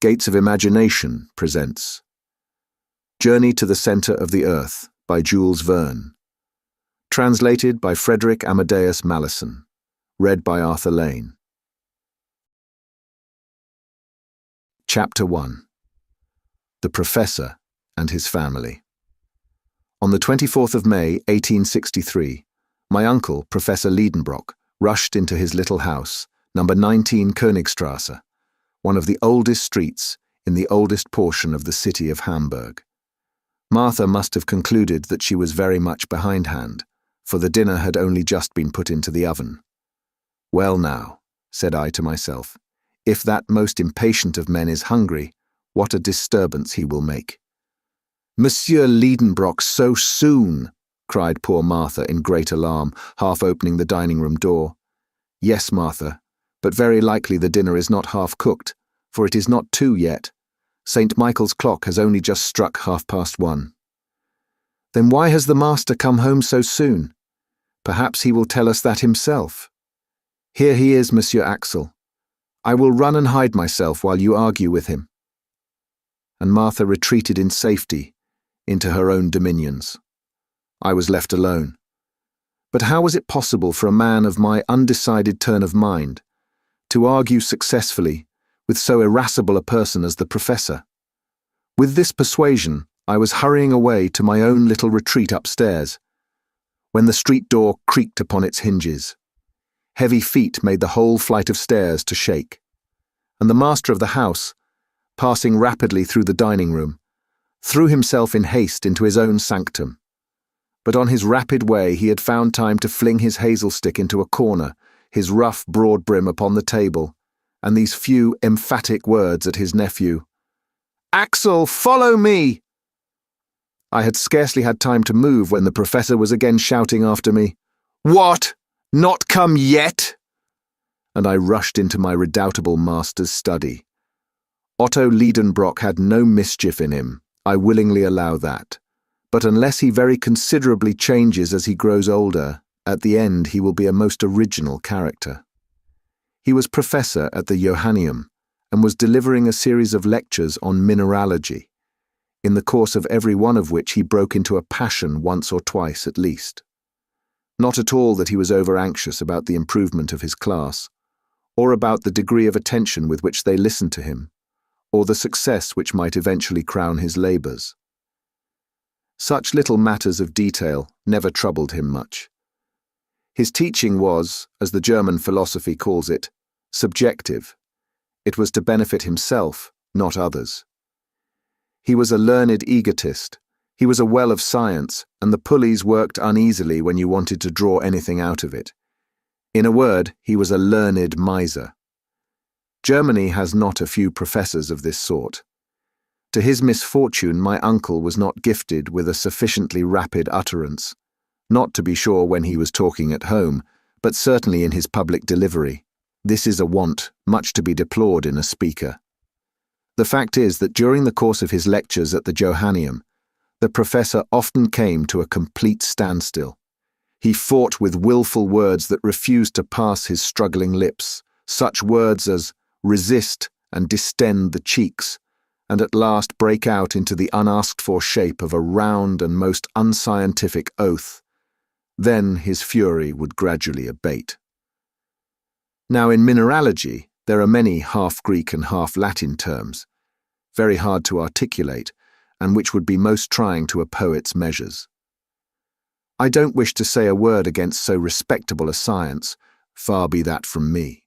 Gates of Imagination presents Journey to the Center of the Earth by Jules Verne. Translated by Frederick Amadeus Malleson. Read by Arthur Lane. Chapter 1. The Professor and His Family. On the 24th of May, 1863, my uncle, Professor Lidenbrock, rushed into his little house, number 19 Königstrasse, one of the oldest streets in the oldest portion of the city of Hamburg. Martha must have concluded that she was very much behindhand, for the dinner had only just been put into the oven. Well now, said I to myself, if that most impatient of men is hungry, what a disturbance he will make. Monsieur Lidenbrock so soon, cried poor Martha in great alarm, half opening the dining-room door. Yes, Martha, but very likely the dinner is not half cooked, for it is not 2 yet. St. Michael's clock has only just struck 1:30. Then why has the master come home so soon? Perhaps he will tell us that himself. Here he is, Monsieur Axel. I will run and hide myself while you argue with him. And Martha retreated in safety into her own dominions. I was left alone. But how was it possible for a man of my undecided turn of mind to argue successfully with so irascible a person as the Professor? With this persuasion, I was hurrying away to my own little retreat upstairs, when the street door creaked upon its hinges. Heavy feet made the whole flight of stairs to shake, and the master of the house, passing rapidly through the dining-room, threw himself in haste into his own sanctum. But on his rapid way he had found time to fling his hazel stick into a corner, his rough broad brim upon the table, and these few emphatic words at his nephew. "Axel, follow me!" I had scarcely had time to move when the Professor was again shouting after me, "What? Not come yet?" And I rushed into my redoubtable master's study. Otto Lidenbrock had no mischief in him, I willingly allow that. But unless he very considerably changes as he grows older, at the end he will be a most original character. He was professor at the Johanneum, and was delivering a series of lectures on mineralogy, in the course of every one of which he broke into a passion once or twice at least. Not at all that he was over-anxious about the improvement of his class, or about the degree of attention with which they listened to him, or the success which might eventually crown his labours. Such little matters of detail never troubled him much. His teaching was, as the German philosophy calls it, subjective. It was to benefit himself, not others. He was a learned egotist. He was a well of science, and the pulleys worked uneasily when you wanted to draw anything out of it. In a word, he was a learned miser. Germany has not a few professors of this sort. To his misfortune, my uncle was not gifted with a sufficiently rapid utterance, not to be sure when he was talking at home, but certainly in his public delivery. This is a want much to be deplored in a speaker. The fact is that during the course of his lectures at the Johanneum, the Professor often came to a complete standstill. He fought with willful words that refused to pass his struggling lips, such words as resist and distend the cheeks, and at last break out into the unasked-for shape of a round and most unscientific oath. Then his fury would gradually abate. Now in mineralogy, there are many half-Greek and half-Latin terms, very hard to articulate, and which would be most trying to a poet's measures. I don't wish to say a word against so respectable a science, far be that from me.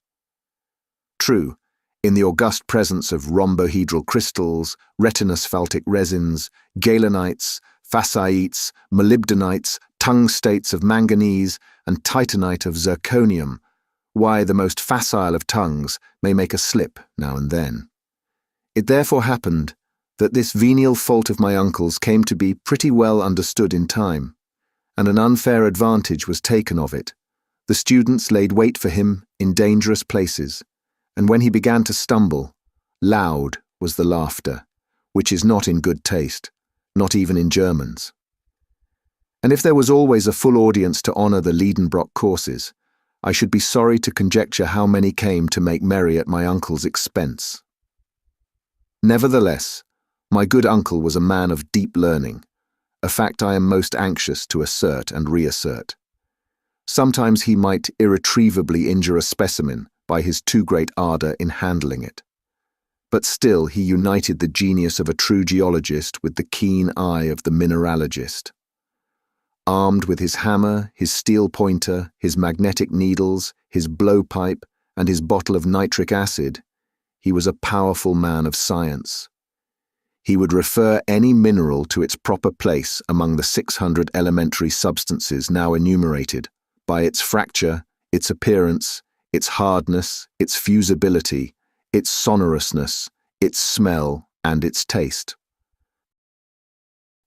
True, in the august presence of rhombohedral crystals, retinosphaltic resins, galenites, facaites, molybdenites, tungstates of manganese, and titanite of zirconium, why the most facile of tongues may make a slip now and then. It therefore happened that this venial fault of my uncle's came to be pretty well understood in time, and an unfair advantage was taken of it. The students laid wait for him in dangerous places, and when he began to stumble, loud was the laughter, which is not in good taste, not even in Germans. And if there was always a full audience to honour the Lidenbrock courses, I should be sorry to conjecture how many came to make merry at my uncle's expense. Nevertheless, my good uncle was a man of deep learning, a fact I am most anxious to assert and reassert. Sometimes he might irretrievably injure a specimen by his too great ardour in handling it. But still he united the genius of a true geologist with the keen eye of the mineralogist. Armed with his hammer, his steel pointer, his magnetic needles, his blowpipe, and his bottle of nitric acid, he was a powerful man of science. He would refer any mineral to its proper place among the 600 elementary substances now enumerated, by its fracture, its appearance, its hardness, its fusibility, its sonorousness, its smell, and its taste.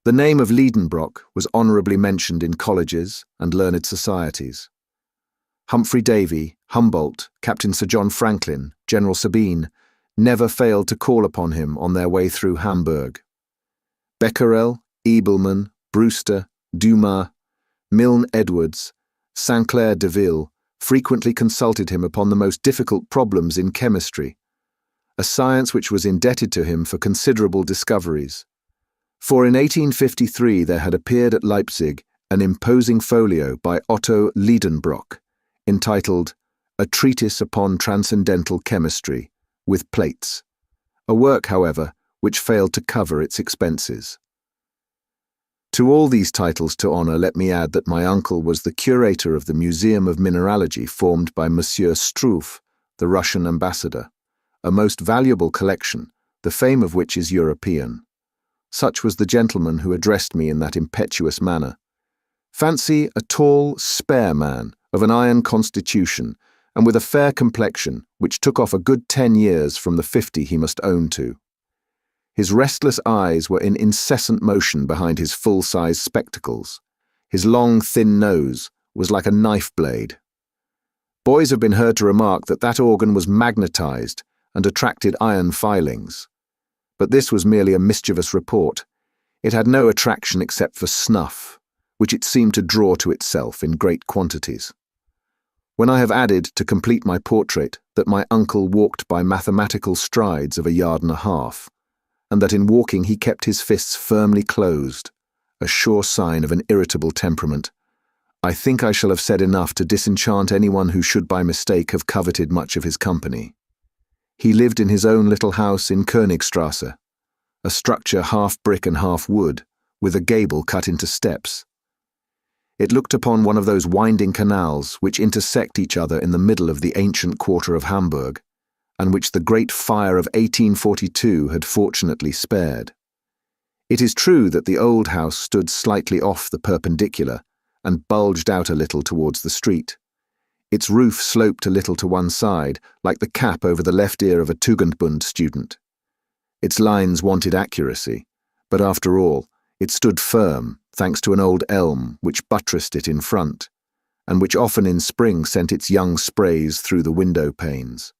The name of Lidenbrock was honourably mentioned in colleges and learned societies. Humphrey Davy, Humboldt, Captain Sir John Franklin, General Sabine, never failed to call upon him on their way through Hamburg. Becquerel, Ebelman, Brewster, Dumas, Milne Edwards, Saint-Clair Deville frequently consulted him upon the most difficult problems in chemistry, a science which was indebted to him for considerable discoveries. For in 1853 there had appeared at Leipzig an imposing folio by Otto Lidenbrock, entitled A Treatise upon Transcendental Chemistry, with plates, a work, however, which failed to cover its expenses. To all these titles to honour, let me add that my uncle was the curator of the Museum of Mineralogy formed by Monsieur Struve, the Russian ambassador, a most valuable collection, the fame of which is European. Such was the gentleman who addressed me in that impetuous manner. Fancy a tall, spare man, of an iron constitution, and with a fair complexion, which took off a good 10 years from the 50 he must own to. His restless eyes were in incessant motion behind his full-size spectacles. His long, thin nose was like a knife blade. Boys have been heard to remark that that organ was magnetized and attracted iron filings. But this was merely a mischievous report. It had no attraction except for snuff, which it seemed to draw to itself in great quantities. When I have added, to complete my portrait, that my uncle walked by mathematical strides of 1.5 yards, and that in walking he kept his fists firmly closed, a sure sign of an irritable temperament, I think I shall have said enough to disenchant anyone who should by mistake have coveted much of his company. He lived in his own little house in Königstrasse, a structure half brick and half wood, with a gable cut into steps. It looked upon one of those winding canals which intersect each other in the middle of the ancient quarter of Hamburg, and which the great fire of 1842 had fortunately spared. It is true that the old house stood slightly off the perpendicular and bulged out a little towards the street. Its roof sloped a little to one side, like the cap over the left ear of a Tugendbund student. Its lines wanted accuracy, but after all, it stood firm, thanks to an old elm which buttressed it in front, and which often in spring sent its young sprays through the window panes.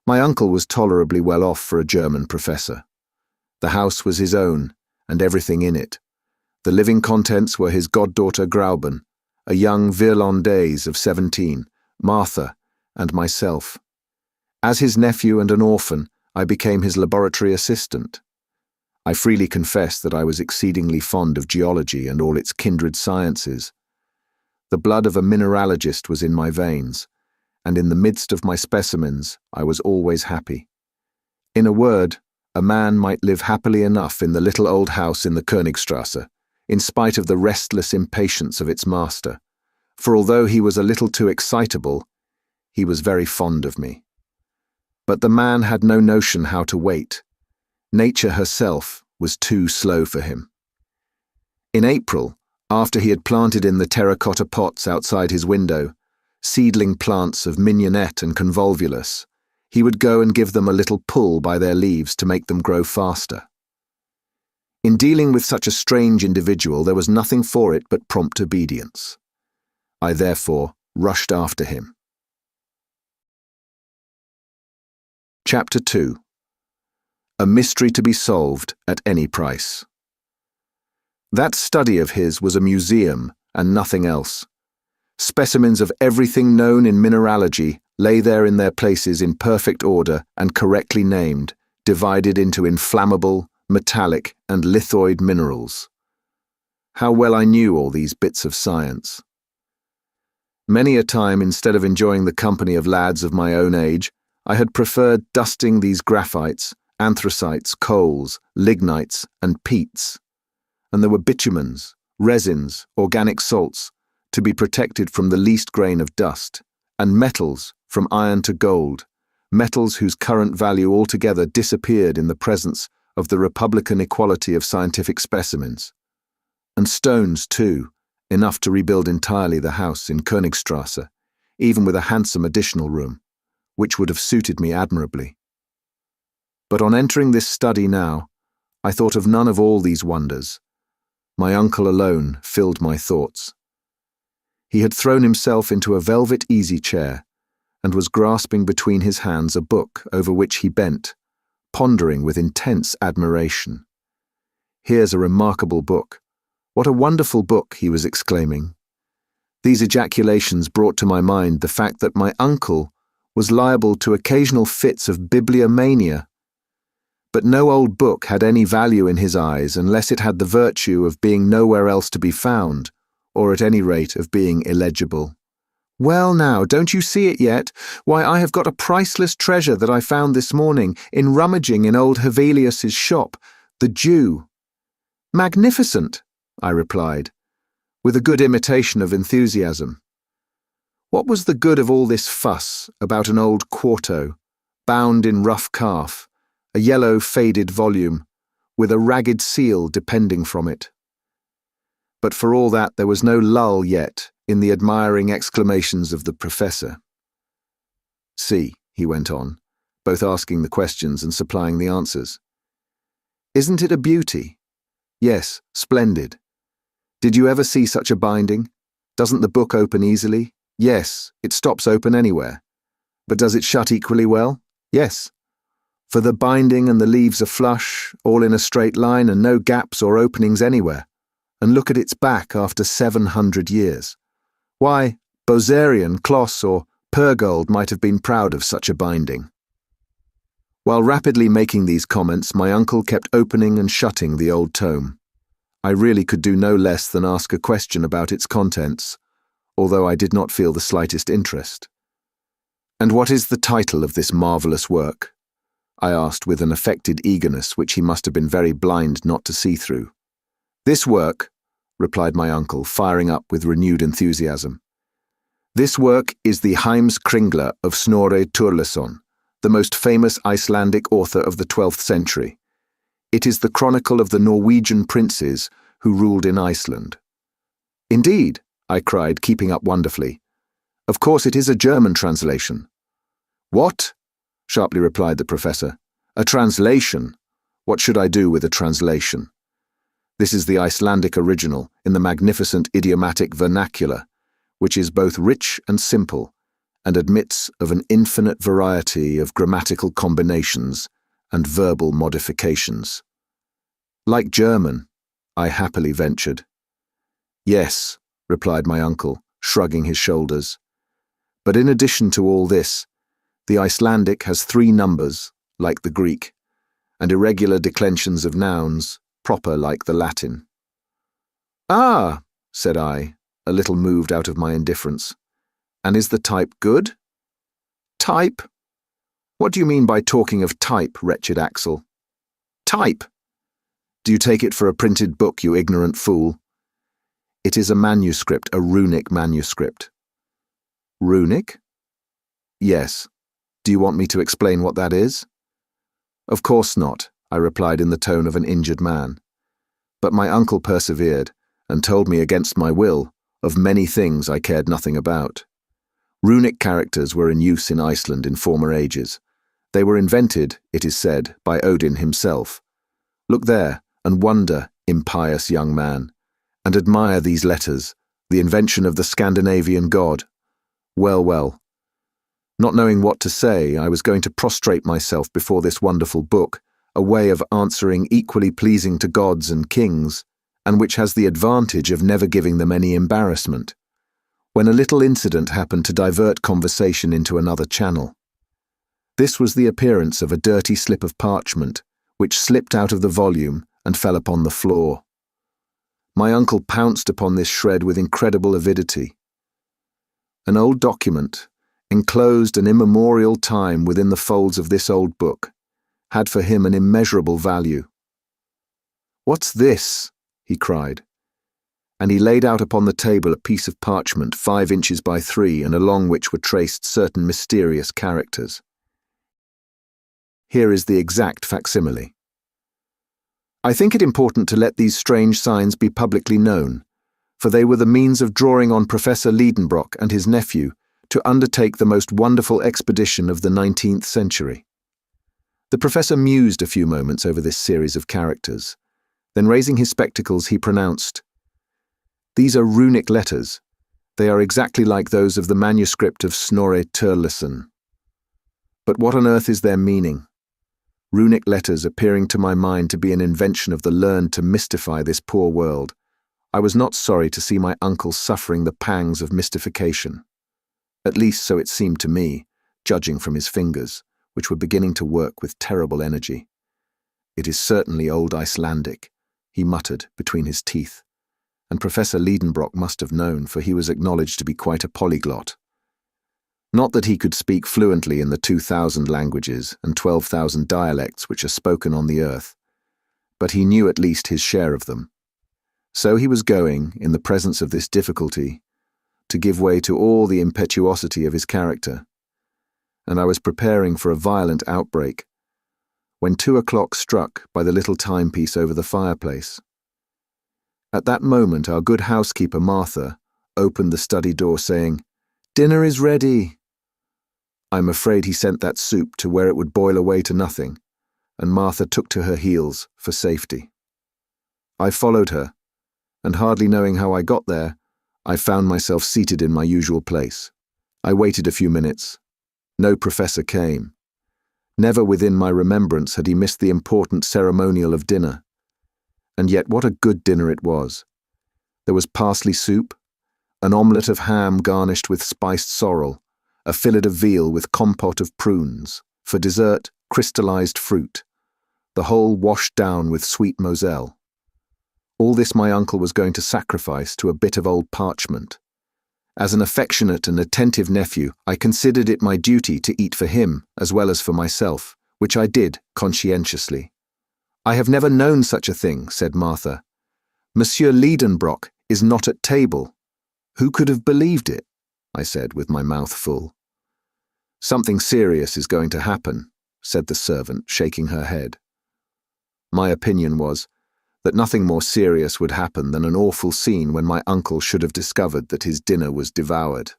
My uncle was tolerably well off for a German professor. The house was his own, and everything in it. The living contents were his goddaughter Grauben, a young Virlandaise of 17, Martha, and myself. As his nephew and an orphan, I became his laboratory assistant. I freely confess that I was exceedingly fond of geology and all its kindred sciences. The blood of a mineralogist was in my veins, and in the midst of my specimens I was always happy. In a word, a man might live happily enough in the little old house in the Königstrasse, in spite of the restless impatience of its master, for although he was a little too excitable, he was very fond of me. But the man had no notion how to wait. Nature herself was too slow for him. In April, after he had planted in the terracotta pots outside his window seedling plants of mignonette and convolvulus, he would go and give them a little pull by their leaves to make them grow faster. In dealing with such a strange individual, there was nothing for it but prompt obedience. I therefore rushed after him. Chapter 2. A mystery to be solved at any price. That study of his was a museum and nothing else. Specimens of everything known in mineralogy lay there in their places in perfect order and correctly named, divided into inflammable, metallic, and lithoid minerals. How well I knew all these bits of science. Many a time, instead of enjoying the company of lads of my own age, I had preferred dusting these graphites, anthracites, coals, lignites, and peats. And there were bitumens, resins, organic salts, to be protected from the least grain of dust, and metals, from iron to gold, metals whose current value altogether disappeared in the presence of the republican equality of scientific specimens. And stones, too, enough to rebuild entirely the house in Königstrasse, even with a handsome additional room, which would have suited me admirably. But on entering this study now, I thought of none of all these wonders. My uncle alone filled my thoughts. He had thrown himself into a velvet easy-chair and was grasping between his hands a book over which he bent, pondering with intense admiration. "Here's a remarkable book. What a wonderful book," he was exclaiming. These ejaculations brought to my mind the fact that my uncle was liable to occasional fits of bibliomania. But no old book had any value in his eyes unless it had the virtue of being nowhere else to be found, or at any rate of being illegible. "Well now, don't you see it yet? Why, I have got a priceless treasure that I found this morning in rummaging in old Hevelius's shop, the Jew." "Magnificent," I replied, with a good imitation of enthusiasm. What was the good of all this fuss about an old quarto, bound in rough calf, a yellow faded volume, with a ragged seal depending from it? But for all that there was no lull yet in the admiring exclamations of the professor. "See," he went on, both asking the questions and supplying the answers. "Isn't it a beauty? Yes, splendid. Did you ever see such a binding? Doesn't the book open easily? Yes, it stops open anywhere. But does it shut equally well? Yes. For the binding and the leaves are flush, all in a straight line and no gaps or openings anywhere. And look at its back after 700 years. Why, Bozerian, Kloss, or Purgold might have been proud of such a binding." While rapidly making these comments, my uncle kept opening and shutting the old tome. I really could do no less than ask a question about its contents, although I did not feel the slightest interest. "And what is the title of this marvellous work?" I asked with an affected eagerness which he must have been very blind not to see through. "This work," replied my uncle, firing up with renewed enthusiasm, "this work is the Heimskringla of Snorre Sturluson, the most famous Icelandic author of the 12th century. It is the chronicle of the Norwegian princes who ruled in Iceland." "Indeed," I cried, keeping up wonderfully. "Of course it is a German translation." "What?" sharply replied the professor. "A translation? What should I do with a translation? This is the Icelandic original in the magnificent idiomatic vernacular, which is both rich and simple, and admits of an infinite variety of grammatical combinations and verbal modifications." "Like German," I happily ventured. "Yes," replied my uncle, shrugging his shoulders. "But in addition to all this, the Icelandic has 3 numbers, like the Greek, and irregular declensions of nouns, proper like the Latin." "Ah," said I, a little moved out of my indifference. "And is the type good?" "Type? What do you mean by talking of type, wretched Axel?" "Type? Do you take it for a printed book, you ignorant fool? It is a manuscript, a runic manuscript." "Runic?" "Yes. Do you want me to explain what that is?" "Of course not," I replied in the tone of an injured man. But my uncle persevered, and told me against my will of many things I cared nothing about. Runic characters were in use in Iceland in former ages. They were invented, it is said, by Odin himself. Look there, and wonder, impious young man, and admire these letters, the invention of the Scandinavian god. Well, well. Not knowing what to say, I was going to prostrate myself before this wonderful book, a way of answering equally pleasing to gods and kings, and which has the advantage of never giving them any embarrassment, when a little incident happened to divert conversation into another channel. This was the appearance of a dirty slip of parchment, which slipped out of the volume and fell upon the floor. My uncle pounced upon this shred with incredible avidity. An old document, enclosed an immemorial time within the folds of this old book, had for him an immeasurable value. "What's this?" he cried, and he laid out upon the table a piece of parchment 5 inches by 3 and along which were traced certain mysterious characters. Here is the exact facsimile. I think it important to let these strange signs be publicly known, for they were the means of drawing on Professor Lidenbrock and his nephew to undertake the most wonderful expedition of the 19th century. The professor mused a few moments over this series of characters. Then raising his spectacles, he pronounced, "These are runic letters. They are exactly like those of the manuscript of Snorre Sturluson. But what on earth is their meaning? Runic letters appearing to my mind to be an invention of the learned to mystify this poor world, I was not sorry to see my uncle suffering the pangs of mystification. At least so it seemed to me, judging from his fingers, which were beginning to work with terrible energy. It is certainly old Icelandic, he muttered between his teeth, and Professor Lidenbrock must have known, for he was acknowledged to be quite a polyglot. Not that he could speak fluently in the 2,000 languages and 12,000 dialects which are spoken on the earth, but he knew at least his share of them. So he was going, in the presence of this difficulty, to give way to all the impetuosity of his character, and I was preparing for a violent outbreak, when 2 o'clock struck by the little timepiece over the fireplace. At that moment our good housekeeper Martha opened the study door saying, "Dinner is ready." I'm afraid he sent that soup to where it would boil away to nothing, and Martha took to her heels for safety. I followed her, and hardly knowing how I got there, I found myself seated in my usual place. I waited a few minutes. No professor came. Never within my remembrance had he missed the important ceremonial of dinner. And yet what a good dinner it was. There was parsley soup, an omelette of ham garnished with spiced sorrel, a fillet of veal with compote of prunes, for dessert, crystallized fruit, the whole washed down with sweet moselle. All this my uncle was going to sacrifice to a bit of old parchment. As an affectionate and attentive nephew, I considered it my duty to eat for him as well as for myself, which I did conscientiously. "I have never known such a thing," said Martha. "Monsieur Lidenbrock is not at table." "Who could have believed it?" I said with my mouth full. "Something serious is going to happen," said the servant, shaking her head. My opinion was that nothing more serious would happen than an awful scene when my uncle should have discovered that his dinner was devoured.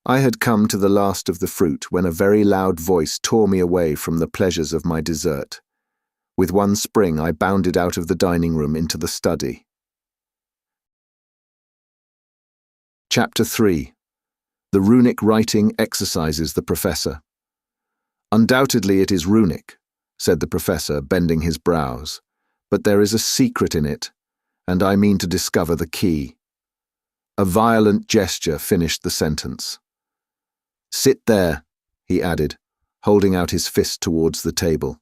I had come to the last of the fruit when a very loud voice tore me away from the pleasures of my dessert. With one spring I bounded out of the dining room into the study. Chapter 3. The runic writing exercises the professor. "Undoubtedly it is runic," said the professor, bending his brows. "But there is a secret in it, and I mean to discover the key." A violent gesture finished the sentence. "Sit there," he added, holding out his fist towards the table.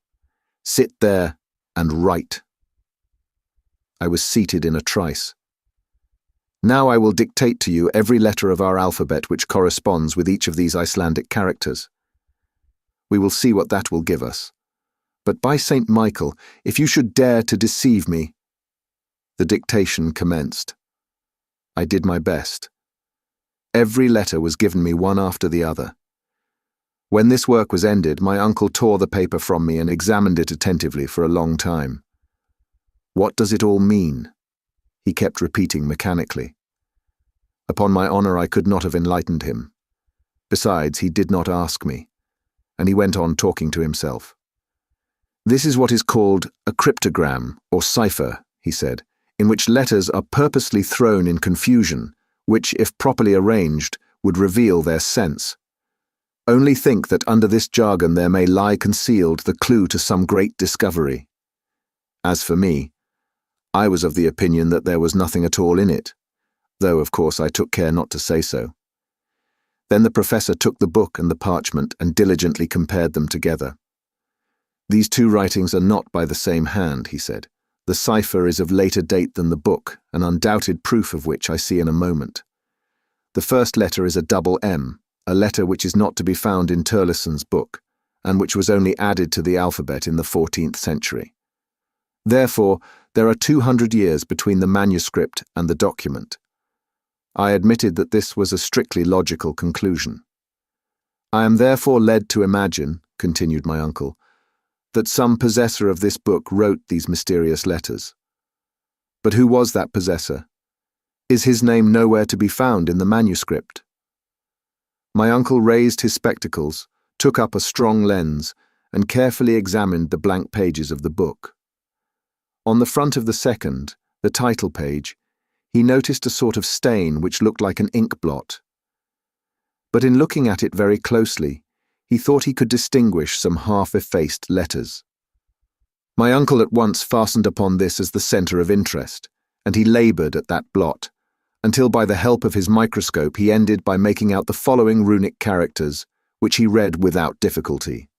"Sit there and write." I was seated in a trice. "Now I will dictate to you every letter of our alphabet which corresponds with each of these Icelandic characters. We will see what that will give us. But by St. Michael, if you should dare to deceive me—" The dictation commenced. I did my best. Every letter was given me one after the other. When this work was ended, my uncle tore the paper from me and examined it attentively for a long time. "What does it all mean?" he kept repeating mechanically. Upon my honor, I could not have enlightened him. Besides, he did not ask me, and he went on talking to himself. "This is what is called a cryptogram, or cipher," he said, "in which letters are purposely thrown in confusion, which, if properly arranged, would reveal their sense. Only think that under this jargon there may lie concealed the clue to some great discovery. As for me, I was of the opinion that there was nothing at all in it, though of course I took care not to say so. Then the professor took the book and the parchment and diligently compared them together. "These two writings are not by the same hand," he said. "The cipher is of later date than the book, an undoubted proof of which I see in a moment. The first letter is a double M, a letter which is not to be found in Turleson's book, and which was only added to the alphabet in the 14th century. Therefore, there are 200 years between the manuscript and the document. I admitted that this was a strictly logical conclusion. I am therefore led to imagine," continued my uncle, "that some possessor of this book wrote these mysterious letters. But who was that possessor? Is his name nowhere to be found in the manuscript?" My uncle raised his spectacles, took up a strong lens, and carefully examined the blank pages of the book. On the front of the second, the title page, he noticed a sort of stain which looked like an ink blot. But in looking at it very closely, he thought he could distinguish some half-effaced letters. My uncle at once fastened upon this as the centre of interest, and he laboured at that blot, until by the help of his microscope he ended by making out the following runic characters, which he read without difficulty.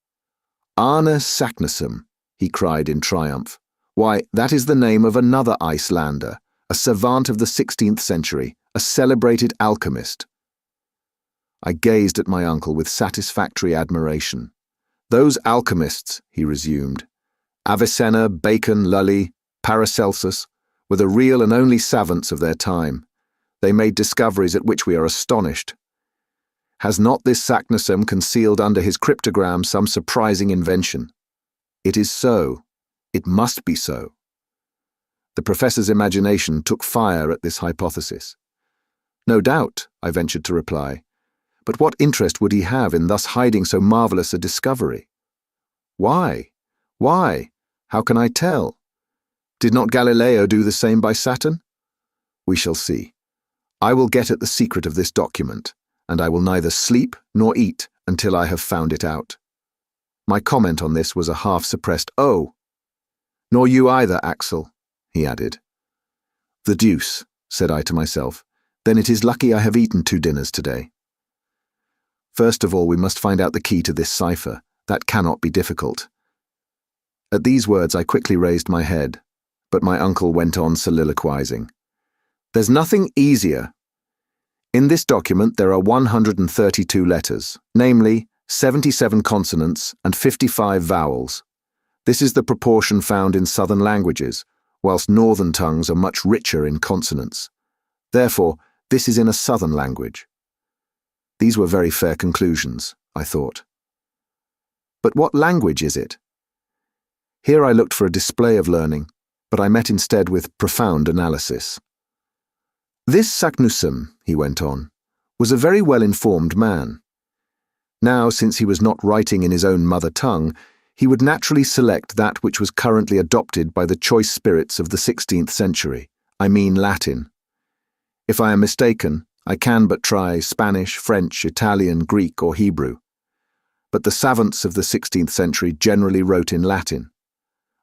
"Arne Saknussemm," he cried in triumph. "Why, that is the name of another Icelander, a savant of the 16th century, a celebrated alchemist." I gazed at my uncle with satisfactory admiration. "Those alchemists," he resumed, "Avicenna, Bacon, Lully, Paracelsus, were the real and only savants of their time. They made discoveries at which we are astonished. Has not this Saknussemm concealed under his cryptogram some surprising invention? It is so. It must be so." The professor's imagination took fire at this hypothesis. "No doubt," I ventured to reply. "But what interest would he have in thus hiding so marvellous a discovery?" "Why? Why? How can I tell? Did not Galileo do the same by Saturn? We shall see. I will get at the secret of this document, and I will neither sleep nor eat until I have found it out." My comment on this was a half-suppressed "Oh!" "Nor you either, Axel," he added. "The deuce," said I to myself. "Then it is lucky I have eaten 2 dinners today. First of all, we must find out the key to this cipher. That cannot be difficult." At these words I quickly raised my head, but my uncle went on soliloquizing. "There's nothing easier. In this document there are 132 letters, namely 77 consonants and 55 vowels. This is the proportion found in southern languages, whilst northern tongues are much richer in consonants. Therefore, this is in a southern language." These were very fair conclusions, I thought. But what language is it? Here I looked for a display of learning, but I met instead with profound analysis. "This Saknussemm," he went on, "was a very well-informed man. Now, since he was not writing in his own mother tongue, he would naturally select that which was currently adopted by the choice spirits of the 16th century, I mean Latin. If I am mistaken, I can but try Spanish, French, Italian, Greek, or Hebrew. But the savants of the 16th century generally wrote in Latin.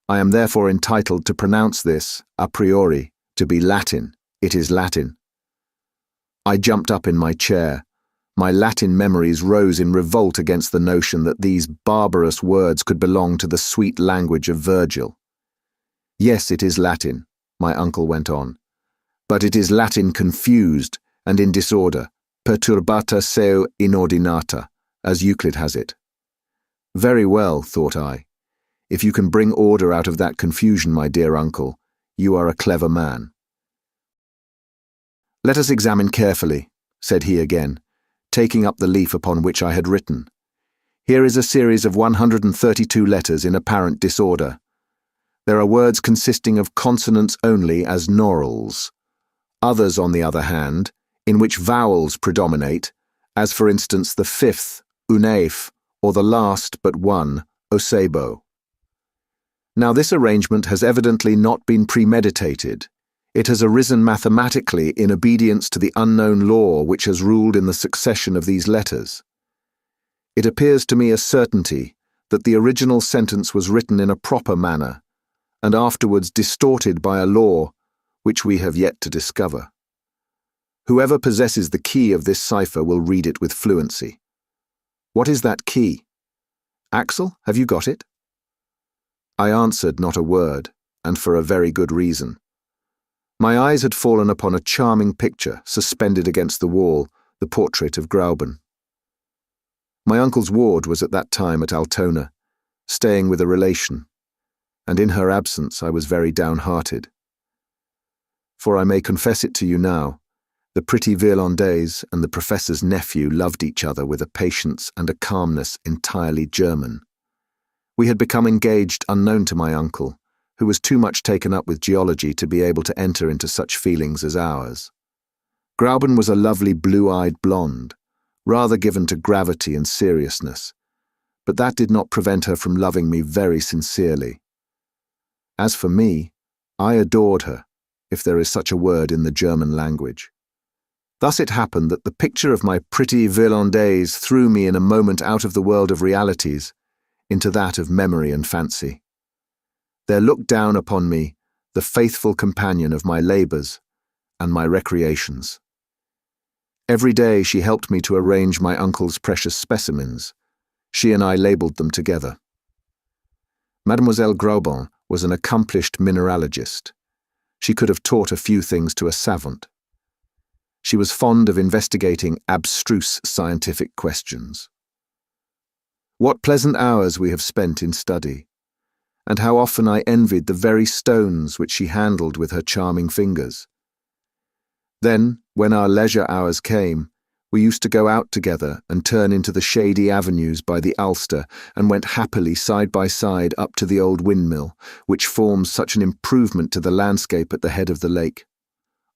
I am therefore entitled to pronounce this, a priori, to be Latin. It is Latin." I jumped up in my chair. My Latin memories rose in revolt against the notion that these barbarous words could belong to the sweet language of Virgil. "Yes, it is Latin," my uncle went on, "but it is Latin confused and in disorder, perturbata seu inordinata, as Euclid has it." Very well, thought I. If you can bring order out of that confusion, my dear uncle, you are a clever man. "Let us examine carefully," said he again, taking up the leaf upon which I had written. "Here is a series of 132 letters in apparent disorder. There are words consisting of consonants only as knorrels. Others, on the other hand, in which vowels predominate, as for instance the 5th, unaif, or the last but one, osebo. Now this arrangement has evidently not been premeditated. It has arisen mathematically in obedience to the unknown law which has ruled in the succession of these letters. It appears to me a certainty that the original sentence was written in a proper manner, and afterwards distorted by a law which we have yet to discover. Whoever possesses the key of this cipher will read it with fluency. What is that key? Axel, have you got it? I answered not a word, and for a very good reason. My eyes had fallen upon a charming picture suspended against the wall, the portrait of Grauben. My uncle's ward was at that time at Altona, staying with a relation, and in her absence I was very downhearted. For I may confess it to you now, the pretty Virlandaise and the professor's nephew loved each other with a patience and a calmness entirely German. We had become engaged unknown to my uncle, who was too much taken up with geology to be able to enter into such feelings as ours. Grauben was a lovely blue-eyed blonde, rather given to gravity and seriousness, but that did not prevent her from loving me very sincerely. As for me, I adored her, if there is such a word in the German language. Thus it happened that the picture of my pretty Virlandaise threw me in a moment out of the world of realities into that of memory and fancy. There looked down upon me the faithful companion of my labours and my recreations. Every day she helped me to arrange my uncle's precious specimens. She and I labelled them together. Mademoiselle Grauben was an accomplished mineralogist. She could have taught a few things to a savant. She was fond of investigating abstruse scientific questions. What pleasant hours we have spent in study, and how often I envied the very stones which she handled with her charming fingers. Then, when our leisure hours came, we used to go out together and turn into the shady avenues by the Ulster and went happily side by side up to the old windmill, which forms such an improvement to the landscape at the head of the lake.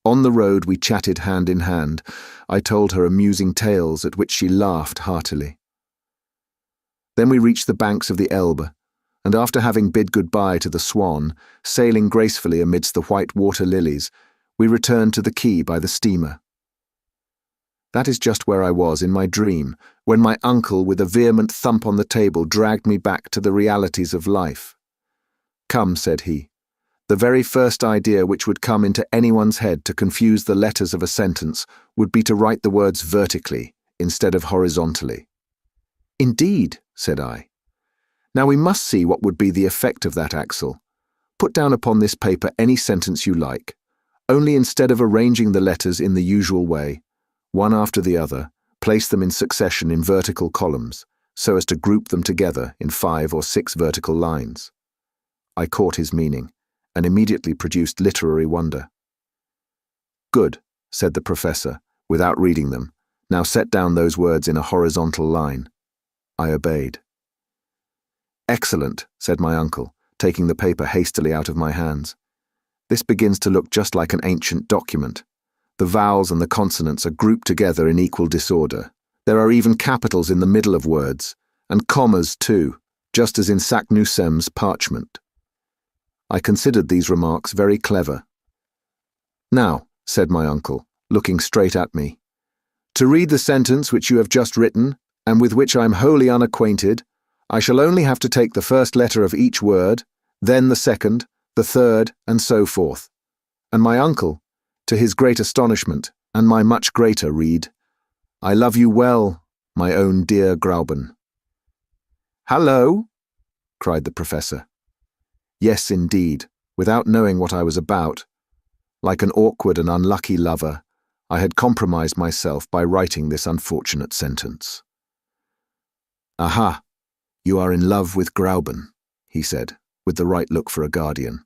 On the road we chatted hand in hand. I told her amusing tales at which she laughed heartily. Then we reached the banks of the Elbe, and after having bid goodbye to the Swan, sailing gracefully amidst the white water lilies, we returned to the quay by the steamer. That is just where I was in my dream, when my uncle, with a vehement thump on the table, dragged me back to the realities of life. "Come," said he. "The very first idea which would come into anyone's head to confuse the letters of a sentence would be to write the words vertically instead of horizontally." "Indeed," said I. "Now we must see what would be the effect of that, Axel. Put down upon this paper any sentence you like, only instead of arranging the letters in the usual way, one after the other, place them in succession in vertical columns, so as to group them together in 5 or 6 vertical lines." I caught his meaning, and immediately produced literary wonder. "Good," said the professor, without reading them. "Now set down those words in a horizontal line." I obeyed. "Excellent," said my uncle, taking the paper hastily out of my hands. "This begins to look just like an ancient document. The vowels and the consonants are grouped together in equal disorder. There are even capitals in the middle of words, and commas too, just as in Saknussemm's parchment." I considered these remarks very clever. "Now," said my uncle, looking straight at me, "to read the sentence which you have just written, and with which I am wholly unacquainted, I shall only have to take the first letter of each word, then the second, the third, and so forth." And my uncle, to his great astonishment, and my much greater, read, "I love you well, my own dear Grauben." "Hallo!" cried the professor. Yes, indeed, without knowing what I was about, like an awkward and unlucky lover, I had compromised myself by writing this unfortunate sentence. "Aha, you are in love with Grauben," he said, with the right look for a guardian.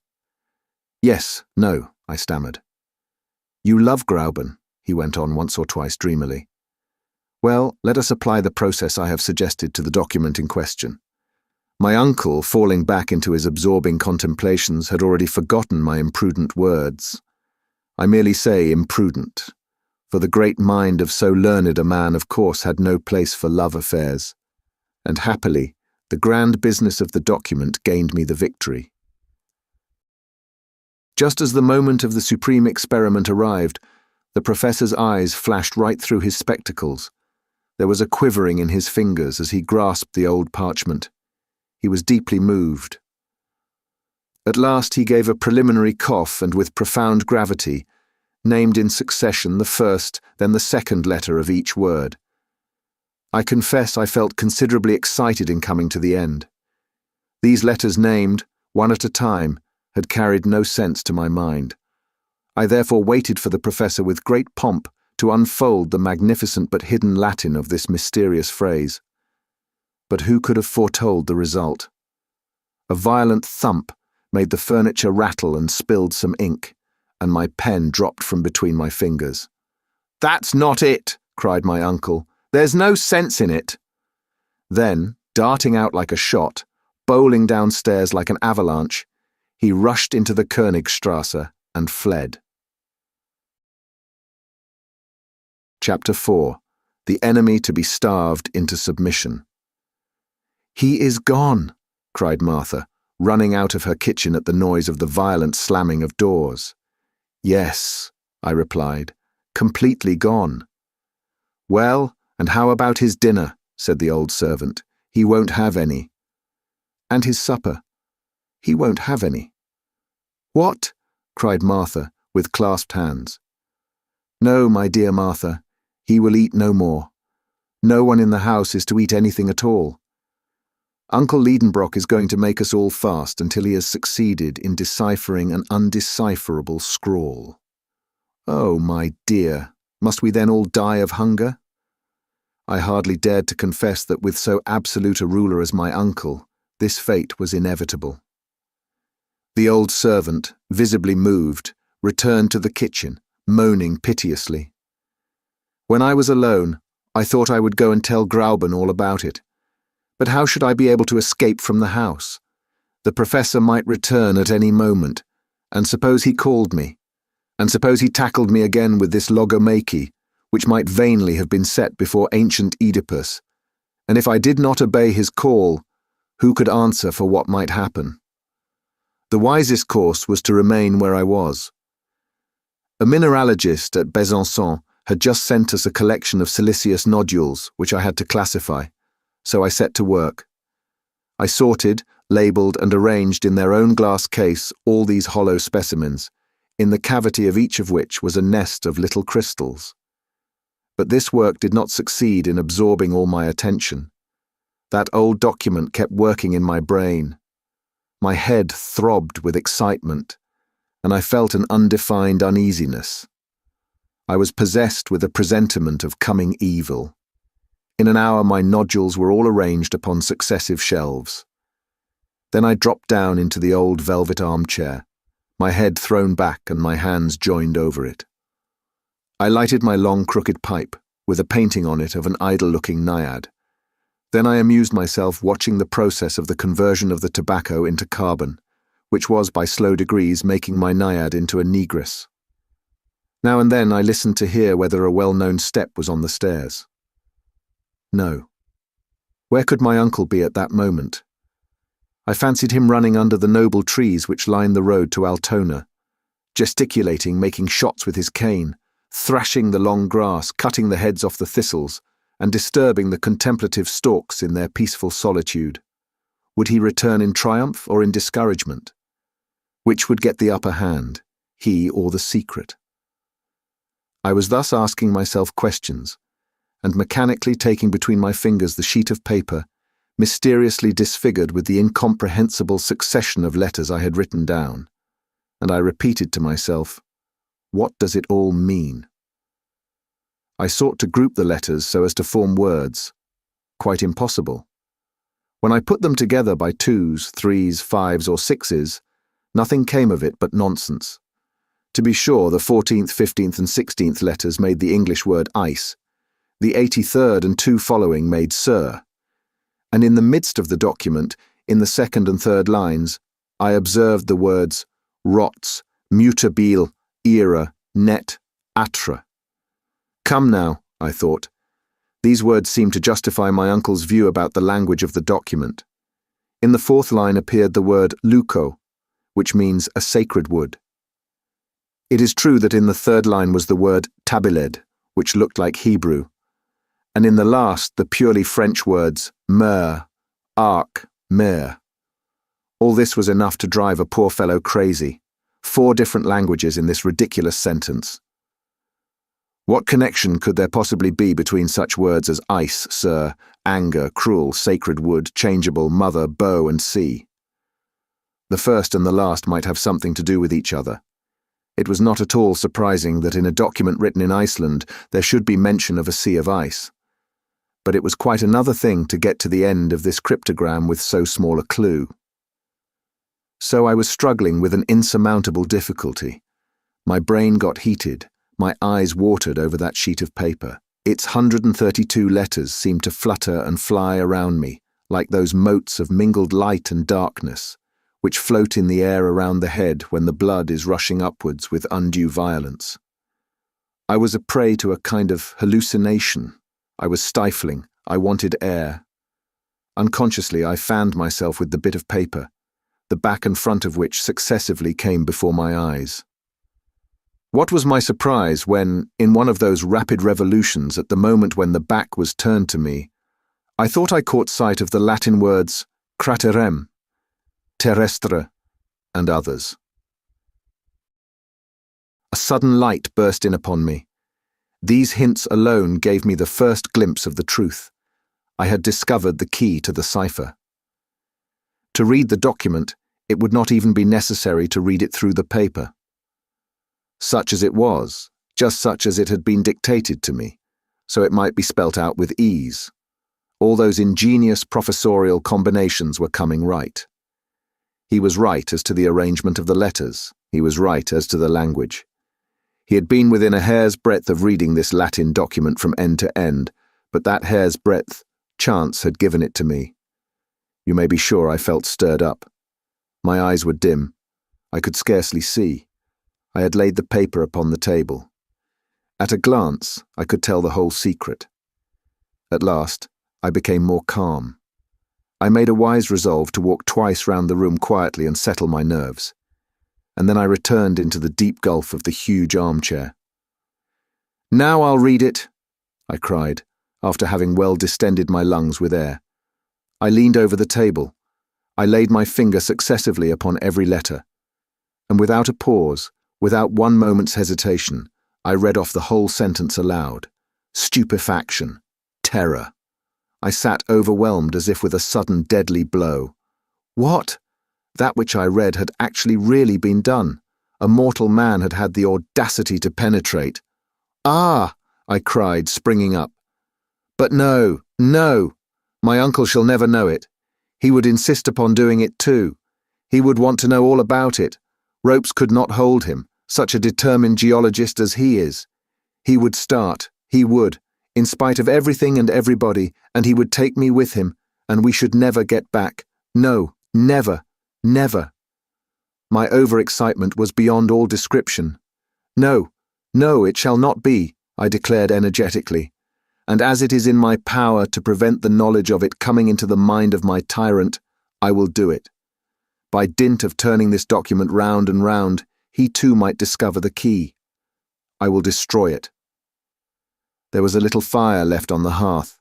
"Yes, no," I stammered. "You love Grauben," he went on once or twice dreamily. "Well, let us apply the process I have suggested to the document in question." My uncle, falling back into his absorbing contemplations, had already forgotten my imprudent words. I merely say imprudent, for the great mind of so learned a man of course had no place for love affairs, and happily the grand business of the document gained me the victory. Just as the moment of the supreme experiment arrived, the professor's eyes flashed right through his spectacles. There was a quivering in his fingers as he grasped the old parchment. He was deeply moved. At last he gave a preliminary cough, and with profound gravity, named in succession the first, then the second letter of each word. I confess I felt considerably excited in coming to the end. These letters named, one at a time, had carried no sense to my mind. I therefore waited for the professor with great pomp to unfold the magnificent but hidden Latin of this mysterious phrase. But who could have foretold the result? A violent thump made the furniture rattle and spilled some ink, and my pen dropped from between my fingers. "That's not it!" cried my uncle. "There's no sense in it." Then, darting out like a shot, bowling downstairs like an avalanche, he rushed into the Königstrasse and fled. Chapter 4. The enemy to be starved into submission. "He is gone," cried Martha, running out of her kitchen at the noise of the violent slamming of doors. "Yes," I replied, "completely gone." "Well, and how about his dinner?" said the old servant. "He won't have any." "And his supper?" "He won't have any." "What?" cried Martha, with clasped hands. "No, my dear Martha, he will eat no more. No one in the house is to eat anything at all. Uncle Lidenbrock is going to make us all fast until he has succeeded in deciphering an undecipherable scrawl." "Oh, my dear, must we then all die of hunger?" I hardly dared to confess that with so absolute a ruler as my uncle, this fate was inevitable. The old servant, visibly moved, returned to the kitchen, moaning piteously. When I was alone, I thought I would go and tell Grauben all about it. But how should I be able to escape from the house? The professor might return at any moment, and suppose he called me, and suppose he tackled me again with this logomachy, which might vainly have been set before ancient Oedipus, and if I did not obey his call, who could answer for what might happen? The wisest course was to remain where I was. A mineralogist at Besançon had just sent us a collection of siliceous nodules, which I had to classify, so I set to work. I sorted, labelled and arranged in their own glass case all these hollow specimens, in the cavity of each of which was a nest of little crystals. But this work did not succeed in absorbing all my attention. That old document kept working in my brain. My head throbbed with excitement, and I felt an undefined uneasiness. I was possessed with a presentiment of coming evil. In an hour my nodules were all arranged upon successive shelves. Then I dropped down into the old velvet armchair, my head thrown back and my hands joined over it. I lighted my long crooked pipe, with a painting on it of an idle-looking naiad. Then I amused myself watching the process of the conversion of the tobacco into carbon, which was by slow degrees making my naiad into a negress. Now and then I listened to hear whether a well-known step was on the stairs. No. Where could my uncle be at that moment? I fancied him running under the noble trees which lined the road to Altona, gesticulating, making shots with his cane, thrashing the long grass, cutting the heads off the thistles, and disturbing the contemplative stalks in their peaceful solitude. Would he return in triumph or in discouragement? Which would get the upper hand, he or the secret? I was thus asking myself questions, and mechanically taking between my fingers the sheet of paper, mysteriously disfigured with the incomprehensible succession of letters I had written down, and I repeated to myself, "What does it all mean?" I sought to group the letters so as to form words. Quite impossible. When I put them together by 2s, 3s, 5s, or 6s, nothing came of it but nonsense. To be sure, the 14th, 15th, and 16th letters made the English word ice. The 83rd and 2 following made sir. And in the midst of the document, in the second and third lines, I observed the words rots, mutabile, era, net, atra. Come now, I thought. These words seemed to justify my uncle's view about the language of the document. In the fourth line appeared the word leuco, which means a sacred wood. It is true that in the third line was the word tabiled, which looked like Hebrew, and in the last the purely French words mer, arc, mer. All this was enough to drive a poor fellow crazy. 4 different languages in this ridiculous sentence. What connection could there possibly be between such words as ice, sir, anger, cruel, sacred wood, changeable, mother, bow, and sea? The first and the last might have something to do with each other. It was not at all surprising that in a document written in Iceland there should be mention of a sea of ice. But it was quite another thing to get to the end of this cryptogram with so small a clue. So I was struggling with an insurmountable difficulty. My brain got heated, my eyes watered over that sheet of paper. Its 132 letters seemed to flutter and fly around me, like those motes of mingled light and darkness, which float in the air around the head when the blood is rushing upwards with undue violence. I was a prey to a kind of hallucination. I was stifling. I wanted air. Unconsciously, I fanned myself with the bit of paper, the back and front of which successively came before my eyes. What was my surprise when, in one of those rapid revolutions at the moment when the back was turned to me, I thought I caught sight of the Latin words craterem, terrestre, and others. A sudden light burst in upon me. These hints alone gave me the first glimpse of the truth. I had discovered the key to the cipher. To read the document, it would not even be necessary to read it through the paper. Such as it was, just such as it had been dictated to me, so it might be spelt out with ease. All those ingenious professorial combinations were coming right. He was right as to the arrangement of the letters. He was right as to the language. He had been within a hair's breadth of reading this Latin document from end to end, but that hair's breadth, chance had given it to me. You may be sure I felt stirred up. My eyes were dim. I could scarcely see. I had laid the paper upon the table. At a glance, I could tell the whole secret. At last, I became more calm. I made a wise resolve to walk twice round the room quietly and settle my nerves. And then I returned into the deep gulf of the huge armchair. "Now I'll read it," I cried, after having well distended my lungs with air. I leaned over the table. I laid my finger successively upon every letter. And without a pause, without one moment's hesitation, I read off the whole sentence aloud. Stupefaction. Terror. I sat overwhelmed as if with a sudden deadly blow. What? That which I read had actually really been done. A mortal man had had the audacity to penetrate. "Ah!" I cried, springing up. "But no, no! My uncle shall never know it. He would insist upon doing it too. He would want to know all about it. Ropes could not hold him, such a determined geologist as he is. He would start, he would, in spite of everything and everybody, and he would take me with him, and we should never get back. No, never, never." My overexcitement was beyond all description. "No, no, it shall not be," I declared energetically. "And as it is in my power to prevent the knowledge of it coming into the mind of my tyrant, I will do it. By dint of turning this document round and round, he too might discover the key. I will destroy it." There was a little fire left on the hearth.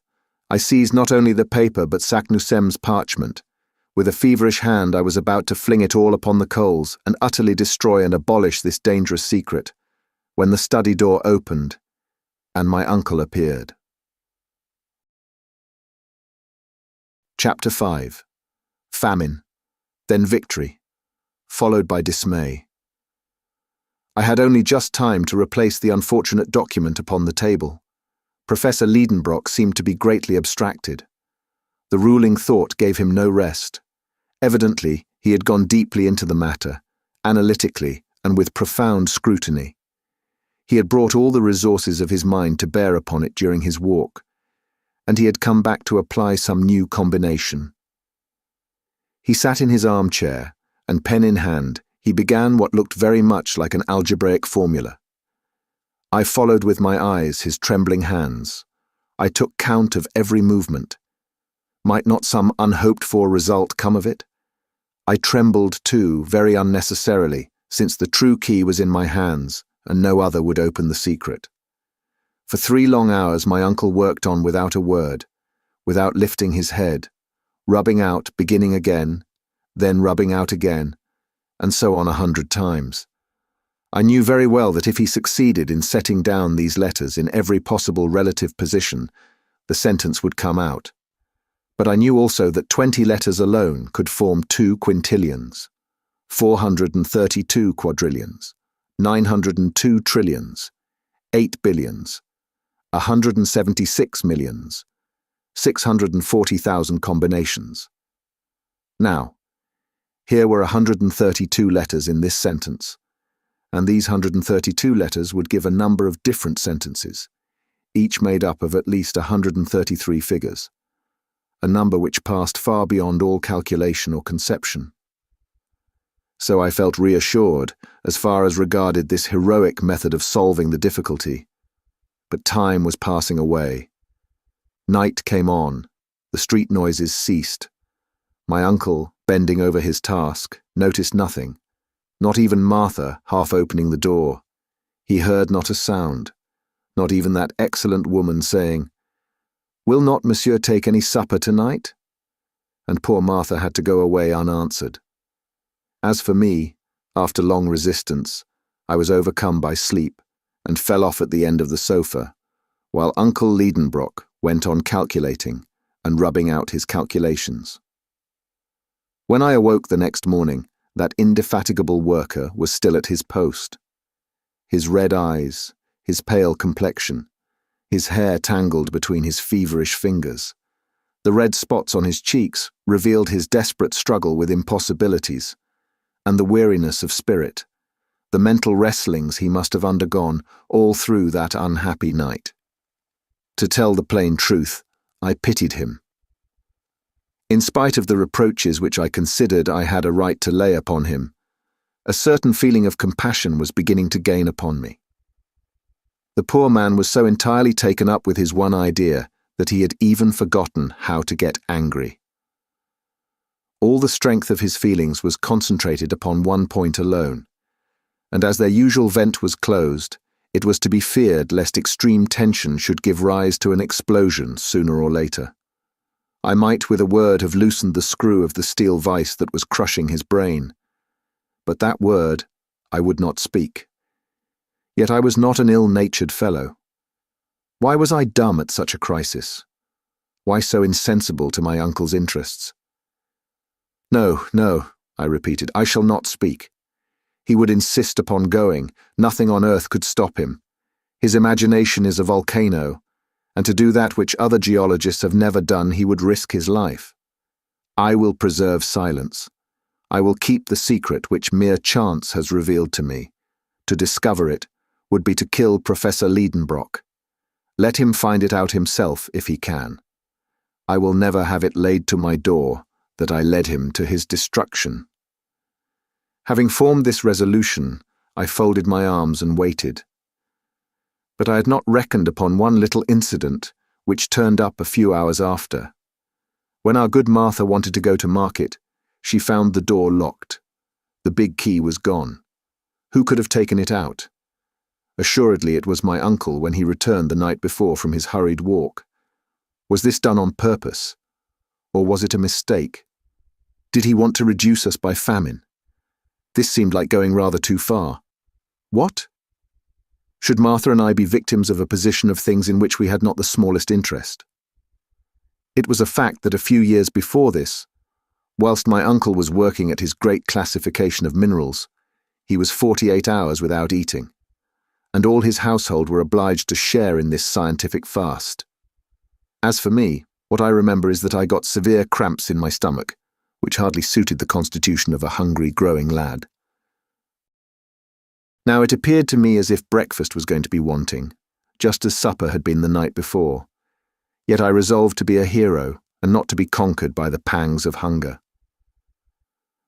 I seized not only the paper but Saknussemm's parchment. With a feverish hand I was about to fling it all upon the coals and utterly destroy and abolish this dangerous secret, when the study door opened, and my uncle appeared. Chapter 5. Famine, then victory, followed by dismay. I had only just time to replace the unfortunate document upon the table. Professor Lidenbrock seemed to be greatly abstracted. The ruling thought gave him no rest. Evidently, he had gone deeply into the matter, analytically and with profound scrutiny. He had brought all the resources of his mind to bear upon it during his walk, and he had come back to apply some new combination. He sat in his armchair, and pen in hand, he began what looked very much like an algebraic formula. I followed with my eyes his trembling hands. I took count of every movement. Might not some unhoped-for result come of it? I trembled too, very unnecessarily, since the true key was in my hands, and no other would open the secret. For 3 long hours my uncle worked on without a word, without lifting his head, rubbing out, beginning again, then rubbing out again, and so on 100 times. I knew very well that if he succeeded in setting down these letters in every possible relative position, the sentence would come out. But I knew also that 20 letters alone could form 2 quintillions, 432 quadrillions, 902 trillions, 8 billions, 176 millions, 640,000 combinations. Now, here were 132 letters in this sentence, and these 132 letters would give a number of different sentences, each made up of at least 133 figures, a number which passed far beyond all calculation or conception. So I felt reassured as far as regarded this heroic method of solving the difficulty. But time was passing away. Night came on, the street noises ceased. My uncle, bending over his task, noticed nothing, not even Martha half opening the door. He heard not a sound, not even that excellent woman saying, "Will not Monsieur take any supper tonight?" And poor Martha had to go away unanswered. As for me, after long resistance, I was overcome by sleep and fell off at the end of the sofa, while Uncle Lidenbrock went on calculating and rubbing out his calculations. When I awoke the next morning, that indefatigable worker was still at his post. His red eyes, his pale complexion, his hair tangled between his feverish fingers. The red spots on his cheeks revealed his desperate struggle with impossibilities, and the weariness of spirit, the mental wrestlings he must have undergone all through that unhappy night. To tell the plain truth, I pitied him. In spite of the reproaches which I considered I had a right to lay upon him, a certain feeling of compassion was beginning to gain upon me. The poor man was so entirely taken up with his one idea that he had even forgotten how to get angry. All the strength of his feelings was concentrated upon one point alone, and as their usual vent was closed, it was to be feared lest extreme tension should give rise to an explosion sooner or later. I might with a word have loosened the screw of the steel vice that was crushing his brain, but that word I would not speak. Yet I was not an ill-natured fellow. Why was I dumb at such a crisis? Why so insensible to my uncle's interests? "No, no," I repeated, "I shall not speak. He would insist upon going. Nothing on earth could stop him. His imagination is a volcano, and to do that which other geologists have never done, he would risk his life. I will preserve silence. I will keep the secret which mere chance has revealed to me. To discover it would be to kill Professor Lidenbrock. Let him find it out himself if he can. I will never have it laid to my door that I led him to his destruction." Having formed this resolution, I folded my arms and waited. But I had not reckoned upon one little incident which turned up a few hours after. When our good Martha wanted to go to market, she found the door locked. The big key was gone. Who could have taken it out? Assuredly it was my uncle when he returned the night before from his hurried walk. Was this done on purpose? Or was it a mistake? Did he want to reduce us by famine? This seemed like going rather too far. What? Should Martha and I be victims of a position of things in which we had not the smallest interest? It was a fact that a few years before this, whilst my uncle was working at his great classification of minerals, he was 48 hours without eating, and all his household were obliged to share in this scientific fast. As for me, what I remember is that I got severe cramps in my stomach, which hardly suited the constitution of a hungry, growing lad. Now it appeared to me as if breakfast was going to be wanting, just as supper had been the night before. Yet I resolved to be a hero and not to be conquered by the pangs of hunger.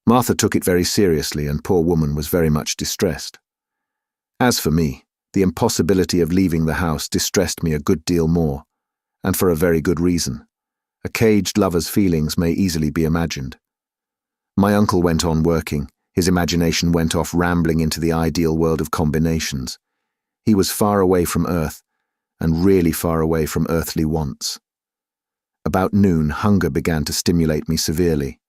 Martha took it very seriously, and poor woman was very much distressed. As for me, the impossibility of leaving the house distressed me a good deal more, and for a very good reason. A caged lover's feelings may easily be imagined. My uncle went on working. His imagination went off rambling into the ideal world of combinations. He was far away from earth, and really far away from earthly wants. About noon, hunger began to stimulate me severely.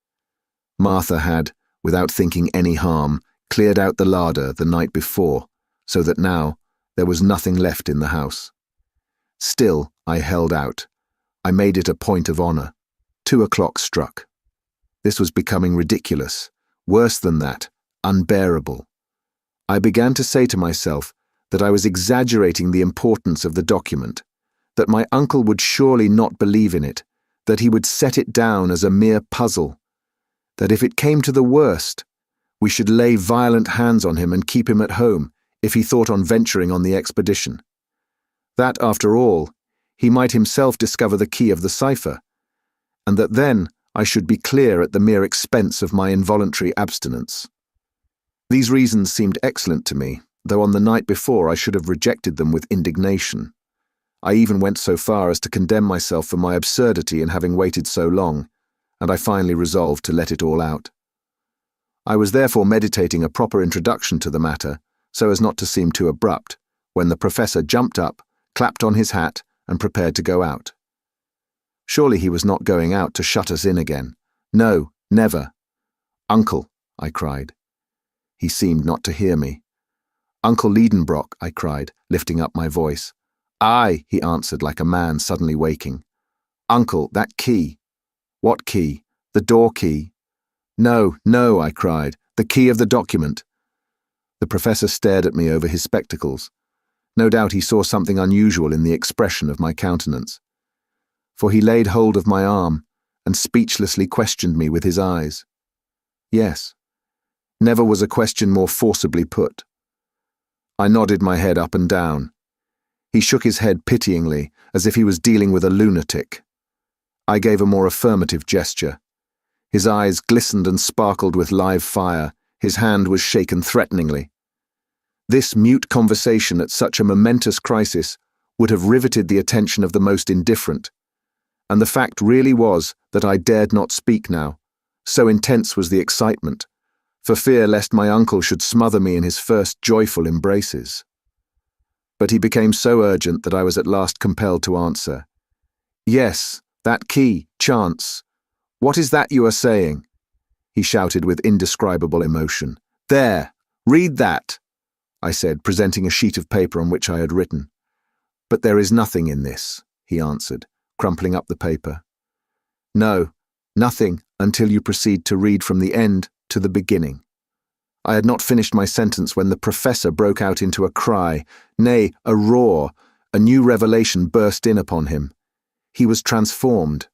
Martha had, without thinking any harm, cleared out the larder the night before so that now there was nothing left in the house. Still, I held out. I made it a point of honor. 2 o'clock struck. This was becoming ridiculous. Worse than that, unbearable. I began to say to myself that I was exaggerating the importance of the document, that my uncle would surely not believe in it, that he would set it down as a mere puzzle, that if it came to the worst, we should lay violent hands on him and keep him at home if he thought on venturing on the expedition. That, after all, he might himself discover the key of the cipher, and that then I should be clear at the mere expense of my involuntary abstinence. These reasons seemed excellent to me, though on the night before I should have rejected them with indignation. I even went so far as to condemn myself for my absurdity in having waited so long, and I finally resolved to let it all out. I was therefore meditating a proper introduction to the matter, so as not to seem too abrupt, when the professor jumped up, clapped on his hat, and prepared to go out. Surely he was not going out to shut us in again. No, never. "Uncle," I cried. He seemed not to hear me. "Uncle Lidenbrock," I cried, lifting up my voice. "Aye," he answered like a man suddenly waking. "Uncle, that key." "What key? The door key?" "No, no," I cried, "the key of the document." The professor stared at me over his spectacles. No doubt he saw something unusual in the expression of my countenance, for he laid hold of my arm and speechlessly questioned me with his eyes. Yes, never was a question more forcibly put. I nodded my head up and down. He shook his head pityingly, as if he was dealing with a lunatic. I gave a more affirmative gesture. His eyes glistened and sparkled with live fire. His hand was shaken threateningly. This mute conversation at such a momentous crisis would have riveted the attention of the most indifferent, and the fact really was that I dared not speak now, so intense was the excitement, for fear lest my uncle should smother me in his first joyful embraces. But he became so urgent that I was at last compelled to answer. "Yes, that key, chance. What is that you are saying?" he shouted with indescribable emotion. "There, read that," I said, presenting a sheet of paper on which I had written. "But there is nothing in this," he answered, crumpling up the paper. "No, nothing until you proceed to read from the end to the beginning." I had not finished my sentence when the professor broke out into a cry, nay, a roar. A new revelation burst in upon him. He was transformed.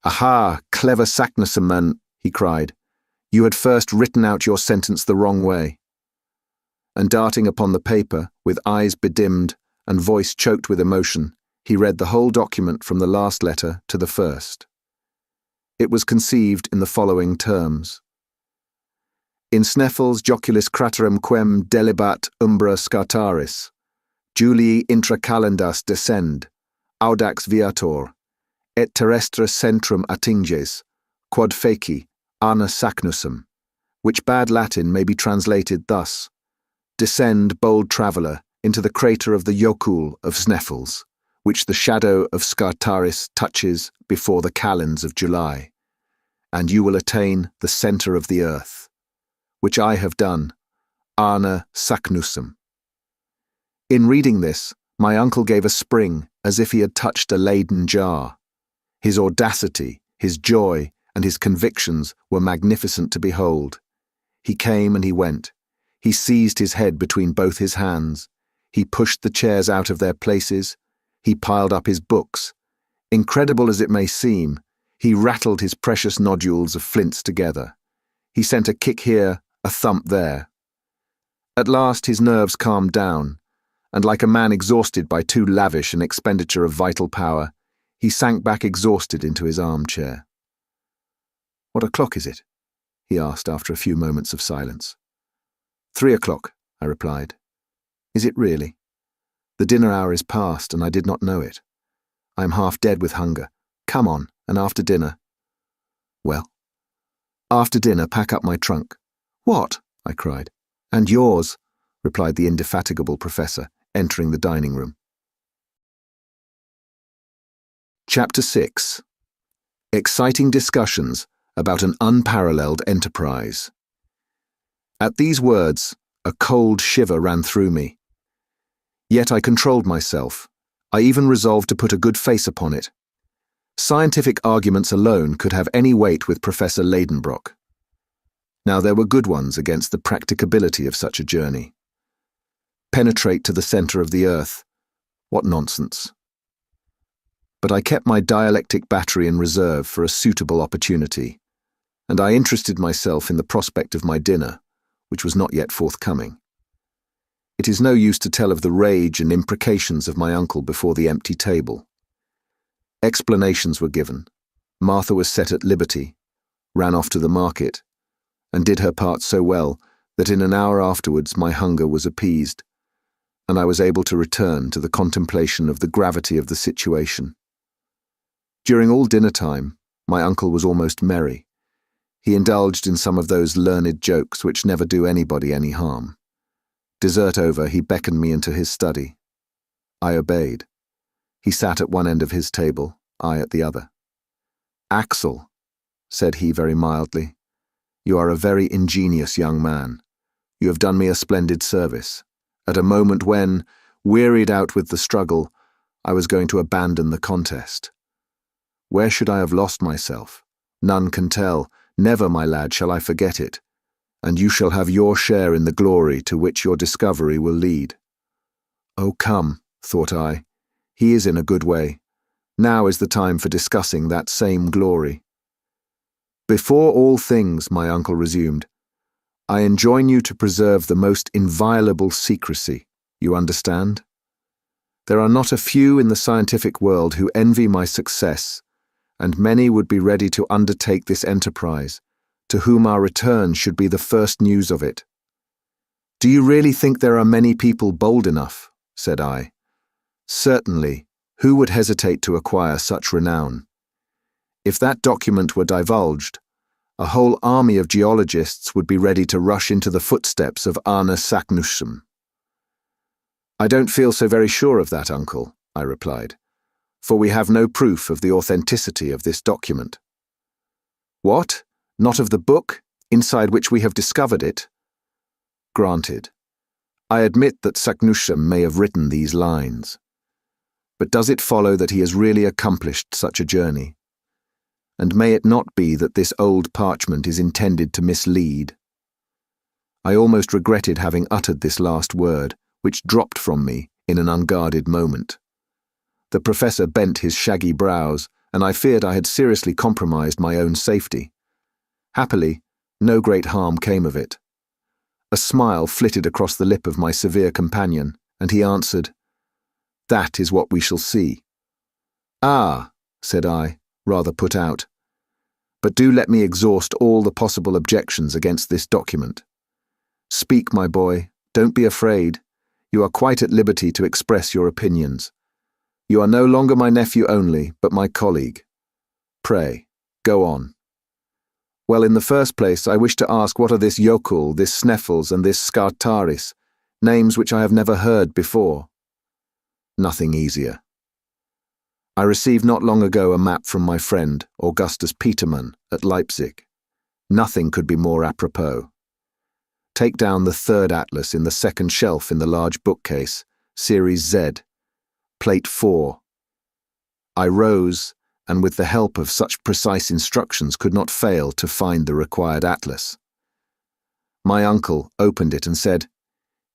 "Aha, clever Saknussemm," he cried. "You had first written out your sentence the wrong way." And darting upon the paper, with eyes bedimmed and voice choked with emotion, he read the whole document from the last letter to the first. It was conceived in the following terms. "In Snaefell's joculis craterem quem delibat umbra scartaris, Julii intra calendas descend, audax viator, et terrestre centrum attinges, quod feci, ana Saknussem," which bad Latin may be translated thus: "Descend, bold traveller, into the crater of the Jökull of Snaefell's, which the shadow of Scartaris touches before the calends of July, and you will attain the centre of the earth, which I have done, ana Saknussem." In reading this, my uncle gave a spring as if he had touched a Leyden jar. His audacity, his joy, and his convictions were magnificent to behold. He came and he went. He seized his head between both his hands. He pushed the chairs out of their places. He piled up his books. Incredible as it may seem, he rattled his precious nodules of flints together. He sent a kick here, a thump there. At last his nerves calmed down, and like a man exhausted by too lavish an expenditure of vital power, he sank back exhausted into his armchair. "What o'clock is it?" he asked after a few moments of silence. 3 o'clock, I replied. "Is it really? The dinner hour is past, and I did not know it. I am half dead with hunger. Come on, and after dinner." "Well?" "After dinner, pack up my trunk." "What?" I cried. "And yours," replied the indefatigable professor, entering the dining room. Chapter 6. Exciting discussions about an unparalleled enterprise. At these words, a cold shiver ran through me. Yet I controlled myself. I even resolved to put a good face upon it. Scientific arguments alone could have any weight with Professor Lidenbrock. Now there were good ones against the practicability of such a journey. Penetrate to the center of the earth. What nonsense. But I kept my dialectic battery in reserve for a suitable opportunity, and I interested myself in the prospect of my dinner, which was not yet forthcoming. It is no use to tell of the rage and imprecations of my uncle before the empty table. Explanations were given. Martha was set at liberty, ran off to the market, and did her part so well that in an hour afterwards my hunger was appeased, and I was able to return to the contemplation of the gravity of the situation. During all dinner time, my uncle was almost merry. He indulged in some of those learned jokes which never do anybody any harm. Dessert over, he beckoned me into his study. I obeyed. He sat at one end of his table, I at the other. "Axel," said he very mildly, "you are a very ingenious young man. You have done me a splendid service, at a moment when, wearied out with the struggle, I was going to abandon the contest. Where should I have lost myself? None can tell. Never, my lad, shall I forget it, and you shall have your share in the glory to which your discovery will lead." Oh, come, thought I, he is in a good way. Now is the time for discussing that same glory. "Before all things," my uncle resumed, "I enjoin you to preserve the most inviolable secrecy, you understand? There are not a few in the scientific world who envy my success, and many would be ready to undertake this enterprise, to whom our return should be the first news of it." "Do you really think there are many people bold enough?" said I. "Certainly. Who would hesitate to acquire such renown? If that document were divulged, a whole army of geologists would be ready to rush into the footsteps of Arne Saknussemm." "I don't feel so very sure of that, uncle," I replied, "for we have no proof of the authenticity of this document." "What? Not of the book, inside which we have discovered it?" "Granted. I admit that Saknussemm may have written these lines. But does it follow that he has really accomplished such a journey? And may it not be that this old parchment is intended to mislead?" I almost regretted having uttered this last word, which dropped from me in an unguarded moment. The professor bent his shaggy brows, and I feared I had seriously compromised my own safety. Happily, no great harm came of it. A smile flitted across the lip of my severe companion, and he answered, "That is what we shall see." "Ah," said I, rather put out. "But do let me exhaust all the possible objections against this document. Speak, my boy, don't be afraid. You are quite at liberty to express your opinions. You are no longer my nephew only, but my colleague. Pray, go on." "Well, in the first place, I wish to ask what are this Jökull, this Snaefell, and this Skartaris, names which I have never heard before?" "Nothing easier. I received not long ago a map from my friend, Augustus Petermann, at Leipzig. Nothing could be more apropos. Take down the third atlas in the second shelf in the large bookcase, Series Z, Plate 4. I rose, and with the help of such precise instructions could not fail to find the required atlas. My uncle opened it and said,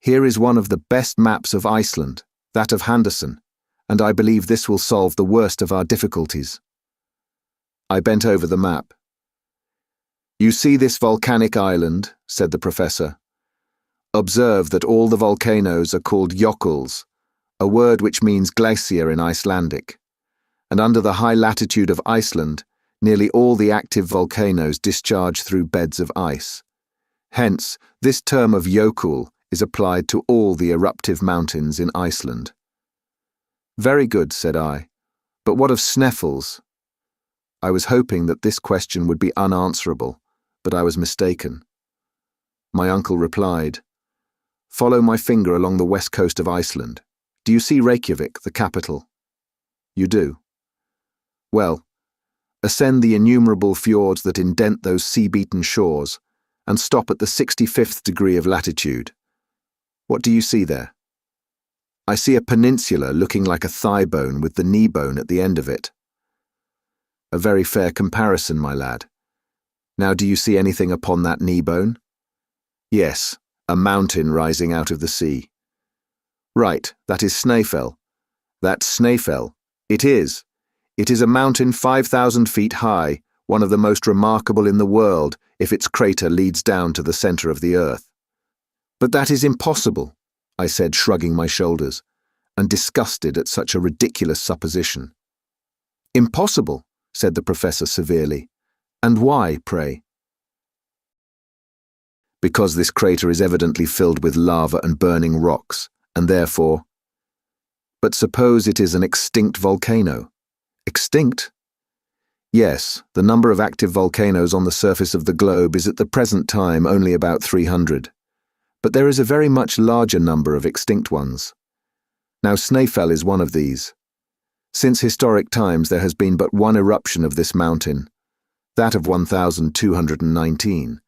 "Here is one of the best maps of Iceland, that of Henderson, and I believe this will solve the worst of our difficulties." I bent over the map. "You see this volcanic island," said the professor. "Observe that all the volcanoes are called Jökulls, a word which means glacier in Icelandic, and under the high latitude of Iceland, nearly all the active volcanoes discharge through beds of ice. Hence, this term of Jökull is applied to all the eruptive mountains in Iceland." "Very good," said I. "But what of Snaefell's?" I was hoping that this question would be unanswerable, but I was mistaken. My uncle replied, "Follow my finger along the west coast of Iceland. Do you see Reykjavik, the capital?" "You do. Well, ascend the innumerable fjords that indent those sea-beaten shores, and stop at the 65th degree of latitude. What do you see there?" I see a peninsula looking like a thigh bone with the knee bone at the end of it. A very fair comparison, my lad. Now do you see anything upon that knee bone? Yes, a mountain rising out of the sea. Right, that is Snaefell. That's Snaefell. It is. It is a mountain 5,000 feet high, one of the most remarkable in the world if its crater leads down to the center of the earth. But that is impossible, I said, shrugging my shoulders, and disgusted at such a ridiculous supposition. Impossible, said the professor severely. And why, pray? Because this crater is evidently filled with lava and burning rocks, and therefore... But suppose it is an extinct volcano. Extinct? Yes, the number of active volcanoes on the surface of the globe is at the present time only about 300. But there is a very much larger number of extinct ones. Now Snaefell is one of these. Since historic times there has been but one eruption of this mountain, that of 1219.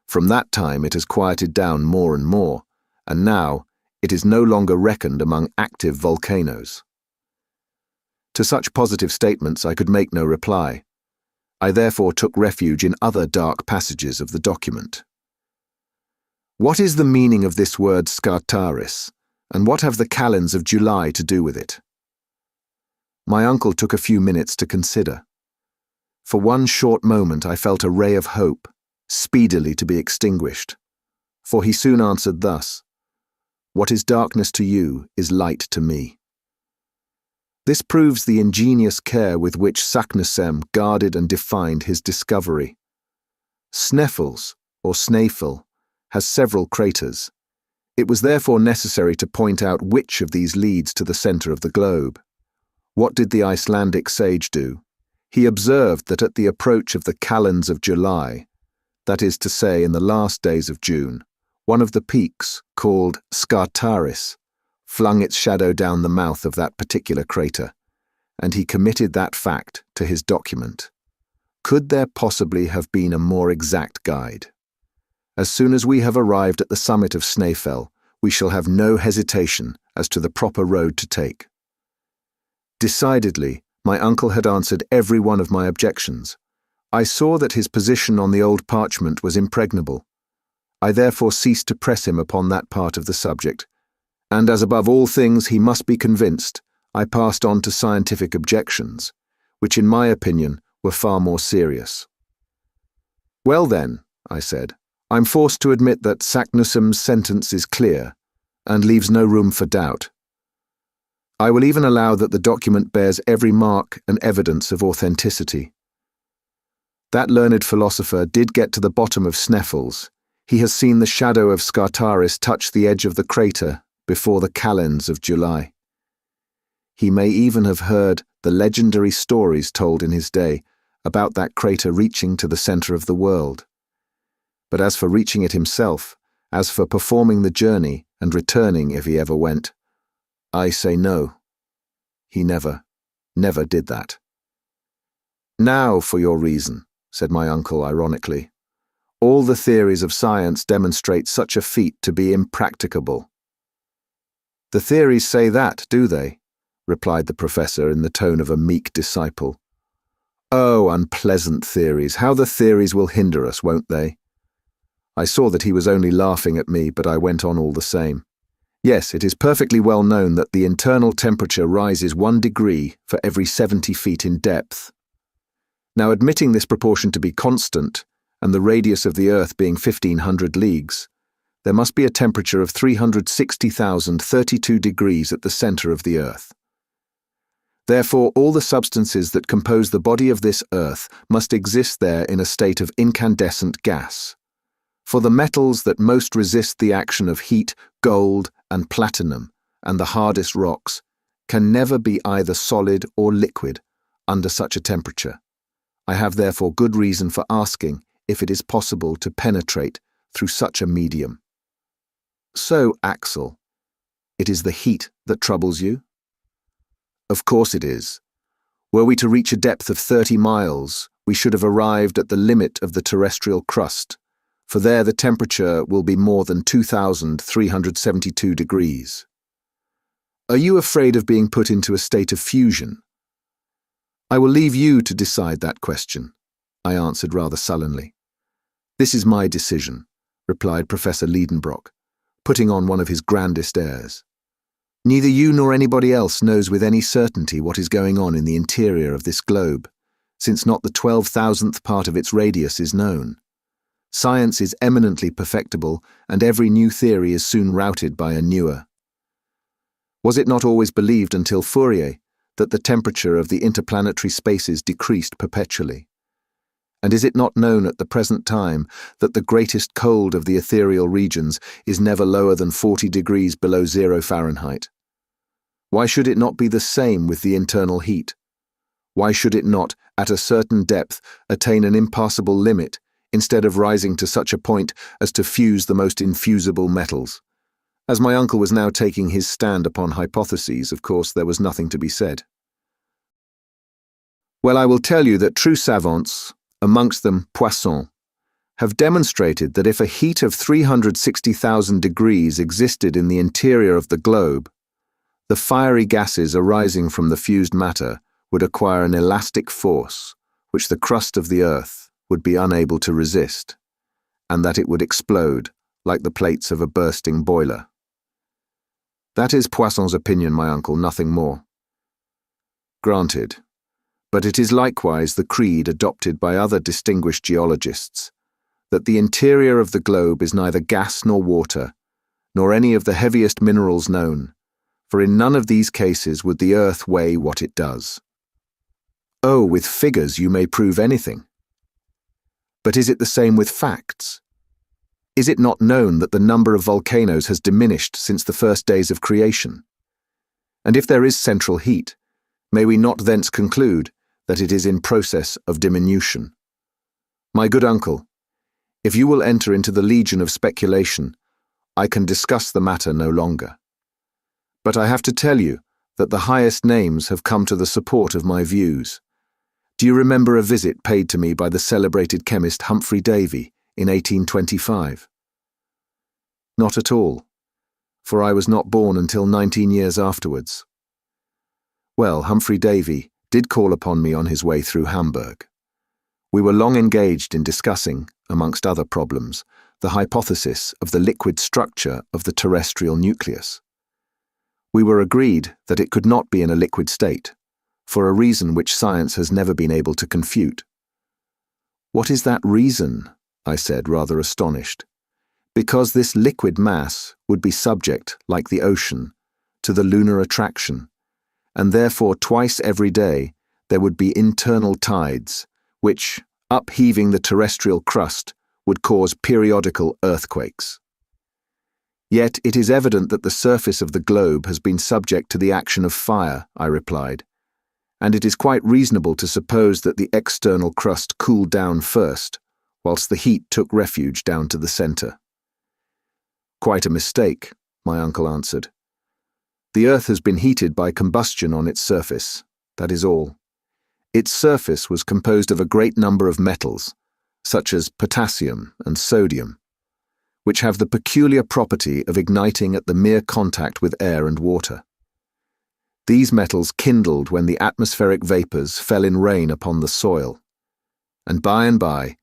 From that time it has quieted down more and more, and now it is no longer reckoned among active volcanoes. To such positive statements I could make no reply. I therefore took refuge in other dark passages of the document. What is the meaning of this word Scartaris, and what have the calends of July to do with it? My uncle took a few minutes to consider. For one short moment I felt a ray of hope, speedily to be extinguished, for he soon answered thus, "What is darkness to you is light to me." This proves the ingenious care with which Saknussemm guarded and defined his discovery. Snaefell's, or Snaefell, has several craters. It was therefore necessary to point out which of these leads to the center of the globe. What did the Icelandic sage do? He observed that at the approach of the calends of July, that is to say in the last days of June, one of the peaks, called Scartaris, flung its shadow down the mouth of that particular crater, and he committed that fact to his document. Could there possibly have been a more exact guide? As soon as we have arrived at the summit of Snaefell, we shall have no hesitation as to the proper road to take. Decidedly, my uncle had answered every one of my objections. I saw that his position on the old parchment was impregnable. I therefore ceased to press him upon that part of the subject, and as above all things he must be convinced, I passed on to scientific objections, which in my opinion were far more serious. Well then, I said, I'm forced to admit that Saknussemm's sentence is clear, and leaves no room for doubt. I will even allow that the document bears every mark and evidence of authenticity. That learned philosopher did get to the bottom of Snaefell's. He has seen the shadow of Scartaris touch the edge of the crater before the calends of July. He may even have heard the legendary stories told in his day about that crater reaching to the center of the world. But as for reaching it himself, as for performing the journey and returning if he ever went, I say no. He never did that. Now for your reason, said my uncle ironically. All the theories of science demonstrate such a feat to be impracticable. The theories say that, do they? Replied the professor in the tone of a meek disciple. Oh, unpleasant theories, how the theories will hinder us, won't they? I saw that he was only laughing at me, but I went on all the same. Yes, it is perfectly well known that the internal temperature rises 1 degree for every 70 feet in depth. Now, admitting this proportion to be constant, and the radius of the Earth being 1,500 leagues, there must be a temperature of 360,032 degrees at the center of the Earth. Therefore, all the substances that compose the body of this Earth must exist there in a state of incandescent gas. For the metals that most resist the action of heat, gold and platinum, and the hardest rocks, can never be either solid or liquid under such a temperature. I have therefore good reason for asking if it is possible to penetrate through such a medium. So, Axel, it is the heat that troubles you? Of course it is. Were we to reach a depth of 30 miles, we should have arrived at the limit of the terrestrial crust, for there the temperature will be more than 2,372 degrees. Are you afraid of being put into a state of fusion? I will leave you to decide that question, I answered rather sullenly. This is my decision, replied Professor Lidenbrock, putting on one of his grandest airs. Neither you nor anybody else knows with any certainty what is going on in the interior of this globe, since not the 12,000th part of its radius is known. Science is eminently perfectible, and every new theory is soon routed by a newer. Was it not always believed until Fourier that the temperature of the interplanetary spaces decreased perpetually? And is it not known at the present time that the greatest cold of the ethereal regions is never lower than 40 degrees below 0 Fahrenheit? Why should it not be the same with the internal heat? Why should it not, at a certain depth, attain an impassable limit, instead of rising to such a point as to fuse the most infusible metals? As my uncle was now taking his stand upon hypotheses, of course there was nothing to be said. Well, I will tell you that true savants, amongst them Poisson, have demonstrated that if a heat of 360,000 degrees existed in the interior of the globe, the fiery gases arising from the fused matter would acquire an elastic force which the crust of the earth would be unable to resist, and that it would explode like the plates of a bursting boiler. That is Poisson's opinion, my uncle, nothing more. Granted, but it is likewise the creed adopted by other distinguished geologists, that the interior of the globe is neither gas nor water, nor any of the heaviest minerals known, for in none of these cases would the earth weigh what it does. Oh, with figures you may prove anything. But is it the same with facts? Is it not known that the number of volcanoes has diminished since the first days of creation? And if there is central heat, may we not thence conclude that it is in process of diminution? My good uncle, if you will enter into the legion of speculation, I can discuss the matter no longer. But I have to tell you that the highest names have come to the support of my views. Do you remember a visit paid to me by the celebrated chemist Humphrey Davy in 1825? Not at all, for I was not born until 19 years afterwards. Well, Humphrey Davy did call upon me on his way through Hamburg. We were long engaged in discussing, amongst other problems, the hypothesis of the liquid structure of the terrestrial nucleus. We were agreed that it could not be in a liquid state, for a reason which science has never been able to confute. What is that reason? I said, rather astonished. Because this liquid mass would be subject, like the ocean, to the lunar attraction, and therefore twice every day there would be internal tides, which, upheaving the terrestrial crust, would cause periodical earthquakes. Yet it is evident that the surface of the globe has been subject to the action of fire, I replied, and it is quite reasonable to suppose that the external crust cooled down first, whilst the heat took refuge down to the centre. Quite a mistake, my uncle answered. The earth has been heated by combustion on its surface, that is all. Its surface was composed of a great number of metals, such as potassium and sodium, which have the peculiar property of igniting at the mere contact with air and water. These metals kindled when the atmospheric vapours fell in rain upon the soil, and by,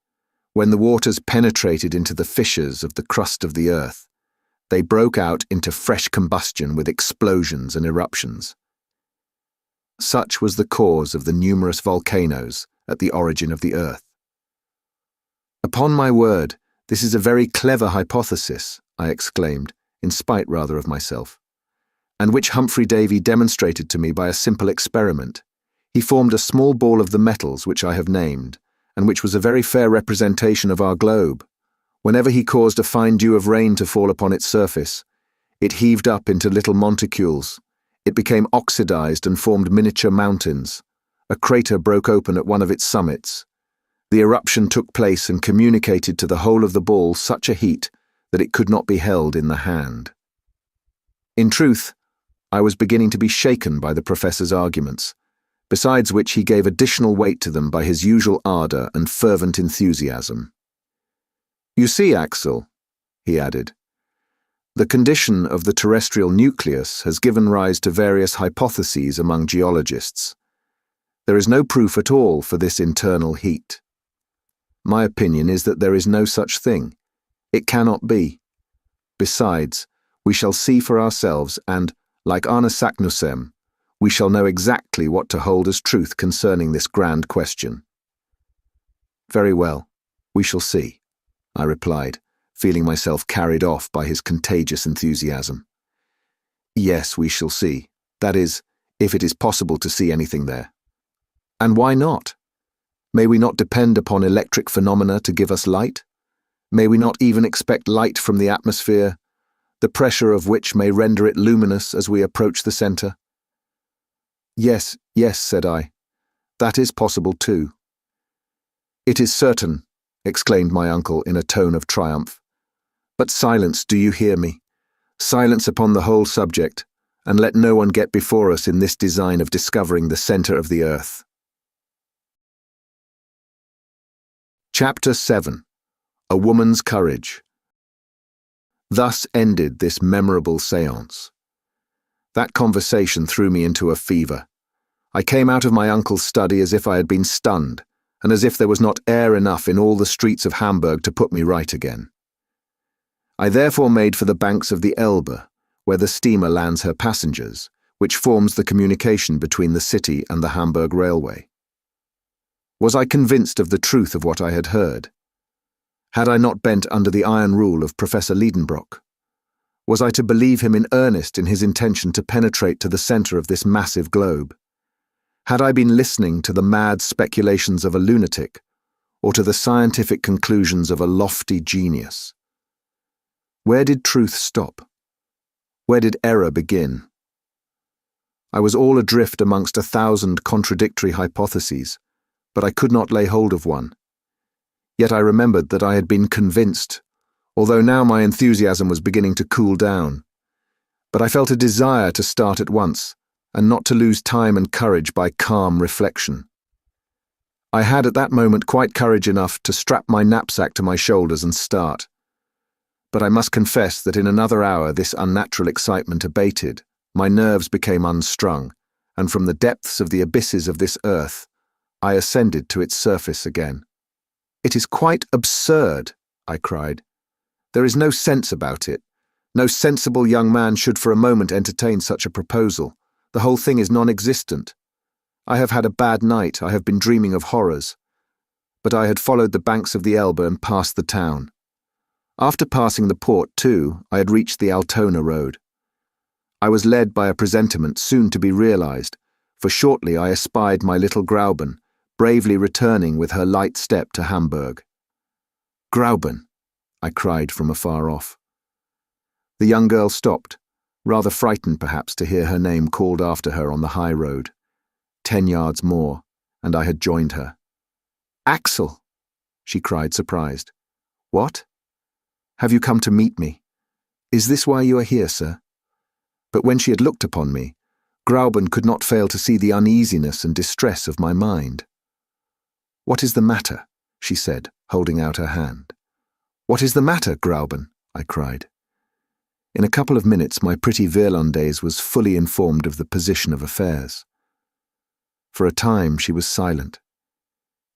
when the waters penetrated into the fissures of the crust of the earth, they broke out into fresh combustion with explosions and eruptions. Such was the cause of the numerous volcanoes at the origin of the earth. Upon my word, this is a very clever hypothesis, I exclaimed, in spite rather of myself, and which Humphrey Davy demonstrated to me by a simple experiment. He formed a small ball of the metals which I have named, and which was a very fair representation of our globe. Whenever he caused a fine dew of rain to fall upon its surface, it heaved up into little monticules. It became oxidized and formed miniature mountains. A crater broke open at one of its summits. The eruption took place and communicated to the whole of the ball such a heat that it could not be held in the hand. In truth, I was beginning to be shaken by the professor's arguments, besides which he gave additional weight to them by his usual ardour and fervent enthusiasm. You see, Axel, he added, The condition of the terrestrial nucleus has given rise to various hypotheses among geologists. There is no proof at all for this internal heat. My opinion is that there is no such thing. It cannot be. Besides, we shall see for ourselves and, like Arne Saknussemm, we shall know exactly what to hold as truth concerning this grand question. Very well, we shall see, I replied, feeling myself carried off by his contagious enthusiasm. Yes, we shall see. That is, if it is possible to see anything there. And why not? May we not depend upon electric phenomena to give us light? May we not even expect light from the atmosphere, the pressure of which may render it luminous as we approach the center? Yes, yes, said I. That is possible too. It is certain, exclaimed my uncle in a tone of triumph. But silence, do you hear me? Silence upon the whole subject, and let no one get before us in this design of discovering the center of the earth. Chapter 7. A Woman's Courage. Thus ended this memorable séance. That conversation threw me into a fever. I came out of my uncle's study as if I had been stunned, and as if there was not air enough in all the streets of Hamburg to put me right again. I therefore made for the banks of the Elbe, where the steamer lands her passengers, which forms the communication between the city and the Hamburg railway. Was I convinced of the truth of what I had heard? Had I not bent under the iron rule of Professor Lidenbrock? Was I to believe him in earnest in his intention to penetrate to the center of this massive globe? Had I been listening to the mad speculations of a lunatic, or to the scientific conclusions of a lofty genius? Where did truth stop? Where did error begin? I was all adrift amongst 1,000 contradictory hypotheses, but I could not lay hold of one. Yet I remembered that I had been convinced, although now my enthusiasm was beginning to cool down. But I felt a desire to start at once, and not to lose time and courage by calm reflection. I had at that moment quite courage enough to strap my knapsack to my shoulders and start. But I must confess that in another hour this unnatural excitement abated, my nerves became unstrung, and from the depths of the abysses of this earth, I ascended to its surface again. "It is quite absurd," I cried. "There is no sense about it. No sensible young man should for a moment entertain such a proposal. The whole thing is non-existent. I have had a bad night, I have been dreaming of horrors." But I had followed the banks of the Elbe and passed the town. After passing the port, too, I had reached the Altona road. I was led by a presentiment soon to be realized, for shortly I espied my little Grauben, bravely returning with her light step to Hamburg. "Grauben," I cried from afar off. The young girl stopped, rather frightened perhaps to hear her name called after her on the high road. 10 yards more, and I had joined her. "Axel!" she cried, surprised. "What? Have you come to meet me? Is this why you are here, sir?" But when she had looked upon me, Grauben could not fail to see the uneasiness and distress of my mind. "What is the matter?" she said, holding out her hand. "What is the matter, Grauben?" I cried. In a couple of minutes my pretty Virlandaise was fully informed of the position of affairs. For a time she was silent.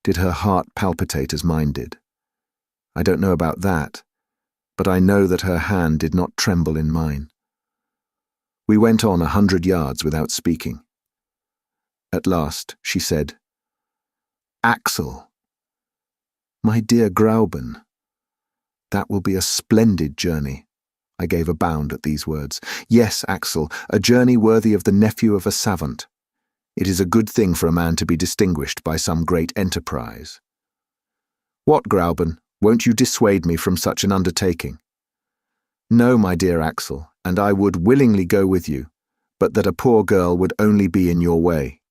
Did her heart palpitate as mine did? I don't know about that, but I know that her hand did not tremble in mine. We went on 100 yards without speaking. At last she said, "Axel." "My dear Grauben, that will be a splendid journey." I gave a bound at these words. "Yes, Axel, a journey worthy of the nephew of a savant. It is a good thing for a man to be distinguished by some great enterprise." "What, Grauben, won't you dissuade me from such an undertaking?" "No, my dear Axel, and I would willingly go with you, but that a poor girl would only be in your way."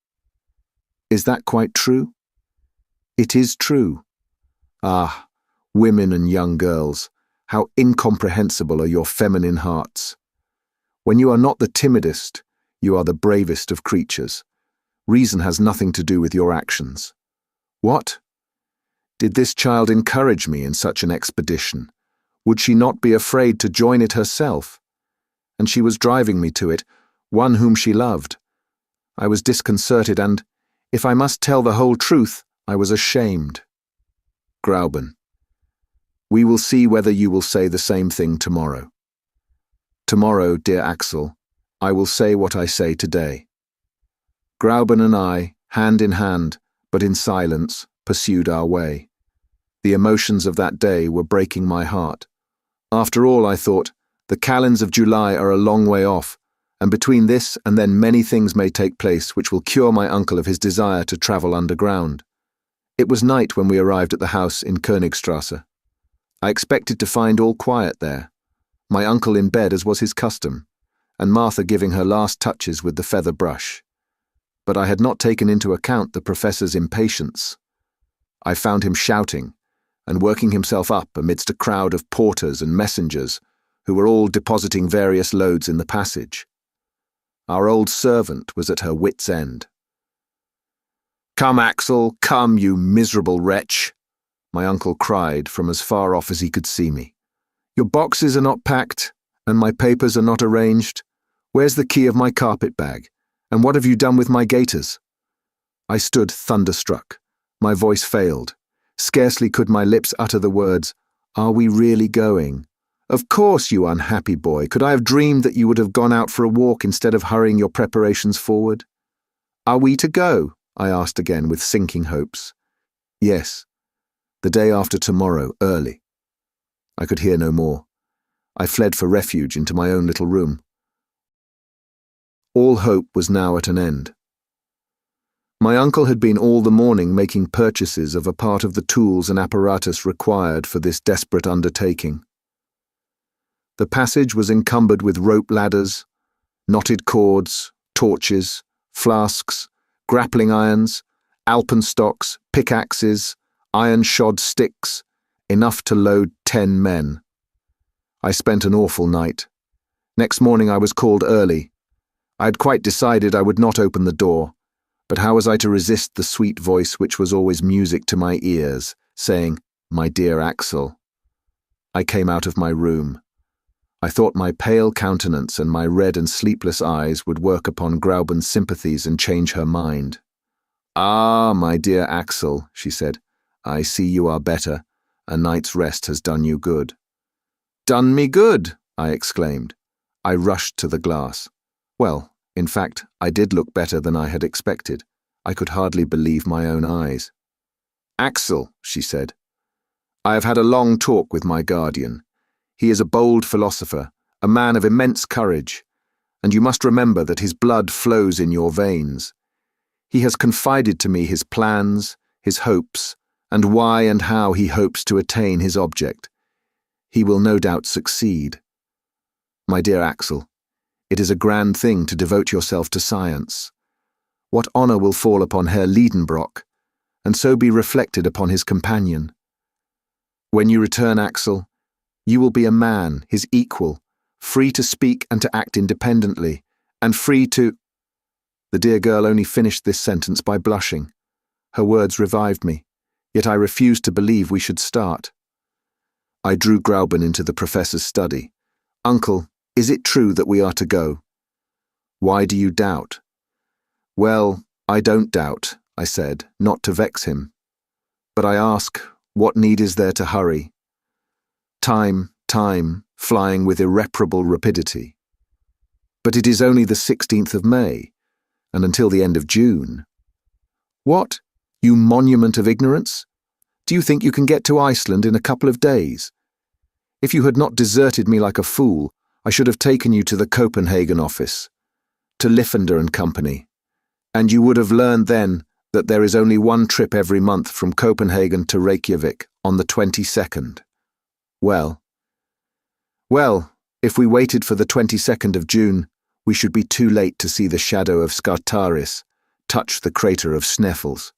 "Is that quite true?" "It is true. Ah, women and young girls, how incomprehensible are your feminine hearts. When you are not the timidest, you are the bravest of creatures. Reason has nothing to do with your actions. What? Did this child encourage me in such an expedition? Would she not be afraid to join it herself? And she was driving me to it, one whom she loved. I was disconcerted and, if I must tell the whole truth, I was ashamed. Grauben. We will see whether you will say the same thing tomorrow. Tomorrow, dear Axel, I will say what I say today. Grauben and I, hand in hand, but in silence, pursued our way. The emotions of that day were breaking my heart. After all, I thought, the calends of July are a long way off, and between this and then many things may take place which will cure my uncle of his desire to travel underground. It was night when we arrived at the house in Königstrasse. I expected to find all quiet there, my uncle in bed as was his custom, and Martha giving her last touches with the feather brush. But I had not taken into account the professor's impatience. I found him shouting and working himself up amidst a crowd of porters and messengers who were all depositing various loads in the passage. Our old servant was at her wit's end. "Come, Axel, come, you miserable wretch," my uncle cried from as far off as he could see me. "Your boxes are not packed, and my papers are not arranged. Where's the key of my carpet bag? And what have you done with my gaiters?" I stood thunderstruck. My voice failed. Scarcely could my lips utter the words, "Are we really going?" "Of course, you unhappy boy. Could I have dreamed that you would have gone out for a walk instead of hurrying your preparations forward?" "Are we to go?" I asked again with sinking hopes. "Yes. The day after tomorrow, early." I could hear no more. I fled for refuge into my own little room. All hope was now at an end. My uncle had been all the morning making purchases of a part of the tools and apparatus required for this desperate undertaking. The passage was encumbered with rope ladders, knotted cords, torches, flasks, grappling irons, alpenstocks, pickaxes, iron-shod sticks, enough to load 10 men. I spent an awful night. Next morning I was called early. I had quite decided I would not open the door, but how was I to resist the sweet voice which was always music to my ears, saying, "My dear Axel"? I came out of my room. I thought my pale countenance and my red and sleepless eyes would work upon Grauben's sympathies and change her mind. "Ah, my dear Axel," she said, "I see you are better. A night's rest has done you good." "Done me good!" I exclaimed. I rushed to the glass. Well, in fact, I did look better than I had expected. I could hardly believe my own eyes. "Axel," she said, "I have had a long talk with my guardian. He is a bold philosopher, a man of immense courage, and you must remember that his blood flows in your veins. He has confided to me his plans, his hopes, and why and how he hopes to attain his object. He will no doubt succeed. My dear Axel, it is a grand thing to devote yourself to science. What honour will fall upon Herr Lidenbrock, and so be reflected upon his companion. When you return, Axel, you will be a man, his equal, free to speak and to act independently, and free to—" The dear girl only finished this sentence by blushing. Her words revived me, yet I refused to believe we should start. I drew Grauben into the professor's study. "Uncle, is it true that we are to go?" "Why do you doubt?" "Well, I don't doubt," I said, not to vex him. "But I ask, what need is there to hurry? Time, flying with irreparable rapidity. But it is only the 16th of May, and until the end of June." "What, you monument of ignorance? Do you think you can get to Iceland in a couple of days? If you had not deserted me like a fool, I should have taken you to the Copenhagen office, to Liffender and Company, and you would have learned then that there is only one trip every month from Copenhagen to Reykjavik on the 22nd. Well, if we waited for the 22nd of June, we should be too late to see the shadow of Skartaris touch the crater of Snaefell.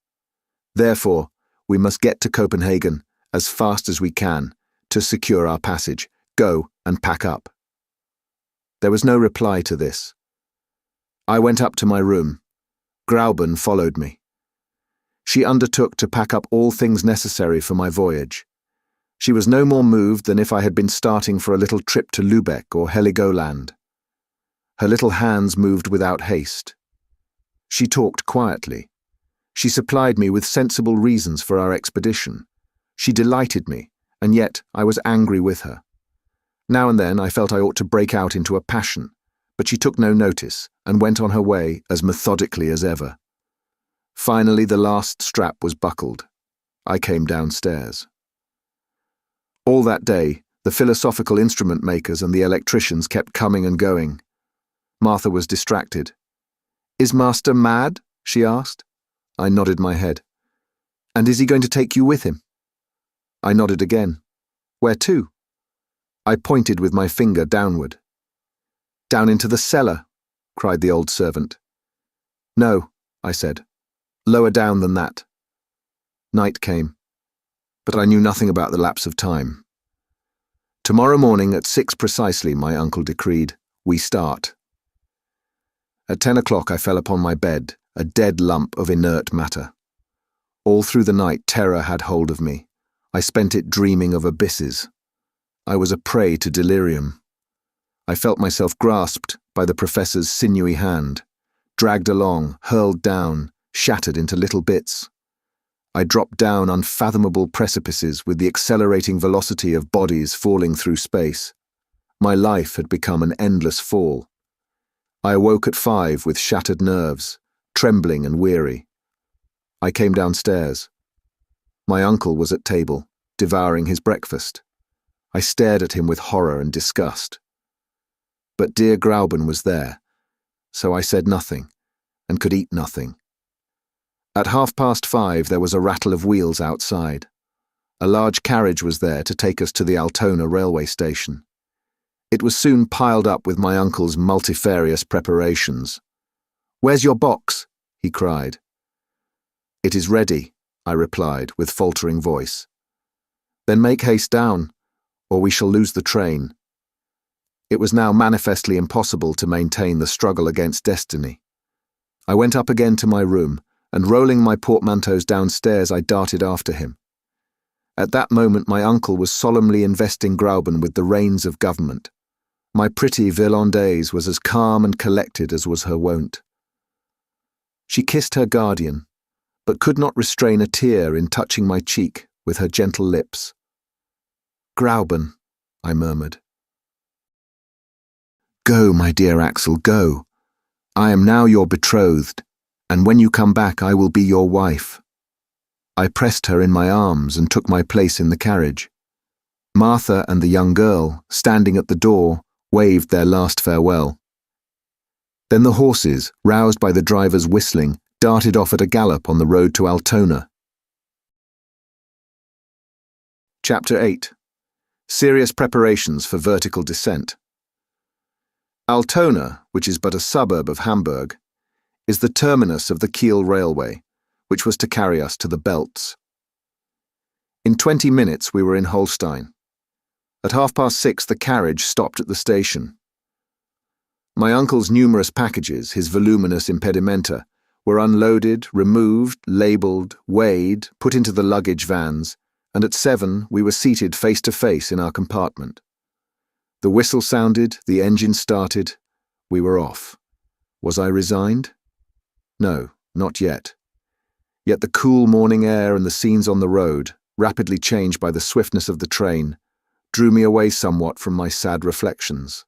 Therefore, we must get to Copenhagen as fast as we can to secure our passage, go and pack up." There was no reply to this. I went up to my room. Grauben followed me. She undertook to pack up all things necessary for my voyage. She was no more moved than if I had been starting for a little trip to Lübeck or Heligoland. Her little hands moved without haste. She talked quietly. She supplied me with sensible reasons for our expedition. She delighted me, and yet I was angry with her. Now and then I felt I ought to break out into a passion, but she took no notice and went on her way as methodically as ever. Finally, the last strap was buckled. I came downstairs. All that day, the philosophical instrument makers and the electricians kept coming and going. Martha was distracted. "Is Master mad?" she asked. I nodded my head. "And is he going to take you with him?" I nodded again. "Where to?" I pointed with my finger downward. "Down into the cellar," cried the old servant. "No," I said. "Lower down than that." Night came, but I knew nothing about the lapse of time. "Tomorrow morning at 6 precisely," my uncle decreed, "we start." At 10 o'clock I fell upon my bed, a dead lump of inert matter. All through the night terror had hold of me. I spent it dreaming of abysses. I was a prey to delirium. I felt myself grasped by the professor's sinewy hand, dragged along, hurled down, shattered into little bits. I dropped down unfathomable precipices with the accelerating velocity of bodies falling through space. My life had become an endless fall. I awoke at 5 with shattered nerves, trembling and weary. I came downstairs. My uncle was at table, devouring his breakfast. I stared at him with horror and disgust. But dear Grauben was there, so I said nothing, and could eat nothing. At 5:30 there was a rattle of wheels outside. A large carriage was there to take us to the Altona railway station. It was soon piled up with my uncle's multifarious preparations. "Where's your box?" he cried. "It is ready," I replied with faltering voice. "Then make haste down, or we shall lose the train." It was now manifestly impossible to maintain the struggle against destiny. I went up again to my room, and rolling my portmanteaus downstairs I darted after him. At that moment my uncle was solemnly investing Grauben with the reins of government. My pretty Virlandaise was as calm and collected as was her wont. She kissed her guardian, but could not restrain a tear in touching my cheek with her gentle lips. "Grauben," I murmured. "Go, my dear Axel, go. I am now your betrothed, and when you come back I will be your wife." I pressed her in my arms and took my place in the carriage. Martha and the young girl, standing at the door, waved their last farewell. Then the horses, roused by the driver's whistling, darted off at a gallop on the road to Altona. Chapter 8. Serious preparations for vertical descent. Altona, which is but a suburb of Hamburg, is the terminus of the Kiel Railway, which was to carry us to the Belts. In 20 minutes we were in Holstein. At 6:30 the carriage stopped at the station. My uncle's numerous packages, his voluminous impedimenta, were unloaded, removed, labelled, weighed, put into the luggage vans, and at 7 we were seated face to face in our compartment. The whistle sounded, the engine started, we were off. Was I resigned? No, not yet. Yet the cool morning air and the scenes on the road, rapidly changed by the swiftness of the train, drew me away somewhat from my sad reflections.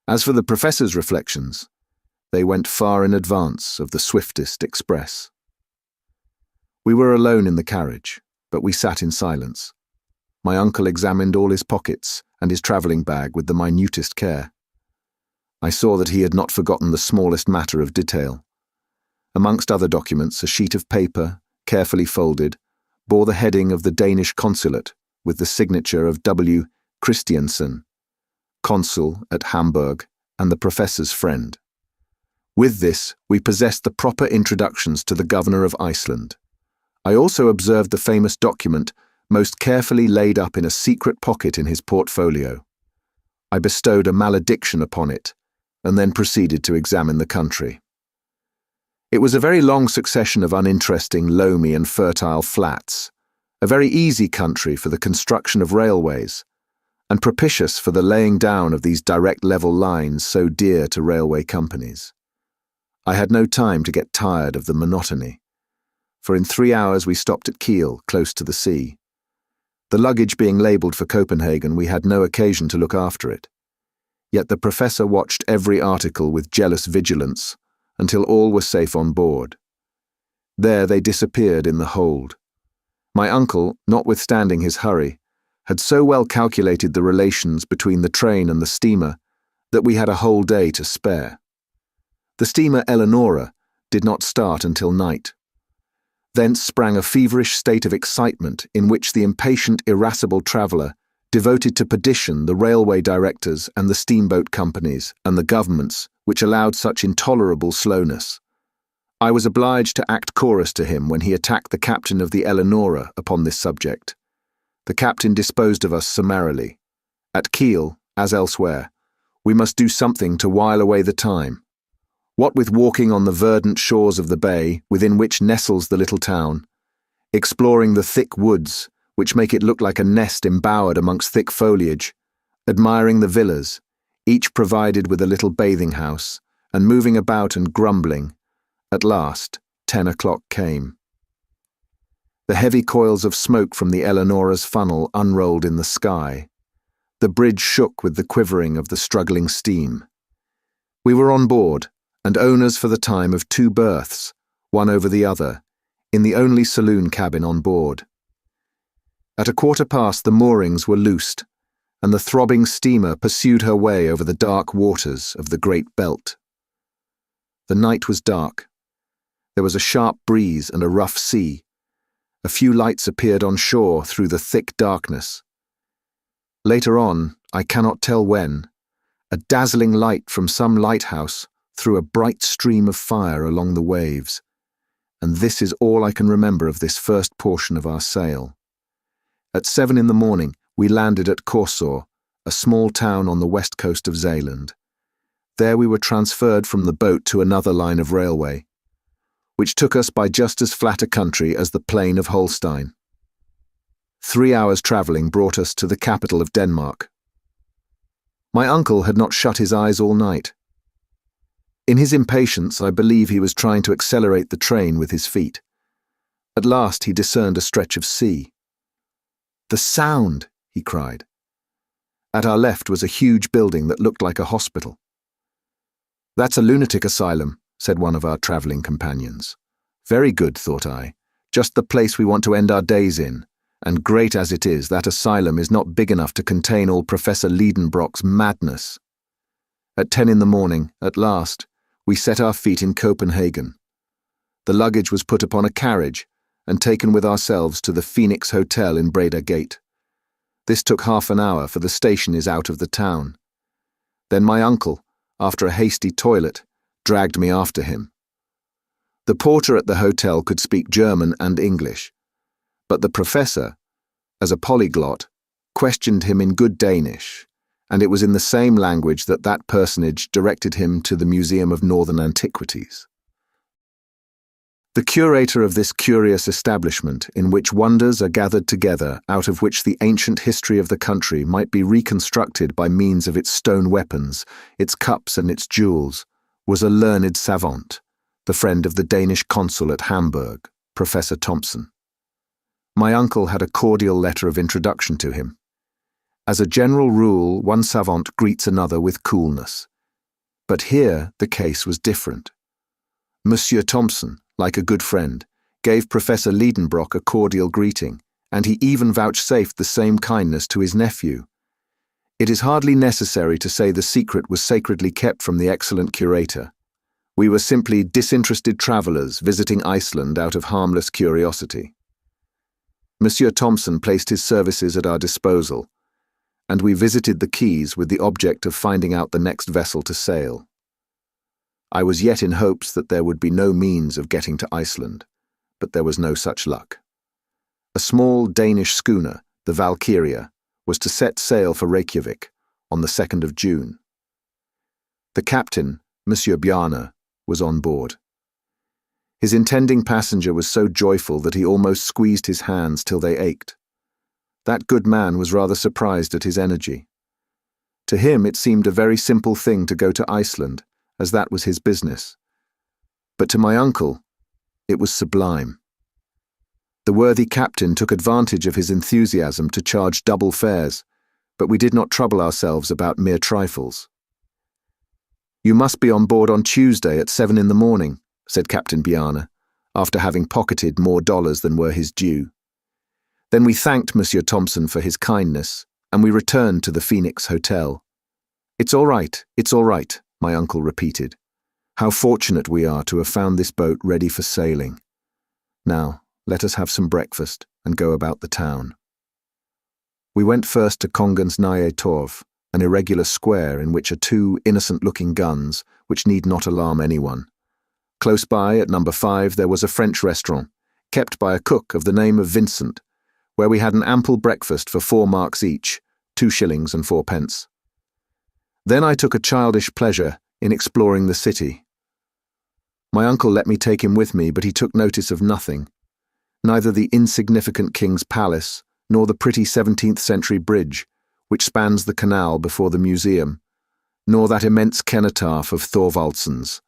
As for the professor's reflections, they went far in advance of the swiftest express. We were alone in the carriage, but we sat in silence. My uncle examined all his pockets and his travelling bag with the minutest care. I saw that he had not forgotten the smallest matter of detail. Amongst other documents, a sheet of paper, carefully folded, bore the heading of the Danish consulate with the signature of W. Christiansen, consul at Hamburg and the professor's friend. With this, we possessed the proper introductions to the governor of Iceland. I also observed the famous document most carefully laid up in a secret pocket in his portfolio. I bestowed a malediction upon it, and then proceeded to examine the country. It was a very long succession of uninteresting, loamy and fertile flats, a very easy country for the construction of railways, and propitious for the laying down of these direct level lines so dear to railway companies. I had no time to get tired of the monotony, for in 3 hours we stopped at Kiel, close to the sea. The luggage being labelled for Copenhagen, we had no occasion to look after it. Yet the professor watched every article with jealous vigilance until all were safe on board. There they disappeared in the hold. My uncle, notwithstanding his hurry, had so well calculated the relations between the train and the steamer that we had a whole day to spare. The steamer Eleonora did not start until night. Thence sprang a feverish state of excitement in which the impatient, irascible traveller devoted to perdition the railway directors and the steamboat companies and the governments which allowed such intolerable slowness. I was obliged to act chorus to him when he attacked the captain of the Eleonora upon this subject. The captain disposed of us summarily. At Kiel, as elsewhere, we must do something to while away the time. What with walking on the verdant shores of the bay within which nestles the little town, exploring the thick woods which make it look like a nest embowered amongst thick foliage, admiring the villas, each provided with a little bathing house, and moving about and grumbling, at last 10 o'clock came. The heavy coils of smoke from the Eleonora's funnel unrolled in the sky. The bridge shook with the quivering of the struggling steam. We were on board, and owners for the time of 2 berths, one over the other, in the only saloon cabin on board. At 1:15 the moorings were loosed, and the throbbing steamer pursued her way over the dark waters of the great belt. The night was dark. There was a sharp breeze and a rough sea. A few lights appeared on shore through the thick darkness. Later on, I cannot tell when, a dazzling light from some lighthouse threw a bright stream of fire along the waves, and this is all I can remember of this first portion of our sail. At 7 in the morning, we landed at Korsør, a small town on the west coast of Zealand. There we were transferred from the boat to another line of railway, which took us by just as flat a country as the plain of Holstein. 3 hours' travelling brought us to the capital of Denmark. My uncle had not shut his eyes all night. In his impatience, I believe he was trying to accelerate the train with his feet. At last he discerned a stretch of sea. "The sound!" he cried. At our left was a huge building that looked like a hospital. "That's a lunatic asylum," said one of our travelling companions. "Very good," thought I. "Just the place we want to end our days in, and great as it is, that asylum is not big enough to contain all Professor Lidenbrock's madness." At 10 in the morning, at last, we set our feet in Copenhagen. The luggage was put upon a carriage and taken with ourselves to the Phoenix Hotel in Breda Gate. This took half an hour, for the station is out of the town. Then my uncle, after a hasty toilet, dragged me after him. The porter at the hotel could speak German and English, but the professor, as a polyglot, questioned him in good Danish, and it was in the same language that that personage directed him to the Museum of Northern Antiquities. The curator of this curious establishment, in which wonders are gathered together, out of which the ancient history of the country might be reconstructed by means of its stone weapons, its cups and its jewels, was a learned savant, the friend of the Danish consul at Hamburg, Professor Thomsen. My uncle had a cordial letter of introduction to him. As a general rule, one savant greets another with coolness. But here the case was different. Monsieur Thomsen, like a good friend, gave Professor Lidenbrock a cordial greeting, and he even vouchsafed the same kindness to his nephew. It is hardly necessary to say the secret was sacredly kept from the excellent curator. We were simply disinterested travellers visiting Iceland out of harmless curiosity. Monsieur Thomsen placed his services at our disposal, and we visited the quays with the object of finding out the next vessel to sail. I was yet in hopes that there would be no means of getting to Iceland, but there was no such luck. A small Danish schooner, the Valkyria, was to set sail for Reykjavik on the 2nd of June. The captain, Monsieur Bjarne, was on board. His intending passenger was so joyful that he almost squeezed his hands till they ached. That good man was rather surprised at his energy. To him it seemed a very simple thing to go to Iceland, as that was his business. But to my uncle, it was sublime. The worthy captain took advantage of his enthusiasm to charge double fares, but we did not trouble ourselves about mere trifles. "You must be on board on Tuesday at 7 in the morning," said Captain Bjarne, after having pocketed more dollars than were his due. Then we thanked Monsieur Thompson for his kindness, and we returned to the Phoenix Hotel. It's all right," my uncle repeated. "How fortunate we are to have found this boat ready for sailing. Now, let us have some breakfast and go about the town." We went first to Kongens Nye Torv, an irregular square in which are two innocent-looking guns which need not alarm anyone. Close by, at number 5, there was a French restaurant, kept by a cook of the name of Vincent, where we had an ample breakfast for 4 marks each, 2 shillings and 4 pence. Then I took a childish pleasure in exploring the city. My uncle let me take him with me, but he took notice of nothing, neither the insignificant King's Palace nor the pretty 17th-century bridge, which spans the canal before the museum, nor that immense cenotaph of Thorvaldsen's,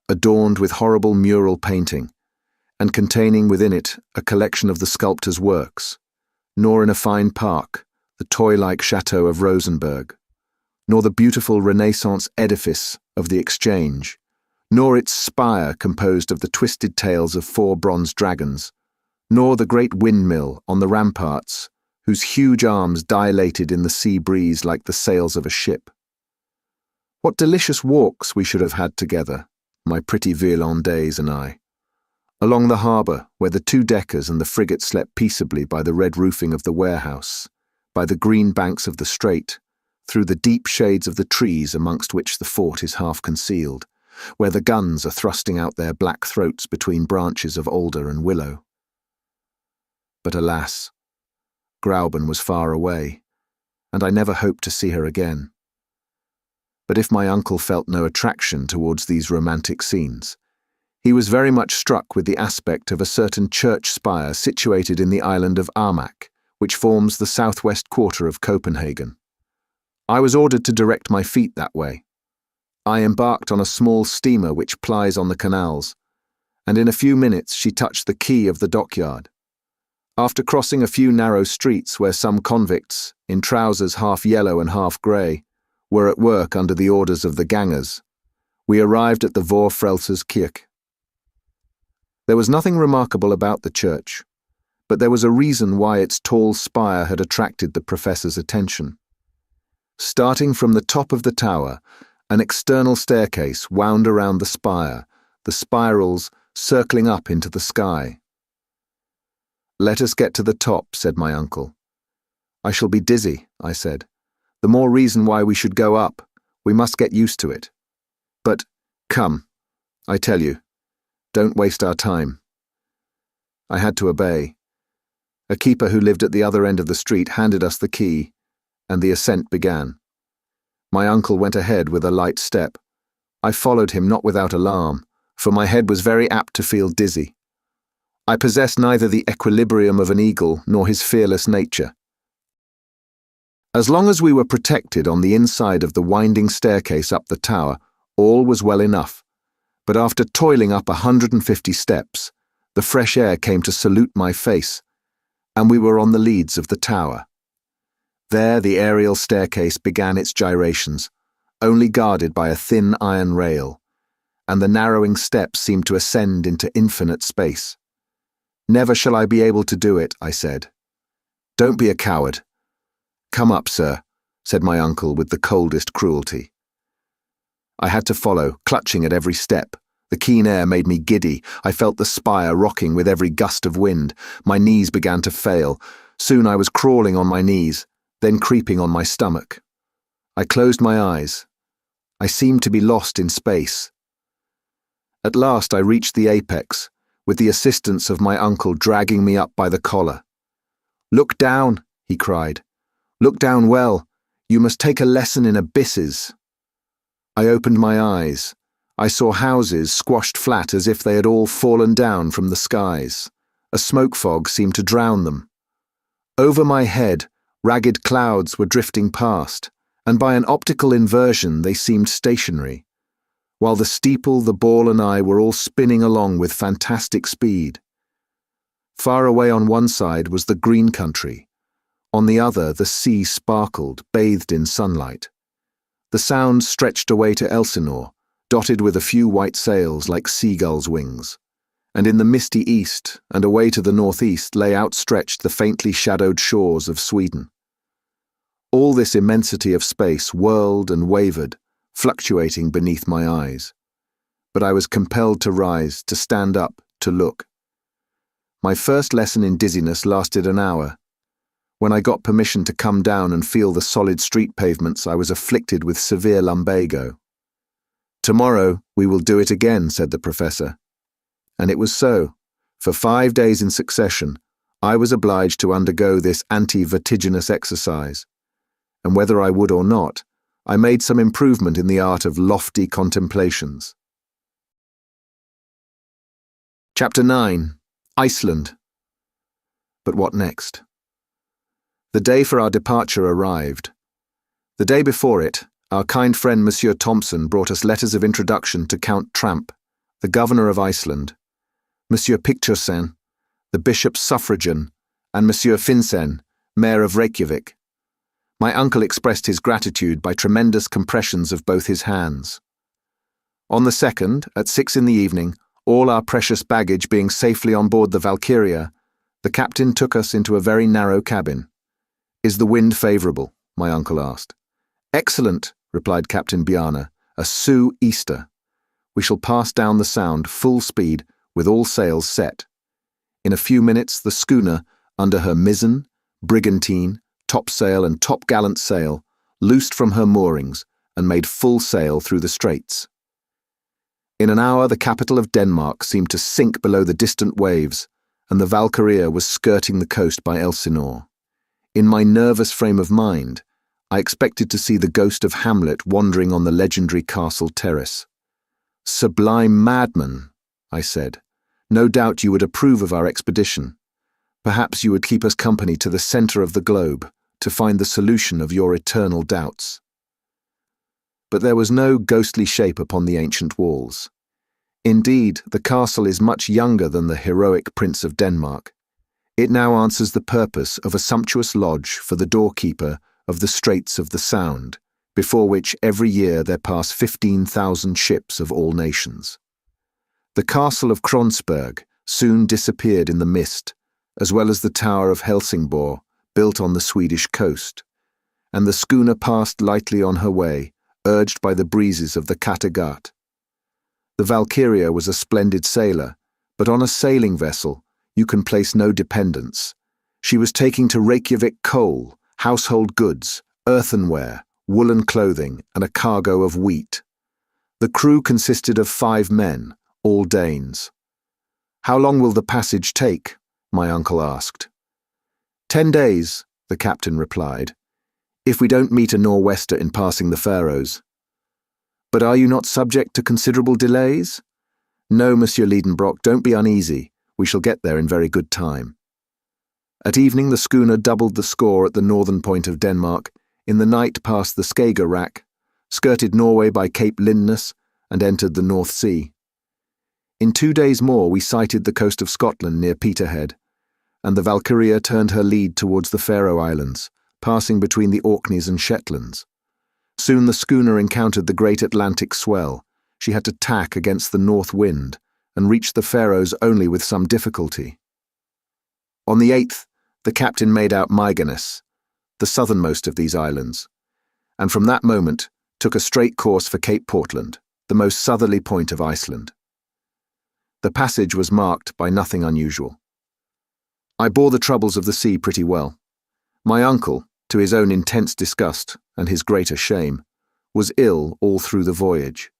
adorned with horrible mural painting, and containing within it a collection of the sculptor's works, nor in a fine park, the toy-like chateau of Rosenberg, nor the beautiful Renaissance edifice of the Exchange, nor its spire composed of the twisted tails of 4 bronze dragons, nor the great windmill on the ramparts, whose huge arms dilated in the sea breeze like the sails of a ship. What delicious walks we should have had together, my pretty Virlandaise and I, along the harbour where the 2-deckers and the frigate slept peaceably by the red roofing of the warehouse, by the green banks of the strait, through the deep shades of the trees amongst which the fort is half concealed, where the guns are thrusting out their black throats between branches of alder and willow. But alas, Grauben was far away, and I never hoped to see her again. But if my uncle felt no attraction towards these romantic scenes, he was very much struck with the aspect of a certain church spire situated in the island of Amak, which forms the southwest quarter of Copenhagen. I was ordered to direct my feet that way. I embarked on a small steamer which plies on the canals, and in a few minutes she touched the quay of the dockyard. After crossing a few narrow streets where some convicts, in trousers half yellow and half grey, were at work under the orders of the gangers, we arrived at the Vor Frelsers Kirke. There was nothing remarkable about the church, but there was a reason why its tall spire had attracted the professor's attention. Starting from the top of the tower, an external staircase wound around the spire, the spirals circling up into the sky. "Let us get to the top," said my uncle. "I shall be dizzy," I said. "The more reason why we should go up. We must get used to it. But, come, I tell you, don't waste our time." I had to obey. A keeper who lived at the other end of the street handed us the key, and the ascent began. My uncle went ahead with a light step. I followed him not without alarm, for my head was very apt to feel dizzy. I possessed neither the equilibrium of an eagle nor his fearless nature. As long as we were protected on the inside of the winding staircase up the tower, all was well enough. But after toiling up 150 steps, the fresh air came to salute my face, and we were on the leads of the tower. There the aerial staircase began its gyrations, only guarded by a thin iron rail, and the narrowing steps seemed to ascend into infinite space. "Never shall I be able to do it," I said. "Don't be a coward." "Come up, sir," said my uncle with the coldest cruelty. I had to follow, clutching at every step. The keen air made me giddy. I felt the spire rocking with every gust of wind. My knees began to fail. Soon I was crawling on my knees, then creeping on my stomach. I closed my eyes. I seemed to be lost in space. At last I reached the apex, with the assistance of my uncle dragging me up by the collar. "Look down," he cried. "Look down well. You must take a lesson in abysses." I opened my eyes. I saw houses squashed flat as if they had all fallen down from the skies. A smoke fog seemed to drown them. Over my head, ragged clouds were drifting past, and by an optical inversion they seemed stationary, while the steeple, the ball, and I were all spinning along with fantastic speed. Far away on one side was the green country. On the other, the sea sparkled, bathed in sunlight. The Sound stretched away to Elsinore, dotted with a few white sails like seagulls' wings. And in the misty east and away to the northeast lay outstretched the faintly shadowed shores of Sweden. All this immensity of space whirled and wavered, fluctuating beneath my eyes. But I was compelled to rise, to stand up, to look. My first lesson in dizziness lasted an hour. When I got permission to come down and feel the solid street pavements, I was afflicted with severe lumbago. "Tomorrow we will do it again," said the professor. And it was so. For 5 days in succession, I was obliged to undergo this anti-vertiginous exercise. And whether I would or not, I made some improvement in the art of lofty contemplations. Chapter 9. Iceland. But what next? The day for our departure arrived. The day before it, our kind friend Monsieur Thompson brought us letters of introduction to Count Tramp, the governor of Iceland, Monsieur Pictursen, the bishop's suffragan, and Monsieur Finsen, mayor of Reykjavik. My uncle expressed his gratitude by tremendous compressions of both his hands. On the 2nd, at 6 in the evening, all our precious baggage being safely on board the Valkyria, the captain took us into a very narrow cabin. "Is the wind favourable?" my uncle asked. "Excellent," replied Captain Bjarne, "a Sioux easter. We shall pass down the Sound full speed with all sails set." In a few minutes the schooner, under her mizzen, brigantine, topsail and topgallant sail, loosed from her moorings and made full sail through the straits. In an hour the capital of Denmark seemed to sink below the distant waves, and the Valkyria was skirting the coast by Elsinore. In my nervous frame of mind, I expected to see the ghost of Hamlet wandering on the legendary castle terrace. "Sublime madman," I said, "no doubt you would approve of our expedition. Perhaps you would keep us company to the centre of the globe, to find the solution of your eternal doubts." But there was no ghostly shape upon the ancient walls. Indeed, the castle is much younger than the heroic Prince of Denmark. It now answers the purpose of a sumptuous lodge for the doorkeeper of the Straits of the Sound, before which every year there pass 15,000 ships of all nations. The castle of Kronsberg soon disappeared in the mist, as well as the tower of Helsingborg, built on the Swedish coast, and the schooner passed lightly on her way, urged by the breezes of the Kattegat. The Valkyria was a splendid sailor, but on a sailing vessel you can place no dependence. She was taking to Reykjavik coal, household goods, earthenware, woolen clothing, and a cargo of wheat. The crew consisted of 5 men, all Danes. "How long will the passage take?" my uncle asked. 10 days, the captain replied, "if we don't meet a nor'wester in passing the Faroes." "But are you not subject to considerable delays?" "No, Monsieur Lidenbrock, don't be uneasy. We shall get there in very good time." At evening the schooner doubled the score at the northern point of Denmark, in the night passed the Skagerrak, skirted Norway by Cape Lindness, and entered the North Sea. In 2 days more we sighted the coast of Scotland near Peterhead, and the Valkyria turned her lead towards the Faroe Islands, passing between the Orkneys and Shetlands. Soon the schooner encountered the great Atlantic swell. She had to tack against the north wind, and reached the Faroes only with some difficulty. On the 8th, the captain made out Meiganes, the southernmost of these islands, and from that moment took a straight course for Cape Portland, the most southerly point of Iceland. The passage was marked by nothing unusual. I bore the troubles of the sea pretty well. My uncle, to his own intense disgust and his greater shame, was ill all through the voyage.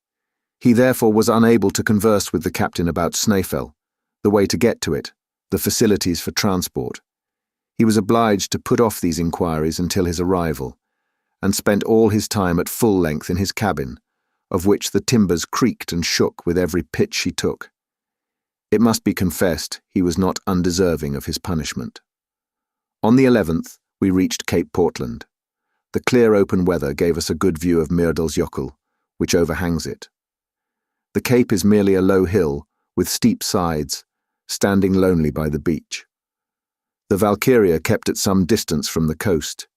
He therefore was unable to converse with the captain about Snaefell, the way to get to it, the facilities for transport. He was obliged to put off these inquiries until his arrival, and spent all his time at full length in his cabin, of which the timbers creaked and shook with every pitch she took. It must be confessed he was not undeserving of his punishment. On the 11th, we reached Cape Portland. The clear open weather gave us a good view of Geological, which overhangs it. The cape is merely a low hill with steep sides, standing lonely by the beach. The Valkyria kept at some distance from the coast,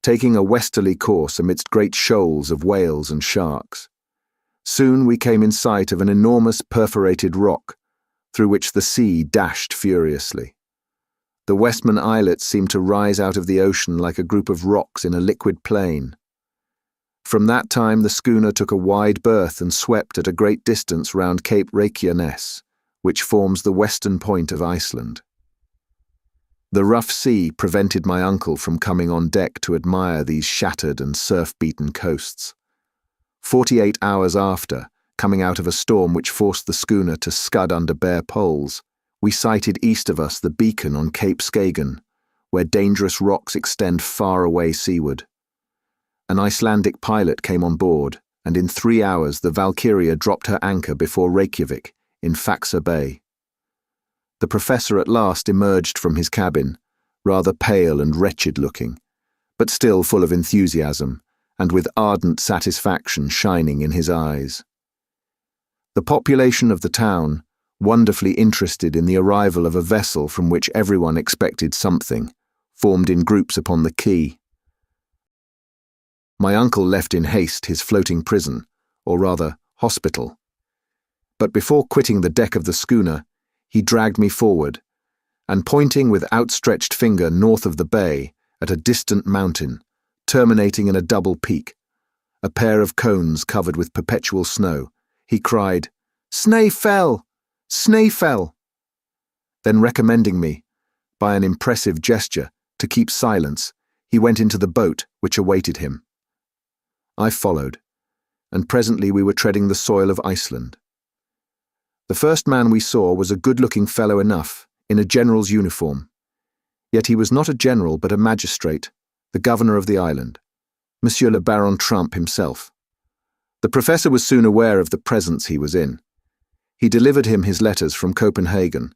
taking a westerly course amidst great shoals of whales and sharks. Soon we came in sight of an enormous perforated rock, through which the sea dashed furiously. The Westman islets seemed to rise out of the ocean like a group of rocks in a liquid plain. From that time the schooner took a wide berth and swept at a great distance round Cape Reykjanes, which forms the western point of Iceland. The rough sea prevented my uncle from coming on deck to admire these shattered and surf-beaten coasts. 48 hours after, coming out of a storm which forced the schooner to scud under bare poles, we sighted east of us the beacon on Cape Skagen, where dangerous rocks extend far away seaward. An Icelandic pilot came on board, and in 3 hours the Valkyria dropped her anchor before Reykjavik, in Faxa Bay. The professor at last emerged from his cabin, rather pale and wretched-looking, but still full of enthusiasm, and with ardent satisfaction shining in his eyes. The population of the town, wonderfully interested in the arrival of a vessel from which everyone expected something, formed in groups upon the quay. My uncle left in haste his floating prison, or rather, hospital. But before quitting the deck of the schooner, he dragged me forward, and pointing with outstretched finger north of the bay at a distant mountain, terminating in a double peak, a pair of cones covered with perpetual snow, he cried, "Snaefell! Snaefell!" Then recommending me, by an impressive gesture, to keep silence, he went into the boat which awaited him. I followed, and presently we were treading the soil of Iceland. The first man we saw was a good-looking fellow enough, in a general's uniform. Yet he was not a general but a magistrate, the governor of the island, Monsieur le Baron Trump himself. The professor was soon aware of the presence he was in. He delivered him his letters from Copenhagen,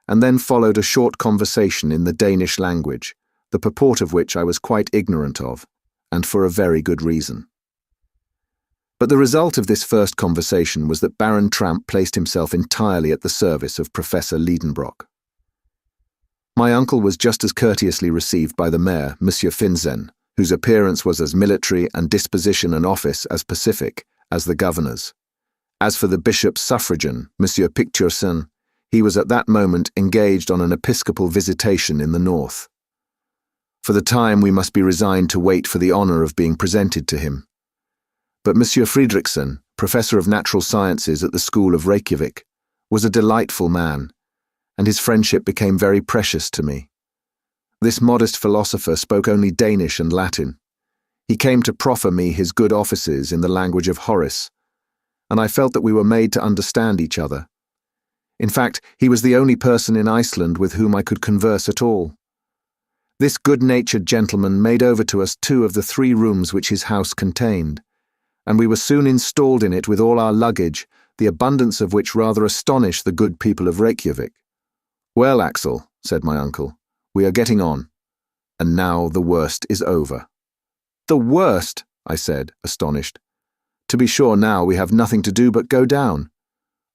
and then followed a short conversation in the Danish language, the purport of which I was quite ignorant of, and for a very good reason. But the result of this first conversation was that Baron Trump placed himself entirely at the service of Professor Lidenbrock. My uncle was just as courteously received by the mayor, Monsieur Finzen, whose appearance was as military and disposition and office as pacific as the governor's. As for the bishop's suffragan, Monsieur Picturson, he was at that moment engaged on an episcopal visitation in the north. For the time we must be resigned to wait for the honour of being presented to him. But Monsieur Fridriksson, professor of natural sciences at the school of Reykjavik, was a delightful man, and his friendship became very precious to me. This modest philosopher spoke only Danish and Latin. He came to proffer me his good offices in the language of Horace, and I felt that we were made to understand each other. In fact, he was the only person in Iceland with whom I could converse at all. This good-natured gentleman made over to us 2 of the 3 rooms which his house contained, and we were soon installed in it with all our luggage, the abundance of which rather astonished the good people of Reykjavik. "Well, Axel," said my uncle, "we are getting on, and now the worst is over." "The worst?" I said, astonished. "To be sure now we have nothing to do but go down."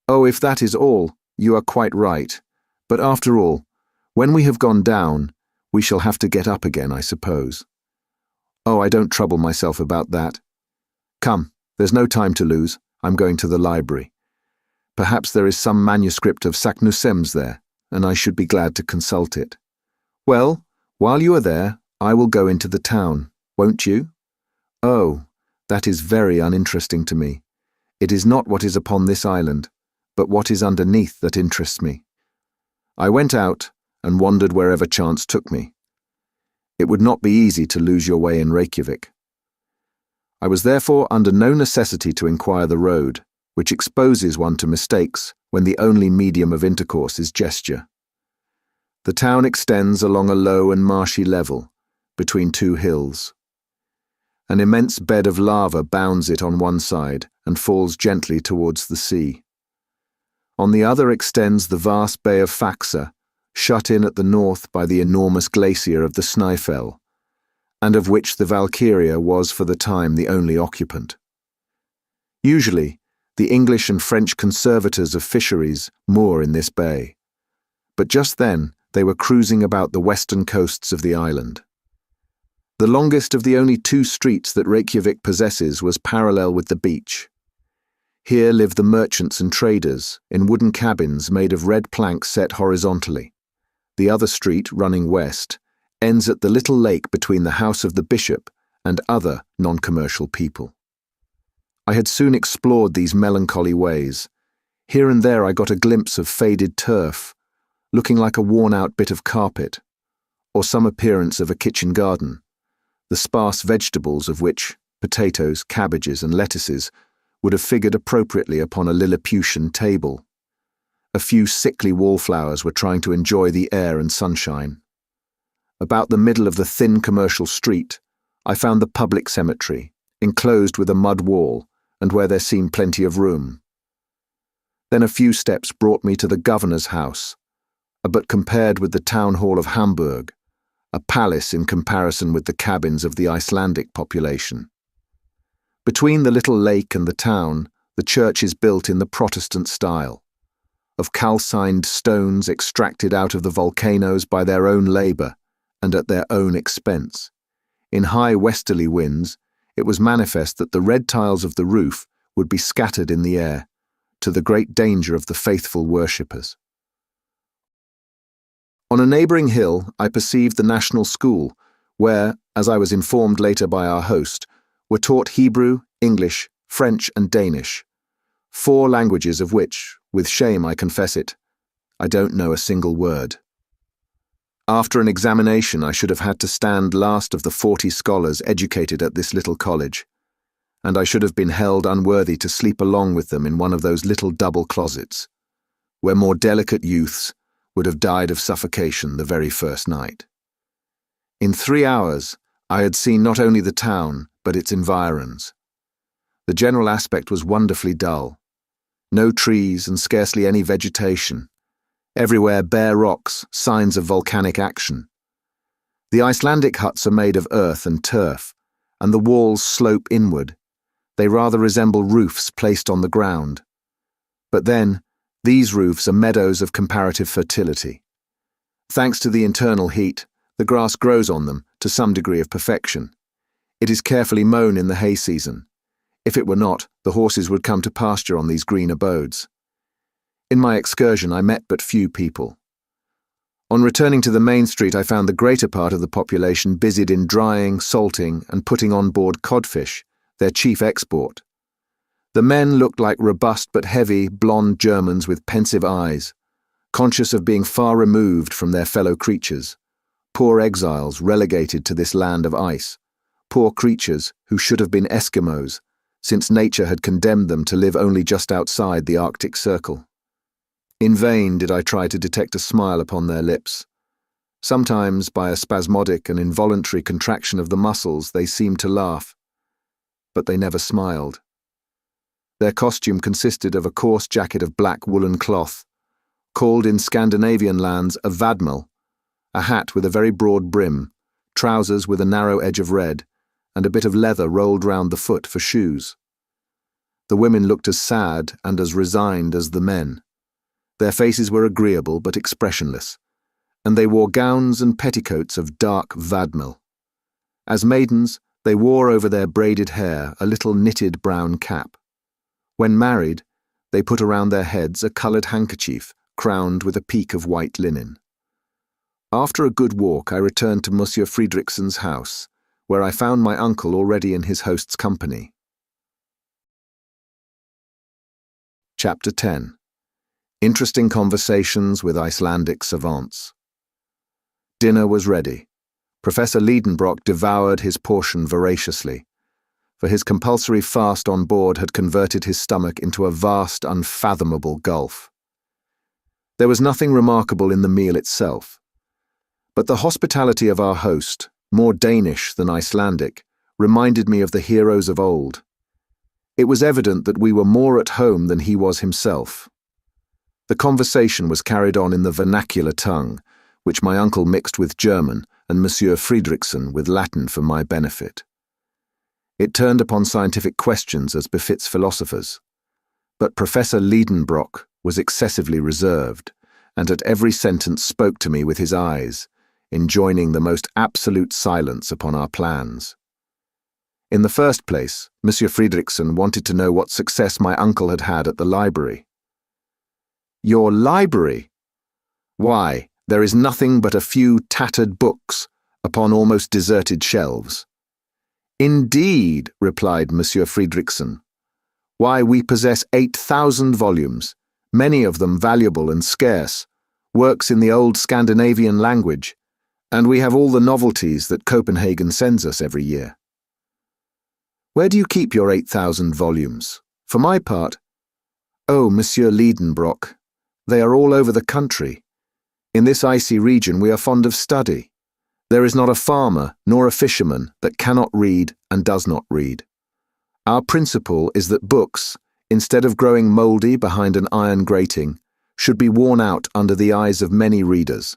"Oh, if that is all, you are quite right. But after all, when we have gone down, we shall have to get up again, I suppose." "Oh, I don't trouble myself about that. Come, there's no time to lose. I'm going to the library. Perhaps there is some manuscript of Saknussemm's there, and I should be glad to consult it." "Well, while you are there, I will go into the town, won't you?" "Oh, that is very uninteresting to me. It is not what is upon this island, but what is underneath that interests me." I went out and wandered wherever chance took me. It would not be easy to lose your way in Reykjavik. I was therefore under no necessity to inquire the road, which exposes one to mistakes when the only medium of intercourse is gesture. The town extends along a low and marshy level, between 2 hills. An immense bed of lava bounds it on one side and falls gently towards the sea. On the other extends the vast bay of Faxa, shut in at the north by the enormous glacier of the Snaefell, and of which the Valkyria was for the time the only occupant. Usually, the English and French conservators of fisheries moor in this bay, but just then they were cruising about the western coasts of the island. The longest of the only 2 streets that Reykjavik possesses was parallel with the beach. Here live the merchants and traders in wooden cabins made of red planks set horizontally. The other street, running west, ends at the little lake between the house of the bishop and other non-commercial people. I had soon explored these melancholy ways. Here and there I got a glimpse of faded turf, looking like a worn-out bit of carpet, or some appearance of a kitchen garden, the sparse vegetables of which, potatoes, cabbages, and lettuces, would have figured appropriately upon a Lilliputian table. A few sickly wallflowers were trying to enjoy the air and sunshine. About the middle of the thin commercial street, I found the public cemetery, enclosed with a mud wall, and where there seemed plenty of room. Then a few steps brought me to the governor's house, but compared with the town hall of Hamburg, a palace in comparison with the cabins of the Icelandic population. Between the little lake and the town, the church is built in the Protestant style, of calcined stones extracted out of the volcanoes by their own labour and at their own expense. In high westerly winds, it was manifest that the red tiles of the roof would be scattered in the air, to the great danger of the faithful worshippers. On a neighbouring hill, I perceived the national school, where, as I was informed later by our host, were taught Hebrew, English, French, and Danish, 4 languages of which, with shame I confess it, I don't know a single word. After an examination, I should have had to stand last of the 40 scholars educated at this little college, and I should have been held unworthy to sleep along with them in one of those little double closets, where more delicate youths would have died of suffocation the very first night. In 3 hours, I had seen not only the town, but its environs. The general aspect was wonderfully dull. No trees and scarcely any vegetation. Everywhere bare rocks, signs of volcanic action. The Icelandic huts are made of earth and turf, and the walls slope inward. They rather resemble roofs placed on the ground. But then, these roofs are meadows of comparative fertility. Thanks to the internal heat, the grass grows on them to some degree of perfection. It is carefully mown in the hay season. If it were not, the horses would come to pasture on these green abodes. In my excursion, I met but few people. On returning to the main street, I found the greater part of the population busied in drying, salting, and putting on board codfish, their chief export. The men looked like robust but heavy, blonde Germans with pensive eyes, conscious of being far removed from their fellow creatures, poor exiles relegated to this land of ice, poor creatures who should have been Eskimos, since nature had condemned them to live only just outside the Arctic Circle. In vain did I try to detect a smile upon their lips. Sometimes, by a spasmodic and involuntary contraction of the muscles, they seemed to laugh, but they never smiled. Their costume consisted of a coarse jacket of black woolen cloth, called in Scandinavian lands a vadmel, a hat with a very broad brim, trousers with a narrow edge of red, and a bit of leather rolled round the foot for shoes. The women looked as sad and as resigned as the men. Their faces were agreeable but expressionless, and they wore gowns and petticoats of dark vadmel. As maidens, they wore over their braided hair a little knitted brown cap. When married, they put around their heads a coloured handkerchief crowned with a peak of white linen. After a good walk, I returned to Monsieur Friedrichsen's house, where I found my uncle already in his host's company. Chapter 10. Interesting Conversations with Icelandic Savants. Dinner was ready. Professor Lidenbrock devoured his portion voraciously, for his compulsory fast on board had converted his stomach into a vast, unfathomable gulf. There was nothing remarkable in the meal itself, but the hospitality of our host, more Danish than Icelandic, reminded me of the heroes of old. It was evident that we were more at home than he was himself. The conversation was carried on in the vernacular tongue, which my uncle mixed with German and Monsieur Friedrichsen with Latin for my benefit. It turned upon scientific questions as befits philosophers, but Professor Lidenbrock was excessively reserved, and at every sentence spoke to me with his eyes, enjoining the most absolute silence upon our plans. In the first place, Monsieur Friedrichsen wanted to know what success my uncle had had at the library. "Your library? Why, there is nothing but a few tattered books upon almost deserted shelves." "Indeed," replied Monsieur Friedrichsen. "Why, we possess 8,000 volumes, many of them valuable and scarce, works in the old Scandinavian language, and we have all the novelties that Copenhagen sends us every year." "Where do you keep your 8,000 volumes? For my part—" "Oh, Monsieur Lidenbrock, they are all over the country. In this icy region we are fond of study. There is not a farmer nor a fisherman that cannot read and does not read. Our principle is that books, instead of growing mouldy behind an iron grating, should be worn out under the eyes of many readers.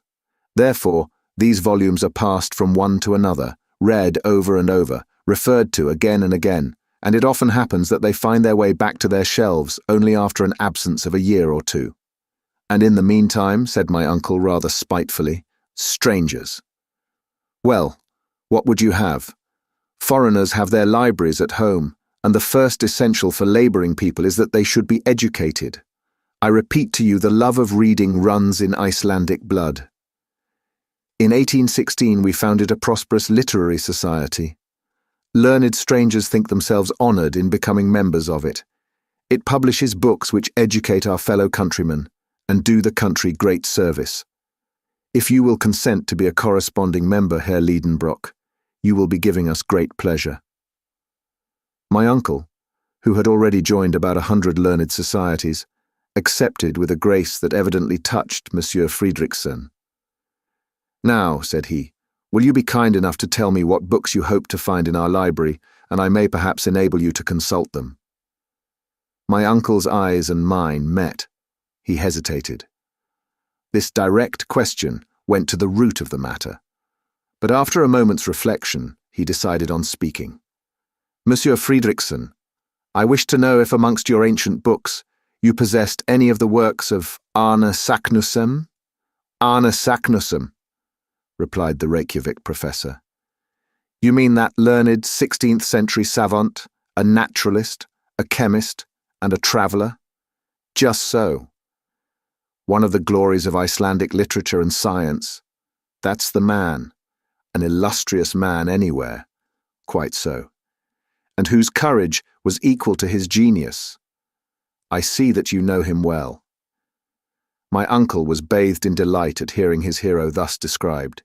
Therefore, these volumes are passed from one to another, read over and over, referred to again and again, and it often happens that they find their way back to their shelves only after an absence of a year or two. And in the meantime," said my uncle rather spitefully, "strangers. Well, what would you have? Foreigners have their libraries at home, and the first essential for labouring people is that they should be educated. I repeat to you, the love of reading runs in Icelandic blood. In 1816 we founded a prosperous literary society. Learned strangers think themselves honoured in becoming members of it. It publishes books which educate our fellow countrymen and do the country great service. If you will consent to be a corresponding member, Herr Lidenbrock, you will be giving us great pleasure." My uncle, who had already joined about 100 learned societies, accepted with a grace that evidently touched Monsieur Friedrichsen. "Now," said he, "will you be kind enough to tell me what books you hope to find in our library, and I may perhaps enable you to consult them?" My uncle's eyes and mine met. He hesitated. This direct question went to the root of the matter, but after a moment's reflection, he decided on speaking. "Monsieur Friedrichsen, I wish to know if amongst your ancient books you possessed any of the works of Arne Saknussemm?" "Arne Saknussemm," replied the Reykjavik professor. "You mean that learned 16th century savant, a naturalist, a chemist, and a traveller?" "Just so. One of the glories of Icelandic literature and science. That's the man, an illustrious man anywhere." "Quite so. And whose courage was equal to his genius. I see that you know him well." My uncle was bathed in delight at hearing his hero thus described.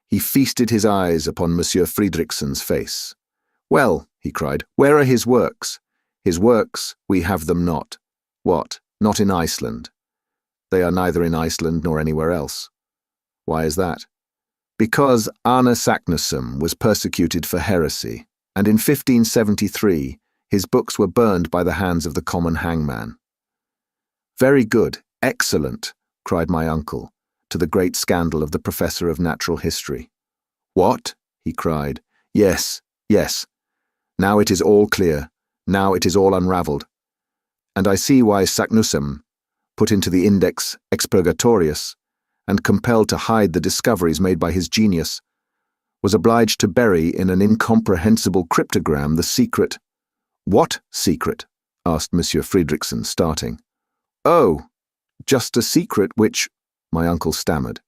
He feasted his eyes upon Monsieur Friedrichsen's face. "Well," he cried, "where are his works?" "His works, we have them not." "What, not in Iceland?" "They are neither in Iceland nor anywhere else." "Why is that?" "Because Arne Saknussemm was persecuted for heresy, and in 1573 his books were burned by the hands of the common hangman." "Very good, excellent," cried my uncle, to the great scandal of the professor of natural history. "What?" he cried. "Yes, yes. Now it is all clear. Now it is all unravelled. And I see why Saknussemm, put into the Index Expurgatorius, and compelled to hide the discoveries made by his genius, was obliged to bury in an incomprehensible cryptogram the secret—" "What secret?" asked Monsieur Friedrichsen, starting. "Oh, just a secret which—" my uncle stammered.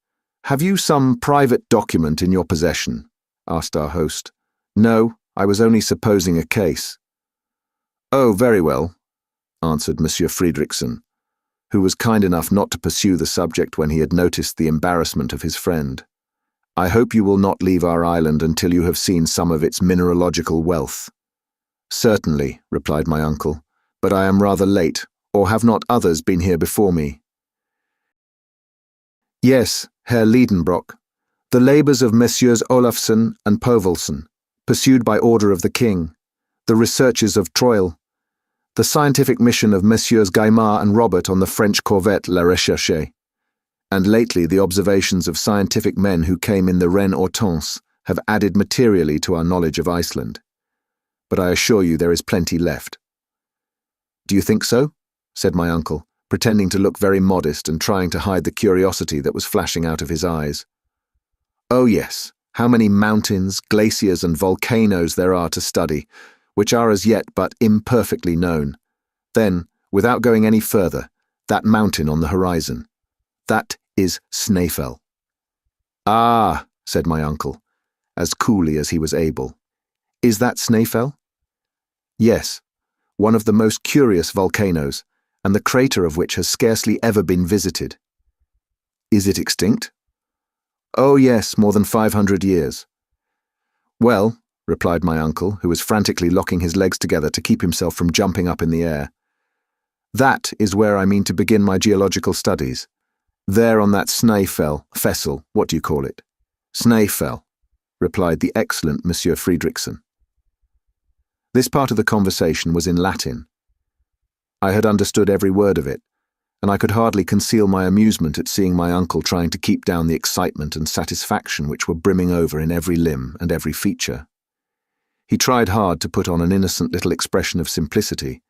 "Have you some private document in your possession?" asked our host. "No, I was only supposing a case." "Oh, very well," answered Monsieur Friedrichsen, who was kind enough not to pursue the subject when he had noticed the embarrassment of his friend. "I hope you will not leave our island until you have seen some of its mineralogical wealth." "Certainly," replied my uncle, "but I am rather late, or have not others been here before me?" "Yes, Herr Lidenbrock, the labours of Messieurs Olafsen and Povelsen, pursued by order of the king, the researches of Troil, The scientific mission of Messieurs Gaimard and Robert on the French corvette La Recherche, and lately the observations of scientific men who came in the Reine Hortense have added materially to our knowledge of Iceland. But I assure you there is plenty left. Do you think so? Said my uncle, pretending to look very modest and trying to hide the curiosity that was flashing out of his eyes. Oh yes, how many mountains, glaciers and volcanoes there are to study, which are as yet but imperfectly known. Then, without going any further, that mountain on the horizon. That is Snaefell. Ah, said my uncle, as coolly as he was able. Is that Snaefell? Yes, one of the most curious volcanoes, and the crater of which has scarcely ever been visited. Is it extinct? Oh yes, more than 500 years. Well, replied my uncle, who was frantically locking his legs together to keep himself from jumping up in the air. That is where I mean to begin my geological studies. There on that Snaefell, Fessel, what do you call it? Snaefell, replied the excellent Monsieur Friedrichsen. This part of the conversation was in Latin. I had understood every word of it, and I could hardly conceal my amusement at seeing my uncle trying to keep down the excitement and satisfaction which were brimming over in every limb and every feature. He tried hard to put on an innocent little expression of simplicity,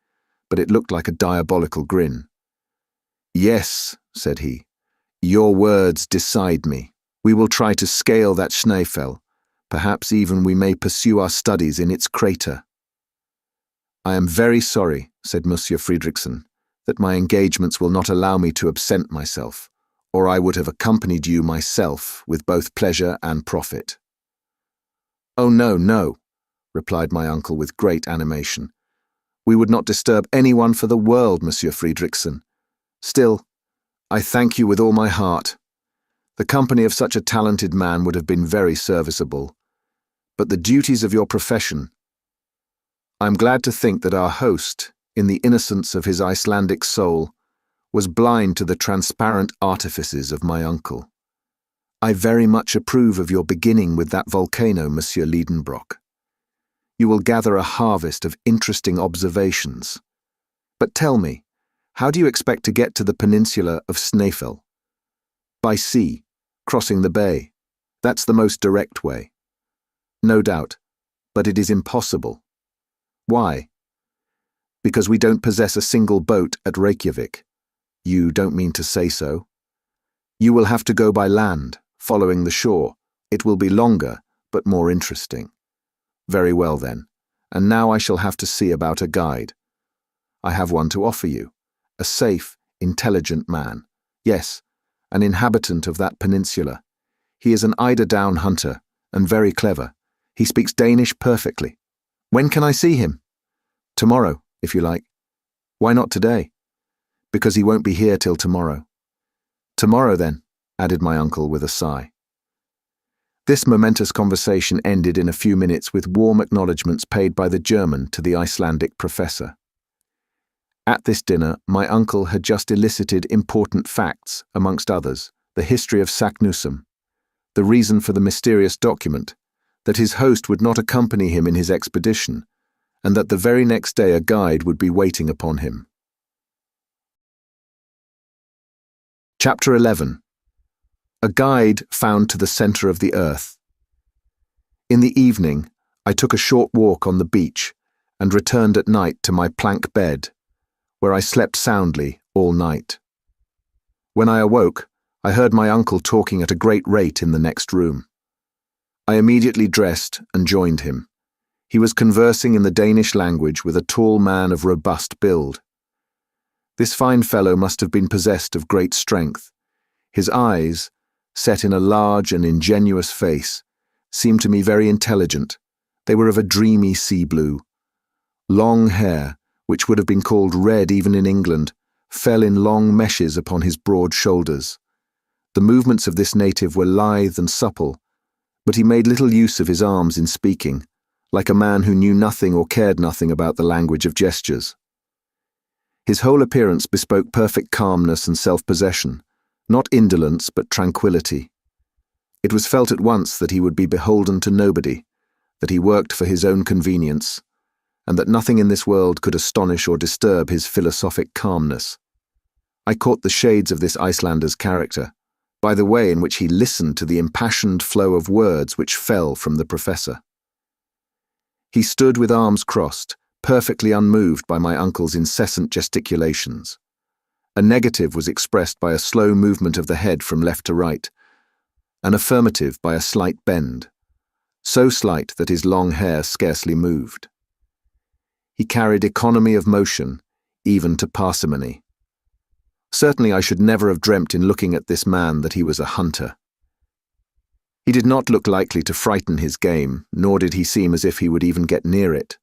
but it looked like a diabolical grin. Yes, said he, your words decide me. We will try to scale that Snaefell. Perhaps even we may pursue our studies in its crater. I am very sorry, said Monsieur Friedrichsen, that my engagements will not allow me to absent myself, or I would have accompanied you myself with both pleasure and profit. Oh no, no, replied my uncle with great animation. We would not disturb anyone for the world, Monsieur Friedrichsen. Still, I thank you with all my heart. The company of such a talented man would have been very serviceable. But the duties of your profession— I am glad to think that our host, in the innocence of his Icelandic soul, was blind to the transparent artifices of my uncle. I very much approve of your beginning with that volcano, Monsieur Lidenbrock. You will gather a harvest of interesting observations. But tell me, how do you expect to get to the peninsula of Snaefell? By sea, crossing the bay. That's the most direct way. No doubt, but it is impossible. Why? Because we don't possess a single boat at Reykjavik. You don't mean to say so. You will have to go by land, following the shore. It will be longer, but more interesting. Very well then, and now I shall have to see about a guide. I have one to offer you, a safe, intelligent man. Yes, an inhabitant of that peninsula. He is an eider-down hunter, and very clever. He speaks Danish perfectly. When can I see him? Tomorrow, if you like. Why not today? Because he won't be here till tomorrow. Tomorrow then, added my uncle with a sigh. This momentous conversation ended in a few minutes with warm acknowledgments paid by the German to the Icelandic professor. At this dinner, my uncle had just elicited important facts, amongst others, the history of Saknussemm, the reason for the mysterious document, that his host would not accompany him in his expedition, and that the very next day a guide would be waiting upon him. Chapter 11. A guide found to the center of the earth. In the evening, I took a short walk on the beach and returned at night to my plank bed, where I slept soundly all night. When I awoke, I heard my uncle talking at a great rate in the next room. I immediately dressed and joined him. He was conversing in the Danish language with a tall man of robust build. This fine fellow must have been possessed of great strength. His eyes, set in a large and ingenuous face, seemed to me very intelligent. They were of a dreamy sea blue. Long hair, which would have been called red even in England, fell in long meshes upon his broad shoulders. The movements of this native were lithe and supple, but he made little use of his arms in speaking, like a man who knew nothing or cared nothing about the language of gestures. His whole appearance bespoke perfect calmness and self-possession, not indolence but tranquility. It was felt at once that he would be beholden to nobody, that he worked for his own convenience, and that nothing in this world could astonish or disturb his philosophic calmness. I caught the shades of this Icelander's character, by the way in which he listened to the impassioned flow of words which fell from the professor. He stood with arms crossed, perfectly unmoved by my uncle's incessant gesticulations. A negative was expressed by a slow movement of the head from left to right, an affirmative by a slight bend, so slight that his long hair scarcely moved. He carried economy of motion, even to parsimony. Certainly I should never have dreamt in looking at this man that he was a hunter. He did not look likely to frighten his game, nor did he seem as if he would even get near it.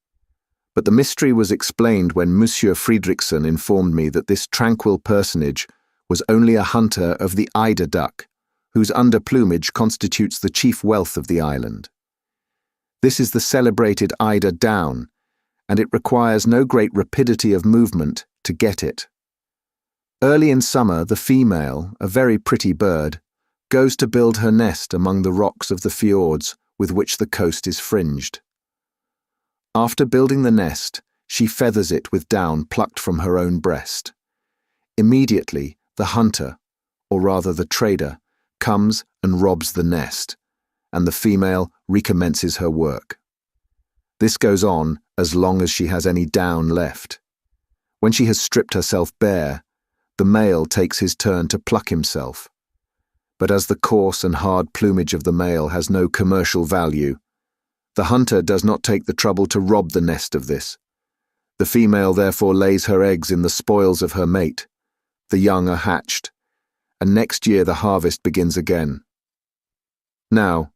But the mystery was explained when Monsieur Fridriksson informed me that this tranquil personage was only a hunter of the eider duck, whose underplumage constitutes the chief wealth of the island. This is the celebrated eider down, and it requires no great rapidity of movement to get it. Early in summer, the female, a very pretty bird, goes to build her nest among the rocks of the fjords with which the coast is fringed. After building the nest, she feathers it with down plucked from her own breast. Immediately, the hunter, or rather the trader, comes and robs the nest, and the female recommences her work. This goes on as long as she has any down left. When she has stripped herself bare, the male takes his turn to pluck himself. But as the coarse and hard plumage of the male has no commercial value, the hunter does not take the trouble to rob the nest of this. The female therefore lays her eggs in the spoils of her mate. The young are hatched, and next year the harvest begins again. Now,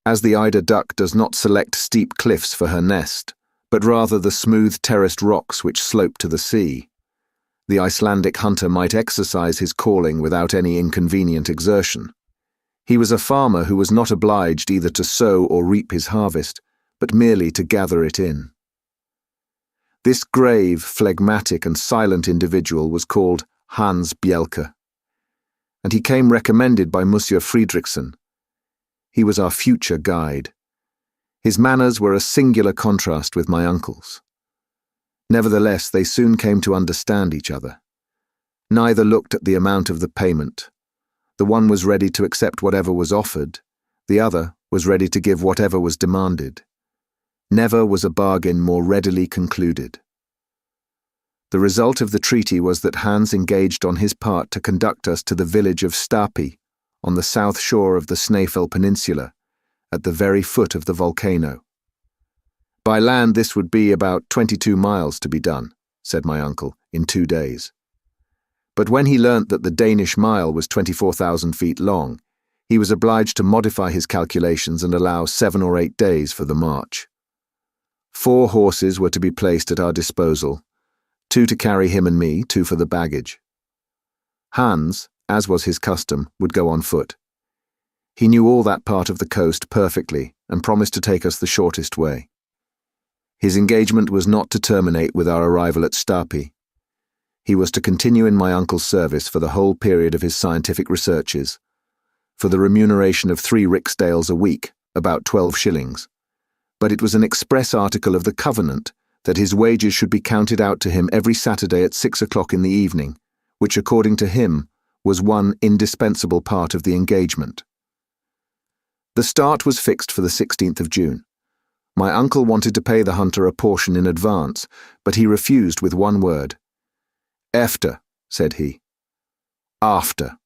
as the eider duck does not select steep cliffs for her nest, but rather the smooth terraced rocks which slope to the sea, the Icelandic hunter might exercise his calling without any inconvenient exertion. He was a farmer who was not obliged either to sow or reap his harvest, but merely to gather it in. This grave, phlegmatic and silent individual was called Hans Bjelke, and he came recommended by Monsieur Fridriksson. He was our future guide. His manners were a singular contrast with my uncle's. Nevertheless, they soon came to understand each other. Neither looked at the amount of the payment. The one was ready to accept whatever was offered, the other was ready to give whatever was demanded. Never was a bargain more readily concluded. The result of the treaty was that Hans engaged on his part to conduct us to the village of Stapi, on the south shore of the Snaefell Peninsula, at the very foot of the volcano. By land this would be about 22 miles to be done, said my uncle, in 2 days. But when he learnt that the Danish mile was 24,000 feet long, he was obliged to modify his calculations and allow 7 or 8 days for the march. 4 horses were to be placed at our disposal, 2 to carry him and me, 2 for the baggage. Hans, as was his custom, would go on foot. He knew all that part of the coast perfectly and promised to take us the shortest way. His engagement was not to terminate with our arrival at Stapi. He was to continue in my uncle's service for the whole period of his scientific researches, for the remuneration of 3 riksdales a week, about 12 shillings. But it was an express article of the covenant that his wages should be counted out to him every Saturday at 6 o'clock in the evening, which according to him was one indispensable part of the engagement. The start was fixed for the 16th of June. My uncle wanted to pay the hunter a portion in advance, but he refused with one word. "Efter," said he. "After,"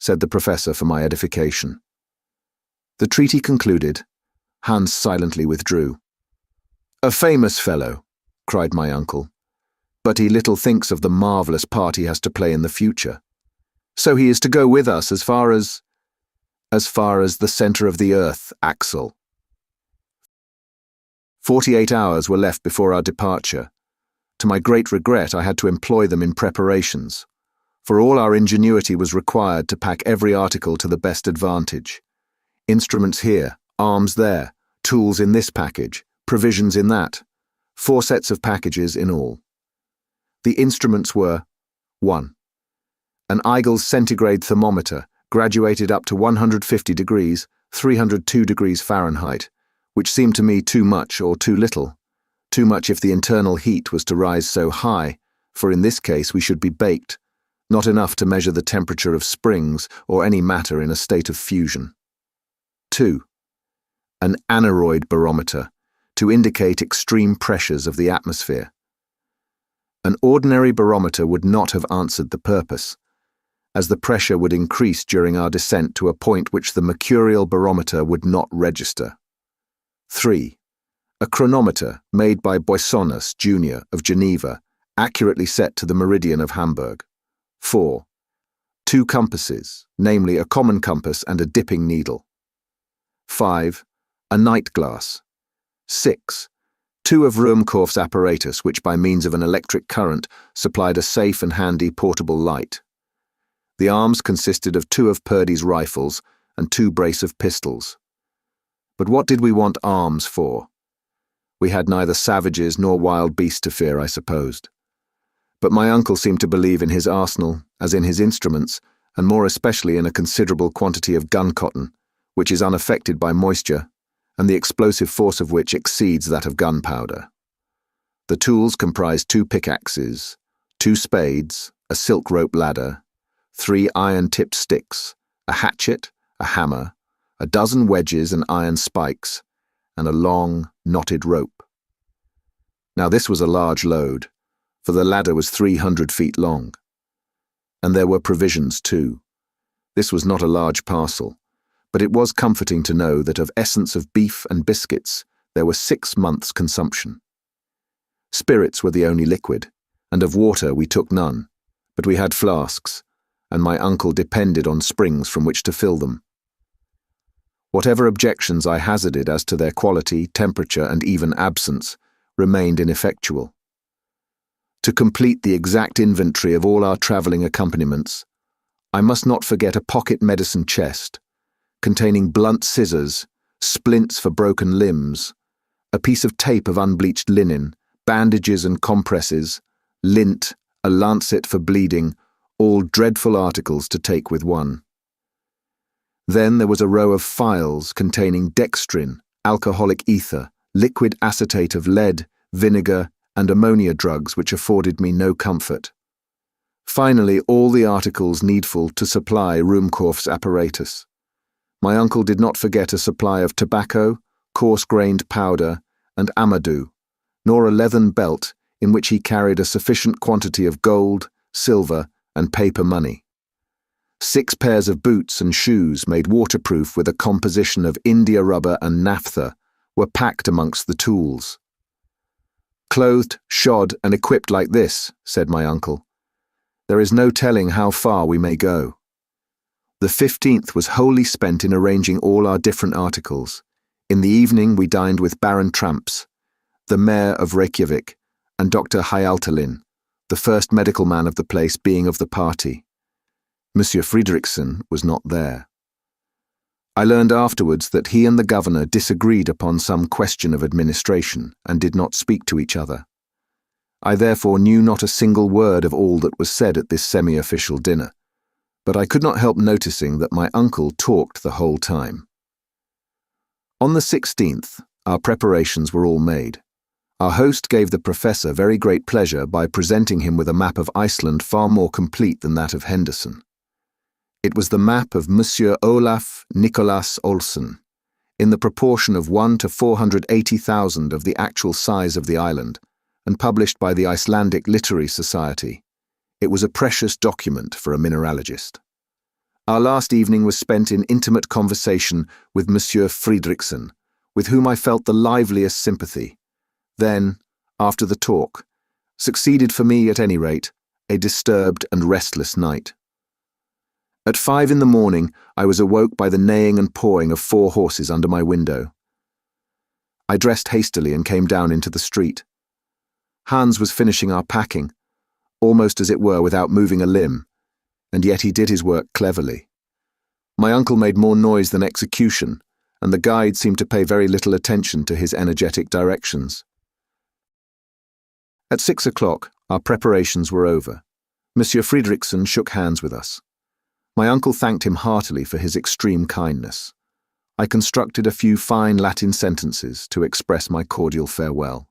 said the professor for my edification. The treaty concluded, Hans silently withdrew. "A famous fellow," cried my uncle, "but he little thinks of the marvellous part he has to play in the future. So he is to go with us as far as the centre of the earth, Axel." 48 hours were left before our departure. To my great regret, I had to employ them in preparations, for all our ingenuity was required to pack every article to the best advantage. Instruments here, arms there, tools in this package, provisions in that, 4 sets of packages in all. The instruments were 1. An Eigel's centigrade thermometer, graduated up to 150 degrees, 302 degrees Fahrenheit, which seemed to me too much or too little. Too much if the internal heat was to rise so high, for in this case we should be baked, not enough to measure the temperature of springs or any matter in a state of fusion. 2. An aneroid barometer, to indicate extreme pressures of the atmosphere. An ordinary barometer would not have answered the purpose, as the pressure would increase during our descent to a point which the mercurial barometer would not register. 3. A chronometer made by Boissonnas, Jr. of Geneva, accurately set to the meridian of Hamburg. 4. 2 compasses, namely a common compass and a dipping needle. 5. A night glass. 6. 2 of Ruhmkorff's apparatus, which by means of an electric current supplied a safe and handy portable light. The arms consisted of 2 of Purdy's rifles and 2 brace of pistols. But what did we want arms for? We had neither savages nor wild beasts to fear, I supposed. But my uncle seemed to believe in his arsenal, as in his instruments, and more especially in a considerable quantity of gun-cotton, which is unaffected by moisture, and the explosive force of which exceeds that of gunpowder. The tools comprised 2 pickaxes, 2 spades, a silk rope ladder, 3 iron-tipped sticks, a hatchet, a hammer, a dozen wedges and iron spikes, and a long, knotted rope. Now this was a large load, for the ladder was 300 feet long. And there were provisions too. This was not a large parcel, but it was comforting to know that of essence of beef and biscuits there were 6 months' consumption. Spirits were the only liquid, and of water we took none, but we had flasks, and my uncle depended on springs from which to fill them. Whatever objections I hazarded as to their quality, temperature, and even absence remained ineffectual. To complete the exact inventory of all our travelling accompaniments, I must not forget a pocket medicine chest, containing blunt scissors, splints for broken limbs, a piece of tape of unbleached linen, bandages and compresses, lint, a lancet for bleeding, all dreadful articles to take with one. Then there was a row of phials containing dextrin, alcoholic ether, liquid acetate of lead, vinegar, and ammonia drugs which afforded me no comfort. Finally, all the articles needful to supply Ruhmkorff's apparatus. My uncle did not forget a supply of tobacco, coarse-grained powder, and amadou, nor a leathern belt in which he carried a sufficient quantity of gold, silver, and paper money. 6 pairs of boots and shoes made waterproof with a composition of India rubber and naphtha were packed amongst the tools. Clothed, shod, and equipped like this, said my uncle, there is no telling how far we may go. The 15th was wholly spent in arranging all our different articles. In the evening we dined with Baron Tramps, the mayor of Reykjavik, and Dr. Hjaltalin, the first medical man of the place being of the party. Monsieur Fridriksson was not there. I learned afterwards that he and the governor disagreed upon some question of administration and did not speak to each other. I therefore knew not a single word of all that was said at this semi-official dinner, but I could not help noticing that my uncle talked the whole time. On the 16th, our preparations were all made. Our host gave the professor very great pleasure by presenting him with a map of Iceland far more complete than that of Henderson. It was the map of Monsieur Olaf Nicolas Olsen, in the proportion of 1 to 480,000 of the actual size of the island, and published by the Icelandic Literary Society. It was a precious document for a mineralogist. Our last evening was spent in intimate conversation with Monsieur Fridriksson, with whom I felt the liveliest sympathy. Then, after the talk, succeeded for me at any rate, a disturbed and restless night. At 5 in the morning, I was awoke by the neighing and pawing of 4 horses under my window. I dressed hastily and came down into the street. Hans was finishing our packing, almost as it were without moving a limb, and yet he did his work cleverly. My uncle made more noise than execution, and the guide seemed to pay very little attention to his energetic directions. At 6 o'clock, our preparations were over. Monsieur Fridriksson shook hands with us. My uncle thanked him heartily for his extreme kindness. I constructed a few fine Latin sentences to express my cordial farewell.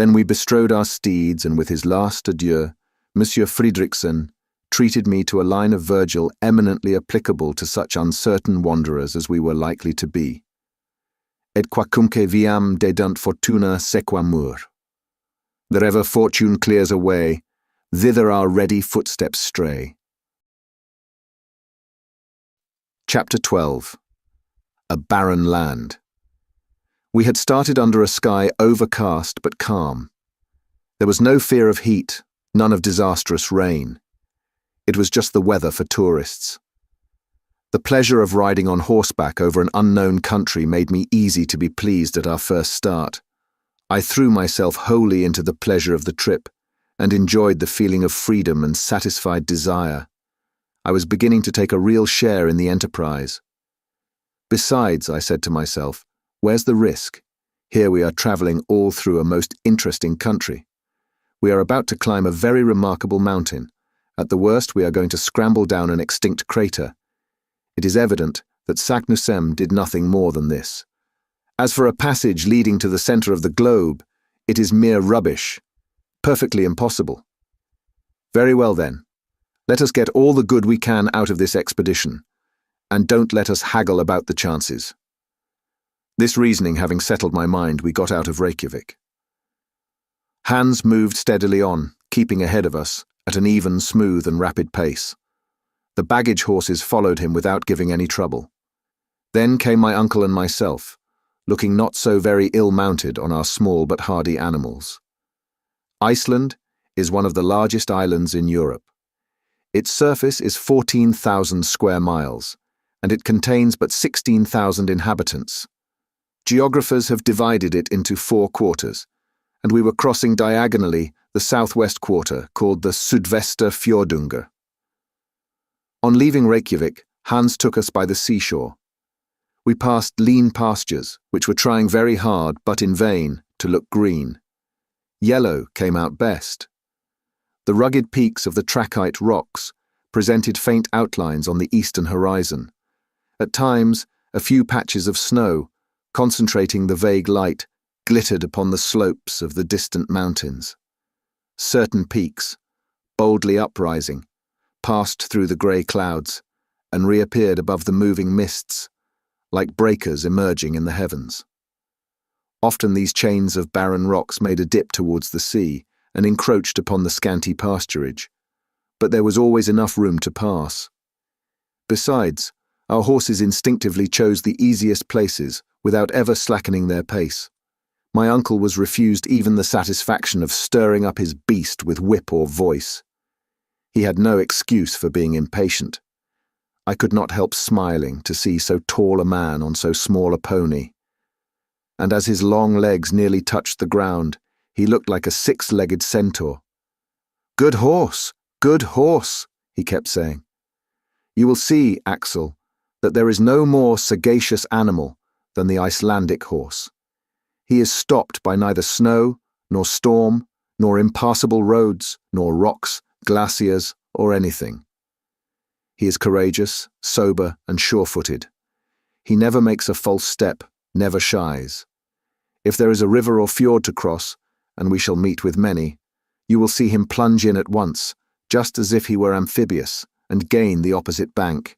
Then we bestrode our steeds, and with his last adieu, Monsieur Fridriksson treated me to a line of Virgil eminently applicable to such uncertain wanderers as we were likely to be. Et quacumque viam dedunt fortuna sequamur. Wherever fortune clears a way, thither our ready footsteps stray. Chapter 12. A Barren Land. We had started under a sky overcast but calm. There was no fear of heat, none of disastrous rain. It was just the weather for tourists. The pleasure of riding on horseback over an unknown country made me easy to be pleased at our first start. I threw myself wholly into the pleasure of the trip and enjoyed the feeling of freedom and satisfied desire. I was beginning to take a real share in the enterprise. Besides, I said to myself, where's the risk? Here we are traveling all through a most interesting country. We are about to climb a very remarkable mountain. At the worst, we are going to scramble down an extinct crater. It is evident that Saknussemm did nothing more than this. As for a passage leading to the center of the globe, it is mere rubbish, perfectly impossible. Very well then, let us get all the good we can out of this expedition, and don't let us haggle about the chances. This reasoning having settled my mind, we got out of Reykjavik. Hans moved steadily on, keeping ahead of us, at an even, smooth and rapid pace. The baggage horses followed him without giving any trouble. Then came my uncle and myself, looking not so very ill-mounted on our small but hardy animals. Iceland is one of the largest islands in Europe. Its surface is 14,000 square miles, and it contains but 16,000 inhabitants. Geographers have divided it into 4 quarters, and we were crossing diagonally the southwest quarter, called the Sudvester Fjordunga. On leaving Reykjavik, Hans took us by the seashore. We passed lean pastures, which were trying very hard, but in vain, to look green. Yellow came out best. The rugged peaks of the trachyte rocks presented faint outlines on the eastern horizon. At times, a few patches of snow, concentrating the vague light, glittered upon the slopes of the distant mountains. Certain peaks, boldly uprising, passed through the grey clouds and reappeared above the moving mists, like breakers emerging in the heavens. Often these chains of barren rocks made a dip towards the sea and encroached upon the scanty pasturage, but there was always enough room to pass. Besides, our horses instinctively chose the easiest places without ever slackening their pace. My uncle was refused even the satisfaction of stirring up his beast with whip or voice. He had no excuse for being impatient. I could not help smiling to see so tall a man on so small a pony. And as his long legs nearly touched the ground, he looked like a 6-legged centaur. "Good horse, good horse," he kept saying. "You will see, Axel, that there is no more sagacious animal than the Icelandic horse. He is stopped by neither snow, nor storm, nor impassable roads, nor rocks, glaciers, or anything. He is courageous, sober, and sure-footed. He never makes a false step, never shies. If there is a river or fjord to cross, and we shall meet with many, you will see him plunge in at once, just as if he were amphibious, and gain the opposite bank.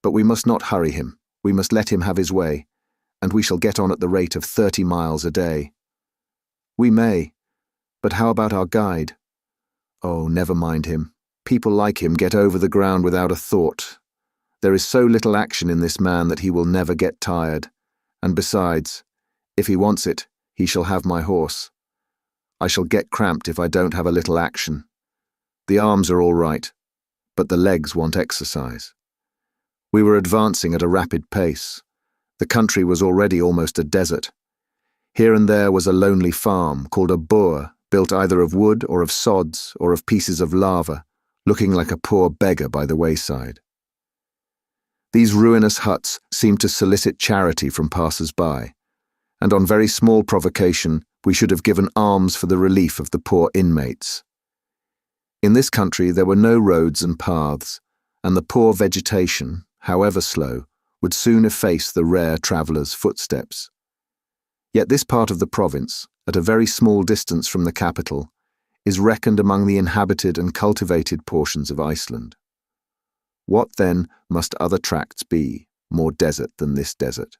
But we must not hurry him, we must let him have his way, and we shall get on at the rate of 30 miles a day. We may, but how about our guide? Oh, never mind him. People like him get over the ground without a thought. There is so little action in this man that he will never get tired, and besides, if he wants it, he shall have my horse. I shall get cramped if I don't have a little action. The arms are all right, but the legs want exercise. We were advancing at a rapid pace. The country was already almost a desert. Here and there was a lonely farm called a boer, built either of wood or of sods or of pieces of lava, looking like a poor beggar by the wayside. These ruinous huts seemed to solicit charity from passers-by, and on very small provocation we should have given alms for the relief of the poor inmates. In this country there were no roads and paths, and the poor vegetation, however slow, would soon efface the rare traveller's footsteps. Yet this part of the province, at a very small distance from the capital, is reckoned among the inhabited and cultivated portions of Iceland. What, then, must other tracts be, more desert than this desert?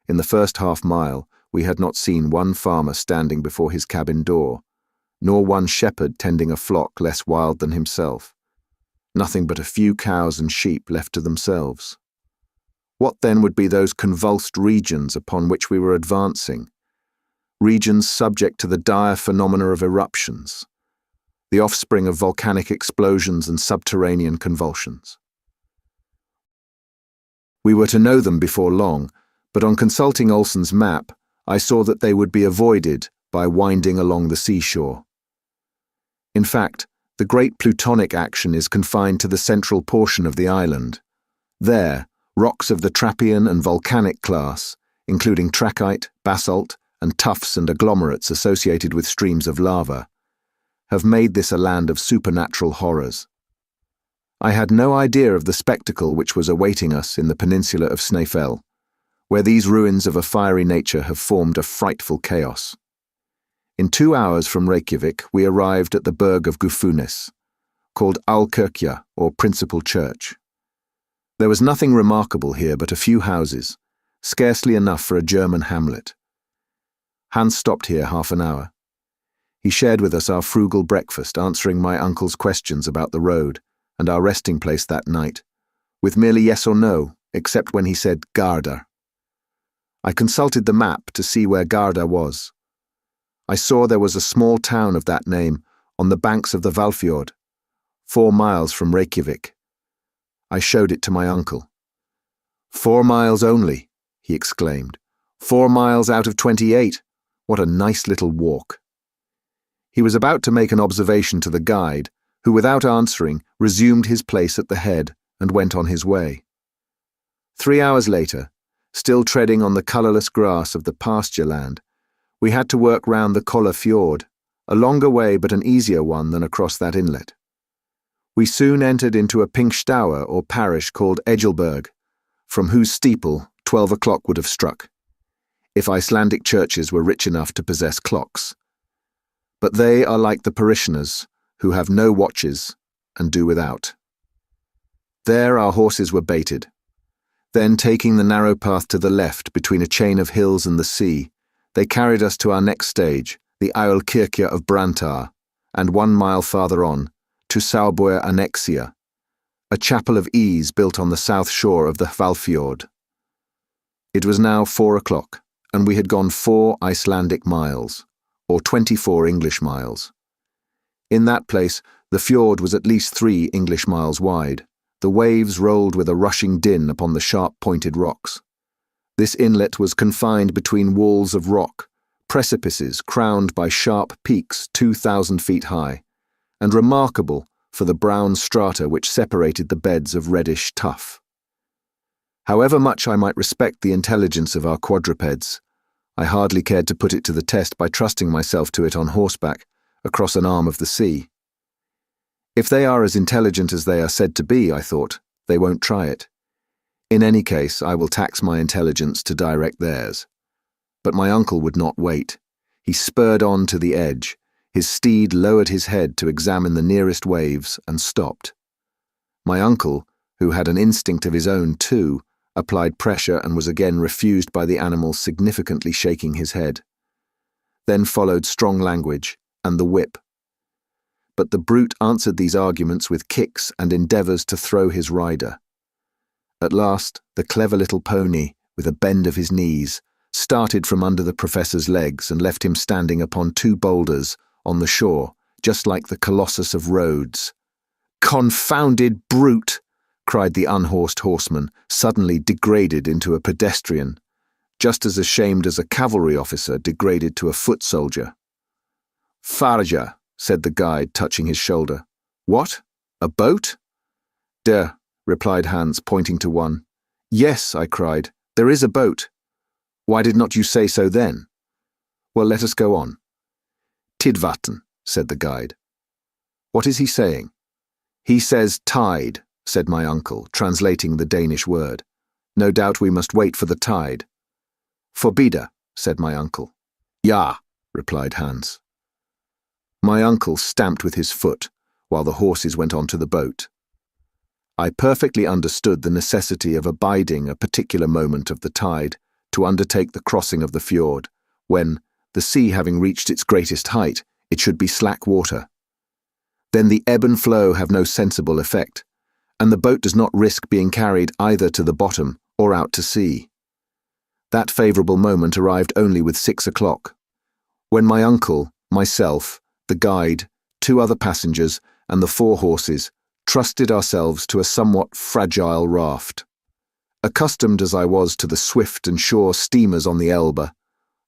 In the first half-mile, we had not seen one farmer standing before his cabin door, nor one shepherd tending a flock less wild than himself. Nothing but a few cows and sheep left to themselves. What then would be those convulsed regions upon which we were advancing? Regions subject to the dire phenomena of eruptions, the offspring of volcanic explosions and subterranean convulsions. We were to know them before long, but on consulting Olsen's map, I saw that they would be avoided by winding along the seashore. In fact, the great plutonic action is confined to the central portion of the island. There, rocks of the trappean and volcanic class, including trachyte, basalt, and tuffs and agglomerates associated with streams of lava, have made this a land of supernatural horrors. I had no idea of the spectacle which was awaiting us in the peninsula of Snaefell, where these ruins of a fiery nature have formed a frightful chaos. In 2 hours from Reykjavik, we arrived at the burg of Gufunes, called Aulkirkja, or Principal Church. There was nothing remarkable here but a few houses, scarcely enough for a German hamlet. Hans stopped here half an hour. He shared with us our frugal breakfast, answering my uncle's questions about the road and our resting place that night, with merely yes or no, except when he said Garda. I consulted the map to see where Garda was. I saw there was a small town of that name on the banks of the Hvalfjord, 4 miles from Reykjavik. I showed it to my uncle. 4 miles only, he exclaimed. 4 miles out of 28. What a nice little walk. He was about to make an observation to the guide, who, without answering, resumed his place at the head and went on his way. 3 hours later, still treading on the colourless grass of the pasture land, we had to work round the Kolla Fjord, a longer way but an easier one than across that inlet. We soon entered into a Pinkstauer or parish called Egelberg, from whose steeple 12 o'clock would have struck, if Icelandic churches were rich enough to possess clocks. But they are like the parishioners, who have no watches and do without. There our horses were baited. Then, taking the narrow path to the left between a chain of hills and the sea, they carried us to our next stage, the Aulkirkja of Brantar, and 1 mile farther on, to Sauboer Annexia, a chapel of ease built on the south shore of the Hvalfjord. It was now 4 o'clock, and we had gone 4 Icelandic miles, or 24 English miles. In that place, the fjord was at least 3 English miles wide. The waves rolled with a rushing din upon the sharp-pointed rocks. This inlet was confined between walls of rock, precipices crowned by sharp peaks 2,000 feet high, and remarkable for the brown strata which separated the beds of reddish tuff. However much I might respect the intelligence of our quadrupeds, I hardly cared to put it to the test by trusting myself to it on horseback across an arm of the sea. If they are as intelligent as they are said to be, I thought, they won't try it. In any case, I will tax my intelligence to direct theirs. But my uncle would not wait. He spurred on to the edge. His steed lowered his head to examine the nearest waves and stopped. My uncle, who had an instinct of his own too, applied pressure and was again refused by the animal, significantly shaking his head. Then followed strong language and the whip. But the brute answered these arguments with kicks and endeavours to throw his rider. At last, the clever little pony, with a bend of his knees, started from under the professor's legs and left him standing upon 2 boulders on the shore, just like the Colossus of Rhodes. "Confounded brute!" cried the unhorsed horseman, suddenly degraded into a pedestrian, just as ashamed as a cavalry officer degraded to a foot soldier. "Farja," said the guide, touching his shoulder. "What? A boat?" "Der," replied Hans, pointing to one. "Yes," I cried, "there is a boat. Why did not you say so then?" "Well, let us go on." "Tidvatten," said the guide. "What is he saying?" "He says tide," said my uncle, translating the Danish word. "No doubt we must wait for the tide." "Forbida," said my uncle. "Ja," replied Hans. My uncle stamped with his foot while the horses went on to the boat. I perfectly understood the necessity of abiding a particular moment of the tide to undertake the crossing of the fjord, when, the sea having reached its greatest height, it should be slack water. Then the ebb and flow have no sensible effect, and the boat does not risk being carried either to the bottom or out to sea. That favourable moment arrived only with 6 o'clock, when my uncle, myself, the guide, 2 other passengers, and the 4 horses trusted ourselves to a somewhat fragile raft. Accustomed as I was to the swift and sure steamers on the Elbe,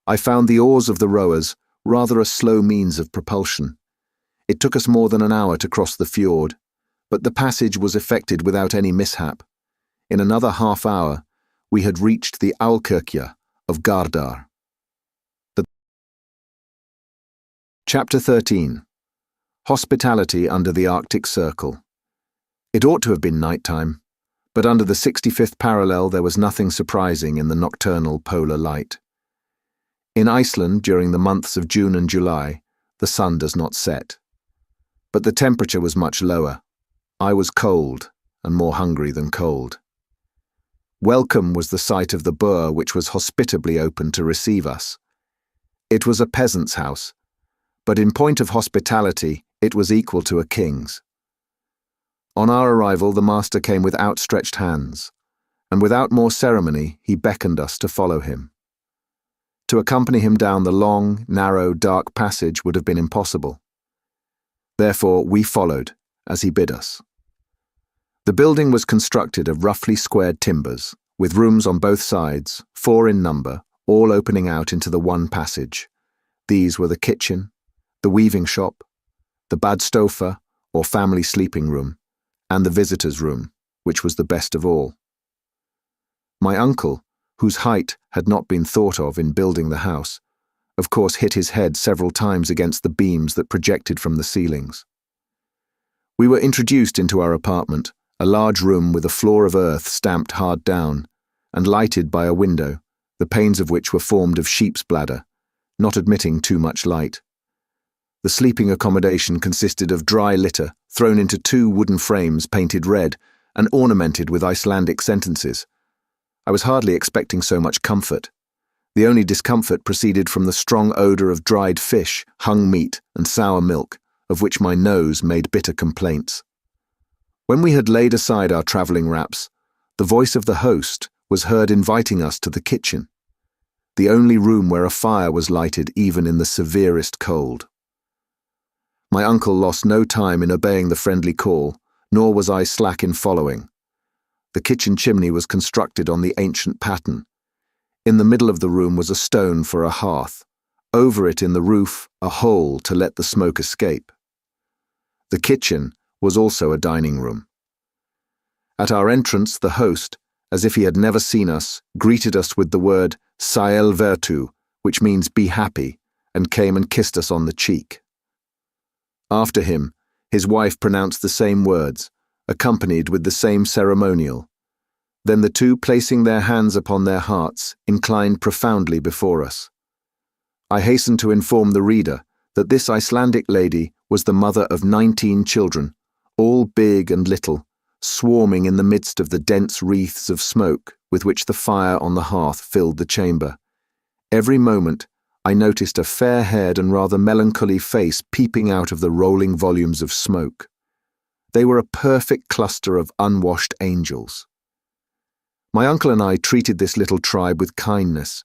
I found the oars of the rowers rather a slow means of propulsion. It took us more than an hour to cross the fjord, but the passage was effected without any mishap. In another half hour, we had reached the Aalkirkja of Gardar. Chapter 13. Hospitality under the Arctic Circle. It ought to have been night-time, but under the 65th parallel there was nothing surprising in the nocturnal polar light. In Iceland, during the months of June and July, the sun does not set. But the temperature was much lower. I was cold, and more hungry than cold. Welcome was the sight of the boer which was hospitably open to receive us. It was a peasant's house, but in point of hospitality it was equal to a king's. On our arrival the master came with outstretched hands, and without more ceremony he beckoned us to follow him. To accompany him down the long, narrow, dark passage would have been impossible. Therefore we followed, as he bid us. The building was constructed of roughly squared timbers, with rooms on both sides, 4 in number, all opening out into the one passage. These were the kitchen, the weaving shop, the badstofa, or family sleeping room, and the visitor's room, which was the best of all. My uncle, whose height had not been thought of in building the house, of course hit his head several times against the beams that projected from the ceilings. We were introduced into our apartment, a large room with a floor of earth stamped hard down, and lighted by a window, the panes of which were formed of sheep's bladder, not admitting too much light. The sleeping accommodation consisted of dry litter thrown into 2 wooden frames painted red and ornamented with Icelandic sentences. I was hardly expecting so much comfort. The only discomfort proceeded from the strong odour of dried fish, hung meat, and sour milk, of which my nose made bitter complaints. When we had laid aside our travelling wraps, the voice of the host was heard inviting us to the kitchen, the only room where a fire was lighted even in the severest cold. My uncle lost no time in obeying the friendly call, nor was I slack in following. The kitchen chimney was constructed on the ancient pattern. In the middle of the room was a stone for a hearth, over it in the roof a hole to let the smoke escape. The kitchen was also a dining room. At our entrance the host, as if he had never seen us, greeted us with the word "Sæl vertu," which means "be happy," and came and kissed us on the cheek. After him, his wife pronounced the same words, accompanied with the same ceremonial. Then the 2, placing their hands upon their hearts, inclined profoundly before us. I hasten to inform the reader that this Icelandic lady was the mother of 19 children, all big and little, swarming in the midst of the dense wreaths of smoke with which the fire on the hearth filled the chamber. Every moment I noticed a fair-haired and rather melancholy face peeping out of the rolling volumes of smoke. They were a perfect cluster of unwashed angels. My uncle and I treated this little tribe with kindness,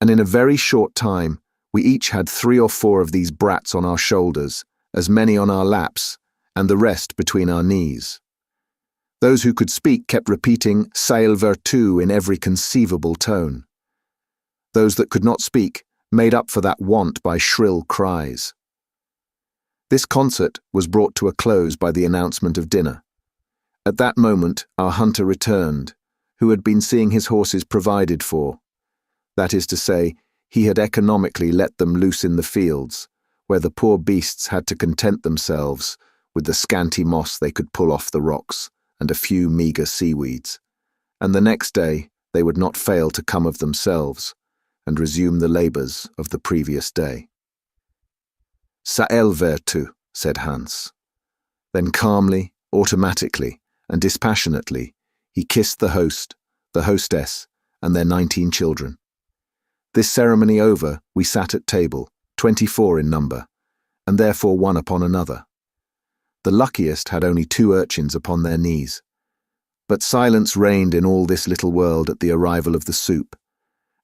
and in a very short time we each had 3 or 4 of these brats on our shoulders, as many on our laps, and the rest between our knees. Those who could speak kept repeating "Sæl vertu" in every conceivable tone. Those that could not speak made up for that want by shrill cries. This concert was brought to a close by the announcement of dinner. At that moment our hunter returned, who had been seeing his horses provided for. That is to say, he had economically let them loose in the fields, where the poor beasts had to content themselves with the scanty moss they could pull off the rocks and a few meagre seaweeds, and the next day they would not fail to come of themselves, and resume the labours of the previous day. XVIII, said Hans. Then calmly, automatically, and dispassionately, he kissed the host, the hostess, and their 19 children. This ceremony over, we sat at table, 24 in number, and therefore one upon another. The luckiest had only 2 urchins upon their knees. But silence reigned in all this little world at the arrival of the soup,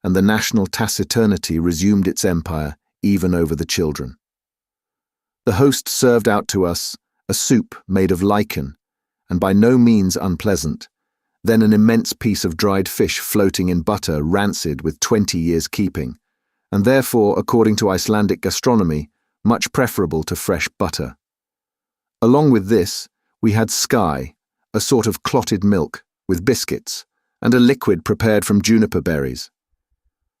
and the national taciturnity resumed its empire even over the children. The host served out to us a soup made of lichen, and by no means unpleasant, then an immense piece of dried fish floating in butter rancid with 20 years keeping, and therefore, according to Icelandic gastronomy, much preferable to fresh butter. Along with this, we had sky, a sort of clotted milk, with biscuits, and a liquid prepared from juniper berries.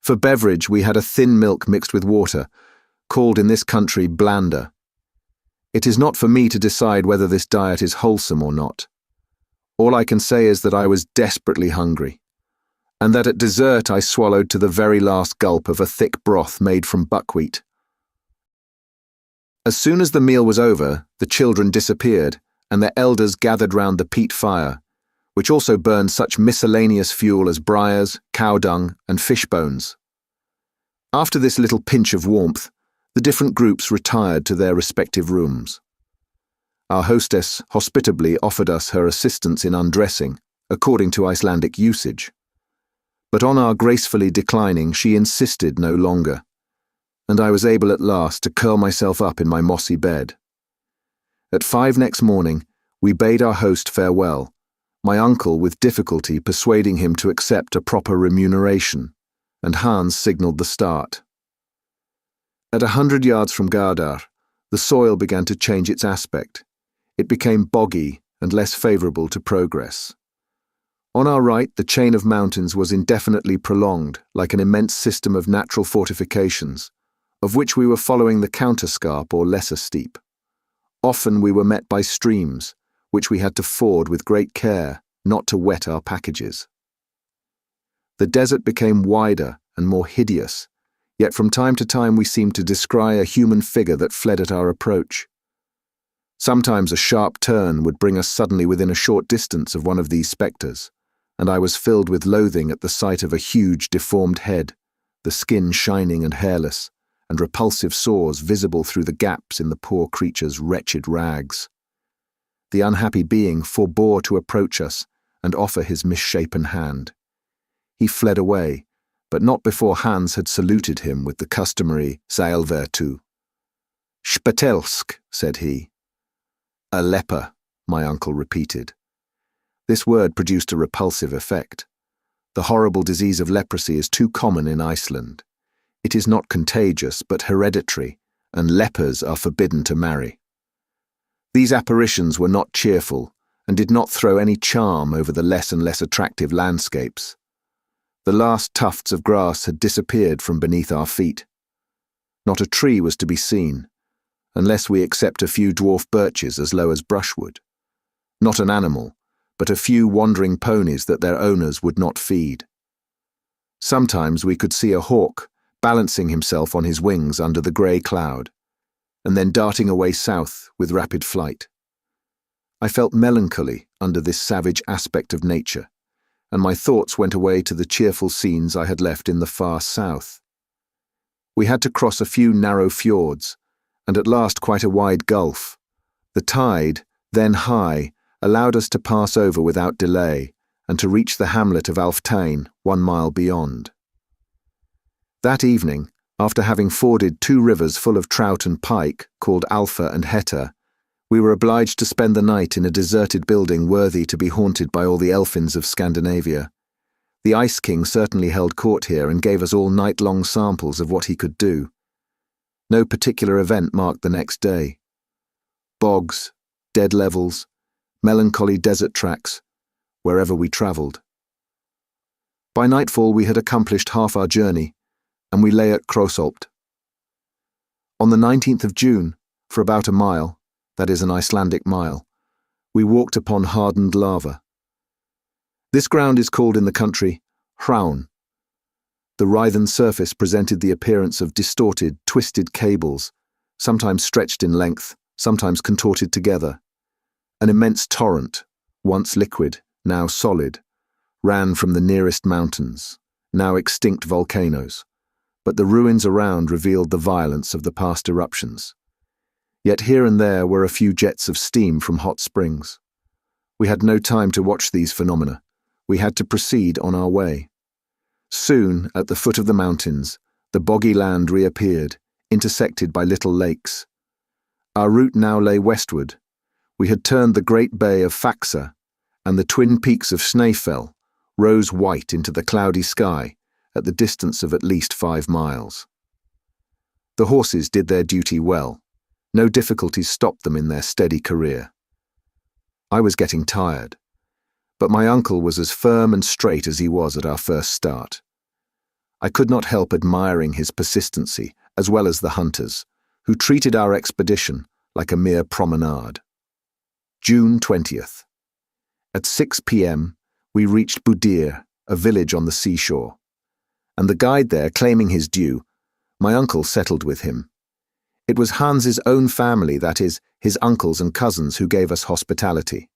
For beverage, we had a thin milk mixed with water, called in this country blander. It is not for me to decide whether this diet is wholesome or not. All I can say is that I was desperately hungry, and that at dessert I swallowed to the very last gulp of a thick broth made from buckwheat. As soon as the meal was over, the children disappeared, and their elders gathered round the peat fire, which also burned such miscellaneous fuel as briars, cow dung, and fish bones. After this little pinch of warmth, the different groups retired to their respective rooms. Our hostess hospitably offered us her assistance in undressing, according to Icelandic usage. But on our gracefully declining, she insisted no longer, and I was able at last to curl myself up in my mossy bed. At 5 next morning, we bade our host farewell, my uncle with difficulty persuading him to accept a proper remuneration, and Hans signalled the start. At 100 yards from Gardar, the soil began to change its aspect. It became boggy and less favourable to progress. On our right, the chain of mountains was indefinitely prolonged, like an immense system of natural fortifications, of which we were following the counterscarp or lesser steep. Often we were met by streams, which we had to ford with great care, not to wet our packages. The desert became wider and more hideous, yet from time to time we seemed to descry a human figure that fled at our approach. Sometimes a sharp turn would bring us suddenly within a short distance of one of these spectres, and I was filled with loathing at the sight of a huge deformed head, the skin shining and hairless, and repulsive sores visible through the gaps in the poor creature's wretched rags. The unhappy being forbore to approach us and offer his misshapen hand. He fled away, but not before Hans had saluted him with the customary XVIII. "Spatelsk," said he. "A leper," my uncle repeated. This word produced a repulsive effect. The horrible disease of leprosy is too common in Iceland. It is not contagious, but hereditary, and lepers are forbidden to marry. These apparitions were not cheerful, and did not throw any charm over the less and less attractive landscapes. The last tufts of grass had disappeared from beneath our feet. Not a tree was to be seen, unless we except a few dwarf birches as low as brushwood. Not an animal, but a few wandering ponies that their owners would not feed. Sometimes we could see a hawk balancing himself on his wings under the grey cloud, and then darting away south with rapid flight. I felt melancholy under this savage aspect of nature, and my thoughts went away to the cheerful scenes I had left in the far south. We had to cross a few narrow fjords, and at last quite a wide gulf. The tide, then high, allowed us to pass over without delay, and to reach the hamlet of XVIII 1 mile beyond. That evening, after having forded 2 rivers full of trout and pike, called Alpha and Hetta, we were obliged to spend the night in a deserted building worthy to be haunted by all the elfins of Scandinavia. The Ice King certainly held court here and gave us all night-long samples of what he could do. No particular event marked the next day. Bogs, dead levels, melancholy desert tracks, wherever we travelled. By nightfall we had accomplished half our journey, and we lay at Krosolpt. On the 19th of June, for about a mile, that is an Icelandic mile, we walked upon hardened lava. This ground is called in the country Hraun. The writhen surface presented the appearance of distorted, twisted cables, sometimes stretched in length, sometimes contorted together. An immense torrent, once liquid, now solid, ran from the nearest mountains, now extinct volcanoes, but the ruins around revealed the violence of the past eruptions. Yet here and there were a few jets of steam from hot springs. We had no time to watch these phenomena. We had to proceed on our way. Soon, at the foot of the mountains, the boggy land reappeared, intersected by little lakes. Our route now lay westward. We had turned the great bay of Faxa, and the twin peaks of Snaefell rose white into the cloudy sky at the distance of at least 5 miles. The horses did their duty well. No difficulties stopped them in their steady career. I was getting tired, but my uncle was as firm and straight as he was at our first start. I could not help admiring his persistency, as well as the hunters, who treated our expedition like a mere promenade. June 20th. At 6 p.m., we reached Budir, a village on the seashore, and the guide there claiming his due, my uncle settled with him. It was Hans's own family, that is, his uncles and cousins, who gave us hospitality.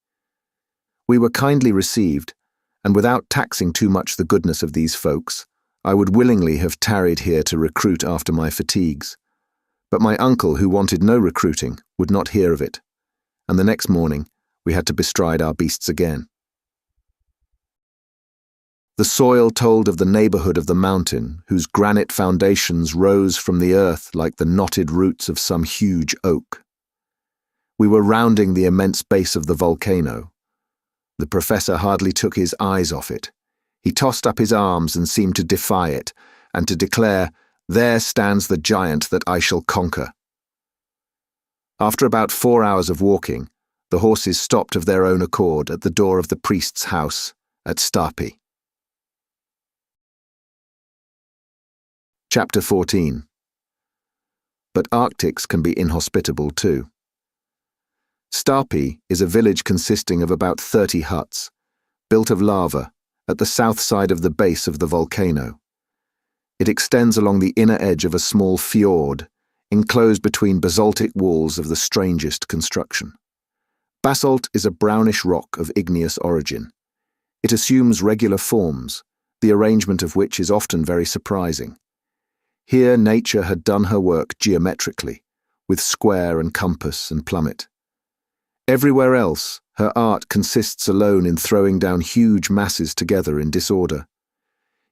We were kindly received, and without taxing too much the goodness of these folks, I would willingly have tarried here to recruit after my fatigues. But my uncle, who wanted no recruiting, would not hear of it, and the next morning we had to bestride our beasts again. The soil told of the neighborhood of the mountain, whose granite foundations rose from the earth like the knotted roots of some huge oak. We were rounding the immense base of the volcano. The professor hardly took his eyes off it. He tossed up his arms and seemed to defy it, and to declare, "There stands the giant that I shall conquer." After about 4 hours of walking, the horses stopped of their own accord at the door of the priest's house at Stapi. Chapter 14. But Arctics can be inhospitable too. Stapi is a village consisting of about 30 huts, built of lava, at the south side of the base of the volcano. It extends along the inner edge of a small fjord, enclosed between basaltic walls of the strangest construction. Basalt is a brownish rock of igneous origin. It assumes regular forms, the arrangement of which is often very surprising. Here nature had done her work geometrically, with square and compass and plummet. Everywhere else, her art consists alone in throwing down huge masses together in disorder.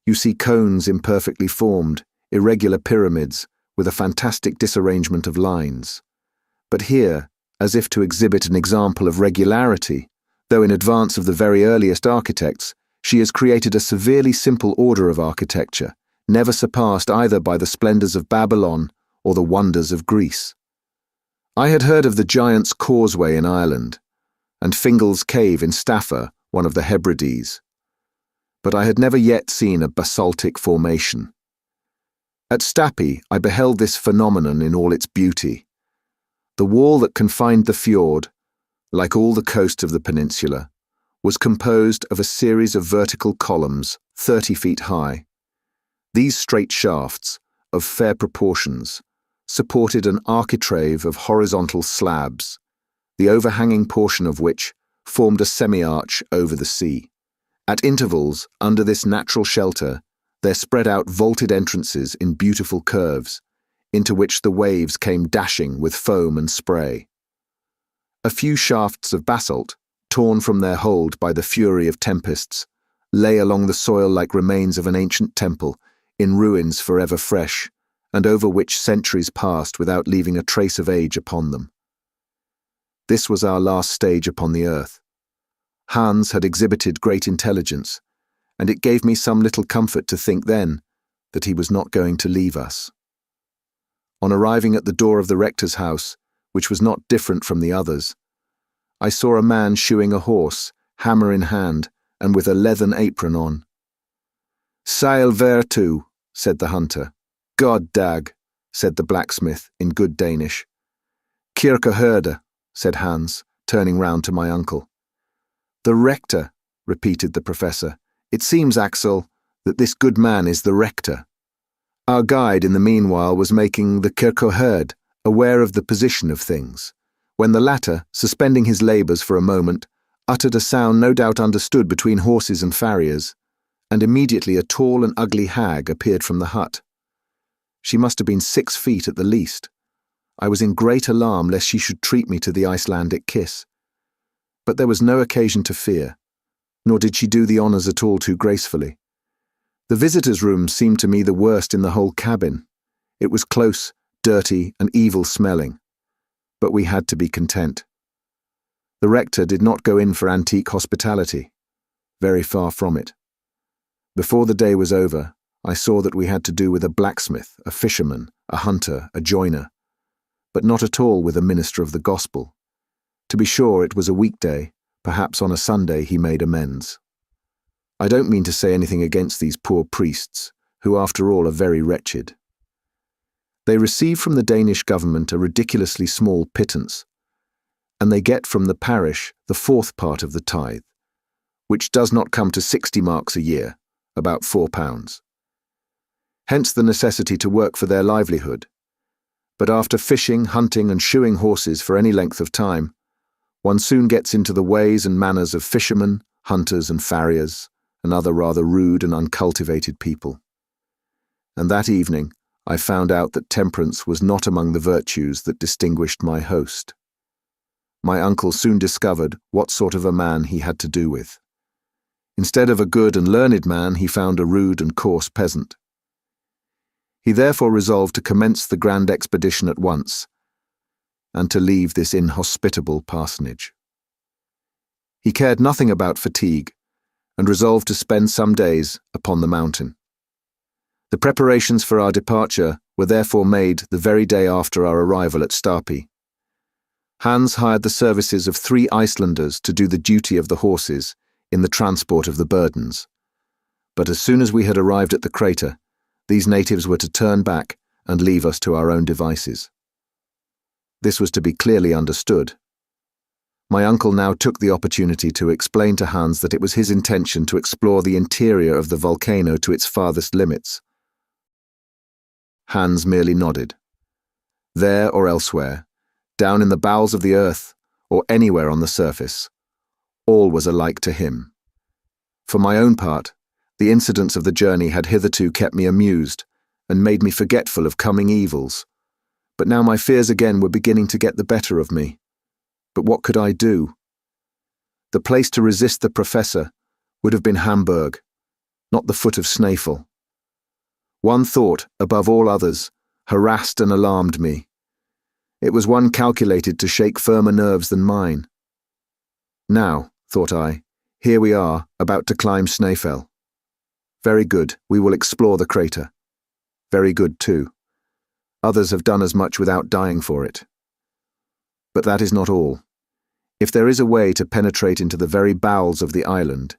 You see cones imperfectly formed, irregular pyramids, with a fantastic disarrangement of lines. But here, as if to exhibit an example of regularity, though in advance of the very earliest architects, she has created a severely simple order of architecture, never surpassed either by the splendors of Babylon or the wonders of Greece. I had heard of the Giant's Causeway in Ireland, and Fingal's Cave in Staffa, one of the Hebrides, but I had never yet seen a basaltic formation. At Stapi, I beheld this phenomenon in all its beauty. The wall that confined the fjord, like all the coast of the peninsula, was composed of a series of vertical columns 30 feet high. These straight shafts, of fair proportions, supported an architrave of horizontal slabs, the overhanging portion of which formed a semi-arch over the sea. At intervals, under this natural shelter, there spread out vaulted entrances in beautiful curves, into which the waves came dashing with foam and spray. A few shafts of basalt, torn from their hold by the fury of tempests, lay along the soil like remains of an ancient temple, in ruins forever fresh, and over which centuries passed without leaving a trace of age upon them. This was our last stage upon the earth. Hans had exhibited great intelligence, and it gave me some little comfort to think then that he was not going to leave us. On arriving at the door of the rector's house, which was not different from the others, I saw a man shoeing a horse, hammer in hand, and with a leathern apron on. "Seil vertu," said the hunter. "God dag," said the blacksmith in good Danish. "Kirke herde," said Hans, turning round to my uncle. "The rector," repeated the professor. "It seems, Axel, that this good man is the rector. Our guide, in the meanwhile, was making the kyrkoherde aware of the position of things, when the latter, suspending his labours for a moment, uttered a sound no doubt understood between horses and farriers, and immediately a tall and ugly hag appeared from the hut. She must have been 6 feet at the least. I was in great alarm lest she should treat me to the Icelandic kiss. But there was no occasion to fear, nor did she do the honours at all too gracefully. The visitors' room seemed to me the worst in the whole cabin. It was close, dirty, and evil-smelling. But we had to be content. The rector did not go in for antique hospitality. Very far from it. Before the day was over, I saw that we had to do with a blacksmith, a fisherman, a hunter, a joiner, but not at all with a minister of the gospel. To be sure, it was a weekday. Perhaps on a Sunday he made amends. I don't mean to say anything against these poor priests, who after all are very wretched. They receive from the Danish government a ridiculously small pittance, and they get from the parish the 4th part of the tithe, which does not come to 60 marks a year, about £4. Hence the necessity to work for their livelihood. But after fishing, hunting, and shoeing horses for any length of time, one soon gets into the ways and manners of fishermen, hunters, and farriers, and other rather rude and uncultivated people. And that evening I found out that temperance was not among the virtues that distinguished my host. My uncle soon discovered what sort of a man he had to do with. Instead of a good and learned man, he found a rude and coarse peasant. He therefore resolved to commence the grand expedition at once, and to leave this inhospitable parsonage. He cared nothing about fatigue, and resolved to spend some days upon the mountain. The preparations for our departure were therefore made the very day after our arrival at Stapi. Hans hired the services of 3 Icelanders to do the duty of the horses in the transport of the burdens. But as soon as we had arrived at the crater, these natives were to turn back and leave us to our own devices. This was to be clearly understood. My uncle now took the opportunity to explain to Hans that it was his intention to explore the interior of the volcano to its farthest limits. Hans merely nodded. There or elsewhere, down in the bowels of the earth, or anywhere on the surface, all was alike to him. For my own part, the incidents of the journey had hitherto kept me amused and made me forgetful of coming evils. But now my fears again were beginning to get the better of me. But what could I do? The place to resist the Professor would have been Hamburg, not the foot of Snaefell. One thought, above all others, harassed and alarmed me. It was one calculated to shake firmer nerves than mine. Now, thought I, here we are, about to climb Snaefell. Very good, we will explore the crater. Very good, too. Others have done as much without dying for it. But that is not all. If there is a way to penetrate into the very bowels of the island,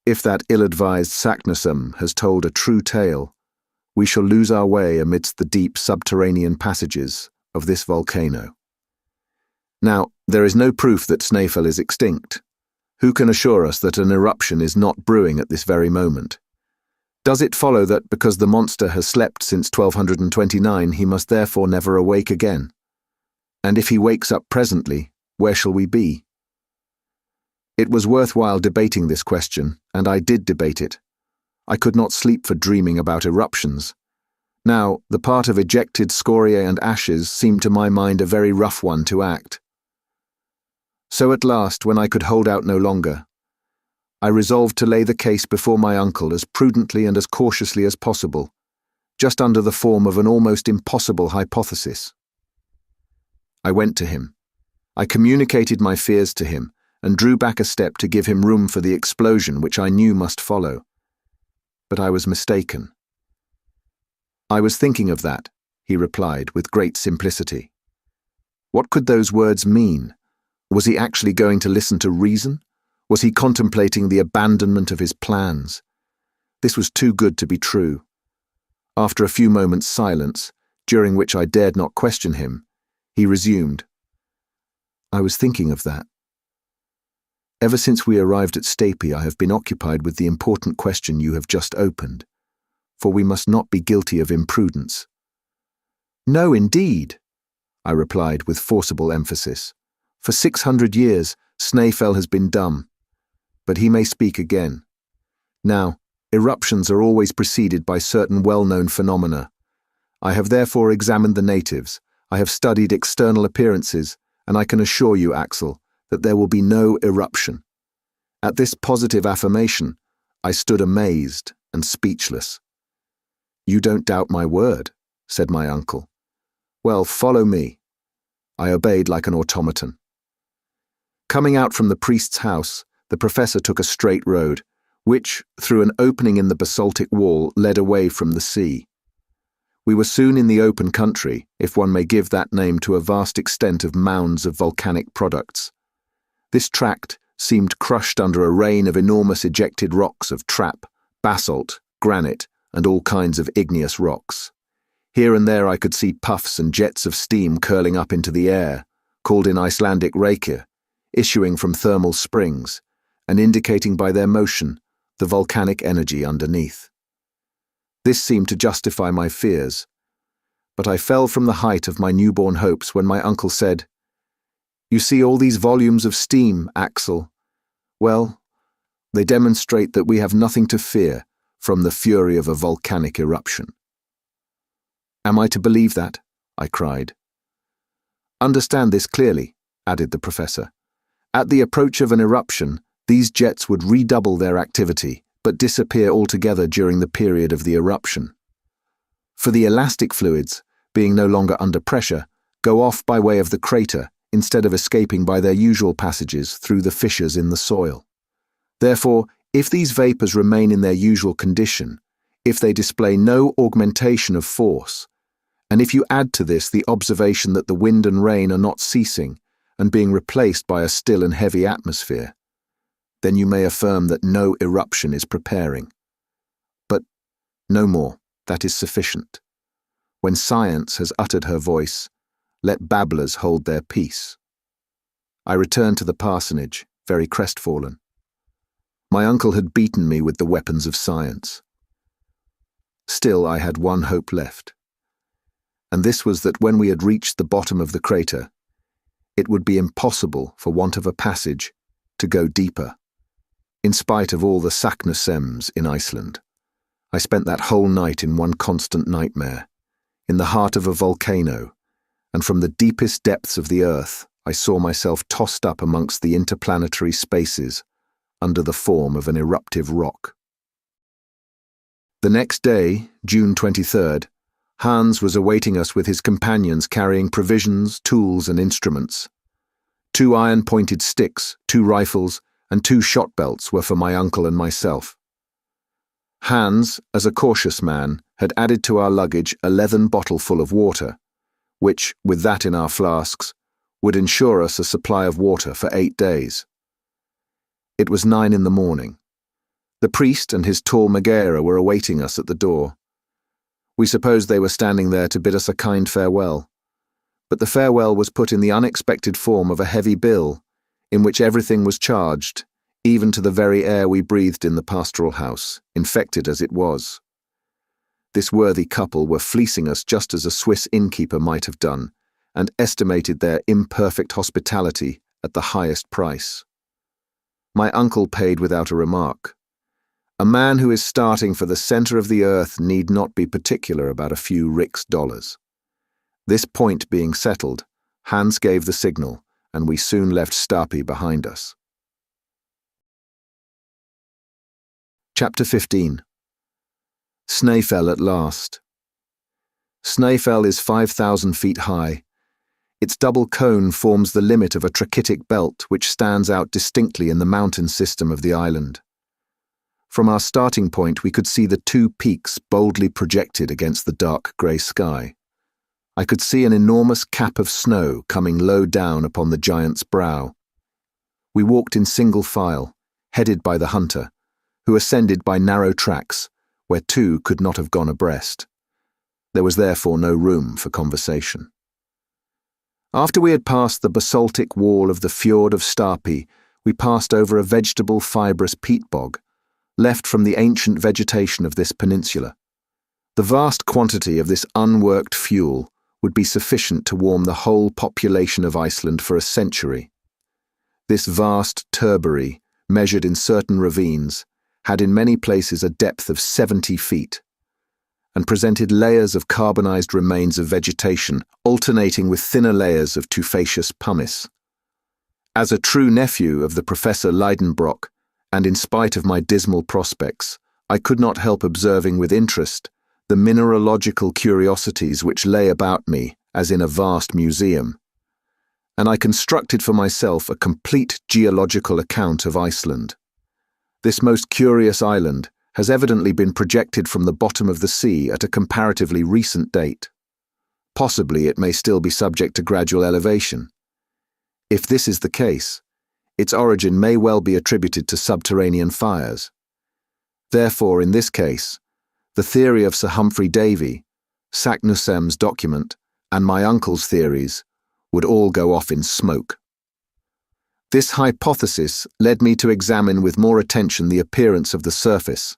if that ill-advised Saknussemm has told a true tale, we shall lose our way amidst the deep subterranean passages of this volcano. Now, there is no proof that Snaefell is extinct. Who can assure us that an eruption is not brewing at this very moment? Does it follow that because the monster has slept since 1229 he must therefore never awake again? And if he wakes up presently, where shall we be? It was worthwhile debating this question, and I did debate it. I could not sleep for dreaming about eruptions. Now, the part of ejected scoriae and ashes seemed to my mind a very rough one to act. So at last, when I could hold out no longer, I resolved to lay the case before my uncle as prudently and as cautiously as possible, just under the form of an almost impossible hypothesis. I went to him. I communicated my fears to him, and drew back a step to give him room for the explosion which I knew must follow. But I was mistaken. I was thinking of that, he replied with great simplicity. What could those words mean? Was he actually going to listen to reason? Was he contemplating the abandonment of his plans? This was too good to be true. After a few moments' silence, during which I dared not question him, he resumed. I was thinking of that. Ever since we arrived at Stapi, I have been occupied with the important question you have just opened, for we must not be guilty of imprudence." "No, indeed," I replied with forcible emphasis. "For 600 years, Snaefell has been dumb, but he may speak again. Now, eruptions are always preceded by certain well-known phenomena. I have therefore examined the natives, I have studied external appearances, and I can assure you, Axel, that there will be no eruption." At this positive affirmation, I stood amazed and speechless. "You don't doubt my word," said my uncle. "Well, follow me." I obeyed like an automaton. Coming out from the priest's house, the professor took a straight road, which, through an opening in the basaltic wall, led away from the sea. We were soon in the open country, if one may give that name to a vast extent of mounds of volcanic products. This tract seemed crushed under a rain of enormous ejected rocks of trap, basalt, granite, and all kinds of igneous rocks. Here and there I could see puffs and jets of steam curling up into the air, called in Icelandic reykir, issuing from thermal springs, and indicating by their motion the volcanic energy underneath. This seemed to justify my fears, but I fell from the height of my newborn hopes when my uncle said, "You see all these volumes of steam, Axel? Well, they demonstrate that we have nothing to fear from the fury of a volcanic eruption." "Am I to believe that?" I cried. "Understand this clearly," added the professor. "At the approach of an eruption, these jets would redouble their activity, but disappear altogether during the period of the eruption. For the elastic fluids, being no longer under pressure, go off by way of the crater instead of escaping by their usual passages through the fissures in the soil. Therefore, if these vapours remain in their usual condition, if they display no augmentation of force, and if you add to this the observation that the wind and rain are not ceasing and being replaced by a still and heavy atmosphere, then you may affirm that no eruption is preparing. But no more, that is sufficient. When science has uttered her voice, let babblers hold their peace." I returned to the parsonage, very crestfallen. My uncle had beaten me with the weapons of science. Still, I had one hope left, and this was that when we had reached the bottom of the crater, it would be impossible, for want of a passage, to go deeper, in spite of all the saknusems in Iceland. I spent that whole night in one constant nightmare, in the heart of a volcano, and from the deepest depths of the earth I saw myself tossed up amongst the interplanetary spaces under the form of an eruptive rock. The next day, June 23rd, Hans was awaiting us with his companions carrying provisions, tools, and instruments. 2 iron-pointed sticks, 2 rifles, and 2 shot belts were for my uncle and myself. Hans, as a cautious man, had added to our luggage a leathern bottle full of water, which, with that in our flasks, would ensure us a supply of water for 8 days. It was 9 in the morning. The priest and his tall Megara were awaiting us at the door. We supposed they were standing there to bid us a kind farewell, but the farewell was put in the unexpected form of a heavy bill, in which everything was charged, even to the very air we breathed in the pastoral house, infected as it was. This worthy couple were fleecing us just as a Swiss innkeeper might have done, and estimated their imperfect hospitality at the highest price. My uncle paid without a remark. A man who is starting for the centre of the earth need not be particular about a few rix dollars. This point being settled, Hans gave the signal, and we soon left Stapi behind us. Chapter 15. Snaefell at last. Snaefell is 5,000 feet high. Its double cone forms the limit of a trachytic belt which stands out distinctly in the mountain system of the island. From our starting point we could see the 2 peaks boldly projected against the dark grey sky. I could see an enormous cap of snow coming low down upon the giant's brow. We walked in single file, headed by the hunter, who ascended by narrow tracks, where 2 could not have gone abreast. There was therefore no room for conversation. After we had passed the basaltic wall of the fjord of Stapi, we passed over a vegetable fibrous peat bog, left from the ancient vegetation of this peninsula. The vast quantity of this unworked fuel would be sufficient to warm the whole population of Iceland for a century. This vast turbary, measured in certain ravines, had in many places a depth of 70 feet, and presented layers of carbonized remains of vegetation alternating with thinner layers of tufaceous pumice. As a true nephew of the Professor Lidenbrock, and in spite of my dismal prospects, I could not help observing with interest the mineralogical curiosities which lay about me as in a vast museum, and I constructed for myself a complete geological account of Iceland. This most curious island has evidently been projected from the bottom of the sea at a comparatively recent date. Possibly it may still be subject to gradual elevation. If this is the case, its origin may well be attributed to subterranean fires. Therefore, in this case, the theory of Sir Humphrey Davy, Saknussemm's document, and my uncle's theories would all go off in smoke. This hypothesis led me to examine with more attention the appearance of the surface,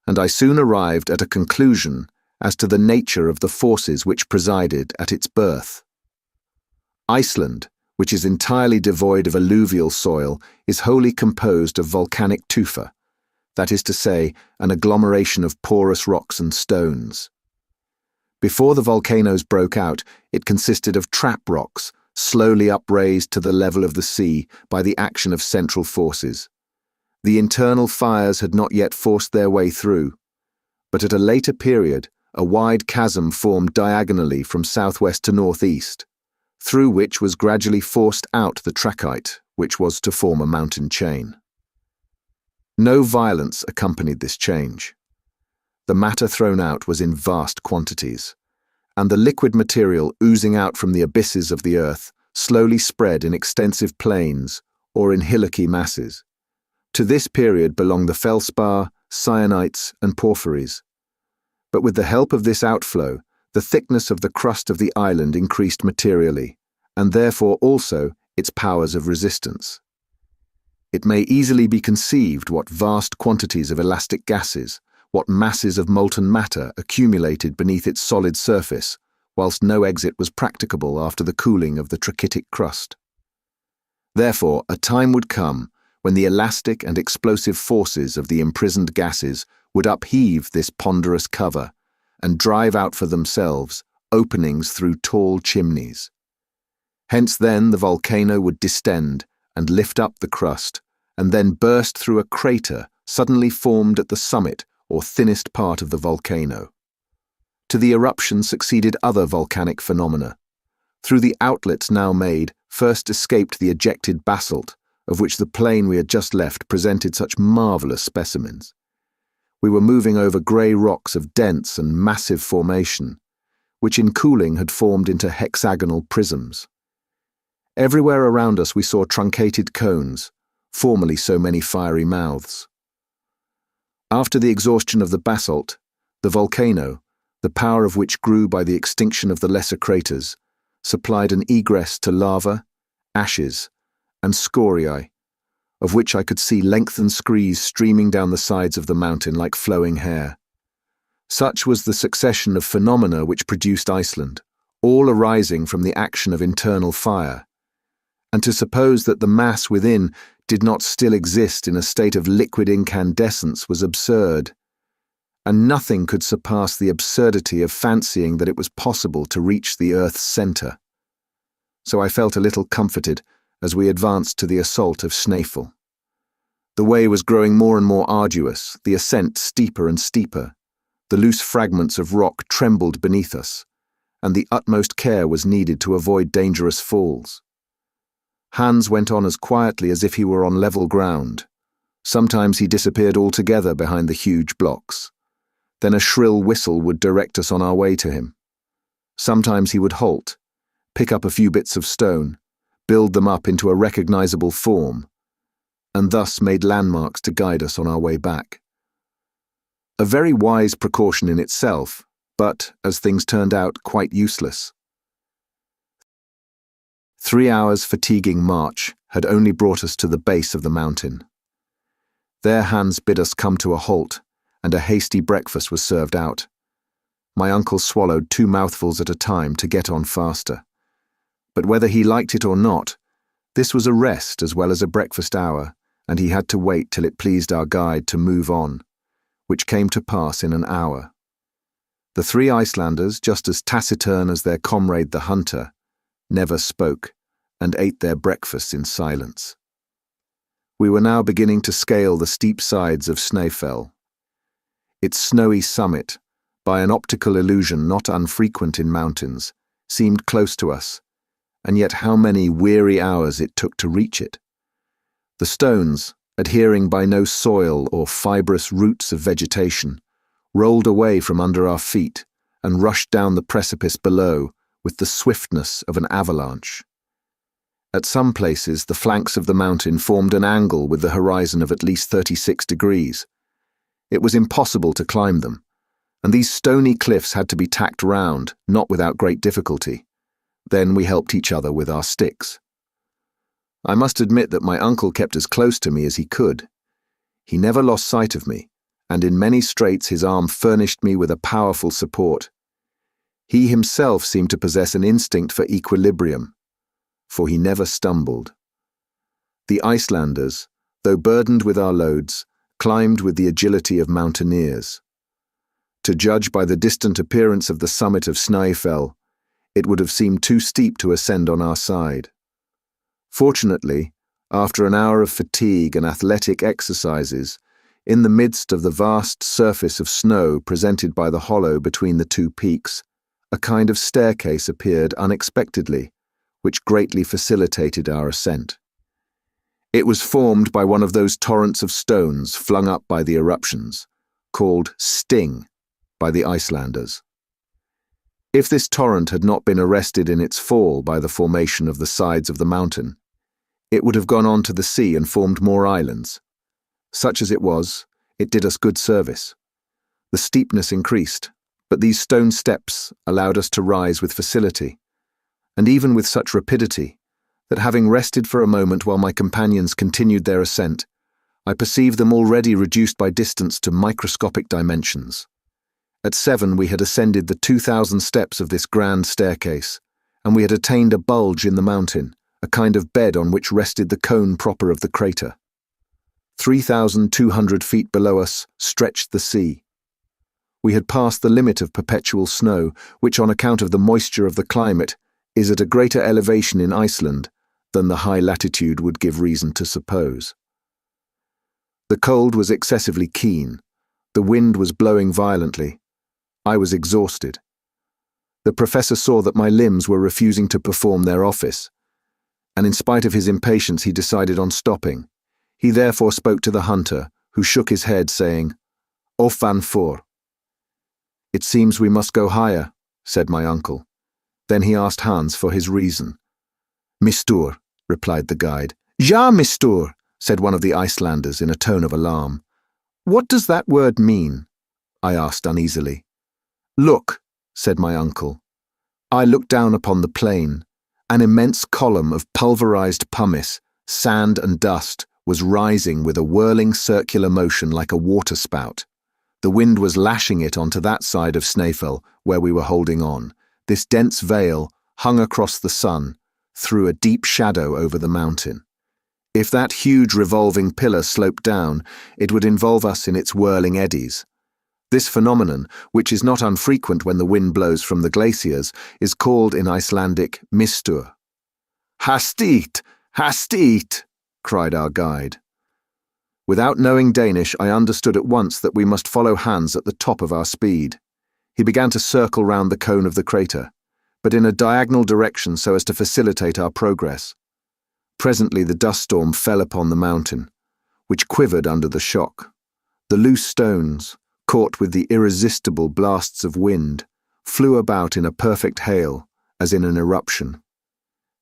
and I soon arrived at a conclusion as to the nature of the forces which presided at its birth. Iceland, which is entirely devoid of alluvial soil, is wholly composed of volcanic tufa, that is to say, an agglomeration of porous rocks and stones. Before the volcanoes broke out, it consisted of trap rocks, slowly upraised to the level of the sea by the action of central forces. The internal fires had not yet forced their way through, but at a later period, a wide chasm formed diagonally from southwest to northeast, through which was gradually forced out the trachyte, which was to form a mountain chain. No violence accompanied this change. The matter thrown out was in vast quantities, and the liquid material oozing out from the abysses of the earth slowly spread in extensive plains or in hillocky masses. To this period belong the feldspar, syenites, and porphyries. But with the help of this outflow, the thickness of the crust of the island increased materially, and therefore also its powers of resistance. It may easily be conceived what vast quantities of elastic gases, what masses of molten matter accumulated beneath its solid surface, whilst no exit was practicable after the cooling of the trachytic crust. Therefore, a time would come when the elastic and explosive forces of the imprisoned gases would upheave this ponderous cover and drive out for themselves openings through tall chimneys. Hence then the volcano would distend and lift up the crust, and then burst through a crater suddenly formed at the summit or thinnest part of the volcano. To the eruption succeeded other volcanic phenomena. Through the outlets now made, first escaped the ejected basalt, of which the plain we had just left presented such marvellous specimens. We were moving over grey rocks of dense and massive formation, which in cooling had formed into hexagonal prisms. Everywhere around us we saw truncated cones, formerly so many fiery mouths. After the exhaustion of the basalt, the volcano, the power of which grew by the extinction of the lesser craters, supplied an egress to lava, ashes, and scoriae, of which I could see lengthened screes streaming down the sides of the mountain like flowing hair. Such was the succession of phenomena which produced Iceland, all arising from the action of internal fire, and to suppose that the mass within did not still exist in a state of liquid incandescence was absurd, and nothing could surpass the absurdity of fancying that it was possible to reach the earth's centre. So I felt a little comforted as we advanced to the assault of Snaefell. The way was growing more and more arduous, the ascent steeper and steeper. The loose fragments of rock trembled beneath us, and the utmost care was needed to avoid dangerous falls. Hans went on as quietly as if he were on level ground. Sometimes he disappeared altogether behind the huge blocks. Then a shrill whistle would direct us on our way to him. Sometimes he would halt, pick up a few bits of stone, build them up into a recognizable form, and thus made landmarks to guide us on our way back. A very wise precaution in itself, but, as things turned out, quite useless. 3 hours' fatiguing march had only brought us to the base of the mountain. There Hans bid us come to a halt, and a hasty breakfast was served out. My uncle swallowed 2 mouthfuls at a time to get on faster. But whether he liked it or not, this was a rest as well as a breakfast hour, and he had to wait till it pleased our guide to move on, which came to pass in an hour. The 3 Icelanders, just as taciturn as their comrade the hunter, never spoke, and ate their breakfasts in silence. We were now beginning to scale the steep sides of Snaefell. Its snowy summit, by an optical illusion not unfrequent in mountains, seemed close to us, and yet how many weary hours it took to reach it. The stones, adhering by no soil or fibrous roots of vegetation, rolled away from under our feet and rushed down the precipice below with the swiftness of an avalanche. At some places, the flanks of the mountain formed an angle with the horizon of at least 36 degrees. It was impossible to climb them, and these stony cliffs had to be tacked round, not without great difficulty. Then we helped each other with our sticks. I must admit that my uncle kept as close to me as he could. He never lost sight of me, and in many straits his arm furnished me with a powerful support. He himself seemed to possess an instinct for equilibrium, for he never stumbled. The Icelanders, though burdened with our loads, climbed with the agility of mountaineers. To judge by the distant appearance of the summit of Snaefell, it would have seemed too steep to ascend on our side. Fortunately, after an hour of fatigue and athletic exercises, in the midst of the vast surface of snow presented by the hollow between the 2 peaks, a kind of staircase appeared unexpectedly, which greatly facilitated our ascent. It was formed by one of those torrents of stones flung up by the eruptions, called sting by the Icelanders. If this torrent had not been arrested in its fall by the formation of the sides of the mountain, it would have gone on to the sea and formed more islands. Such as it was, it did us good service. The steepness increased, but these stone steps allowed us to rise with facility, and even with such rapidity, that having rested for a moment while my companions continued their ascent, I perceived them already reduced by distance to microscopic dimensions. At 7 we had ascended the 2,000 steps of this grand staircase, and we had attained a bulge in the mountain, a kind of bed on which rested the cone proper of the crater. 3,200 feet below us stretched the sea. We had passed the limit of perpetual snow, which on account of the moisture of the climate is at a greater elevation in Iceland than the high latitude would give reason to suppose. The cold was excessively keen. The wind was blowing violently. I was exhausted. The professor saw that my limbs were refusing to perform their office, and in spite of his impatience he decided on stopping. He therefore spoke to the hunter, who shook his head, saying, "Ofan for." "It seems we must go higher," said my uncle. Then he asked Hans for his reason. "Mistur," replied the guide. "Ja, mistur," said one of the Icelanders in a tone of alarm. "What does that word mean?" I asked uneasily. "Look," said my uncle. I looked down upon the plain. An immense column of pulverized pumice, sand and dust was rising with a whirling circular motion like a waterspout. The wind was lashing it onto that side of Snaefell where we were holding on. This dense veil hung across the sun, threw a deep shadow over the mountain. If that huge revolving pillar sloped down, it would involve us in its whirling eddies. This phenomenon, which is not unfrequent when the wind blows from the glaciers, is called in Icelandic mistur. "Hastigt! Hastigt!" cried our guide. Without knowing Danish, I understood at once that we must follow Hans at the top of our speed. He began to circle round the cone of the crater, but in a diagonal direction so as to facilitate our progress. Presently the dust storm fell upon the mountain, which quivered under the shock. The loose stones, caught with the irresistible blasts of wind, flew about in a perfect hail, as in an eruption.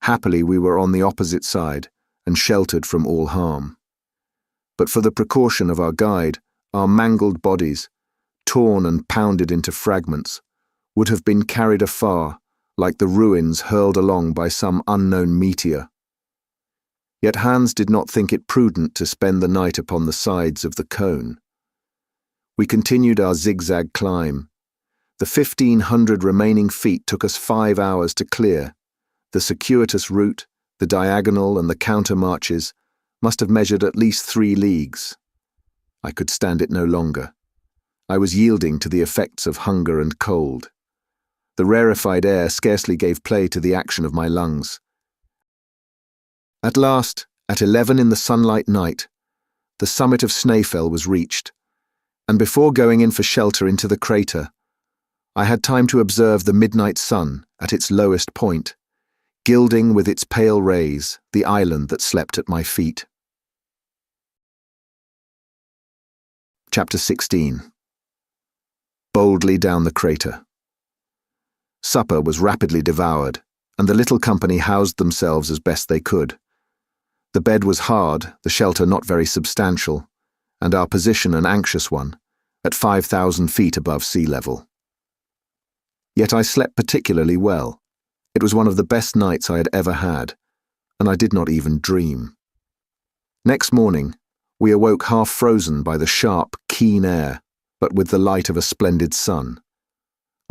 Happily we were on the opposite side, and sheltered from all harm. But for the precaution of our guide, our mangled bodies, torn and pounded into fragments, would have been carried afar, like the ruins hurled along by some unknown meteor. Yet Hans did not think it prudent to spend the night upon the sides of the cone. We continued our zigzag climb. The 1,500 remaining feet took us 5 hours to clear. The circuitous route, the diagonal and the counter marches must have measured at least 3 leagues. I could stand it no longer. I was yielding to the effects of hunger and cold. The rarefied air scarcely gave play to the action of my lungs. At last, at 11 in the sunlight night, the summit of Snaefell was reached, and before going in for shelter into the crater, I had time to observe the midnight sun at its lowest point, gilding with its pale rays the island that slept at my feet. Chapter 16. Boldly down the crater. Supper was rapidly devoured, and the little company housed themselves as best they could. The bed was hard, the shelter not very substantial, and our position an anxious one, at 5,000 feet above sea level. Yet I slept particularly well. It was one of the best nights I had ever had, and I did not even dream. Next morning, we awoke half frozen by the sharp, keen air, but with the light of a splendid sun.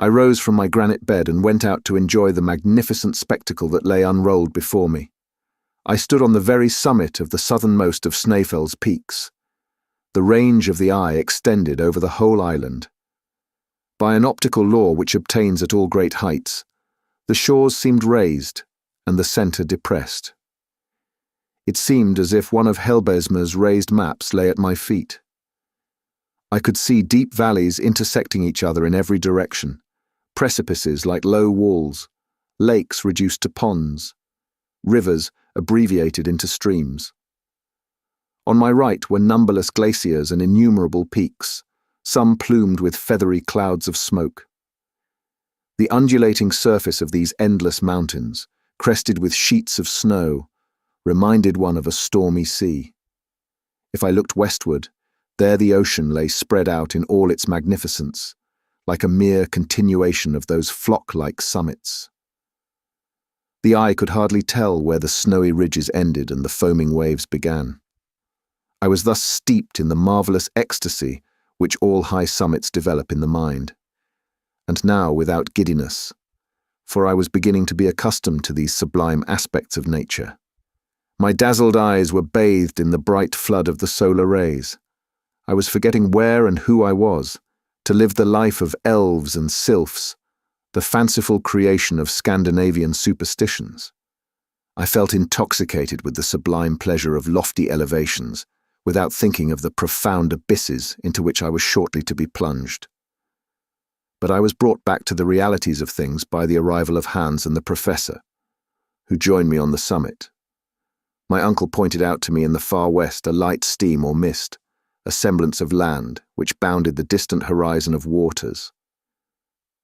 I rose from my granite bed and went out to enjoy the magnificent spectacle that lay unrolled before me. I stood on the very summit of the southernmost of Snaefell's peaks. The range of the eye extended over the whole island. By an optical law which obtains at all great heights, the shores seemed raised and the centre depressed. It seemed as if one of Helbesmer's raised maps lay at my feet. I could see deep valleys intersecting each other in every direction, precipices like low walls, lakes reduced to ponds, rivers abbreviated into streams. On my right were numberless glaciers and innumerable peaks, some plumed with feathery clouds of smoke. The undulating surface of these endless mountains, crested with sheets of snow, reminded one of a stormy sea. If I looked westward, there the ocean lay spread out in all its magnificence, like a mere continuation of those flock-like summits. The eye could hardly tell where the snowy ridges ended and the foaming waves began. I was thus steeped in the marvellous ecstasy which all high summits develop in the mind, and now without giddiness, for I was beginning to be accustomed to these sublime aspects of nature. My dazzled eyes were bathed in the bright flood of the solar rays. I was forgetting where and who I was, to live the life of elves and sylphs, the fanciful creation of Scandinavian superstitions. I felt intoxicated with the sublime pleasure of lofty elevations, without thinking of the profound abysses into which I was shortly to be plunged. But I was brought back to the realities of things by the arrival of Hans and the Professor, who joined me on the summit. My uncle pointed out to me in the far west a light steam or mist, a semblance of land which bounded the distant horizon of waters.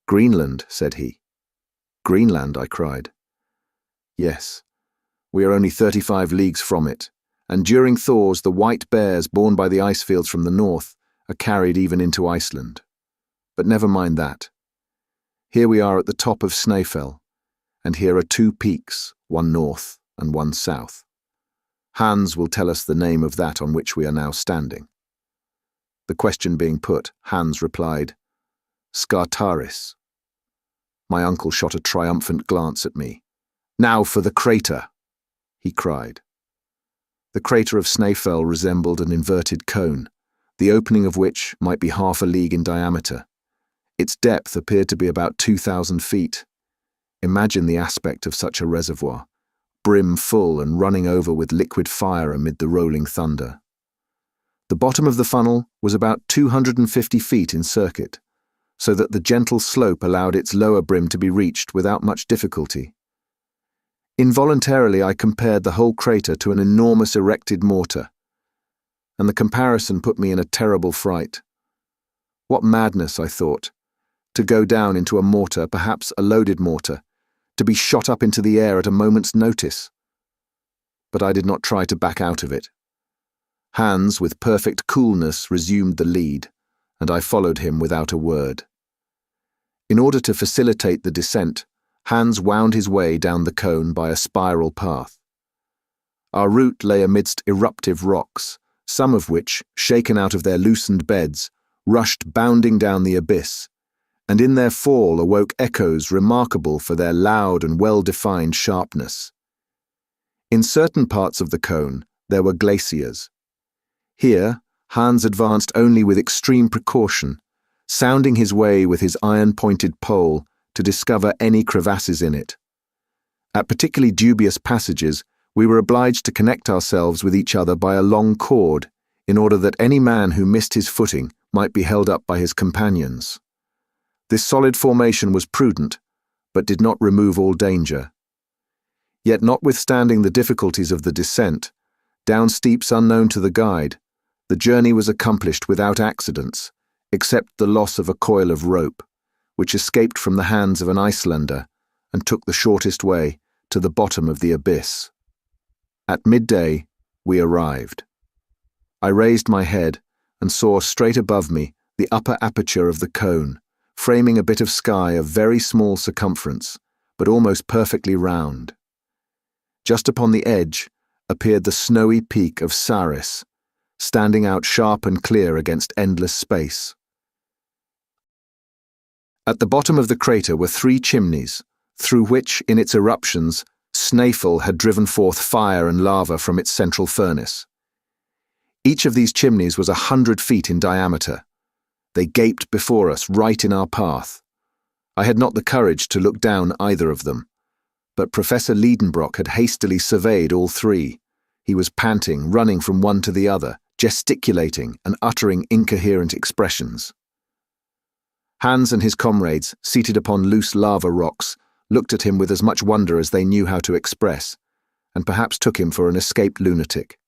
"Greenland," said he. "Greenland," I cried. "Yes, we are only 35 leagues from it, and during thaws the white bears borne by the ice fields from the north are carried even into Iceland. But never mind that. Here we are at the top of Snaefell, and here are 2 peaks, one north and one south. Hans will tell us the name of that on which we are now standing." The question being put, Hans replied, "Scartaris." My uncle shot a triumphant glance at me. "Now for the crater," he cried. The crater of Snaefell resembled an inverted cone, the opening of which might be half a league in diameter. Its depth appeared to be about 2,000 feet. Imagine the aspect of such a reservoir, brim full and running over with liquid fire amid the rolling thunder. The bottom of the funnel was about 250 feet in circuit, so that the gentle slope allowed its lower brim to be reached without much difficulty. Involuntarily I compared the whole crater to an enormous erected mortar, and the comparison put me in a terrible fright. What madness, I thought, to go down into a mortar, perhaps a loaded mortar, to be shot up into the air at a moment's notice. But I did not try to back out of it. Hans, with perfect coolness, resumed the lead, and I followed him without a word. In order to facilitate the descent, Hans wound his way down the cone by a spiral path. Our route lay amidst eruptive rocks, some of which, shaken out of their loosened beds, rushed bounding down the abyss, and in their fall awoke echoes remarkable for their loud and well-defined sharpness. In certain parts of the cone, there were glaciers. Here, Hans advanced only with extreme precaution, sounding his way with his iron-pointed pole to discover any crevasses in it. At particularly dubious passages, we were obliged to connect ourselves with each other by a long cord, in order that any man who missed his footing might be held up by his companions. This solid formation was prudent, but did not remove all danger. Yet notwithstanding the difficulties of the descent, down steeps unknown to the guide, the journey was accomplished without accidents, except the loss of a coil of rope, which escaped from the hands of an Icelander and took the shortest way to the bottom of the abyss. At midday, we arrived. I raised my head and saw straight above me the upper aperture of the cone, framing a bit of sky of very small circumference, but almost perfectly round. Just upon the edge appeared the snowy peak of Saris, standing out sharp and clear against endless space. At the bottom of the crater were 3 chimneys, through which, in its eruptions, Snaefell had driven forth fire and lava from its central furnace. Each of these chimneys was 100 feet in diameter. They gaped before us, right in our path. I had not the courage to look down either of them, but Professor Lidenbrock had hastily surveyed all 3. He was panting, running from one to the other, gesticulating and uttering incoherent expressions. Hans and his comrades, seated upon loose lava rocks, looked at him with as much wonder as they knew how to express, and perhaps took him for an escaped lunatic.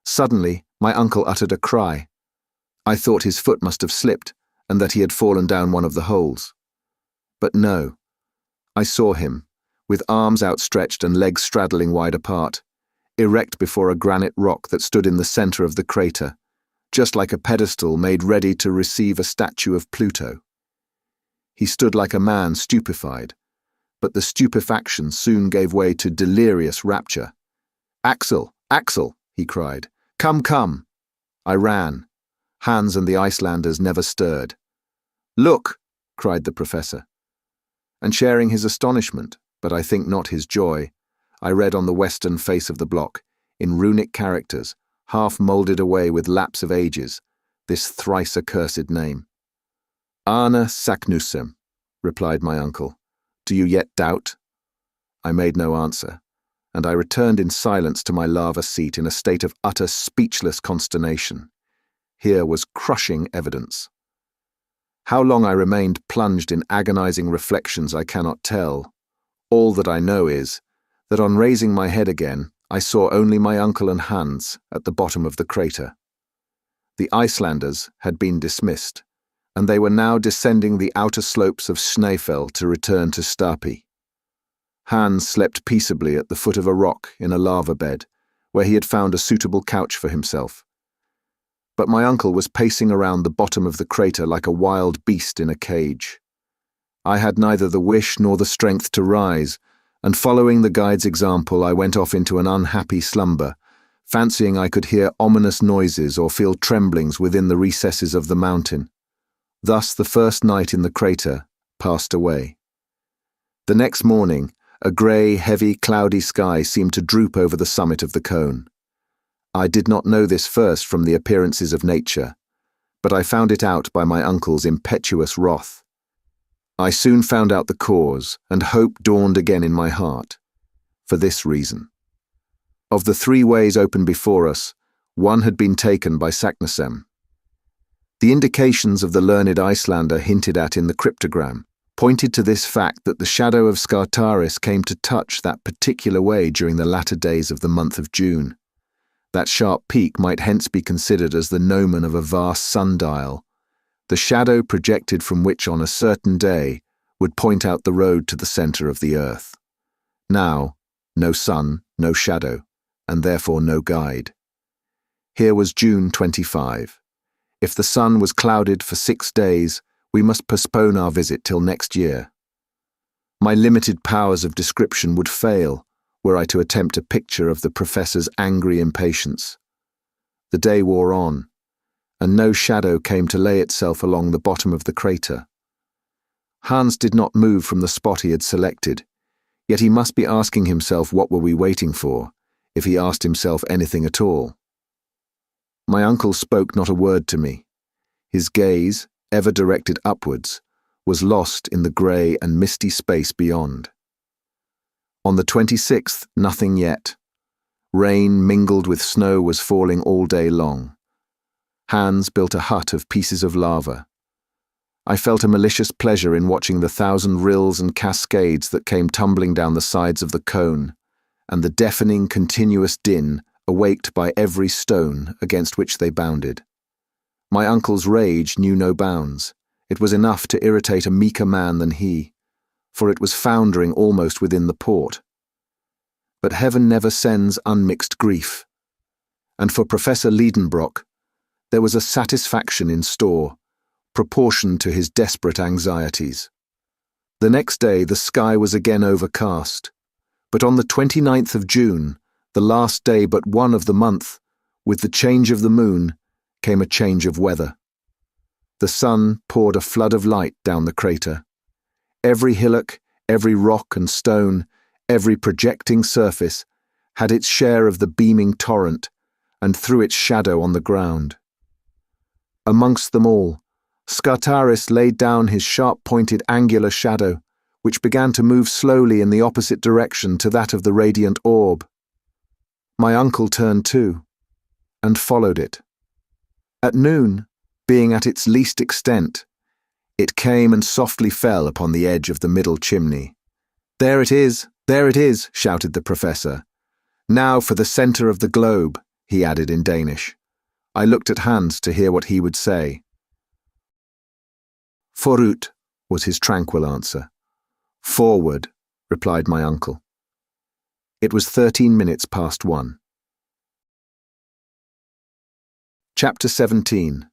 Suddenly, my uncle uttered a cry. I thought his foot must have slipped, and that he had fallen down one of the holes. But no. I saw him, with arms outstretched and legs straddling wide apart, erect before a granite rock that stood in the center of the crater, just like a pedestal made ready to receive a statue of Pluto. He stood like a man stupefied, but the stupefaction soon gave way to delirious rapture. "Axel! Axel!" he cried. "Come, come!" I ran. Hans and the Icelanders never stirred. "Look!" cried the professor. And sharing his astonishment, but I think not his joy, I read on the western face of the block, in runic characters, half moulded away with lapse of ages, this thrice accursed name. "Arne Saknussemm," replied my uncle. "Do you yet doubt?" I made no answer, and I returned in silence to my lava seat in a state of utter speechless consternation. Here was crushing evidence. How long I remained plunged in agonizing reflections I cannot tell. All that I know is that on raising my head again, I saw only my uncle and Hans at the bottom of the crater. The Icelanders had been dismissed, and they were now descending the outer slopes of Snaefell to return to Stapi. Hans slept peaceably at the foot of a rock in a lava bed, where he had found a suitable couch for himself. But my uncle was pacing around the bottom of the crater like a wild beast in a cage. I had neither the wish nor the strength to rise, and following the guide's example, I went off into an unhappy slumber, fancying I could hear ominous noises or feel tremblings within the recesses of the mountain. Thus the first night in the crater passed away. The next morning, a grey, heavy, cloudy sky seemed to droop over the summit of the cone. I did not know this first from the appearances of nature, but I found it out by my uncle's impetuous wrath. I soon found out the cause, and hope dawned again in my heart. For this reason. Of the 3 ways open before us, one had been taken by Saknussemm. The indications of the learned Icelander hinted at in the cryptogram pointed to this fact that the shadow of Scartaris came to touch that particular way during the latter days of the month of June. That sharp peak might hence be considered as the gnomon of a vast sundial, the shadow projected from which on a certain day would point out the road to the center of the earth. Now, no sun, no shadow, and therefore no guide. Here was June 25. If the sun was clouded for 6 days, we must postpone our visit till next year. My limited powers of description would fail were I to attempt a picture of the professor's angry impatience. The day wore on, and no shadow came to lay itself along the bottom of the crater. Hans did not move from the spot he had selected, yet he must be asking himself what were we waiting for, if he asked himself anything at all. My uncle spoke not a word to me. His gaze, ever directed upwards, was lost in the grey and misty space beyond. On the 26th, nothing yet. Rain mingled with snow was falling all day long. Hans built a hut of pieces of lava. I felt a malicious pleasure in watching the 1,000 rills and cascades that came tumbling down the sides of the cone, and the deafening continuous din awaked by every stone against which they bounded. My uncle's rage knew no bounds. It was enough to irritate a meeker man than he, for it was foundering almost within the port. But heaven never sends unmixed grief, and for Professor Lidenbrock there was a satisfaction in store, proportioned to his desperate anxieties. The next day the sky was again overcast, but on the 29th of June, the last day but one of the month, with the change of the moon, came a change of weather. The sun poured a flood of light down the crater. Every hillock, every rock and stone, every projecting surface had its share of the beaming torrent, and threw its shadow on the ground. Amongst them all, Scartaris laid down his sharp-pointed angular shadow, which began to move slowly in the opposite direction to that of the radiant orb. My uncle turned too, and followed it. At noon, being at its least extent, it came and softly fell upon the edge of the middle chimney. There it is, shouted the professor. Now for the centre of the globe, he added in Danish. I looked at Hans to hear what he would say. Forut, was his tranquil answer. Forward, replied my uncle. It was 13 minutes past 1. Chapter 17.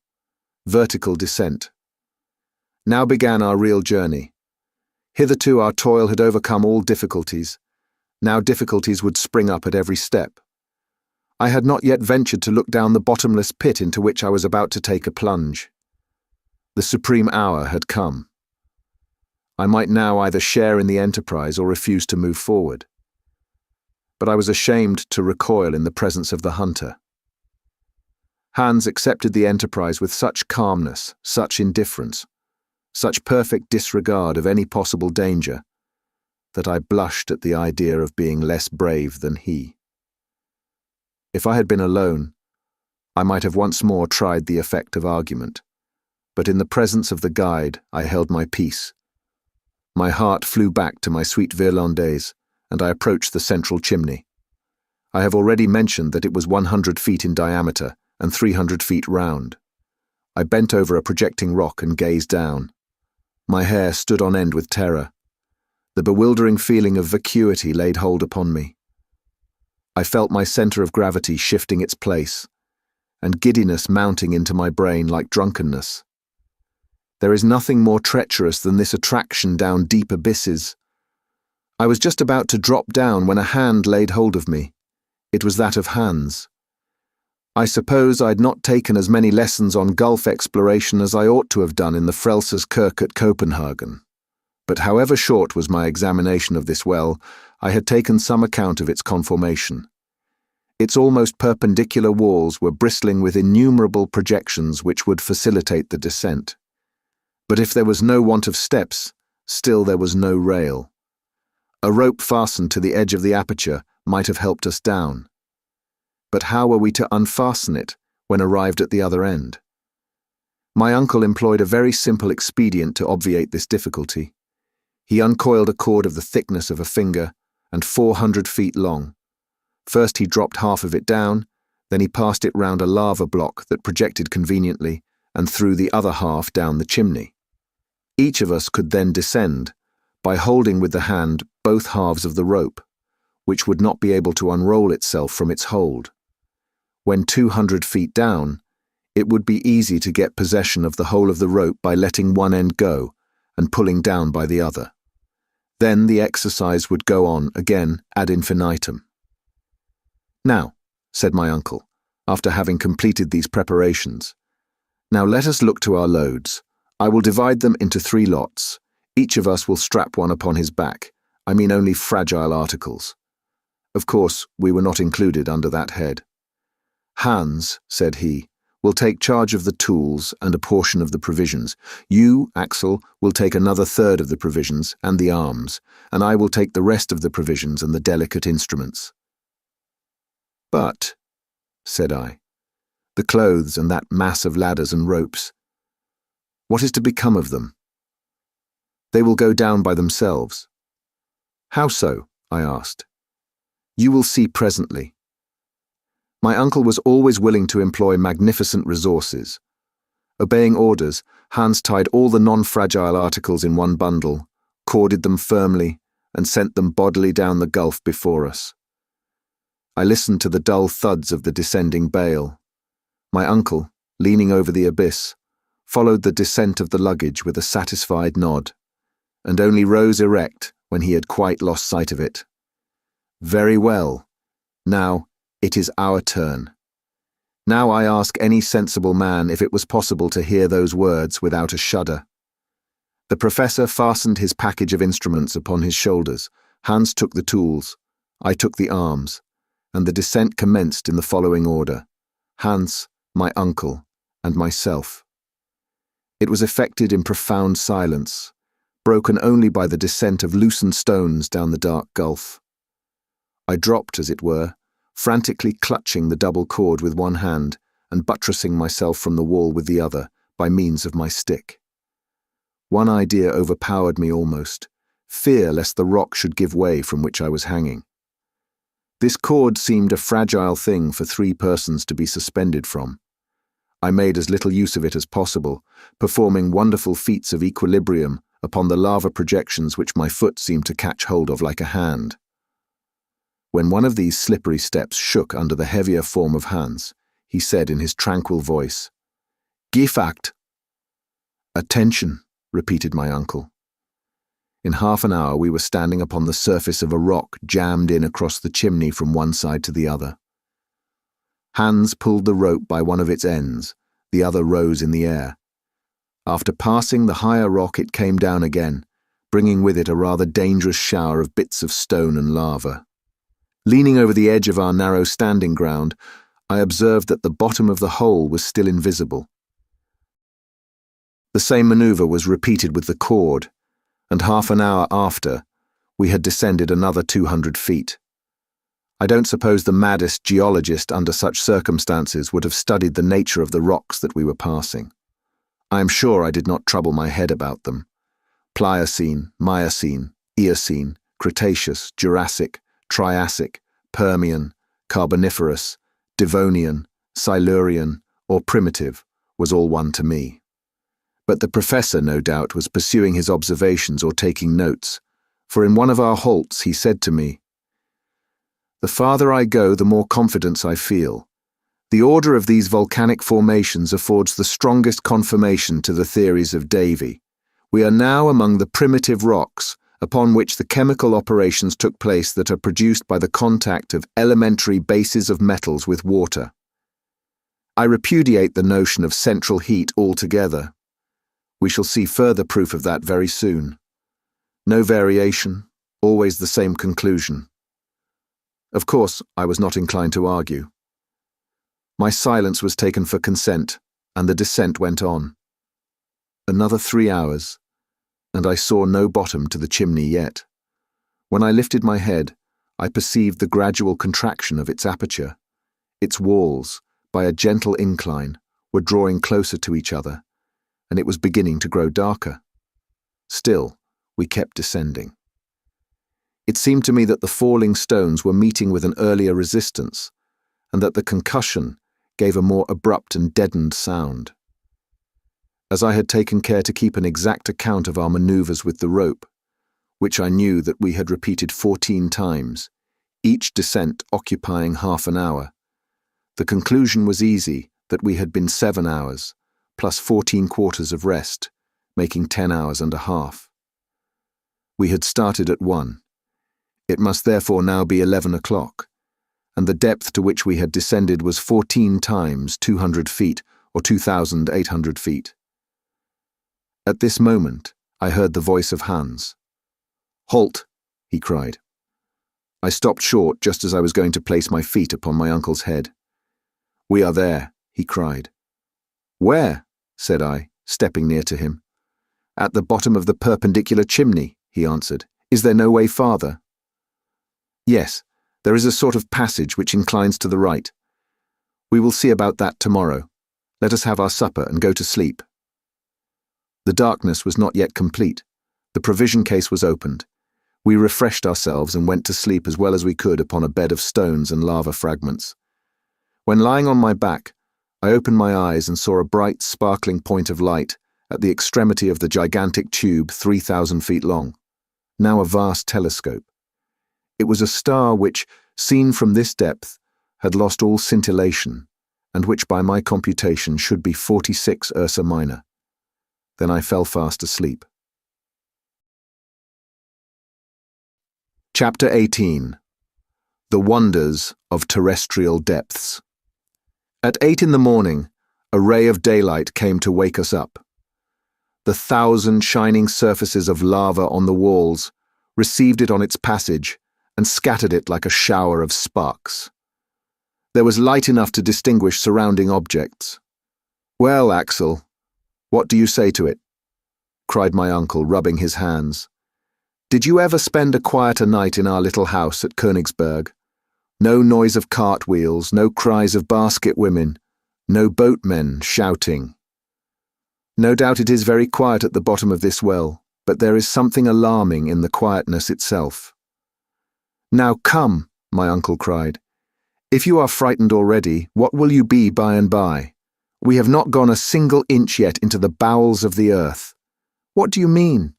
Vertical Descent. Now began our real journey. Hitherto our toil had overcome all difficulties. Now difficulties would spring up at every step. I had not yet ventured to look down the bottomless pit into which I was about to take a plunge. The supreme hour had come. I might now either share in the enterprise or refuse to move forward. But I was ashamed to recoil in the presence of the hunter. Hans accepted the enterprise with such calmness, such indifference, such perfect disregard of any possible danger, that I blushed at the idea of being less brave than he. If I had been alone, I might have once more tried the effect of argument, but in the presence of the guide I held my peace. My heart flew back to my sweet Virlandaise, and I approached the central chimney. I have already mentioned that it was 100 feet in diameter and 300 feet round. I bent over a projecting rock and gazed down. My hair stood on end with terror. The bewildering feeling of vacuity laid hold upon me. I felt my centre of gravity shifting its place, and giddiness mounting into my brain like drunkenness. There is nothing more treacherous than this attraction down deep abysses. I was just about to drop down when a hand laid hold of me. It was that of Hans. I suppose I'd not taken as many lessons on gulf exploration as I ought to have done in the Frelsers Kirk at Copenhagen. But however short was my examination of this well, I had taken some account of its conformation. Its almost perpendicular walls were bristling with innumerable projections which would facilitate the descent. But if there was no want of steps, still there was no rail. A rope fastened to the edge of the aperture might have helped us down. But how were we to unfasten it when arrived at the other end? My uncle employed a very simple expedient to obviate this difficulty. He uncoiled a cord of the thickness of a finger and 400 feet long. First he dropped half of it down, then he passed it round a lava block that projected conveniently and threw the other half down the chimney. Each of us could then descend by holding with the hand both halves of the rope, which would not be able to unroll itself from its hold. When 200 feet down, it would be easy to get possession of the whole of the rope by letting one end go and pulling down by the other. Then the exercise would go on again ad infinitum. "Now," said my uncle, after having completed these preparations, "now let us look to our loads. I will divide them into 3 lots. Each of us will strap one upon his back. I mean only fragile articles." Of course, we were not included under that head. "Hans," said he, "will take charge of the tools and a portion of the provisions. You, Axel, will take another third of the provisions and the arms, and I will take the rest of the provisions and the delicate instruments." "But," said I, "the clothes and that mass of ladders and ropes, what is to become of them?" "They will go down by themselves." "How so?" I asked. "You will see presently." My uncle was always willing to employ magnificent resources. Obeying orders, Hans tied all the non-fragile articles in one bundle, corded them firmly, and sent them bodily down the gulf before us. I listened to the dull thuds of the descending bale. My uncle, leaning over the abyss, followed the descent of the luggage with a satisfied nod, and only rose erect when he had quite lost sight of it. "Very well. Now, it is our turn." Now I ask any sensible man if it was possible to hear those words without a shudder. The professor fastened his package of instruments upon his shoulders. Hans took the tools. I took the arms, and the descent commenced in the following order: Hans, my uncle, and myself. It was effected in profound silence, broken only by the descent of loosened stones down the dark gulf. I dropped, as it were, frantically clutching the double cord with one hand and buttressing myself from the wall with the other by means of my stick. One idea overpowered me almost: fear lest the rock should give way from which I was hanging. This cord seemed a fragile thing for 3 persons to be suspended from. I made as little use of it as possible, performing wonderful feats of equilibrium upon the lava projections which my foot seemed to catch hold of like a hand. When one of these slippery steps shook under the heavier form of Hans, he said in his tranquil voice, "Gefacht." "Attention," repeated my uncle. In half an hour we were standing upon the surface of a rock jammed in across the chimney from one side to the other. Hans pulled the rope by one of its ends, the other rose in the air. After passing the higher rock it came down again, bringing with it a rather dangerous shower of bits of stone and lava. Leaning over the edge of our narrow standing ground, I observed that the bottom of the hole was still invisible. The same maneuver was repeated with the cord, and half an hour after, we had descended another 200 feet. I don't suppose the maddest geologist under such circumstances would have studied the nature of the rocks that we were passing. I am sure I did not trouble my head about them. Pliocene, Miocene, Eocene, Cretaceous, Jurassic, Triassic, Permian, Carboniferous, Devonian, Silurian, or Primitive was all one to me. But the professor, no doubt, was pursuing his observations or taking notes, for in one of our halts he said to me, "The farther I go, the more confidence I feel. The order of these volcanic formations affords the strongest confirmation to the theories of Davy. We are now among the primitive rocks, upon which the chemical operations took place that are produced by the contact of elementary bases of metals with water. I repudiate the notion of central heat altogether. We shall see further proof of that very soon. No variation, always the same conclusion." Of course, I was not inclined to argue. My silence was taken for consent, and the descent went on. Another 3 hours, and I saw no bottom to the chimney yet. When I lifted my head, I perceived the gradual contraction of its aperture. Its walls, by a gentle incline, were drawing closer to each other, and it was beginning to grow darker. Still, we kept descending. It seemed to me that the falling stones were meeting with an earlier resistance, and that the concussion gave a more abrupt and deadened sound. As I had taken care to keep an exact account of our maneuvers with the rope, which I knew that we had repeated 14 times, each descent occupying half an hour, the conclusion was easy that we had been 7 hours, plus 14 quarters of rest, making 10 hours and a half. We had started at 1. It must therefore now be 11 o'clock, and the depth to which we had descended was 14 times 200 feet, or 2,800 feet. At this moment, I heard the voice of Hans. "Halt!" he cried. I stopped short just as I was going to place my feet upon my uncle's head. "We are there," he cried. "Where?" said I, stepping near to him. "At the bottom of the perpendicular chimney," he answered. "Is there no way farther?" "Yes, there is a sort of passage which inclines to the right. We will see about that tomorrow. Let us have our supper and go to sleep." The darkness was not yet complete. The provision case was opened. We refreshed ourselves and went to sleep as well as we could upon a bed of stones and lava fragments. When lying on my back, I opened my eyes and saw a bright, sparkling point of light at the extremity of the gigantic tube 3,000 feet long, now a vast telescope. It was a star which, seen from this depth, had lost all scintillation, and which by my computation should be 46 Ursa Minor. Then I fell fast asleep. Chapter 18. The Wonders of Terrestrial Depths. At 8 in the morning, a ray of daylight came to wake us up. The 1,000 shining surfaces of lava on the walls received it on its passage and scattered it like a shower of sparks. There was light enough to distinguish surrounding objects. "Well, Axel, what do you say to it?" cried my uncle, rubbing his hands. "Did you ever spend a quieter night in our little house at Königsberg? No noise of cartwheels, no cries of basket women, no boatmen shouting. No doubt it is very quiet at the bottom of this well, but there is something alarming in the quietness itself." "Now come," my uncle cried. "If you are frightened already, what will you be by and by? We have not gone a single inch yet into the bowels of the earth." "What do you mean?"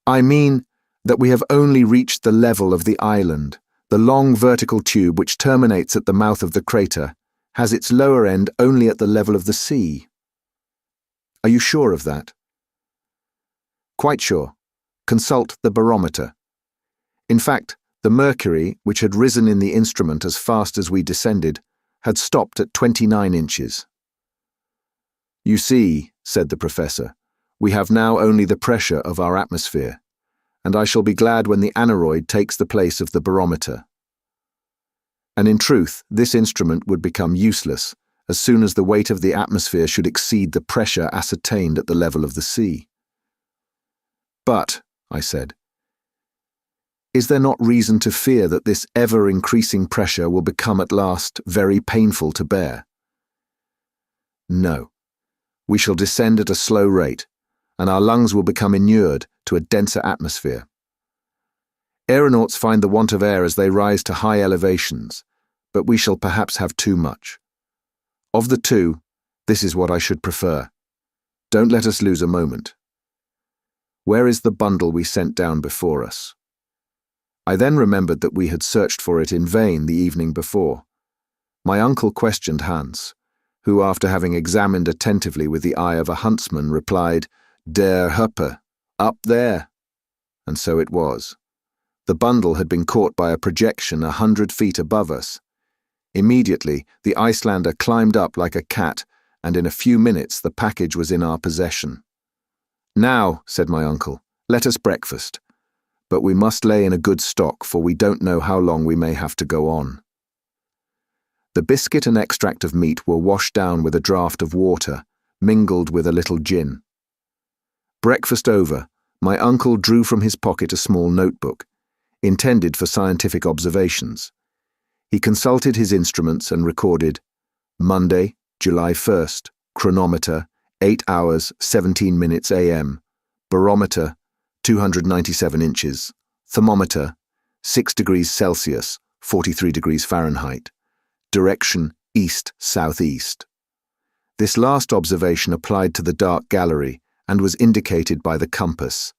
"I mean that we have only reached the level of the island. The long vertical tube which terminates at the mouth of the crater has its lower end only at the level of the sea." "Are you sure of that?" "Quite sure. Consult the barometer." In fact, the mercury, which had risen in the instrument as fast as we descended, had stopped at 29 inches. "You see," said the professor, "we have now only the pressure of our atmosphere, and I shall be glad when the aneroid takes the place of the barometer." And in truth, this instrument would become useless as soon as the weight of the atmosphere should exceed the pressure ascertained at the level of the sea. "But," I said, "is there not reason to fear that this ever-increasing pressure will become at last very painful to bear?" "No. We shall descend at a slow rate, and our lungs will become inured to a denser atmosphere. Aeronauts find the want of air as they rise to high elevations, but we shall perhaps have too much. Of the two, this is what I should prefer. Don't let us lose a moment. Where is the bundle we sent down before us?" I then remembered that we had searched for it in vain the evening before. My uncle questioned Hans, who, after having examined attentively with the eye of a huntsman, replied, "Der Höppe, up there." And so it was. The bundle had been caught by a projection 100 feet above us. Immediately, the Icelander climbed up like a cat, and in a few minutes the package was in our possession. "Now," said my uncle, "let us breakfast. But we must lay in a good stock, for we don't know how long we may have to go on." The biscuit and extract of meat were washed down with a draught of water, mingled with a little gin. Breakfast over, my uncle drew from his pocket a small notebook, intended for scientific observations. He consulted his instruments and recorded Monday, July 1st, chronometer, 8 hours, 17 minutes a.m., barometer, 297 inches, thermometer, 6 degrees Celsius, 43 degrees Fahrenheit, direction east-southeast. This last observation applied to the dark gallery and was indicated by the compass.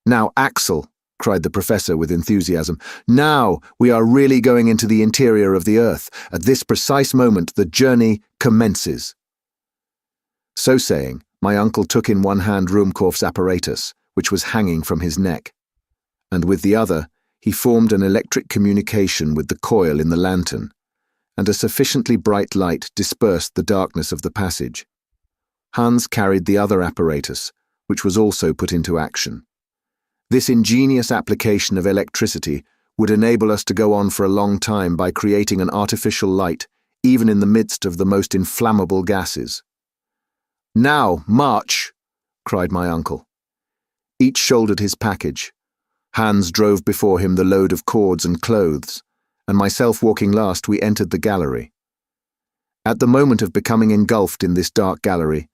"Now, Axel," cried the professor with enthusiasm, "now we are really going into the interior of the earth. At this precise moment the journey commences." So saying, my uncle took in one hand Ruhmkorff's apparatus, which was hanging from his neck. and with the other he formed an electric communication with the coil in the lantern, and a sufficiently bright light dispersed the darkness of the passage. Hans carried the other apparatus, which was also put into action. This ingenious application of electricity would enable us to go on for a long time by creating an artificial light, even in the midst of the most inflammable gases. "Now, march!" cried my uncle. Each shouldered his package. Hans drove before him the load of cords and clothes, and myself walking last, we entered the gallery. At the moment of becoming engulfed in this dark gallery,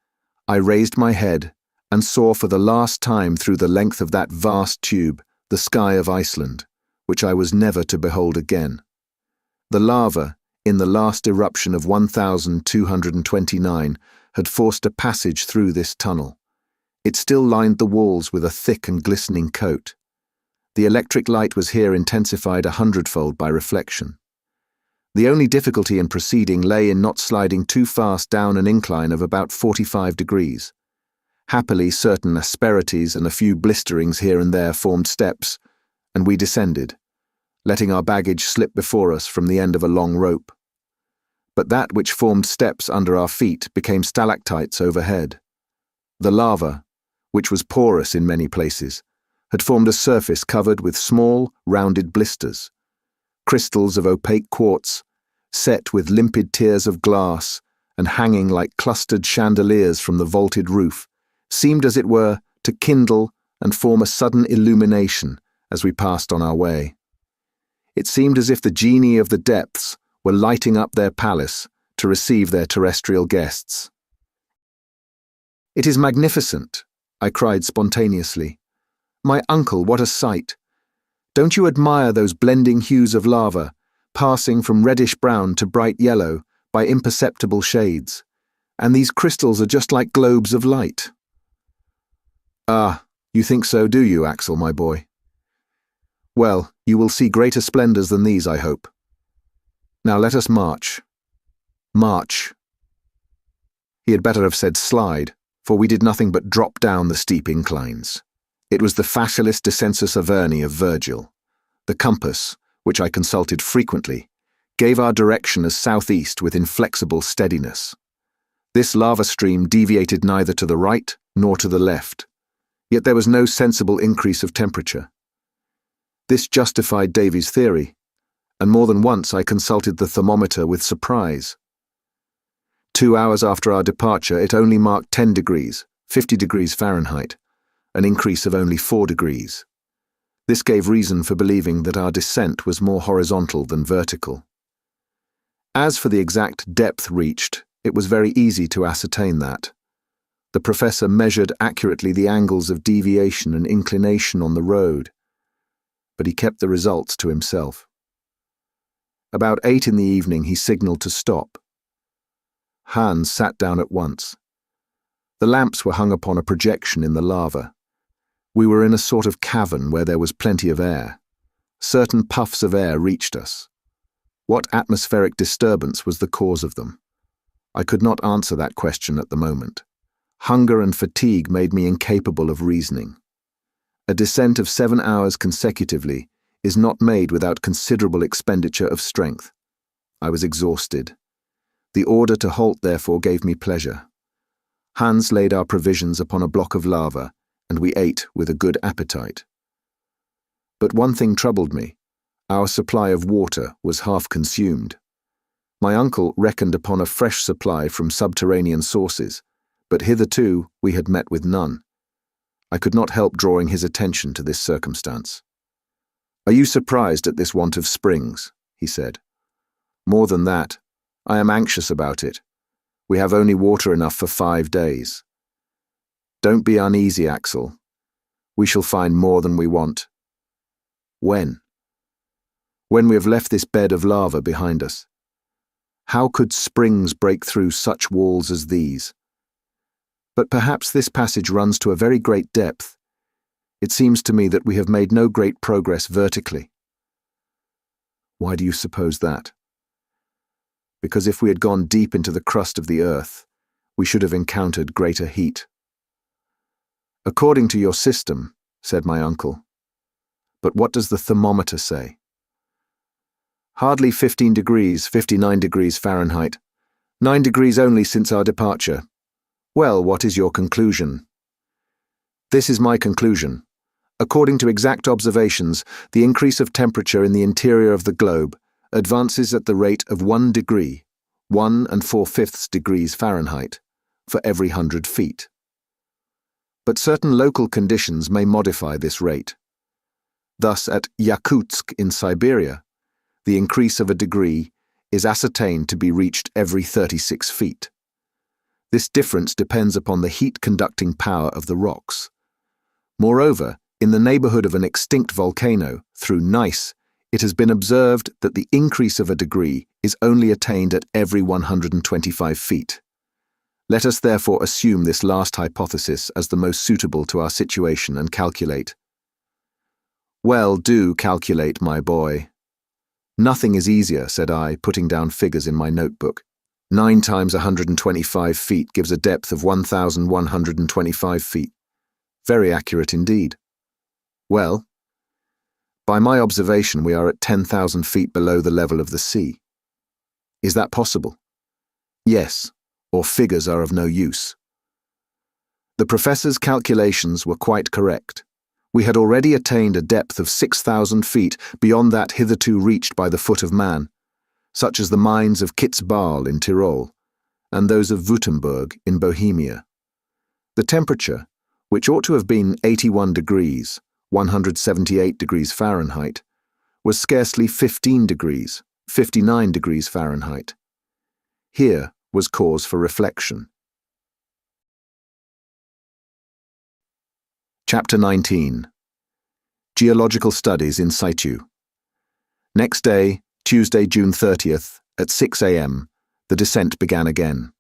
I raised my head and saw for the last time through the length of that vast tube the sky of Iceland, which I was never to behold again. The lava, in the last eruption of 1229, had forced a passage through this tunnel. It still lined the walls with a thick and glistening coat. The electric light was here intensified 100-fold by reflection. The only difficulty in proceeding lay in not sliding too fast down an incline of about 45 degrees. Happily, certain asperities and a few blisterings here and there formed steps, and we descended, letting our baggage slip before us from the end of a long rope. But that which formed steps under our feet became stalactites overhead. The lava, which was porous in many places, had formed a surface covered with small, rounded blisters. Crystals of opaque quartz, set with limpid tiers of glass and hanging like clustered chandeliers from the vaulted roof, seemed as it were to kindle and form a sudden illumination as we passed on our way. It seemed as if the genii of the depths were lighting up their palace to receive their terrestrial guests. "It is magnificent," I cried spontaneously. "My uncle, what a sight! Don't you admire those blending hues of lava, passing from reddish-brown to bright yellow by imperceptible shades? And these crystals are just like globes of light." "Ah, you think so, do you, Axel, my boy? Well, you will see greater splendors than these, I hope. Now let us march. March." He had better have said slide, for we did nothing but drop down the steep inclines. It was the facialis descensus Averni of Virgil. The compass, which I consulted frequently, gave our direction as southeast with inflexible steadiness. This lava stream deviated neither to the right nor to the left, yet there was no sensible increase of temperature. This justified Davy's theory, and more than once I consulted the thermometer with surprise. 2 hours after our departure, it only marked 10 degrees, 50 degrees Fahrenheit, an increase of only 4 degrees. This gave reason for believing that our descent was more horizontal than vertical. As for the exact depth reached, it was very easy to ascertain that. The professor measured accurately the angles of deviation and inclination on the road, but he kept the results to himself. About 8 in the evening he signalled to stop. Hans sat down at once. The lamps were hung upon a projection in the lava. We were in a sort of cavern where there was plenty of air. Certain puffs of air reached us. What atmospheric disturbance was the cause of them? I could not answer that question at the moment. Hunger and fatigue made me incapable of reasoning. A descent of 7 hours consecutively is not made without considerable expenditure of strength. I was exhausted. The order to halt therefore gave me pleasure. Hans laid our provisions upon a block of lava, and we ate with a good appetite. But one thing troubled me. Our supply of water was half consumed. My uncle reckoned upon a fresh supply from subterranean sources, but hitherto we had met with none. I could not help drawing his attention to this circumstance. "Are you surprised at this want of springs?" he said. "More than that, I am anxious about it. We have only water enough for 5 days. Don't be uneasy, Axel. We shall find more than we want." "When?" "When we have left this bed of lava behind us. How could springs break through such walls as these? But perhaps this passage runs to a very great depth. It seems to me that we have made no great progress vertically." "Why do you suppose that?" "Because if we had gone deep into the crust of the earth, we should have encountered greater heat." "According to your system," said my uncle. But what does the thermometer say? Hardly 15 degrees, 59 degrees Fahrenheit. 9 degrees only since our departure. Well, what is your conclusion? This is my conclusion. According to exact observations, the increase of temperature in the interior of the globe advances at the rate of 1 degree, 1 4/5 degrees Fahrenheit, for every 100 feet. But certain local conditions may modify this rate. Thus, at Yakutsk in Siberia, the increase of a degree is ascertained to be reached every 36 feet. This difference depends upon the heat-conducting power of the rocks. Moreover, in the neighborhood of an extinct volcano, through gneiss, it has been observed that the increase of a degree is only attained at every 125 feet. Let us therefore assume this last hypothesis as the most suitable to our situation and calculate. Well, do calculate, my boy. Nothing is easier, said I, putting down figures in my notebook. 9 times 125 feet gives a depth of 1,125 feet. Very accurate indeed. Well, by my observation, we are at 10,000 feet below the level of the sea. Is that possible? Yes, or figures are of no use. The professor's calculations were quite correct. We had already attained a depth of 6,000 feet beyond that hitherto reached by the foot of man, such as the mines of Kitzbühel in Tyrol, and those of Württemberg in Bohemia. The temperature, which ought to have been 81 degrees, 178 degrees Fahrenheit, was scarcely 15 degrees, 59 degrees Fahrenheit. Here was cause for reflection. Chapter 19. Geological Studies in Situ. Next day, Tuesday, June 30th, at 6 a.m., the descent began again.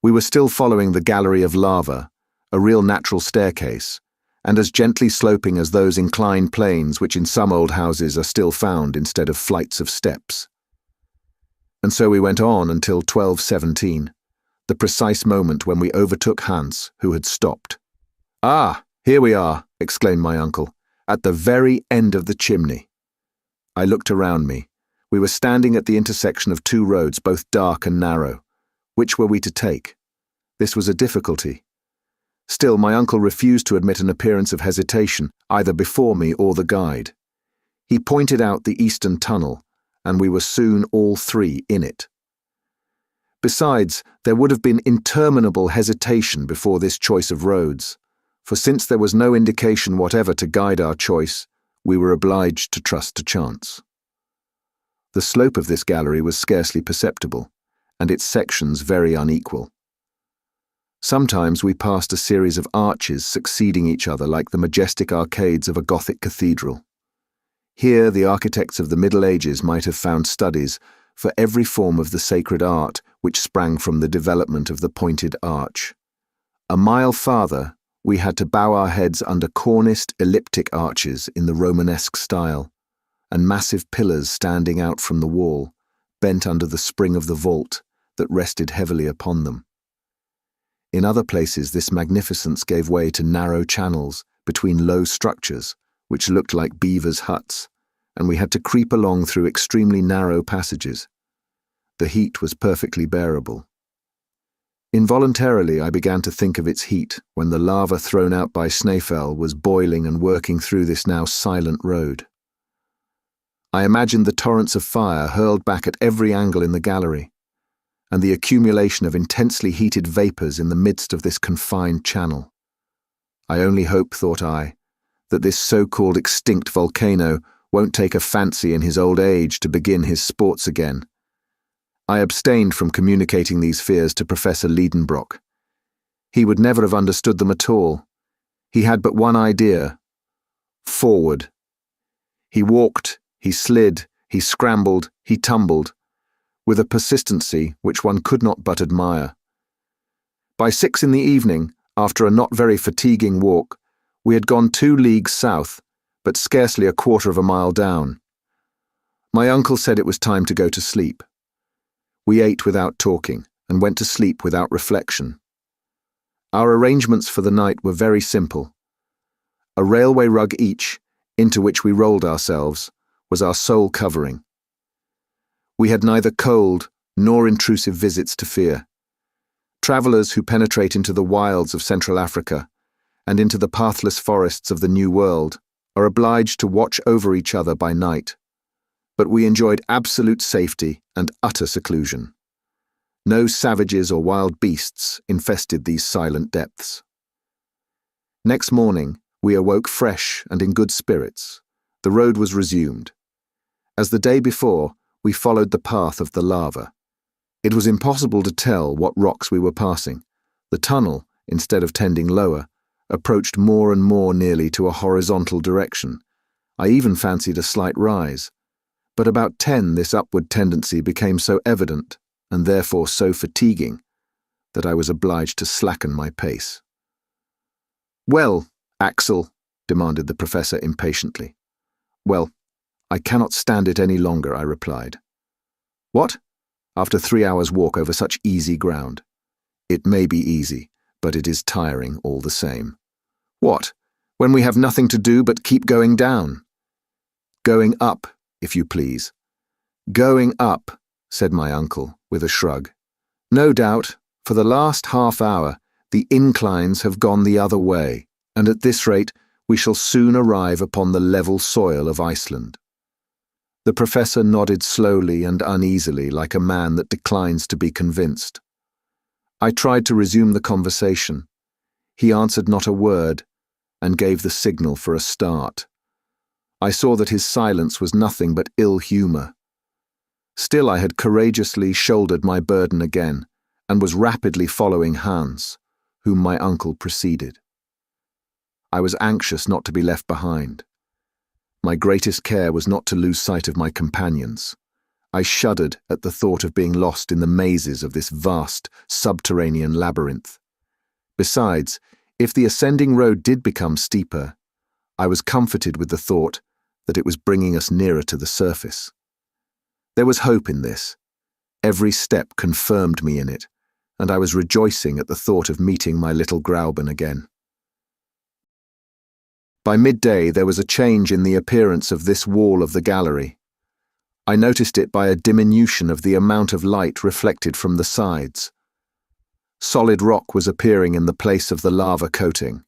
We were still following the gallery of lava, a real natural staircase, and as gently sloping as those inclined planes which in some old houses are still found instead of flights of steps. And so we went on until 12:17, the precise moment when we overtook Hans, who had stopped. "Ah, here we are," exclaimed my uncle, "at the very end of the chimney." I looked around me. We were standing at the intersection of two roads, both dark and narrow. Which were we to take? This was a difficulty. Still, my uncle refused to admit an appearance of hesitation, either before me or the guide. He pointed out the eastern tunnel, and we were soon all three in it. Besides, there would have been interminable hesitation before this choice of roads, for since there was no indication whatever to guide our choice, we were obliged to trust to chance. The slope of this gallery was scarcely perceptible, and its sections very unequal. Sometimes we passed a series of arches succeeding each other like the majestic arcades of a Gothic cathedral. Here the architects of the Middle Ages might have found studies for every form of the sacred art which sprang from the development of the pointed arch. A mile farther, we had to bow our heads under corniced elliptic arches in the Romanesque style, and massive pillars standing out from the wall, bent under the spring of the vault that rested heavily upon them. In other places this magnificence gave way to narrow channels between low structures, which looked like beavers' huts, and we had to creep along through extremely narrow passages. The heat was perfectly bearable. Involuntarily I began to think of its heat when the lava thrown out by Snaefell was boiling and working through this now silent road. I imagined the torrents of fire hurled back at every angle in the gallery, and the accumulation of intensely heated vapours in the midst of this confined channel. I only hope, thought I, that this so-called extinct volcano won't take a fancy in his old age to begin his sports again. I abstained from communicating these fears to Professor Lidenbrock. He would never have understood them at all. He had but one idea: forward. He walked, he slid, he scrambled, he tumbled, with a persistency which one could not but admire. By 6 in the evening, after a not very fatiguing walk, we had gone 2 leagues south, but scarcely a quarter of a mile down. My uncle said it was time to go to sleep. We ate without talking, and went to sleep without reflection. Our arrangements for the night were very simple. A railway rug each, into which we rolled ourselves, was our sole covering. We had neither cold nor intrusive visits to fear. Travelers who penetrate into the wilds of Central Africa and into the pathless forests of the New World are obliged to watch over each other by night, but we enjoyed absolute safety and utter seclusion. No savages or wild beasts infested these silent depths. Next morning, we awoke fresh and in good spirits. The road was resumed. As the day before, we followed the path of the lava. It was impossible to tell what rocks we were passing. The tunnel, instead of tending lower, approached more and more nearly to a horizontal direction. I even fancied a slight rise. But about 10 this upward tendency became so evident, and therefore so fatiguing, that I was obliged to slacken my pace. "Well, Axel," demanded the professor impatiently. "Well, I cannot stand it any longer," I replied. "What? After 3 hours' walk over such easy ground?" "It may be easy, but it is tiring all the same." "What, when we have nothing to do but keep going down?" "Going up, if you please." "Going up," said my uncle, with a shrug. "No doubt, for the last half hour, the inclines have gone the other way, and at this rate we shall soon arrive upon the level soil of Iceland." The professor nodded slowly and uneasily, like a man that declines to be convinced. I tried to resume the conversation. He answered not a word, and gave the signal for a start. I saw that his silence was nothing but ill humour. Still I had courageously shouldered my burden again, and was rapidly following Hans, whom my uncle preceded. I was anxious not to be left behind. My greatest care was not to lose sight of my companions. I shuddered at the thought of being lost in the mazes of this vast, subterranean labyrinth. Besides, if the ascending road did become steeper, I was comforted with the thought that it was bringing us nearer to the surface. There was hope in this. Every step confirmed me in it, and I was rejoicing at the thought of meeting my little Grauben again. By midday there was a change in the appearance of this wall of the gallery. I noticed it by a diminution of the amount of light reflected from the sides. Solid rock was appearing in the place of the lava coating.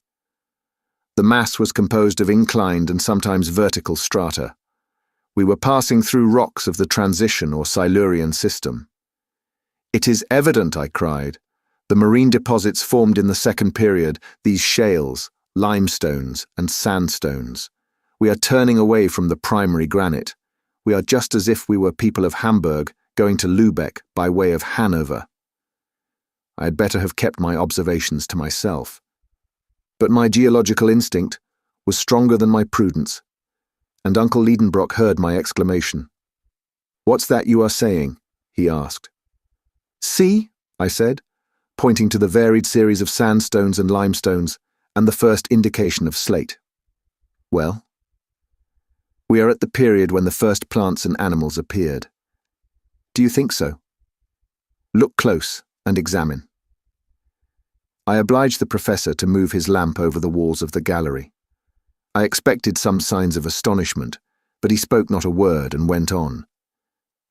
The mass was composed of inclined and sometimes vertical strata. We were passing through rocks of the transition or Silurian system. "It is evident," I cried. "The marine deposits formed in the second period, these shales, limestones, and sandstones. We are turning away from the primary granite. We are just as if we were people of Hamburg going to Lübeck by way of Hanover." I had better have kept my observations to myself. But my geological instinct was stronger than my prudence, and Uncle Lidenbrock heard my exclamation. "What's that you are saying?" he asked. "See," I said, pointing to the varied series of sandstones and limestones and the first indication of slate. "Well?" "We are at the period when the first plants and animals appeared." "Do you think so?" "Look close and examine." I obliged the professor to move his lamp over the walls of the gallery. I expected some signs of astonishment, but he spoke not a word and went on.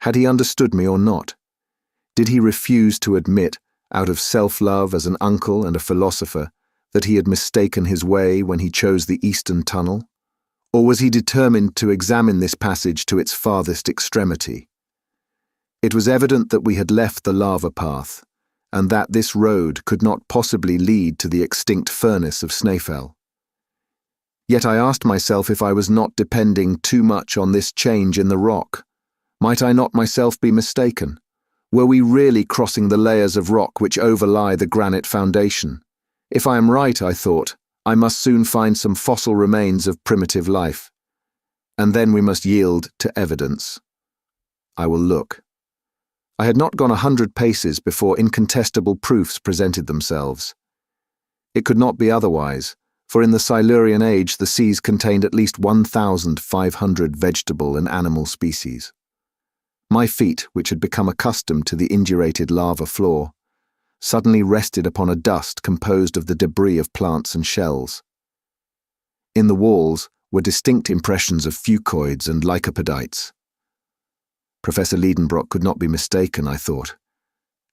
Had he understood me or not? Did he refuse to admit, out of self-love as an uncle and a philosopher, that he had mistaken his way when he chose the eastern tunnel? Or was he determined to examine this passage to its farthest extremity? It was evident that we had left the lava path, and that this road could not possibly lead to the extinct furnace of Snaefell. Yet I asked myself if I was not depending too much on this change in the rock. Might I not myself be mistaken? Were we really crossing the layers of rock which overlie the granite foundation? If I am right, I thought, I must soon find some fossil remains of primitive life. And then we must yield to evidence. I will look. I had not gone 100 paces before incontestable proofs presented themselves. It could not be otherwise, for in the Silurian age the seas contained at least 1,500 vegetable and animal species. My feet, which had become accustomed to the indurated lava floor, suddenly rested upon a dust composed of the debris of plants and shells. In the walls were distinct impressions of fucoids and lycopodites. Professor Lidenbrock could not be mistaken, I thought,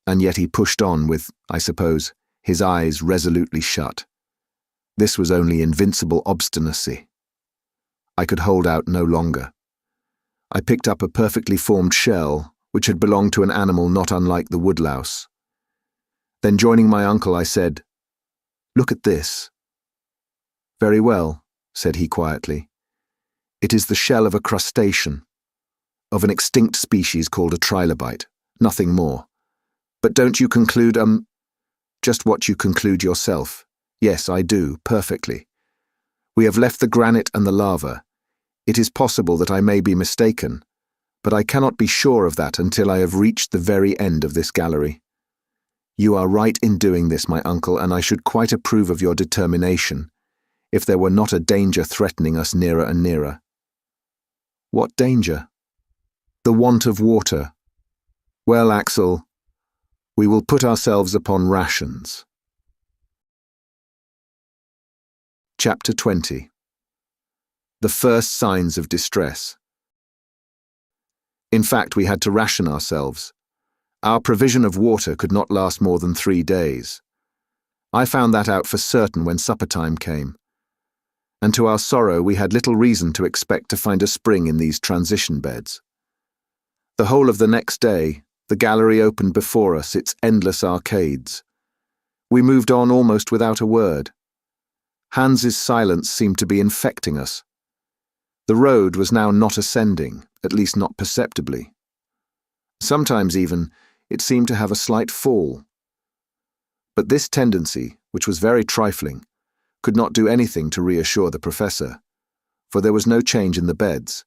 and yet he pushed on with, I suppose, his eyes resolutely shut. This was only invincible obstinacy. I could hold out no longer. I picked up a perfectly formed shell, which had belonged to an animal not unlike the woodlouse. Then joining my uncle, I said, "Look at this." "Very well," said he quietly. "It is the shell of a crustacean, of an extinct species called a trilobite, nothing more. But don't you conclude, just what you conclude yourself. Yes, I do, perfectly. We have left the granite and the lava. It is possible that I may be mistaken, but I cannot be sure of that until I have reached the very end of this gallery. You are right in doing this, my uncle, and I should quite approve of your determination, if there were not a danger threatening us nearer and nearer." "What danger?" "The want of water. Well, Axel, we will put ourselves upon rations." Chapter 20. The first signs of distress. In fact, we had to ration ourselves. Our provision of water could not last more than 3 days. I found that out for certain when supper time came. And to our sorrow, we had little reason to expect to find a spring in these transition beds. The whole of the next day, the gallery opened before us its endless arcades. We moved on almost without a word. Hans's silence seemed to be infecting us. The road was now not ascending, at least not perceptibly. Sometimes even, it seemed to have a slight fall. But this tendency, which was very trifling, could not do anything to reassure the professor, for there was no change in the beds,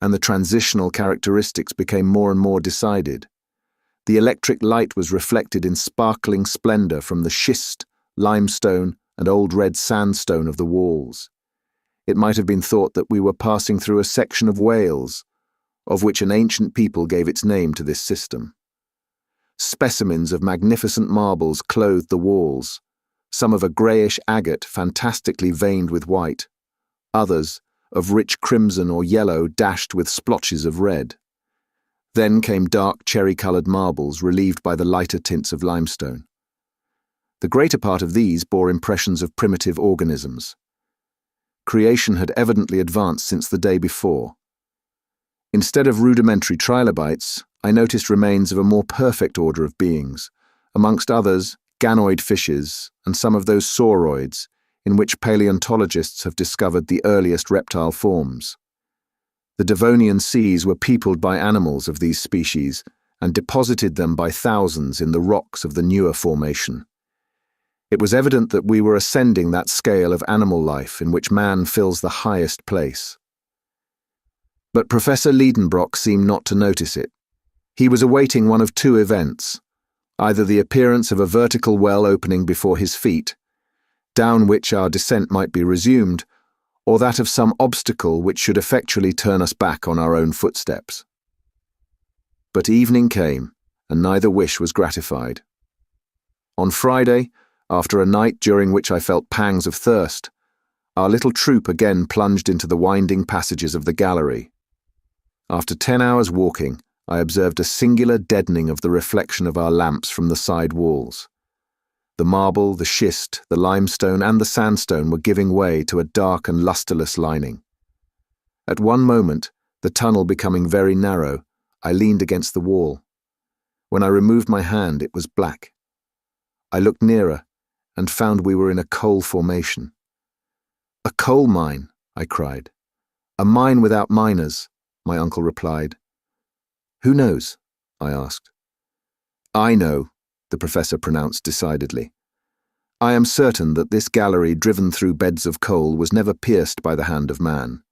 and the transitional characteristics became more and more decided. The electric light was reflected in sparkling splendor from the schist, limestone, and old red sandstone of the walls. It might have been thought that we were passing through a section of Wales, of which an ancient people gave its name to this system. Specimens of magnificent marbles clothed the walls, some of a greyish agate fantastically veined with white, others of rich crimson or yellow dashed with splotches of red. Then came dark cherry-coloured marbles relieved by the lighter tints of limestone. The greater part of these bore impressions of primitive organisms. Creation had evidently advanced since the day before. Instead of rudimentary trilobites, I noticed remains of a more perfect order of beings, amongst others ganoid fishes and some of those sauroids in which paleontologists have discovered the earliest reptile forms. The Devonian seas were peopled by animals of these species and deposited them by thousands in the rocks of the newer formation. It was evident that we were ascending that scale of animal life in which man fills the highest place. But Professor Lidenbrock seemed not to notice it. He was awaiting one of two events, either the appearance of a vertical well opening before his feet, down which our descent might be resumed, or that of some obstacle which should effectually turn us back on our own footsteps. But evening came, and neither wish was gratified. On Friday, after a night during which I felt pangs of thirst, our little troop again plunged into the winding passages of the gallery. After 10 hours walking, I observed a singular deadening of the reflection of our lamps from the side walls. The marble, the schist, the limestone, and the sandstone were giving way to a dark and lustreless lining. At one moment, the tunnel becoming very narrow, I leaned against the wall. When I removed my hand, it was black. I looked nearer, and found we were in a coal formation. "A coal mine," I cried. "A mine without miners," my uncle replied. "Who knows?" I asked. "I know," the professor pronounced decidedly. "I am certain that this gallery driven through beds of coal was never pierced by the hand of man,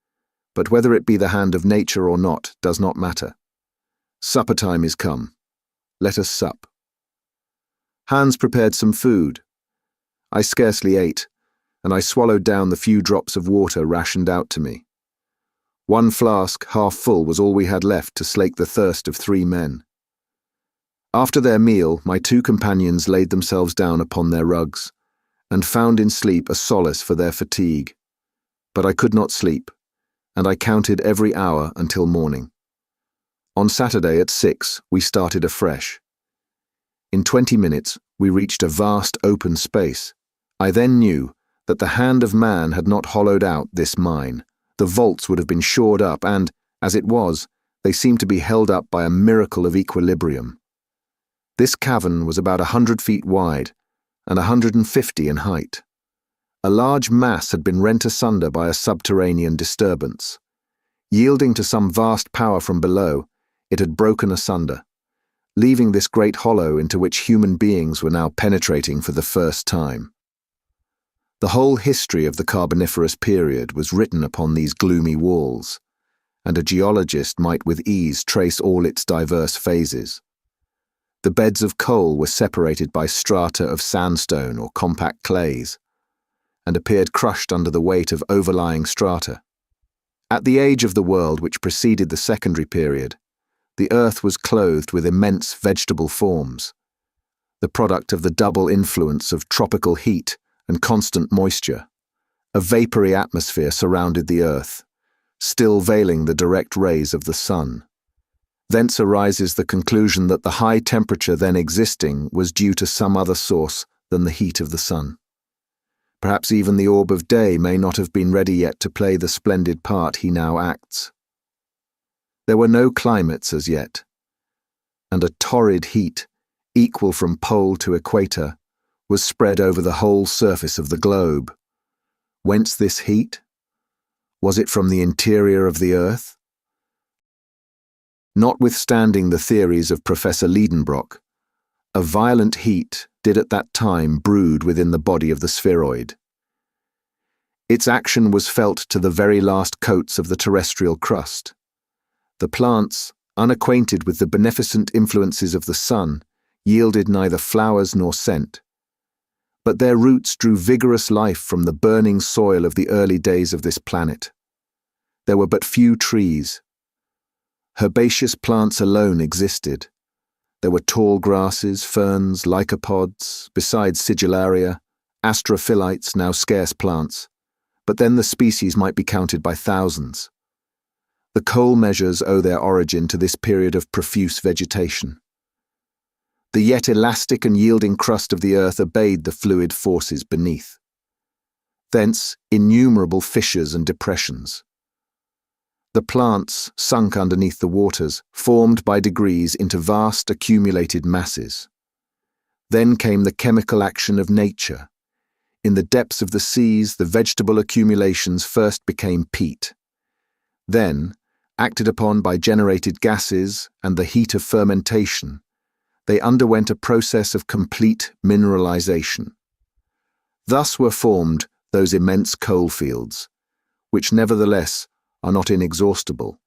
but whether it be the hand of nature or not does not matter. Supper time is come. Let us sup." Hans prepared some food. I scarcely ate, and I swallowed down the few drops of water rationed out to me. 1 flask, half full, was all we had left to slake the thirst of 3 men. After their meal, my 2 companions laid themselves down upon their rugs, and found in sleep a solace for their fatigue. But I could not sleep, and I counted every hour until morning. On Saturday at 6, we started afresh. In 20 minutes, we reached a vast open space. I then knew that the hand of man had not hollowed out this mine. The vaults would have been shored up, and, as it was, they seemed to be held up by a miracle of equilibrium. This cavern was about 100 feet wide and 150 in height. A large mass had been rent asunder by a subterranean disturbance. Yielding to some vast power from below, it had broken asunder, leaving this great hollow into which human beings were now penetrating for the first time. The whole history of the Carboniferous period was written upon these gloomy walls, and a geologist might with ease trace all its diverse phases. The beds of coal were separated by strata of sandstone or compact clays, and appeared crushed under the weight of overlying strata. At the age of the world which preceded the secondary period, the earth was clothed with immense vegetable forms, the product of the double influence of tropical heat and constant moisture. A vapory atmosphere surrounded the earth, still veiling the direct rays of the sun. Thence arises the conclusion that the high temperature then existing was due to some other source than the heat of the sun. Perhaps even the orb of day may not have been ready yet to play the splendid part he now acts. There were no climates as yet, and a torrid heat, equal from pole to equator, was spread over the whole surface of the globe. Whence this heat? Was it from the interior of the earth? Notwithstanding the theories of Professor Lidenbrock, a violent heat did at that time brood within the body of the spheroid. Its action was felt to the very last coats of the terrestrial crust. The plants, unacquainted with the beneficent influences of the sun, yielded neither flowers nor scent. But their roots drew vigorous life from the burning soil of the early days of this planet. There were but few trees. Herbaceous plants alone existed. There were tall grasses, ferns, lycopods, besides sigillaria, astrophylites, now scarce plants, but then the species might be counted by thousands. The coal measures owe their origin to this period of profuse vegetation. The yet elastic and yielding crust of the earth obeyed the fluid forces beneath. Thence innumerable fissures and depressions. The plants, sunk underneath the waters, formed by degrees into vast accumulated masses. Then came the chemical action of nature. In the depths of the seas, the vegetable accumulations first became peat. Then, acted upon by generated gases and the heat of fermentation, they underwent a process of complete mineralization. Thus were formed those immense coal fields, which nevertheless are not inexhaustible,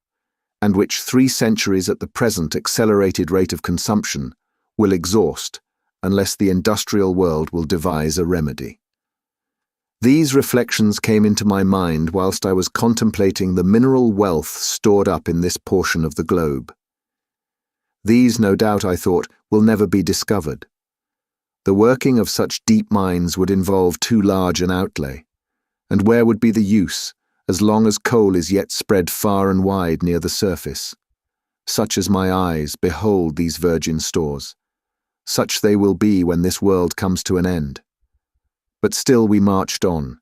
and which 3 centuries at the present accelerated rate of consumption will exhaust unless the industrial world will devise a remedy. These reflections came into my mind whilst I was contemplating the mineral wealth stored up in this portion of the globe. These, no doubt, I thought, will never be discovered. The working of such deep mines would involve too large an outlay, and where would be the use, as long as coal is yet spread far and wide near the surface? Such as my eyes behold these virgin stores, such they will be when this world comes to an end. But still we marched on,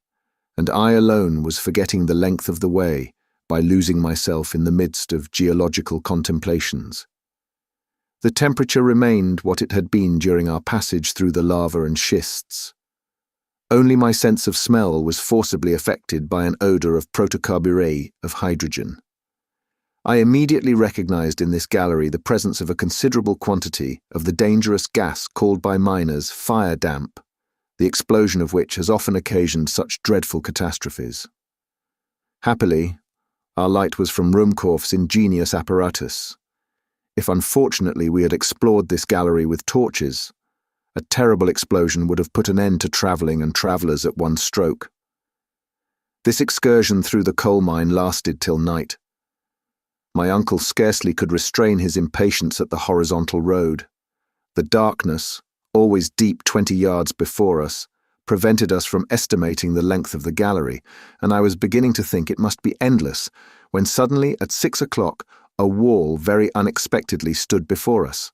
and I alone was forgetting the length of the way by losing myself in the midst of geological contemplations. The temperature remained what it had been during our passage through the lava and schists. Only my sense of smell was forcibly affected by an odour of protocarburet of hydrogen. I immediately recognized in this gallery the presence of a considerable quantity of the dangerous gas called by miners fire damp, the explosion of which has often occasioned such dreadful catastrophes. Happily, our light was from Ruhmkorff's ingenious apparatus. If unfortunately we had explored this gallery with torches, a terrible explosion would have put an end to travelling and travellers at one stroke. This excursion through the coal mine lasted till night. My uncle scarcely could restrain his impatience at the horizontal road. The darkness, always deep 20 yards before us, prevented us from estimating the length of the gallery, and I was beginning to think it must be endless, when suddenly, at 6 o'clock, a wall very unexpectedly stood before us.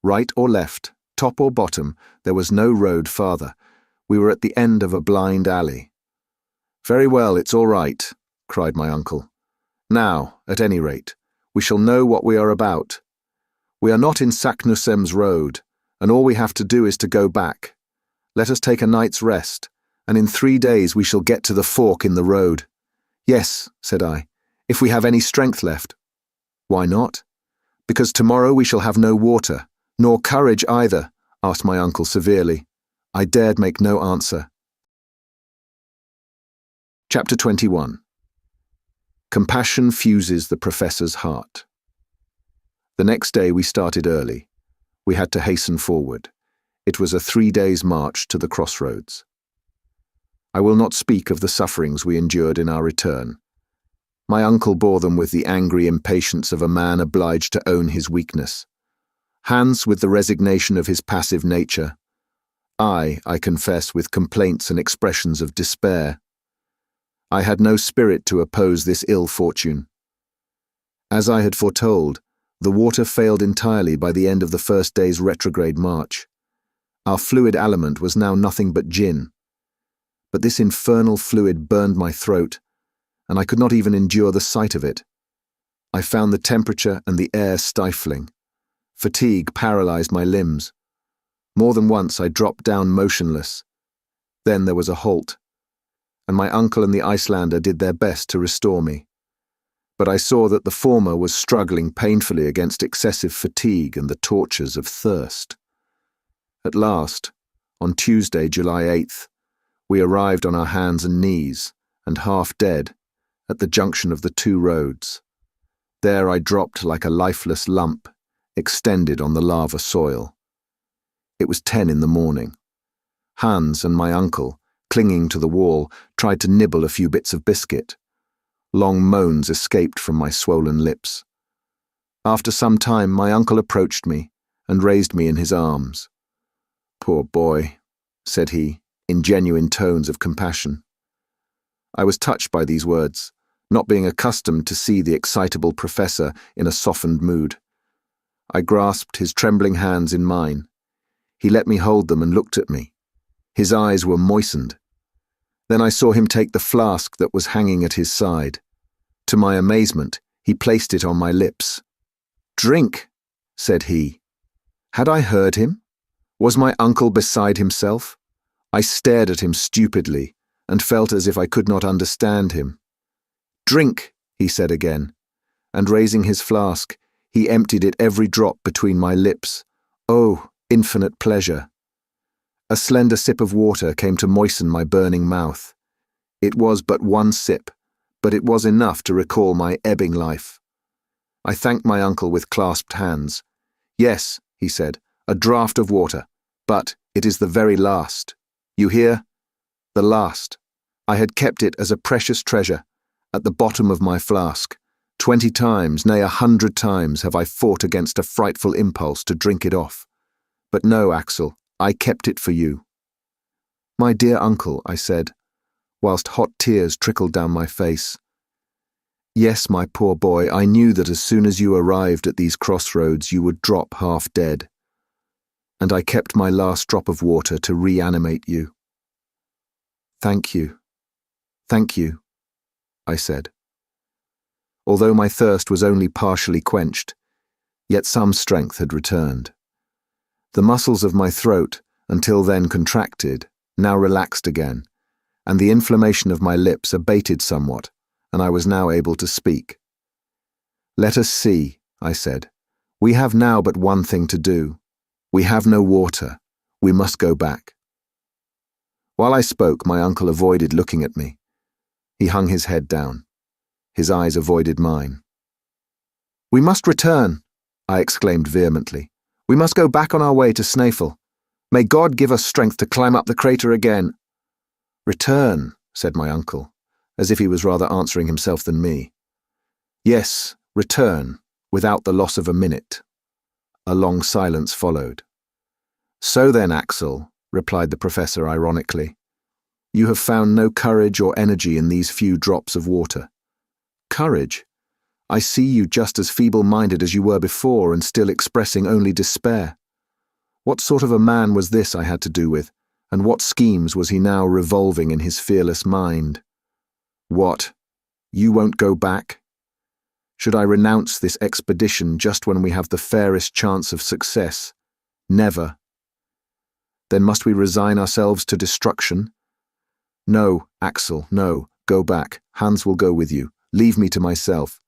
Right or left, top or bottom, there was no road farther. We were at the end of a blind alley. "Very well, it's all right," cried my uncle. "Now, at any rate, we shall know what we are about. We are not in Saknussemm's road, and all we have to do is to go back. Let us take a night's rest, and in 3 days we shall get to the fork in the road." "Yes," said I, "if we have any strength left." "Why not?" "Because tomorrow we shall have no water, nor courage either," asked my uncle severely. I dared make no answer. Chapter 21. Compassion fuses the professor's heart. The next day we started early. We had to hasten forward. It was a 3 days' march to the crossroads. I will not speak of the sufferings we endured in our return. My uncle bore them with the angry impatience of a man obliged to own his weakness. Hans with the resignation of his passive nature. I confess, with complaints and expressions of despair. I had no spirit to oppose this ill fortune. As I had foretold, the water failed entirely by the end of the first day's retrograde march. Our fluid aliment was now nothing but gin. But this infernal fluid burned my throat, and I could not even endure the sight of it. I found the temperature and the air stifling. Fatigue paralyzed my limbs. More than once I dropped down motionless. Then there was a halt, and my uncle and the Icelander did their best to restore me. But I saw that the former was struggling painfully against excessive fatigue and the tortures of thirst. At last, on Tuesday, July 8th, we arrived on our hands and knees, and half dead, at the junction of the two roads. There I dropped like a lifeless lump, extended on the lava soil. It was 10 in the morning. Hans and my uncle, clinging to the wall, tried to nibble a few bits of biscuit. Long moans escaped from my swollen lips. After some time my uncle approached me and raised me in his arms. "Poor boy," said he, in genuine tones of compassion. I was touched by these words, not being accustomed to see the excitable professor in a softened mood. I grasped his trembling hands in mine. He let me hold them and looked at me. His eyes were moistened. Then I saw him take the flask that was hanging at his side. To my amazement, he placed it on my lips. "Drink," said he. Had I heard him? Was my uncle beside himself? I stared at him stupidly and felt as if I could not understand him. "Drink," he said again, and raising his flask, he emptied it every drop between my lips. Oh, infinite pleasure! A slender sip of water came to moisten my burning mouth. It was but one sip, but it was enough to recall my ebbing life. I thanked my uncle with clasped hands. "Yes," he said, "a draught of water, but it is the very last. You hear? The last. I had kept it as a precious treasure, at the bottom of my flask. 20 times, nay 100 times, have I fought against a frightful impulse to drink it off. But no, Axel, I kept it for you." "My dear uncle," I said, whilst hot tears trickled down my face. "Yes, my poor boy, I knew that as soon as you arrived at these crossroads you would drop half dead. And I kept my last drop of water to reanimate you." "Thank you. Thank you," I said. Although my thirst was only partially quenched, yet some strength had returned. The muscles of my throat, until then contracted, now relaxed again, and the inflammation of my lips abated somewhat, and I was now able to speak. "Let us see," I said. "We have now but one thing to do. We have no water. We must go back." While I spoke, my uncle avoided looking at me. He hung his head down. His eyes avoided mine. "We must return," I exclaimed vehemently. "We must go back on our way to Snaefell. May God give us strength to climb up the crater again." "Return," said my uncle, as if he was rather answering himself than me. "Yes, return, without the loss of a minute." A long silence followed. "So then, Axel," replied the professor ironically. "You have found no courage or energy in these few drops of water." "Courage? I see you just as feeble-minded as you were before and still expressing only despair. What sort of a man was this I had to do with, and what schemes was he now revolving in his fearless mind? What? You won't go back? Should I renounce this expedition just when we have the fairest chance of success? Never. Then must we resign ourselves to destruction? No, Axel, no, go back. Hans will go with you. Leave me to myself.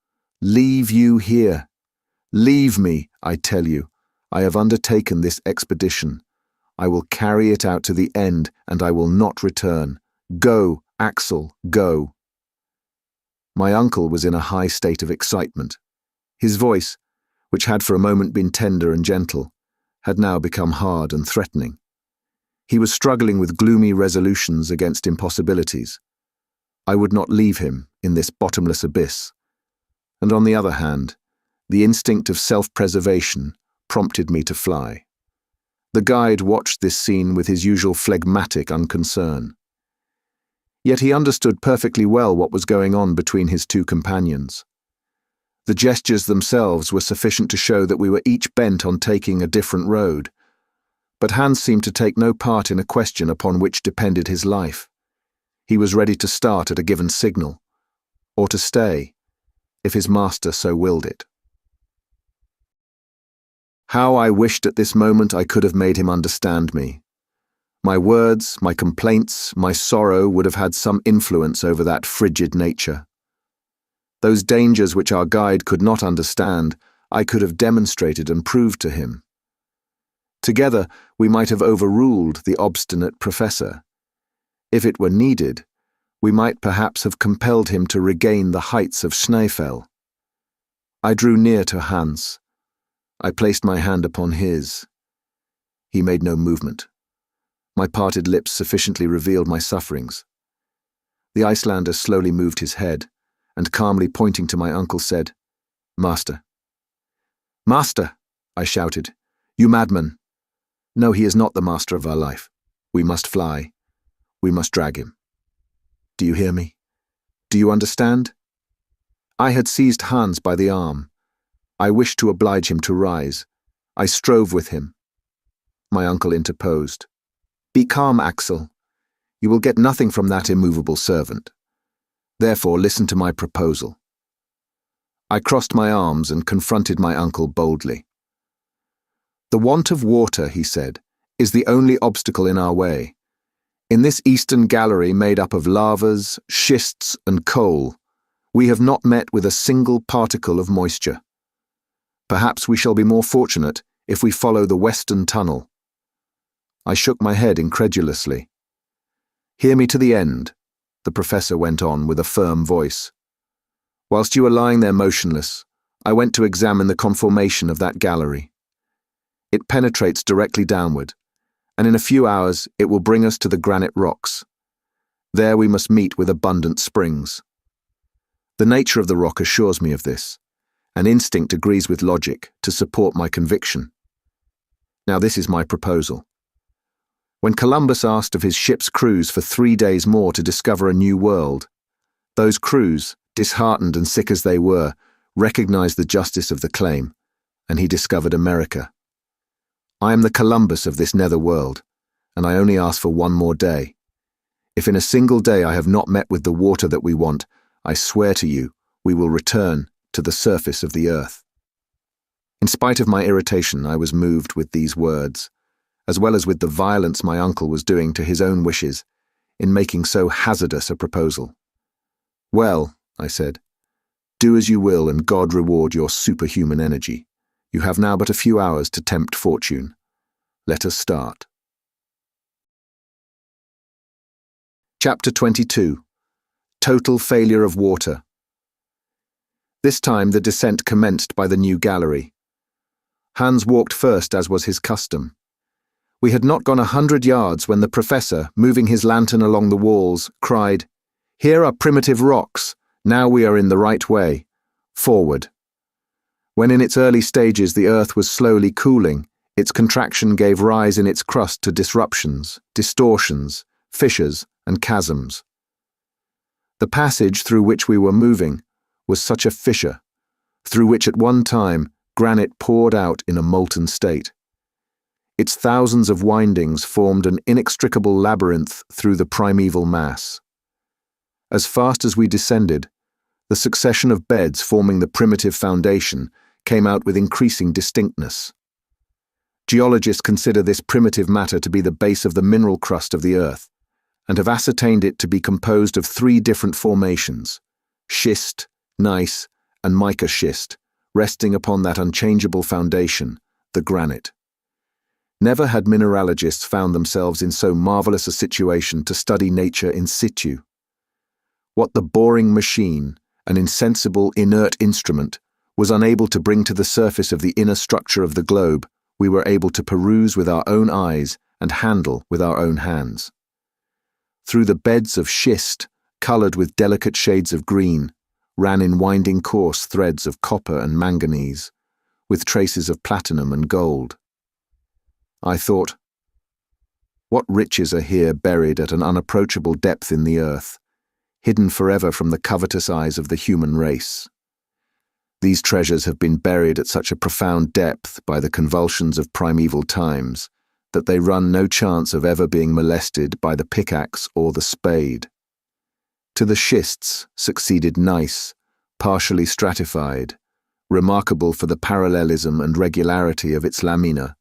Leave you here. Leave me, I tell you. I have undertaken this expedition. I will carry it out to the end, and I will not return. Go, Axel, go." My uncle was in a high state of excitement. His voice, which had for a moment been tender and gentle, had now become hard and threatening. He was struggling with gloomy resolutions against impossibilities. I would not leave him in this bottomless abyss. And on the other hand, the instinct of self-preservation prompted me to fly. The guide watched this scene with his usual phlegmatic unconcern. Yet he understood perfectly well what was going on between his two companions. The gestures themselves were sufficient to show that we were each bent on taking a different road, but Hans seemed to take no part in a question upon which depended his life. He was ready to start at a given signal, or to stay, if his master so willed it. How I wished at this moment I could have made him understand me. My words, my complaints, my sorrow would have had some influence over that frigid nature. Those dangers which our guide could not understand, I could have demonstrated and proved to him. Together, we might have overruled the obstinate professor. If it were needed, we might perhaps have compelled him to regain the heights of Snaefell. I drew near to Hans. I placed my hand upon his. He made no movement. My parted lips sufficiently revealed my sufferings. The Icelander slowly moved his head, and calmly pointing to my uncle said, "Master." "Master!" I shouted. "You madman! No, he is not the master of our life. We must fly. We must drag him. Do you hear me? Do you understand?" I had seized Hans by the arm. I wished to oblige him to rise. I strove with him. My uncle interposed. "Be calm, Axel. You will get nothing from that immovable servant. Therefore, listen to my proposal." I crossed my arms and confronted my uncle boldly. "The want of water," he said, "is the only obstacle in our way. In this eastern gallery made up of lavas, schists, and coal, we have not met with a single particle of moisture. Perhaps we shall be more fortunate if we follow the western tunnel." I shook my head incredulously. "Hear me to the end," the professor went on with a firm voice. "Whilst you are lying there motionless, I went to examine the conformation of that gallery. It penetrates directly downward, and in a few hours it will bring us to the granite rocks. There we must meet with abundant springs. The nature of the rock assures me of this, and instinct agrees with logic to support my conviction. Now this is my proposal. When Columbus asked of his ship's crews for 3 days more to discover a new world, those crews, disheartened and sick as they were, recognized the justice of the claim, and he discovered America. I am the Columbus of this nether world, and I only ask for 1 more day. If in a single day I have not met with the water that we want, I swear to you, we will return to the surface of the earth." In spite of my irritation, I was moved with these words, as well as with the violence my uncle was doing to his own wishes in making so hazardous a proposal. "Well," I said, "do as you will, and God reward your superhuman energy. You have now but a few hours to tempt fortune. Let us start." Chapter 22. Total Failure of Water. This time the descent commenced by the new gallery. Hans walked first, as was his custom. We had not gone 100 yards when the professor, moving his lantern along the walls, cried, "Here are primitive rocks. Now we are in the right way. Forward." When in its early stages the earth was slowly cooling, Its contraction gave rise in its crust to disruptions, distortions, fissures, and chasms. The passage through which we were moving was such a fissure, through which at one time granite poured out in a molten state. Its thousands of windings formed an inextricable labyrinth through the primeval mass. As fast as we descended, the succession of beds forming the primitive foundation came out with increasing distinctness. Geologists consider this primitive matter to be the base of the mineral crust of the Earth, and have ascertained it to be composed of 3 different formations: schist, gneiss, and mica schist, resting upon that unchangeable foundation, the granite. Never had mineralogists found themselves in so marvelous a situation to study nature in situ. What the boring machine, an insensible, inert instrument, was unable to bring to the surface of the inner structure of the globe, we were able to peruse with our own eyes and handle with our own hands. Through the beds of schist, coloured with delicate shades of green, ran in winding coarse threads of copper and manganese, with traces of platinum and gold. I thought, what riches are here buried at an unapproachable depth in the earth, hidden forever from the covetous eyes of the human race. These treasures have been buried at such a profound depth by the convulsions of primeval times that they run no chance of ever being molested by the pickaxe or the spade. To the schists succeeded gneiss, partially stratified, remarkable for the parallelism and regularity of its lamina,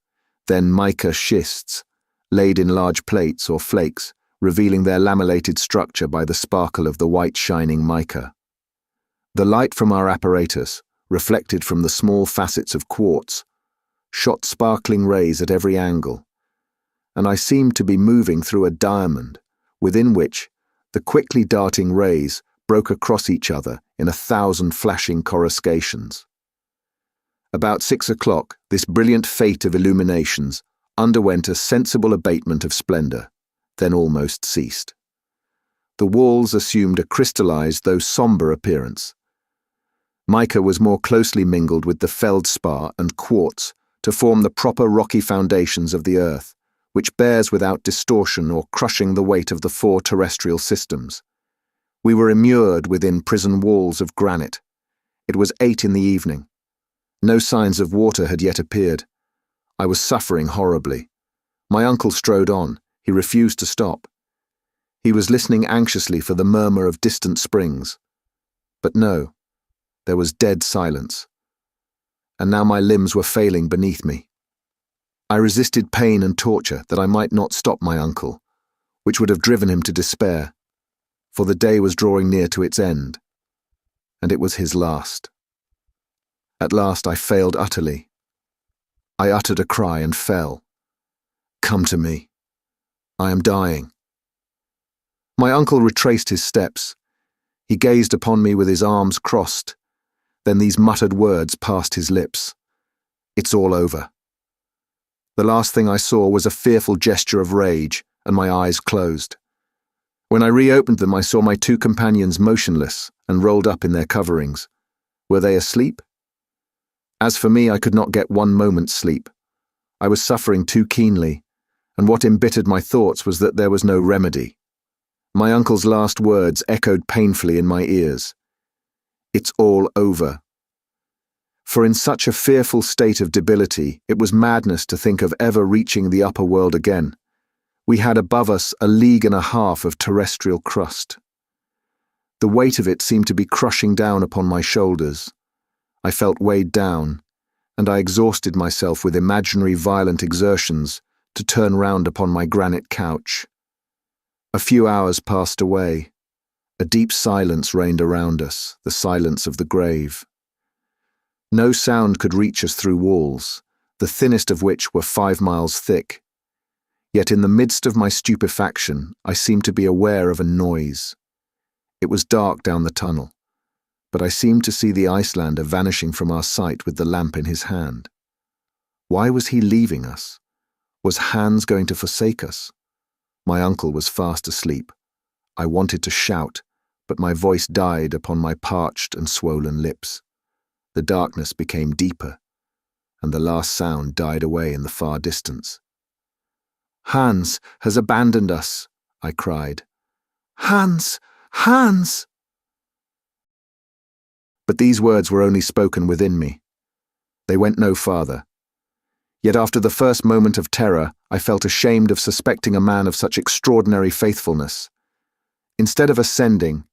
then mica schists, laid in large plates or flakes, revealing their lamellated structure by the sparkle of the white shining mica. The light from our apparatus, reflected from the small facets of quartz, shot sparkling rays at every angle, and I seemed to be moving through a diamond, within which the quickly darting rays broke across each other in 1,000 flashing coruscations. About 6 o'clock, this brilliant fate of illuminations underwent a sensible abatement of splendour, then almost ceased. The walls assumed a crystallized though sombre appearance. Mica was more closely mingled with the feldspar and quartz to form the proper rocky foundations of the earth, which bears without distortion or crushing the weight of the 4 terrestrial systems. We were immured within prison walls of granite. It was 8 in the evening. No signs of water had yet appeared. I was suffering horribly. My uncle strode on. He refused to stop. He was listening anxiously for the murmur of distant springs. But no, there was dead silence. And now my limbs were failing beneath me. I resisted pain and torture that I might not stop my uncle, which would have driven him to despair, for the day was drawing near to its end, and it was his last. At last I failed utterly. I uttered a cry and fell. "Come to me. I am dying." My uncle retraced his steps. He gazed upon me with his arms crossed. Then these muttered words passed his lips. "It's all over." The last thing I saw was a fearful gesture of rage, and my eyes closed. When I reopened them, I saw my 2 companions motionless and rolled up in their coverings. Were they asleep? As for me, I could not get 1 moment's sleep. I was suffering too keenly, and what embittered my thoughts was that there was no remedy. My uncle's last words echoed painfully in my ears. "It's all over." For in such a fearful state of debility, it was madness to think of ever reaching the upper world again. We had above us 1.5 leagues of terrestrial crust. The weight of it seemed to be crushing down upon my shoulders. I felt weighed down, and I exhausted myself with imaginary violent exertions to turn round upon my granite couch. A few hours passed away. A deep silence reigned around us, the silence of the grave. No sound could reach us through walls, the thinnest of which were 5 miles thick. Yet in the midst of my stupefaction, I seemed to be aware of a noise. It was dark down the tunnel, but I seemed to see the Icelander vanishing from our sight with the lamp in his hand. Why was he leaving us? Was Hans going to forsake us? My uncle was fast asleep. I wanted to shout, but my voice died upon my parched and swollen lips. The darkness became deeper. and the last sound died away in the far distance. "Hans has abandoned us," I cried. "Hans! Hans!" But these words were only spoken within me. They went no farther. Yet after the first moment of terror, I felt ashamed of suspecting a man of such extraordinary faithfulness. Instead of ascending,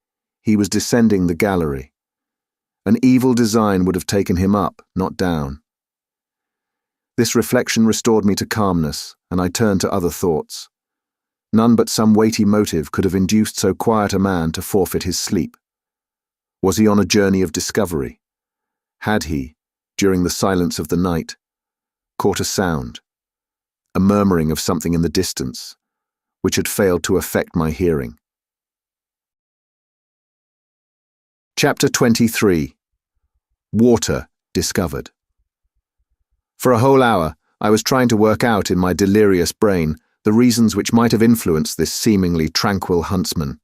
he was descending the gallery. An evil design would have taken him up, not down. This reflection restored me to calmness, and I turned to other thoughts. None but some weighty motive could have induced so quiet a man to forfeit his sleep. Was he on a journey of discovery? Had he, during the silence of the night, caught a sound, a murmuring of something in the distance, which had failed to affect my hearing? Chapter 23. Water discovered. For a whole hour, I was trying to work out in my delirious brain the reasons which might have influenced this seemingly tranquil huntsman.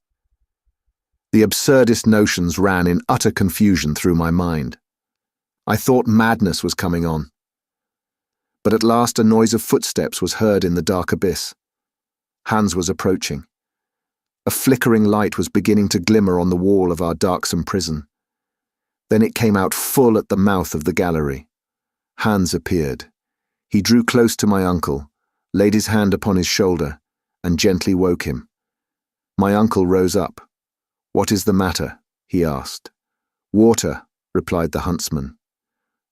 The absurdest notions ran in utter confusion through my mind. I thought madness was coming on. But at last a noise of footsteps was heard in the dark abyss. Hans was approaching. A flickering light was beginning to glimmer on the wall of our darksome prison. Then it came out full at the mouth of the gallery. Hans appeared. He drew close to my uncle, laid his hand upon his shoulder, and gently woke him. My uncle rose up. "What is the matter?" he asked. "Water," replied the huntsman.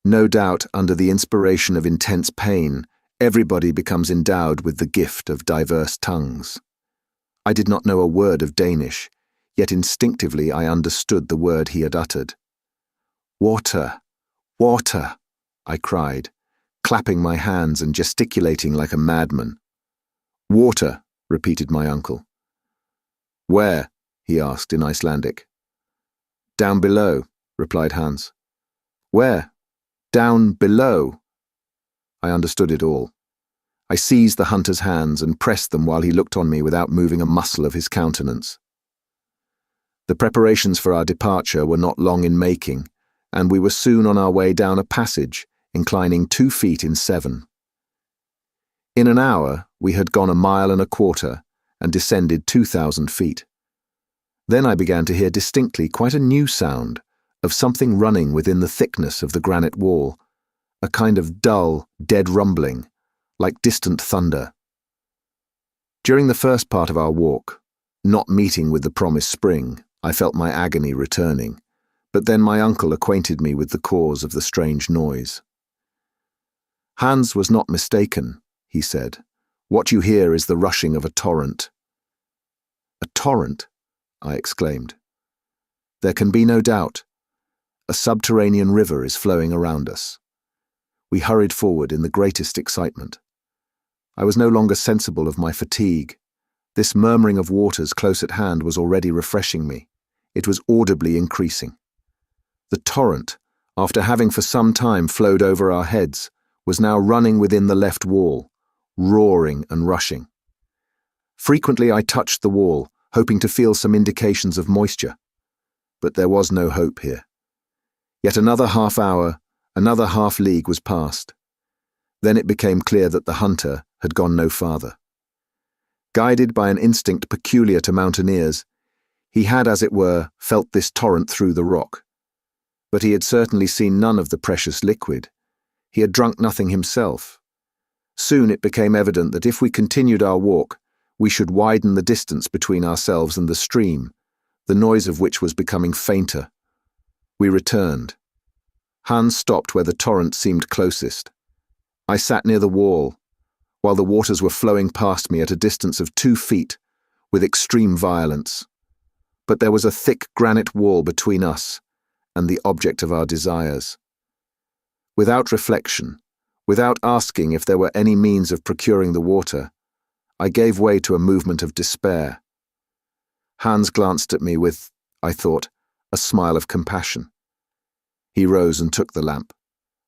No doubt, under the inspiration of intense pain, everybody becomes endowed with the gift of diverse tongues. I did not know a word of Danish, yet instinctively I understood the word he had uttered. "Water! Water!" I cried, clapping my hands and gesticulating like a madman. "Water," repeated my uncle. "Where?" he asked in Icelandic. "Down below," replied Hans. "Where? Down below?" I understood it all. I seized the hunter's hands and pressed them while he looked on me without moving a muscle of his countenance. The preparations for our departure were not long in making, and we were soon on our way down a passage, inclining 2 feet in 7. In an hour, we had gone 1.25 miles and descended 2,000 feet. Then I began to hear distinctly quite a new sound of something running within the thickness of the granite wall, a kind of dull, dead rumbling, like distant thunder. During the first part of our walk, not meeting with the promised spring, I felt my agony returning, but then my uncle acquainted me with the cause of the strange noise. "Hans was not mistaken," he said. "What you hear is the rushing of a torrent." "A torrent?" I exclaimed. "There can be no doubt. A subterranean river is flowing around us." We hurried forward in the greatest excitement. I was no longer sensible of my fatigue. This murmuring of waters close at hand was already refreshing me. It was audibly increasing. The torrent, after having for some time flowed over our heads, was now running within the left wall, roaring and rushing. Frequently I touched the wall, hoping to feel some indications of moisture. But there was no hope here. Yet another half hour, another half league was passed. Then it became clear that the hunter had gone no farther. Guided by an instinct peculiar to mountaineers, he had, as it were, felt this torrent through the rock. But he had certainly seen none of the precious liquid. He had drunk nothing himself. Soon it became evident that if we continued our walk, we should widen the distance between ourselves and the stream, the noise of which was becoming fainter. We returned. Hans stopped where the torrent seemed closest. I sat near the wall, while the waters were flowing past me at a distance of 2 feet, with extreme violence. But there was a thick granite wall between us and the object of our desires. Without reflection, without asking if there were any means of procuring the water, I gave way to a movement of despair. Hans glanced at me with, I thought, a smile of compassion. He rose and took the lamp.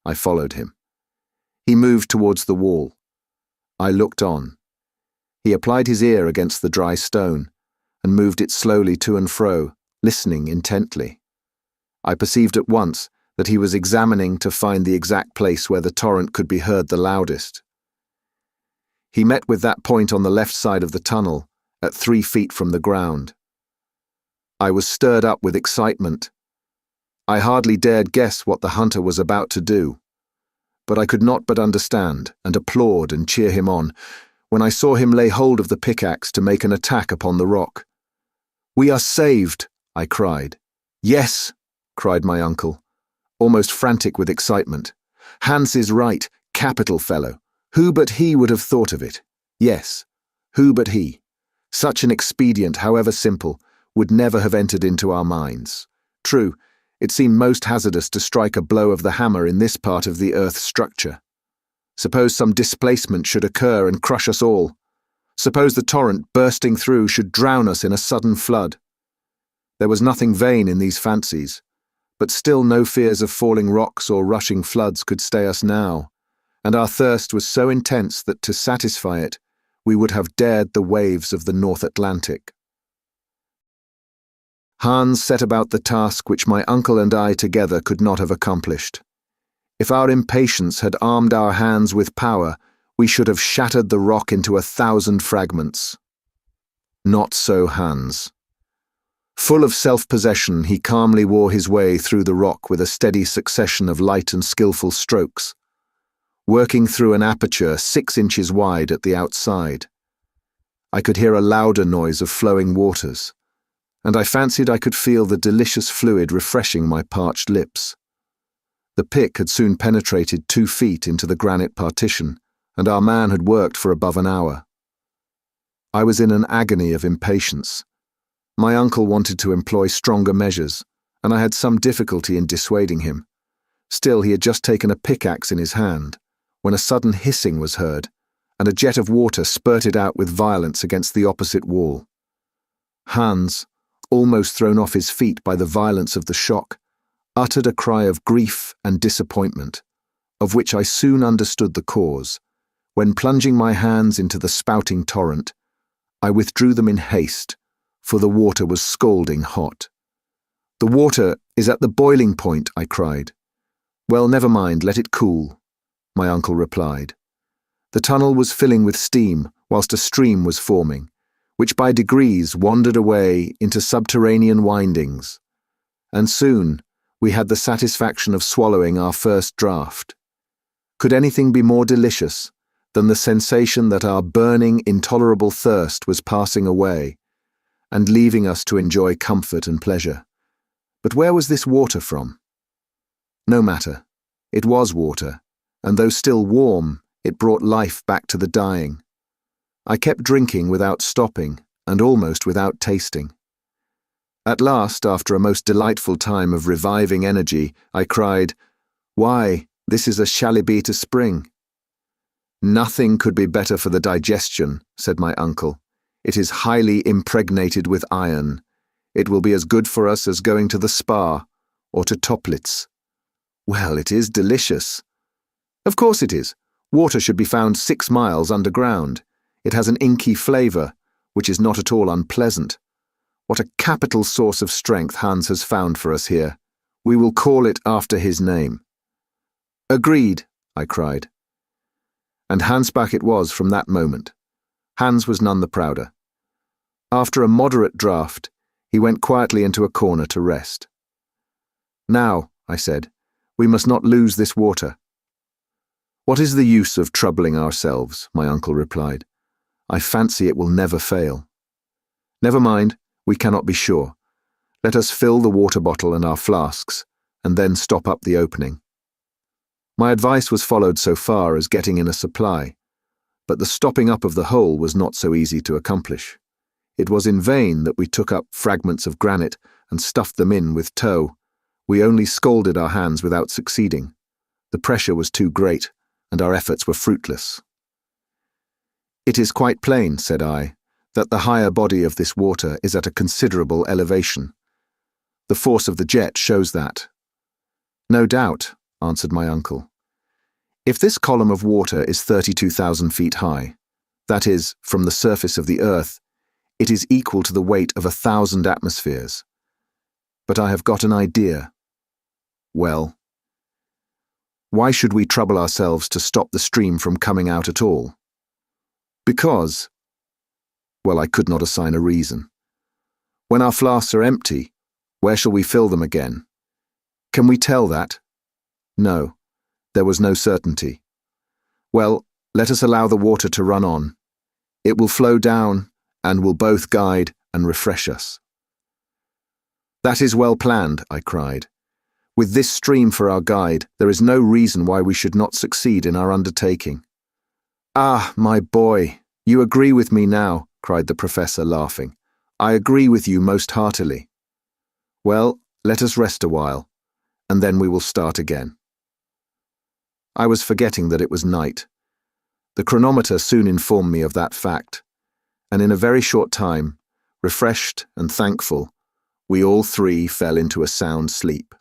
I followed him. He moved towards the wall. I looked on. He applied his ear against the dry stone and moved it slowly to and fro, listening intently. I perceived at once that he was examining to find the exact place where the torrent could be heard the loudest. He met with that point on the left side of the tunnel, at 3 feet from the ground. I was stirred up with excitement. I hardly dared guess what the hunter was about to do, but I could not but understand and applaud and cheer him on when I saw him lay hold of the pickaxe to make an attack upon the rock. "We are saved!" I cried. "Yes!" cried my uncle, almost frantic with excitement. "Hans is right, capital fellow. Who but he would have thought of it? Yes, who but he? Such an expedient, however simple, would never have entered into our minds. True, it seemed most hazardous to strike a blow of the hammer in this part of the earth's structure. Suppose some displacement should occur and crush us all. Suppose the torrent bursting through should drown us in a sudden flood. There was nothing vain in these fancies, but still no fears of falling rocks or rushing floods could stay us now, and our thirst was so intense that to satisfy it, we would have dared the waves of the North Atlantic. Hans set about the task which my uncle and I together could not have accomplished. If our impatience had armed our hands with power, we should have shattered the rock into 1,000 fragments. Not so Hans. Full of self-possession, he calmly wore his way through the rock with a steady succession of light and skillful strokes, working through an aperture 6 inches wide at the outside. I could hear a louder noise of flowing waters, and I fancied I could feel the delicious fluid refreshing my parched lips. The pick had soon penetrated 2 feet into the granite partition, and our man had worked for above an hour. I was in an agony of impatience. My uncle wanted to employ stronger measures, and I had some difficulty in dissuading him. Still, he had just taken a pickaxe in his hand, when a sudden hissing was heard, and a jet of water spurted out with violence against the opposite wall. Hans, almost thrown off his feet by the violence of the shock, uttered a cry of grief and disappointment, of which I soon understood the cause, when plunging my hands into the spouting torrent, I withdrew them in haste, for the water was scalding hot. "The water is at the boiling point," I cried. "Well, never mind, let it cool," my uncle replied. The tunnel was filling with steam, whilst a stream was forming, which by degrees wandered away into subterranean windings, and soon we had the satisfaction of swallowing our first draught. Could anything be more delicious than the sensation that our burning, intolerable thirst was passing away, and leaving us to enjoy comfort and pleasure? But where was this water from? No matter. It was water, and though still warm, it brought life back to the dying. I kept drinking without stopping, and almost without tasting. At last, after a most delightful time of reviving energy, I cried, "Why, this is a chalybeate spring." "Nothing could be better for the digestion," said my uncle. "It is highly impregnated with iron. It will be as good for us as going to the spa, or to Toplitz." "Well, it is delicious." "Of course it is. Water should be found 6 miles underground. It has an inky flavour, which is not at all unpleasant. What a capital source of strength Hans has found for us here. We will call it after his name." "Agreed," I cried. And Hansbach it was from that moment. Hans was none the prouder. After a moderate draught, he went quietly into a corner to rest. "Now," I said, "we must not lose this water." "What is the use of troubling ourselves?" my uncle replied. "I fancy it will never fail." "Never mind, we cannot be sure. Let us fill the water bottle and our flasks, and then stop up the opening." My advice was followed so far as getting in a supply, but the stopping up of the hole was not so easy to accomplish. It was in vain that we took up fragments of granite and stuffed them in with tow. We only scalded our hands without succeeding. The pressure was too great, and our efforts were fruitless. "It is quite plain," said I, "that the higher body of this water is at a considerable elevation. The force of the jet shows that." "No doubt," answered my uncle. "If this column of water is 32,000 feet high, that is, from the surface of the earth, it is equal to the weight of 1,000 atmospheres. But I have got an idea." "Well?" Why should we trouble ourselves to stop the stream from coming out at all? Because, well, I could not assign a reason. When our flasks are empty, where shall we fill them again? Can we tell that? No, there was no certainty. Well, let us allow the water to run on. It will flow down and will both guide and refresh us. That is well planned, I cried. With this stream for our guide, there is no reason why we should not succeed in our undertaking. Ah, my boy, you agree with me now, cried the professor, laughing. I agree with you most heartily. Well, let us rest a while, and then we will start again. I was forgetting that it was night. The chronometer soon informed me of that fact, and in a very short time, refreshed and thankful, we all three fell into a sound sleep.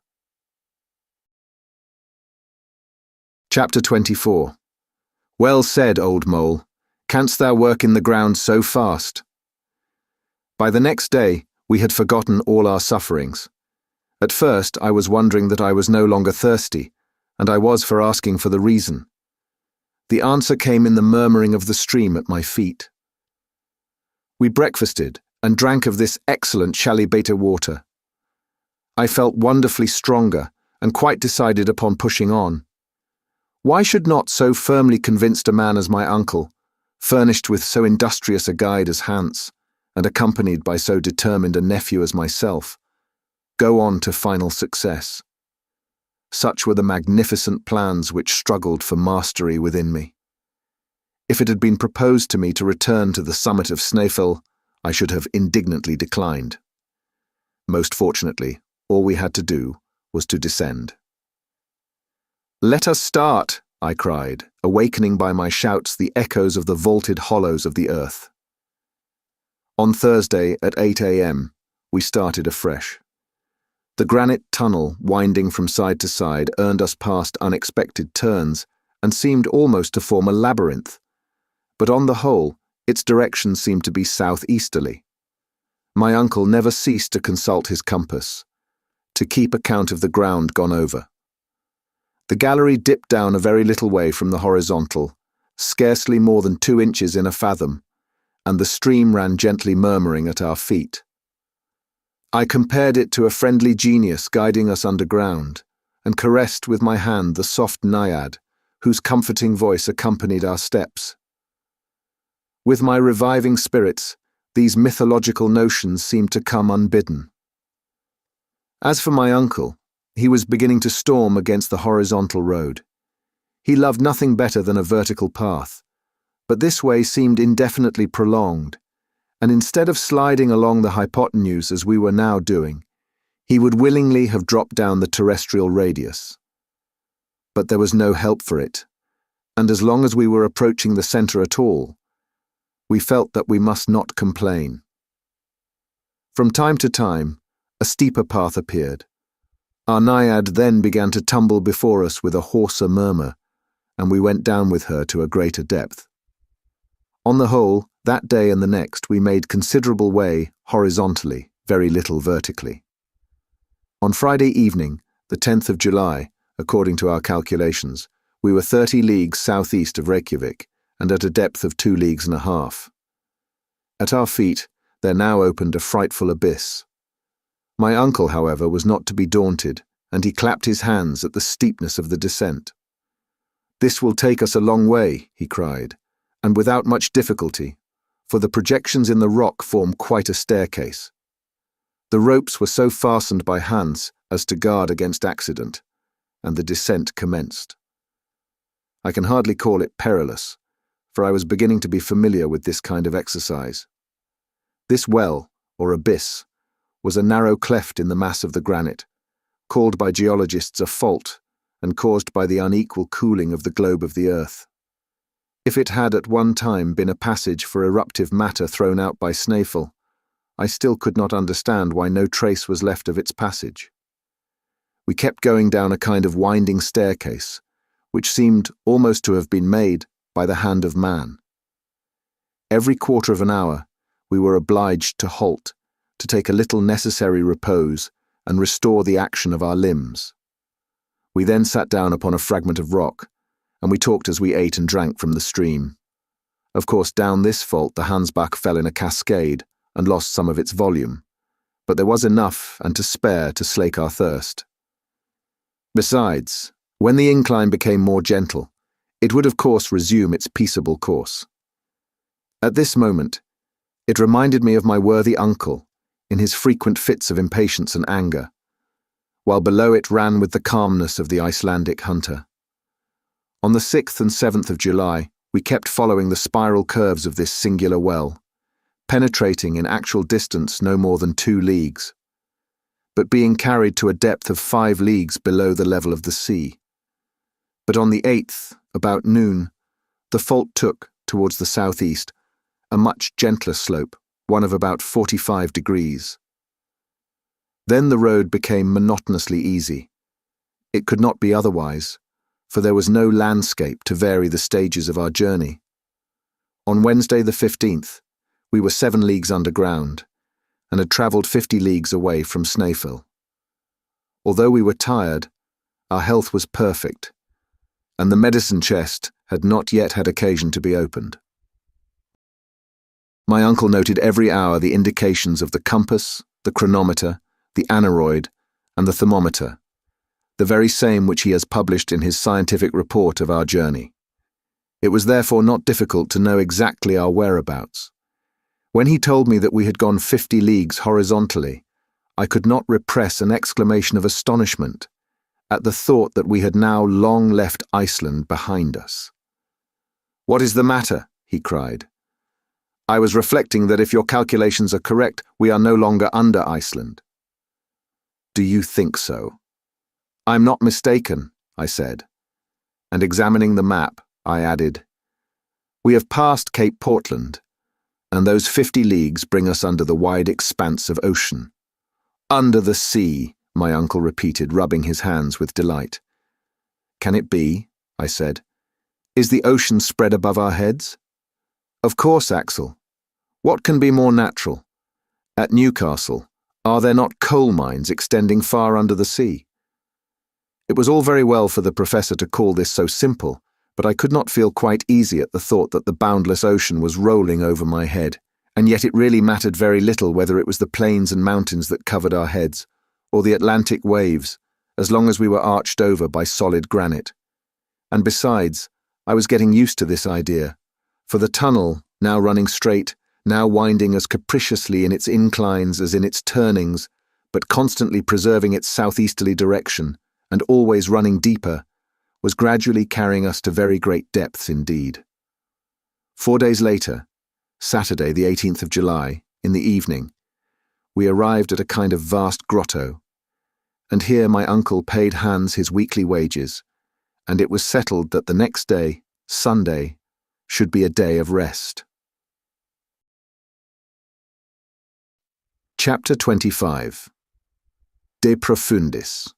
Chapter 24. Well said, old mole. Canst thou work in the ground so fast? By the next day, we had forgotten all our sufferings. At first, I was wondering that I was no longer thirsty, and I was for asking for the reason. The answer came in the murmuring of the stream at my feet. We breakfasted and drank of this excellent chalybeate water. I felt wonderfully stronger and quite decided upon pushing on. Why should not so firmly convinced a man as my uncle, furnished with so industrious a guide as Hans, and accompanied by so determined a nephew as myself, go on to final success? Such were the magnificent plans which struggled for mastery within me. If it had been proposed to me to return to the summit of Snaefell, I should have indignantly declined. Most fortunately, all we had to do was to descend. Let us start, I cried, awakening by my shouts the echoes of the vaulted hollows of the earth. On Thursday at 8 a.m., we started afresh. The granite tunnel, winding from side to side, earned us past unexpected turns and seemed almost to form a labyrinth, but on the whole, its direction seemed to be southeasterly. My uncle never ceased to consult his compass, to keep account of the ground gone over. The gallery dipped down a very little way from the horizontal, scarcely more than 2 inches in a fathom, and the stream ran gently murmuring at our feet. I compared it to a friendly genius guiding us underground, and caressed with my hand the soft naiad, whose comforting voice accompanied our steps. With my reviving spirits, these mythological notions seemed to come unbidden. As for my uncle, he was beginning to storm against the horizontal road. He loved nothing better than a vertical path, but this way seemed indefinitely prolonged, and instead of sliding along the hypotenuse as we were now doing, he would willingly have dropped down the terrestrial radius. But there was no help for it, and as long as we were approaching the centre at all, we felt that we must not complain. From time to time, a steeper path appeared. Our naiad then began to tumble before us with a hoarser murmur, and we went down with her to a greater depth. On the whole, that day and the next we made considerable way horizontally, very little vertically. On Friday evening, the 10th of July, according to our calculations, we were 30 leagues southeast of Reykjavik, and at a depth of 2 leagues and a half. At our feet, there now opened a frightful abyss. My uncle, however, was not to be daunted, and he clapped his hands at the steepness of the descent. "This will take us a long way," he cried, "and without much difficulty, for the projections in the rock form quite a staircase." The ropes were so fastened by Hans as to guard against accident, and the descent commenced. I can hardly call it perilous, for I was beginning to be familiar with this kind of exercise. This well, or abyss, was a narrow cleft in the mass of the granite, called by geologists a fault, and caused by the unequal cooling of the globe of the earth. If it had at one time been a passage for eruptive matter thrown out by Snaefell, I still could not understand why no trace was left of its passage. We kept going down a kind of winding staircase, which seemed almost to have been made by the hand of man. Every quarter of an hour, we were obliged to halt, to take a little necessary repose and restore the action of our limbs. We then sat down upon a fragment of rock, and we talked as we ate and drank from the stream. Of course, down this fault the Hansbach fell in a cascade and lost some of its volume, but there was enough and to spare to slake our thirst. Besides, when the incline became more gentle, it would of course resume its peaceable course. At this moment, it reminded me of my worthy uncle in his frequent fits of impatience and anger, while below it ran with the calmness of the Icelandic hunter. On the 6th and 7th of July, we kept following the spiral curves of this singular well, penetrating in actual distance no more than 2 leagues, but being carried to a depth of 5 leagues below the level of the sea. But on the 8th, about noon, the fault took, towards the southeast, a much gentler slope, one of about 45 degrees. Then the road became monotonously easy. It could not be otherwise, for there was no landscape to vary the stages of our journey. On Wednesday the 15th, we were 7 leagues underground, and had travelled 50 leagues away from Snaefell. Although we were tired, our health was perfect, and the medicine chest had not yet had occasion to be opened. My uncle noted every hour the indications of the compass, the chronometer, the aneroid, and the thermometer, the very same which he has published in his scientific report of our journey. It was therefore not difficult to know exactly our whereabouts. When he told me that we had gone 50 leagues horizontally, I could not repress an exclamation of astonishment at the thought that we had now long left Iceland behind us. "What is the matter?" he cried. "I was reflecting that if your calculations are correct, we are no longer under Iceland." "Do you think so?" "I'm not mistaken," I said, and examining the map, I added, "We have passed Cape Portland, and those 50 leagues bring us under the wide expanse of ocean." "Under the sea," my uncle repeated, rubbing his hands with delight. "Can it be?" I said. "Is the ocean spread above our heads?" "Of course, Axel. What can be more natural? At Newcastle, are there not coal mines extending far under the sea?" It was all very well for the professor to call this so simple, but I could not feel quite easy at the thought that the boundless ocean was rolling over my head, and yet it really mattered very little whether it was the plains and mountains that covered our heads, or the Atlantic waves, as long as we were arched over by solid granite. And besides, I was getting used to this idea, for the tunnel, now running straight, now winding as capriciously in its inclines as in its turnings, but constantly preserving its southeasterly direction, and always running deeper, was gradually carrying us to very great depths indeed. 4 days later, Saturday the 18th of July, in the evening, we arrived at a kind of vast grotto, and here my uncle paid Hans his weekly wages, and it was settled that the next day, Sunday, should be a day of rest. Chapter 25. De Profundis.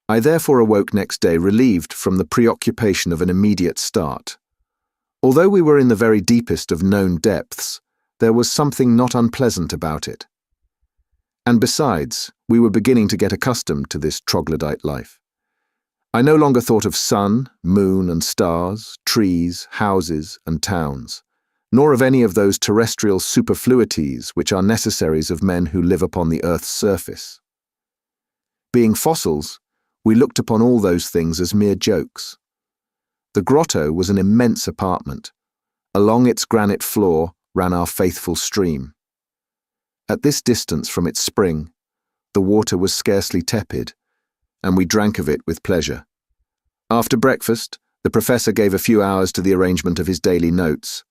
I therefore awoke next day relieved from the preoccupation of an immediate start. Although we were in the very deepest of known depths, there was something not unpleasant about it. And besides, we were beginning to get accustomed to this troglodyte life. I no longer thought of sun, moon, and stars, trees, houses, and towns, nor of any of those terrestrial superfluities which are necessaries of men who live upon the earth's surface. Being fossils, we looked upon all those things as mere jokes. The grotto was an immense apartment. Along its granite floor ran our faithful stream. At this distance from its spring, the water was scarcely tepid, and we drank of it with pleasure. After breakfast, the professor gave a few hours to the arrangement of his daily notes.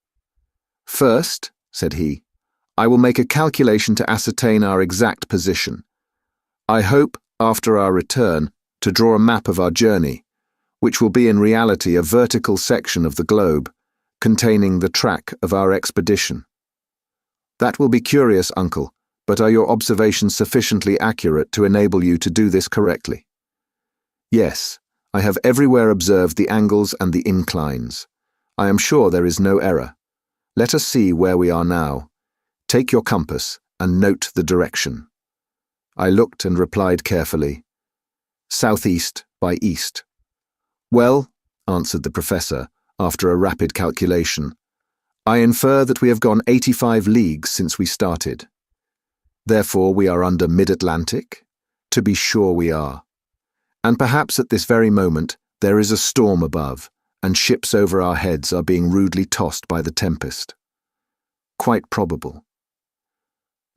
"First," said he, "I will make a calculation to ascertain our exact position. I hope, after our return, to draw a map of our journey, which will be in reality a vertical section of the globe, containing the track of our expedition." "That will be curious, uncle, but are your observations sufficiently accurate to enable you to do this correctly?" "Yes, I have everywhere observed the angles and the inclines. I am sure there is no error. Let us see where we are now. Take your compass and note the direction." I looked and replied carefully, southeast by east. Well, answered the professor, after a rapid calculation, I infer that we have gone 85 leagues since we started. Therefore we are under mid-Atlantic? To be sure we are. And perhaps at this very moment there is a storm above, and ships over our heads are being rudely tossed by the tempest. Quite probable.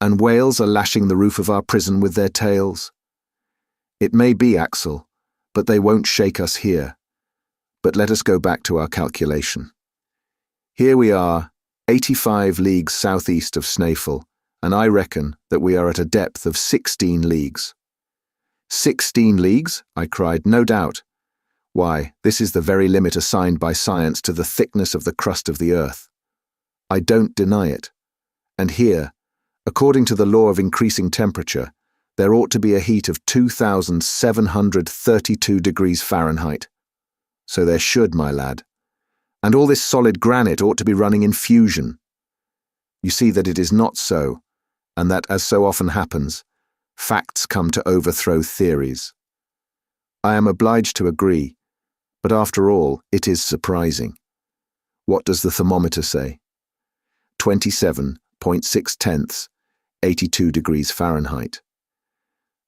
And whales are lashing the roof of our prison with their tails. It may be, Axel, but they won't shake us here. But let us go back to our calculation. Here we are, 85 leagues southeast of Snaefell, and I reckon that we are at a depth of 16 leagues. 16 leagues? I cried, no doubt. Why, this is the very limit assigned by science to the thickness of the crust of the earth. I don't deny it. And here, according to the law of increasing temperature, there ought to be a heat of 2,732 degrees Fahrenheit. So there should, my lad. And all this solid granite ought to be running in fusion. You see that it is not so, and that, as so often happens, facts come to overthrow theories. I am obliged to agree, but after all, it is surprising. What does the thermometer say? 27.6, 82 degrees Fahrenheit.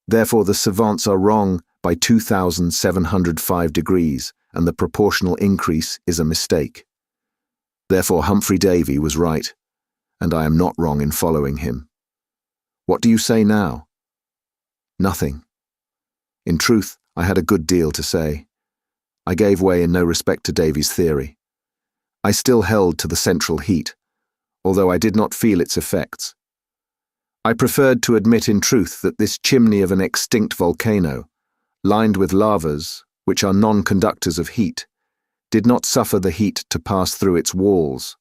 Therefore the savants are wrong by 2,705 degrees, and the proportional increase is a mistake. Therefore Humphrey Davy was right, and I am not wrong in following him. What do you say now? Nothing. In truth, I had a good deal to say. I gave way in no respect to Davy's theory. I still held to the central heat, although I did not feel its effects. I preferred to admit in truth that this chimney of an extinct volcano, lined with lavas, which are non-conductors of heat, did not suffer the heat to pass through its walls.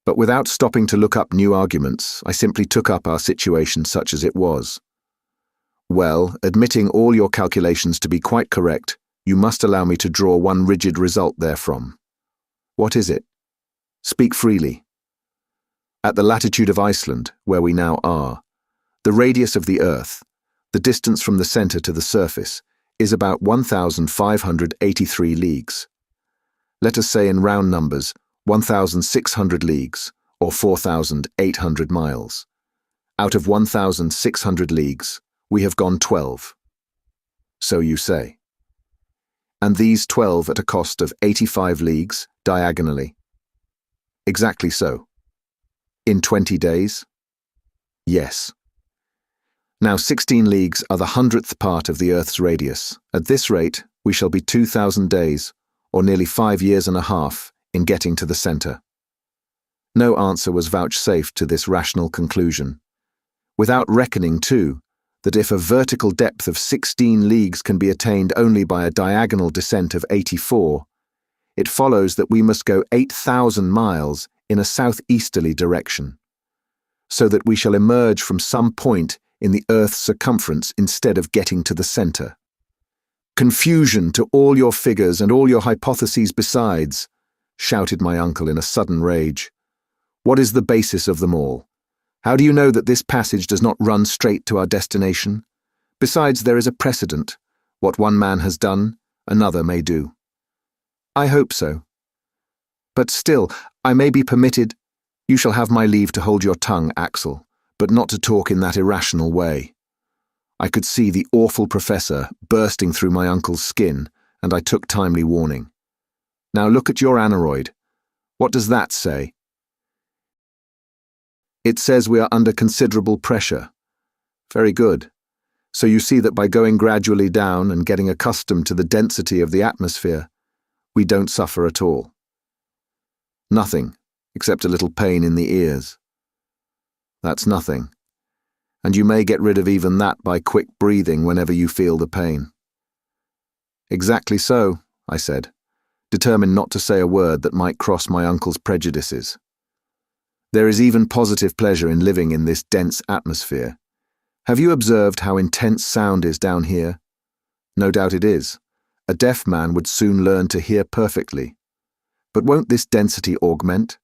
But without stopping to look up new arguments, I simply took up our situation such as it was. Well, admitting all your calculations to be quite correct, you must allow me to draw one rigid result therefrom. What is it? Speak freely. At the latitude of Iceland, where we now are, the radius of the Earth, the distance from the centre to the surface, is about 1,583 leagues. Let us say in round numbers 1,600 leagues, or 4,800 miles. Out of 1,600 leagues, we have gone 12. So you say. And these 12 at a cost of 85 leagues, diagonally. Exactly so. In 20 days? Yes. Now 16 leagues are the 100th part of the Earth's radius. At this rate, we shall be 2,000 days, or nearly 5 years and a half, in getting to the centre. No answer was vouchsafed to this rational conclusion. Without reckoning, too, that if a vertical depth of 16 leagues can be attained only by a diagonal descent of 84, it follows that we must go 8,000 miles in a southeasterly direction, so that we shall emerge from some point in the Earth's circumference instead of getting to the centre. Confusion to all your figures and all your hypotheses besides, shouted my uncle in a sudden rage. What is the basis of them all? How do you know that this passage does not run straight to our destination? Besides, there is a precedent. What one man has done, another may do. I hope so. But still, I may be permitted— You shall have my leave to hold your tongue, Axel, but not to talk in that irrational way. I could see the awful professor bursting through my uncle's skin, and I took timely warning. Now look at your aneroid. What does that say? It says we are under considerable pressure. Very good. So you see that by going gradually down and getting accustomed to the density of the atmosphere, we don't suffer at all. Nothing, except a little pain in the ears. That's nothing. And you may get rid of even that by quick breathing whenever you feel the pain. Exactly so, I said, determined not to say a word that might cross my uncle's prejudices. There is even positive pleasure in living in this dense atmosphere. Have you observed how intense sound is down here? No doubt it is. A deaf man would soon learn to hear perfectly. But won't this density augment?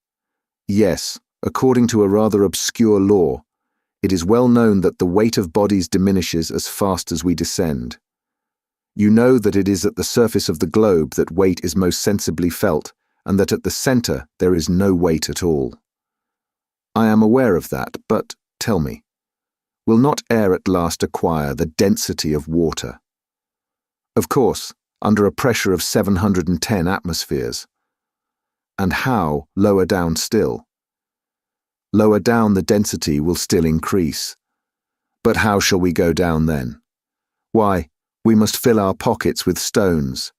Yes, according to a rather obscure law. It is well known that the weight of bodies diminishes as fast as we descend. You know that it is at the surface of the globe that weight is most sensibly felt, and that at the center there is no weight at all. I am aware of that, but tell me, will not air at last acquire the density of water? Of course, under a pressure of 710 atmospheres. And how lower down still? Lower down the density will still increase. But how shall we go down then? Why, we must fill our pockets with stones.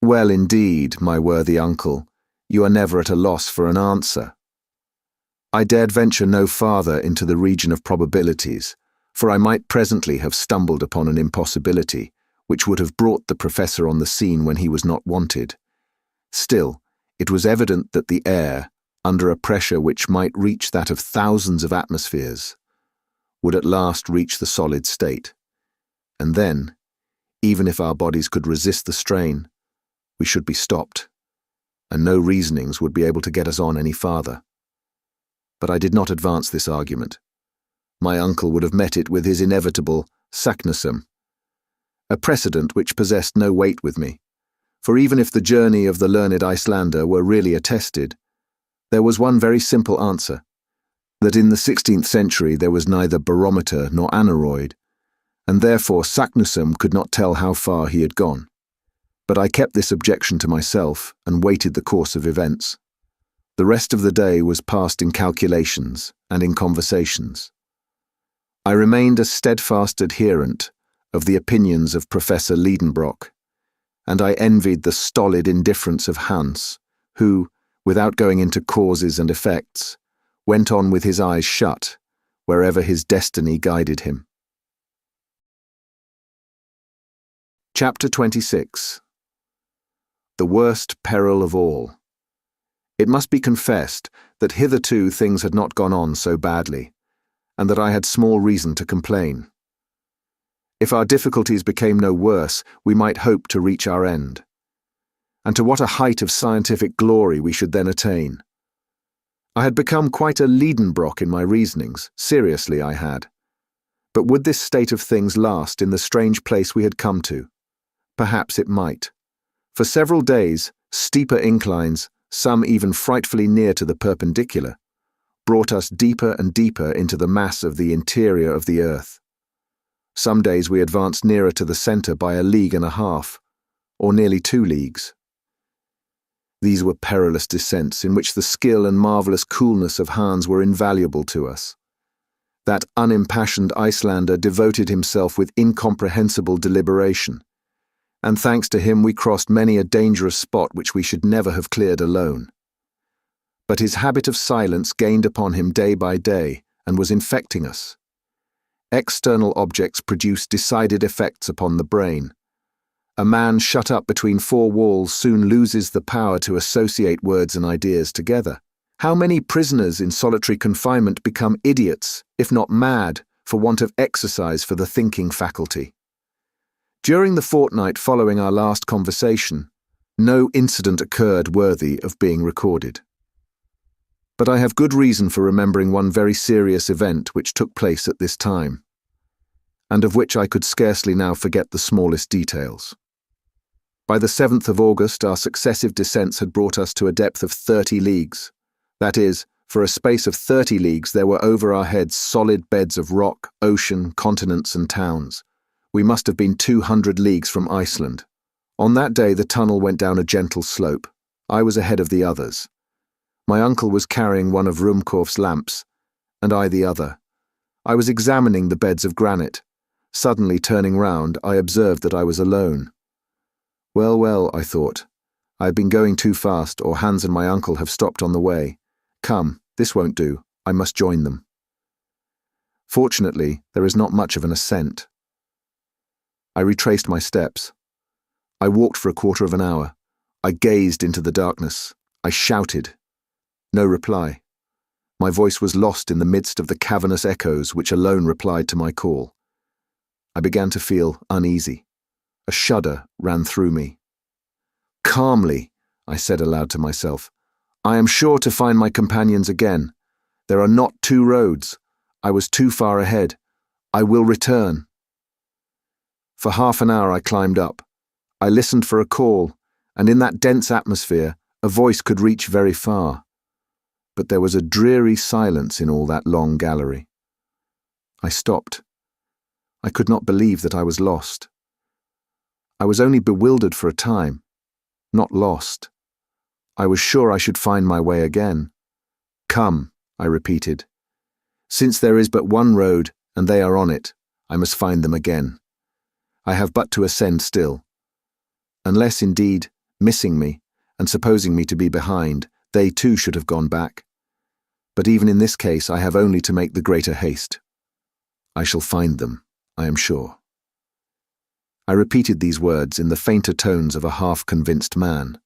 Well, indeed, my worthy uncle, you are never at a loss for an answer. I dared venture no farther into the region of probabilities, for I might presently have stumbled upon an impossibility, which would have brought the professor on the scene when he was not wanted. Still, it was evident that the air, under a pressure which might reach that of thousands of atmospheres, would at last reach the solid state. And then, even if our bodies could resist the strain, we should be stopped, and no reasonings would be able to get us on any farther. But I did not advance this argument. My uncle would have met it with his inevitable saknussemm, a precedent which possessed no weight with me, for even if the journey of the learned Icelander were really attested, there was one very simple answer, that in the 16th century there was neither barometer nor aneroid, and therefore saknussemm could not tell how far he had gone. But I kept this objection to myself and waited the course of events. The rest of the day was passed in calculations and in conversations. I remained a steadfast adherent of the opinions of Professor Lidenbrock, and I envied the stolid indifference of Hans, who, without going into causes and effects, went on with his eyes shut, wherever his destiny guided him. Chapter 26. The worst peril of all. It must be confessed that hitherto things had not gone on so badly, and that I had small reason to complain. If our difficulties became no worse, we might hope to reach our end. And to what a height of scientific glory we should then attain. I had become quite a Lidenbrock in my reasonings, seriously I had. But would this state of things last in the strange place we had come to? Perhaps it might. For several days, steeper inclines, some even frightfully near to the perpendicular, brought us deeper and deeper into the mass of the interior of the earth. Some days we advanced nearer to the centre by 1.5 leagues, or nearly 2 leagues. These were perilous descents in which the skill and marvellous coolness of Hans were invaluable to us. That unimpassioned Icelander devoted himself with incomprehensible deliberation, and thanks to him we crossed many a dangerous spot which we should never have cleared alone. But his habit of silence gained upon him day by day, and was infecting us. External objects produce decided effects upon the brain. A man shut up between 4 walls soon loses the power to associate words and ideas together. How many prisoners in solitary confinement become idiots, if not mad, for want of exercise for the thinking faculty? During the fortnight following our last conversation, no incident occurred worthy of being recorded. But I have good reason for remembering one very serious event which took place at this time, and of which I could scarcely now forget the smallest details. By the 7th of August, our successive descents had brought us to a depth of 30 leagues. That is, for a space of 30 leagues there were over our heads solid beds of rock, ocean, continents and towns. We must have been 200 leagues from Iceland. On that day the tunnel went down a gentle slope. I was ahead of the others. My uncle was carrying one of Ruhmkorff's lamps, and I the other. I was examining the beds of granite. Suddenly turning round, I observed that I was alone. Well, well, I thought. I have been going too fast, or Hans and my uncle have stopped on the way. Come, this won't do. I must join them. Fortunately, there is not much of an ascent. I retraced my steps. I walked for a quarter of an hour. I gazed into the darkness. I shouted. No reply. My voice was lost in the midst of the cavernous echoes which alone replied to my call. I began to feel uneasy. A shudder ran through me. Calmly, I said aloud to myself, I am sure to find my companions again. There are not 2 roads. I was too far ahead. I will return. For half an hour I climbed up. I listened for a call, and in that dense atmosphere, a voice could reach very far. But there was a dreary silence in all that long gallery. I stopped. I could not believe that I was lost. I was only bewildered for a time, not lost. I was sure I should find my way again. "Come," I repeated. "Since there is but one road, and they are on it, I must find them again. I have but to ascend still. Unless, indeed, missing me, and supposing me to be behind, they too should have gone back. But even in this case I have only to make the greater haste. I shall find them, I am sure." I repeated these words in the fainter tones of a half-convinced man.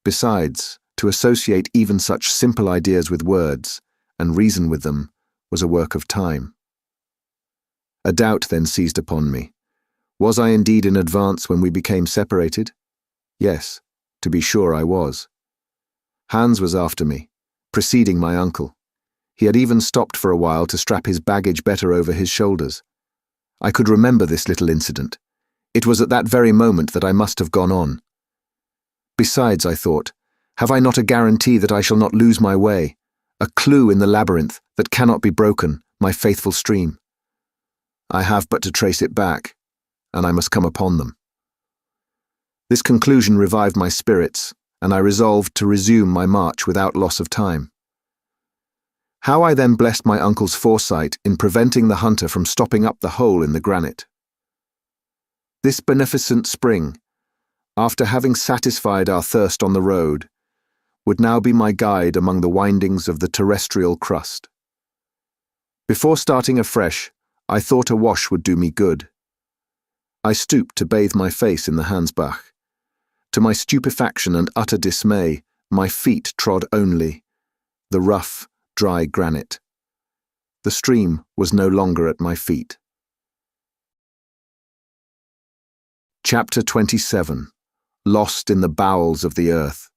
Besides, to associate even such simple ideas with words, and reason with them, was a work of time. A doubt then seized upon me. Was I indeed in advance when we became separated? Yes, to be sure I was. Hans was after me, preceding my uncle. He had even stopped for a while to strap his baggage better over his shoulders. I could remember this little incident. It was at that very moment that I must have gone on. Besides, I thought, have I not a guarantee that I shall not lose my way, a clue in the labyrinth that cannot be broken, my faithful stream? I have but to trace it back, and I must come upon them. This conclusion revived my spirits, and I resolved to resume my march without loss of time. How I then blessed my uncle's foresight in preventing the hunter from stopping up the hole in the granite. This beneficent spring, after having satisfied our thirst on the road, would now be my guide among the windings of the terrestrial crust. Before starting afresh, I thought a wash would do me good. I stooped to bathe my face in the Hansbach. To my stupefaction and utter dismay, my feet trod only the rough, dry granite. The stream was no longer at my feet. Chapter 27. Lost in the bowels of the earth.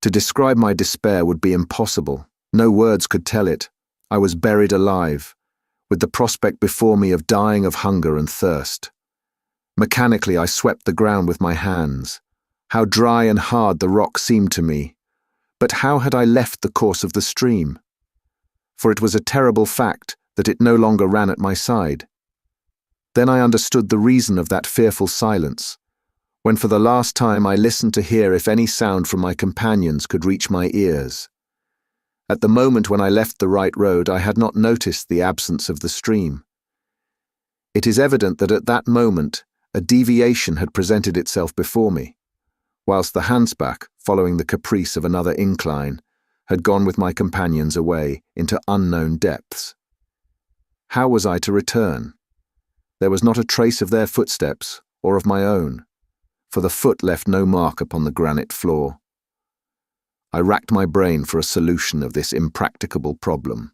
To describe my despair would be impossible. No words could tell it. I was buried alive, with the prospect before me of dying of hunger and thirst. Mechanically I swept the ground with my hands. How dry and hard the rock seemed to me. But how had I left the course of the stream? For it was a terrible fact that it no longer ran at my side. Then I understood the reason of that fearful silence, when for the last time I listened to hear if any sound from my companions could reach my ears. At the moment when I left the right road, I had not noticed the absence of the stream. It is evident that at that moment a deviation had presented itself before me, whilst the Hansbach, following the caprice of another incline, had gone with my companions away into unknown depths. How was I to return? There was not a trace of their footsteps, or of my own, for the foot left no mark upon the granite floor. I racked my brain for a solution of this impracticable problem.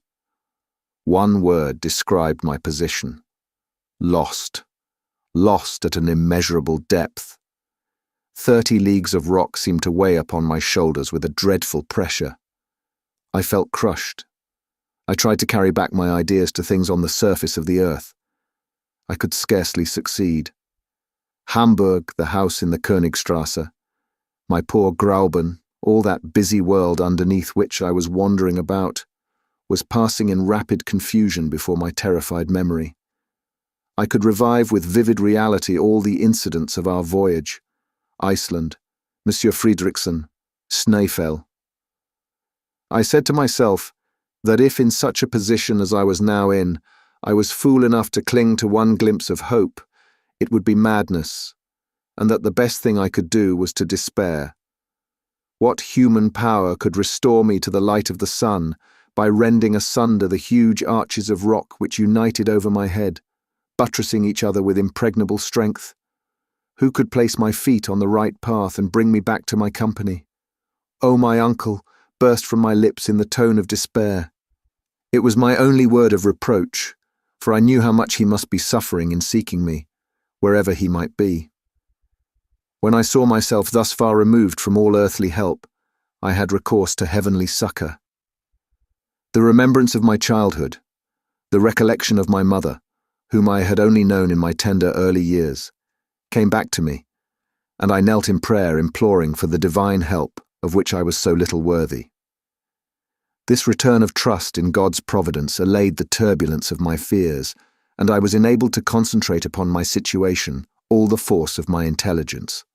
One word described my position. Lost. Lost at an immeasurable depth. 30 leagues of rock seemed to weigh upon my shoulders with a dreadful pressure. I felt crushed. I tried to carry back my ideas to things on the surface of the earth. I could scarcely succeed. Hamburg, the house in the Königstrasse, my poor Grauben, all that busy world underneath which I was wandering about, was passing in rapid confusion before my terrified memory. I could revive with vivid reality all the incidents of our voyage: Iceland, Monsieur Friedrichsen, Snaefell. I said to myself that if in such a position as I was now in, I was fool enough to cling to one glimpse of hope, it would be madness, and that the best thing I could do was to despair. What human power could restore me to the light of the sun by rending asunder the huge arches of rock which united over my head, buttressing each other with impregnable strength? Who could place my feet on the right path and bring me back to my company? "Oh, my uncle," burst from my lips in the tone of despair. It was my only word of reproach, for I knew how much he must be suffering in seeking me, wherever he might be. When I saw myself thus far removed from all earthly help, I had recourse to heavenly succour. The remembrance of my childhood, the recollection of my mother, whom I had only known in my tender early years, came back to me, and I knelt in prayer imploring for the divine help of which I was so little worthy. This return of trust in God's providence allayed the turbulence of my fears, and I was enabled to concentrate upon my situation all the force of my intelligence.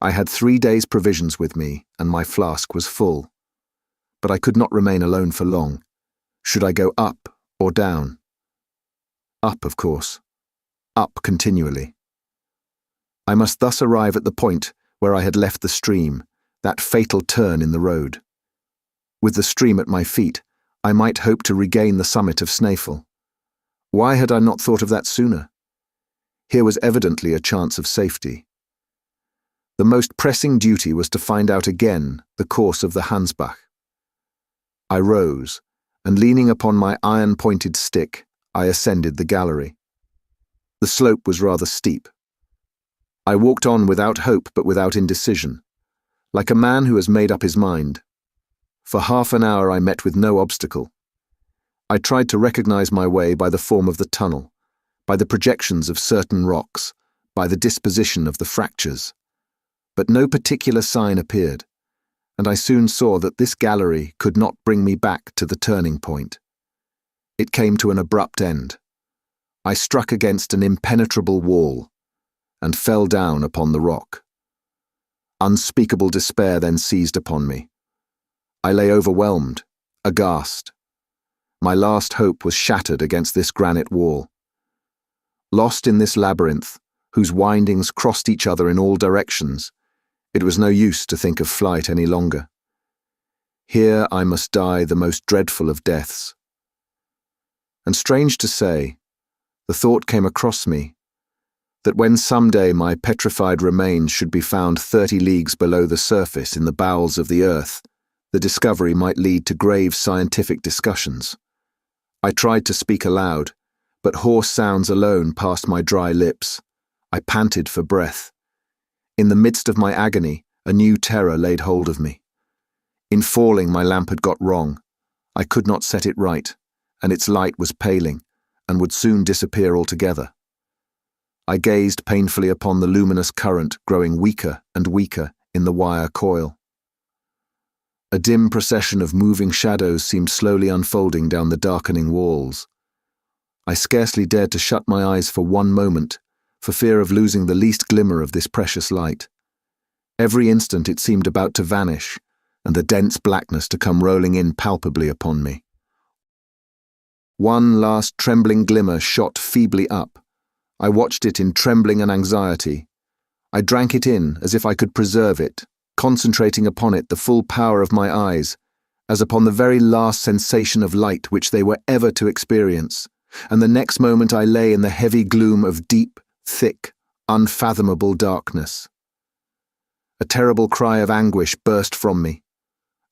I had 3 days' provisions with me, and my flask was full. But I could not remain alone for long. Should I go up or down? Up, of course. Up continually. I must thus arrive at the point where I had left the stream, that fatal turn in the road. With the stream at my feet, I might hope to regain the summit of Snaefell. Why had I not thought of that sooner? Here was evidently a chance of safety. The most pressing duty was to find out again the course of the Hansbach. I rose, and leaning upon my iron-pointed stick, I ascended the gallery. The slope was rather steep. I walked on without hope but without indecision, like a man who has made up his mind. For half an hour I met with no obstacle. I tried to recognize my way by the form of the tunnel, by the projections of certain rocks, by the disposition of the fractures. But no particular sign appeared, and I soon saw that this gallery could not bring me back to the turning point. It came to an abrupt end. I struck against an impenetrable wall, and fell down upon the rock. Unspeakable despair then seized upon me. I lay overwhelmed, aghast. My last hope was shattered against this granite wall. Lost in this labyrinth, whose windings crossed each other in all directions, it was no use to think of flight any longer. Here I must die the most dreadful of deaths. And strange to say, the thought came across me that when some day my petrified remains should be found 30 leagues below the surface in the bowels of the earth, the discovery might lead to grave scientific discussions. I tried to speak aloud, but hoarse sounds alone passed my dry lips. I panted for breath. In the midst of my agony, a new terror laid hold of me. In falling, my lamp had got wrong. I could not set it right, and its light was paling, and would soon disappear altogether. I gazed painfully upon the luminous current growing weaker and weaker in the wire coil. A dim procession of moving shadows seemed slowly unfolding down the darkening walls. I scarcely dared to shut my eyes for one moment, for fear of losing the least glimmer of this precious light. Every instant it seemed about to vanish, and the dense blackness to come rolling in palpably upon me. One last trembling glimmer shot feebly up. I watched it in trembling and anxiety. I drank it in as if I could preserve it, concentrating upon it the full power of my eyes, as upon the very last sensation of light which they were ever to experience, and the next moment I lay in the heavy gloom of deep, thick, unfathomable darkness. A terrible cry of anguish burst from me.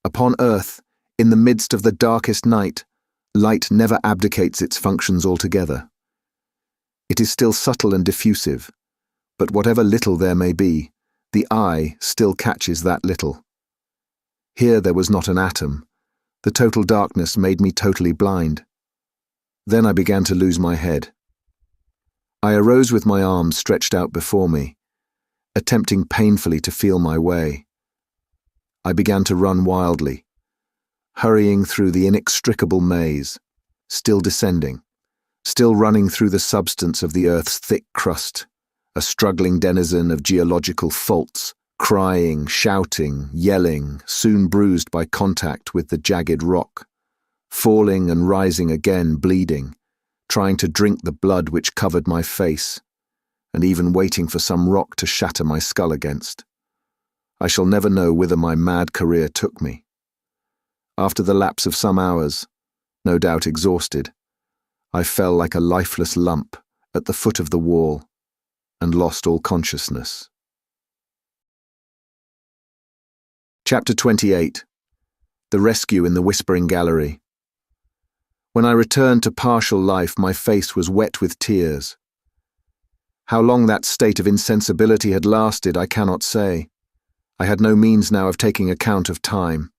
Upon earth, in the midst of the darkest night, light never abdicates its functions altogether. It is still subtle and diffusive, but whatever little there may be, the eye still catches that little. Here there was not an atom. The total darkness made me totally blind. Then I began to lose my head. I arose with my arms stretched out before me, attempting painfully to feel my way. I began to run wildly, hurrying through the inextricable maze, still descending, still running through the substance of the earth's thick crust, a struggling denizen of geological faults, crying, shouting, yelling, soon bruised by contact with the jagged rock, falling and rising again bleeding, trying to drink the blood which covered my face, and even waiting for some rock to shatter my skull against. I shall never know whither my mad career took me. After the lapse of some hours, no doubt exhausted, I fell like a lifeless lump at the foot of the wall and lost all consciousness. Chapter 28. The Rescue in the Whispering Gallery. When I returned to partial life, my face was wet with tears. How long that state of insensibility had lasted, I cannot say. I had no means now of taking account of time.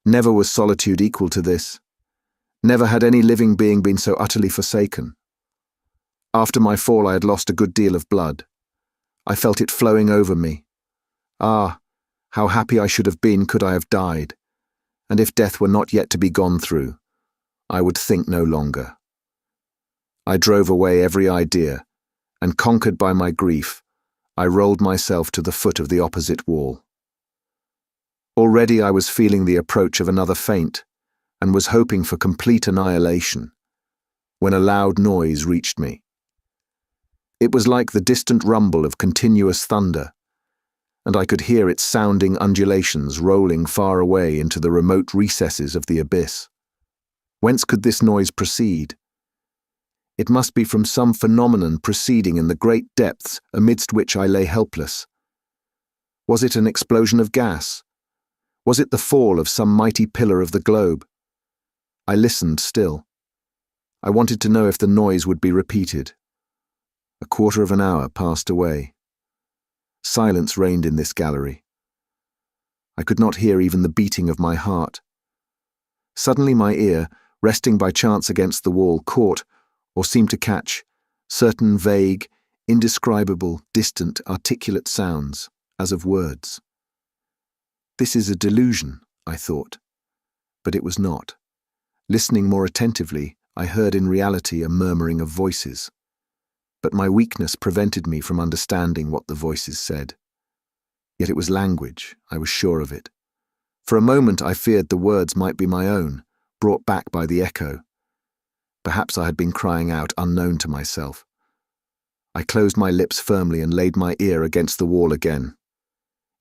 Never was solitude equal to this. Never had any living being been so utterly forsaken. After my fall, I had lost a good deal of blood. I felt it flowing over me. Ah, how happy I should have been could I have died, and if death were not yet to be gone through, I would think no longer. I drove away every idea, and conquered by my grief, I rolled myself to the foot of the opposite wall. Already I was feeling the approach of another faint, and was hoping for complete annihilation, when a loud noise reached me. It was like the distant rumble of continuous thunder, and I could hear its sounding undulations rolling far away into the remote recesses of the abyss. Whence could this noise proceed? It must be from some phenomenon proceeding in the great depths amidst which I lay helpless. Was it an explosion of gas? Was it the fall of some mighty pillar of the globe? I listened still. I wanted to know if the noise would be repeated. A quarter of an hour passed away. Silence reigned in this gallery. I could not hear even the beating of my heart. Suddenly my ear, resting by chance against the wall, caught, or seemed to catch, certain vague, indescribable, distant, articulate sounds, as of words. This is a delusion, I thought, but it was not. Listening more attentively, I heard in reality a murmuring of voices. But my weakness prevented me from understanding what the voices said. Yet it was language, I was sure of it. For a moment I feared the words might be my own, brought back by the echo. Perhaps I had been crying out unknown to myself. I closed my lips firmly and laid my ear against the wall again.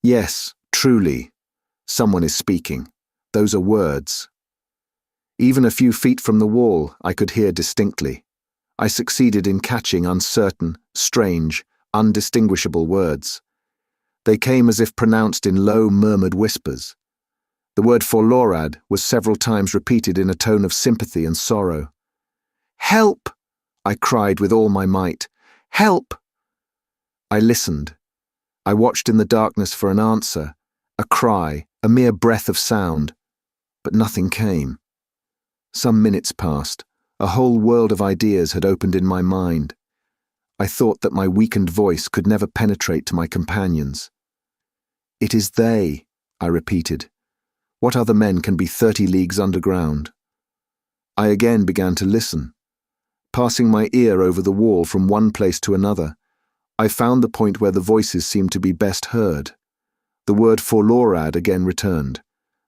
Yes, truly, someone is speaking. Those are words. Even a few feet from the wall, I could hear distinctly. I succeeded in catching uncertain, strange, undistinguishable words. They came as if pronounced in low, murmured whispers. The word forlorad was several times repeated in a tone of sympathy and sorrow. "Help!" I cried with all my might. "Help!" I listened. I watched in the darkness for an answer, a cry, a mere breath of sound. But nothing came. Some minutes passed. A whole world of ideas had opened in my mind. I thought that my weakened voice could never penetrate to my companions. "It is they," I repeated. "What other men can be 30 leagues underground?" I again began to listen. Passing my ear over the wall from one place to another, I found the point where the voices seemed to be best heard. The word forlorad again returned,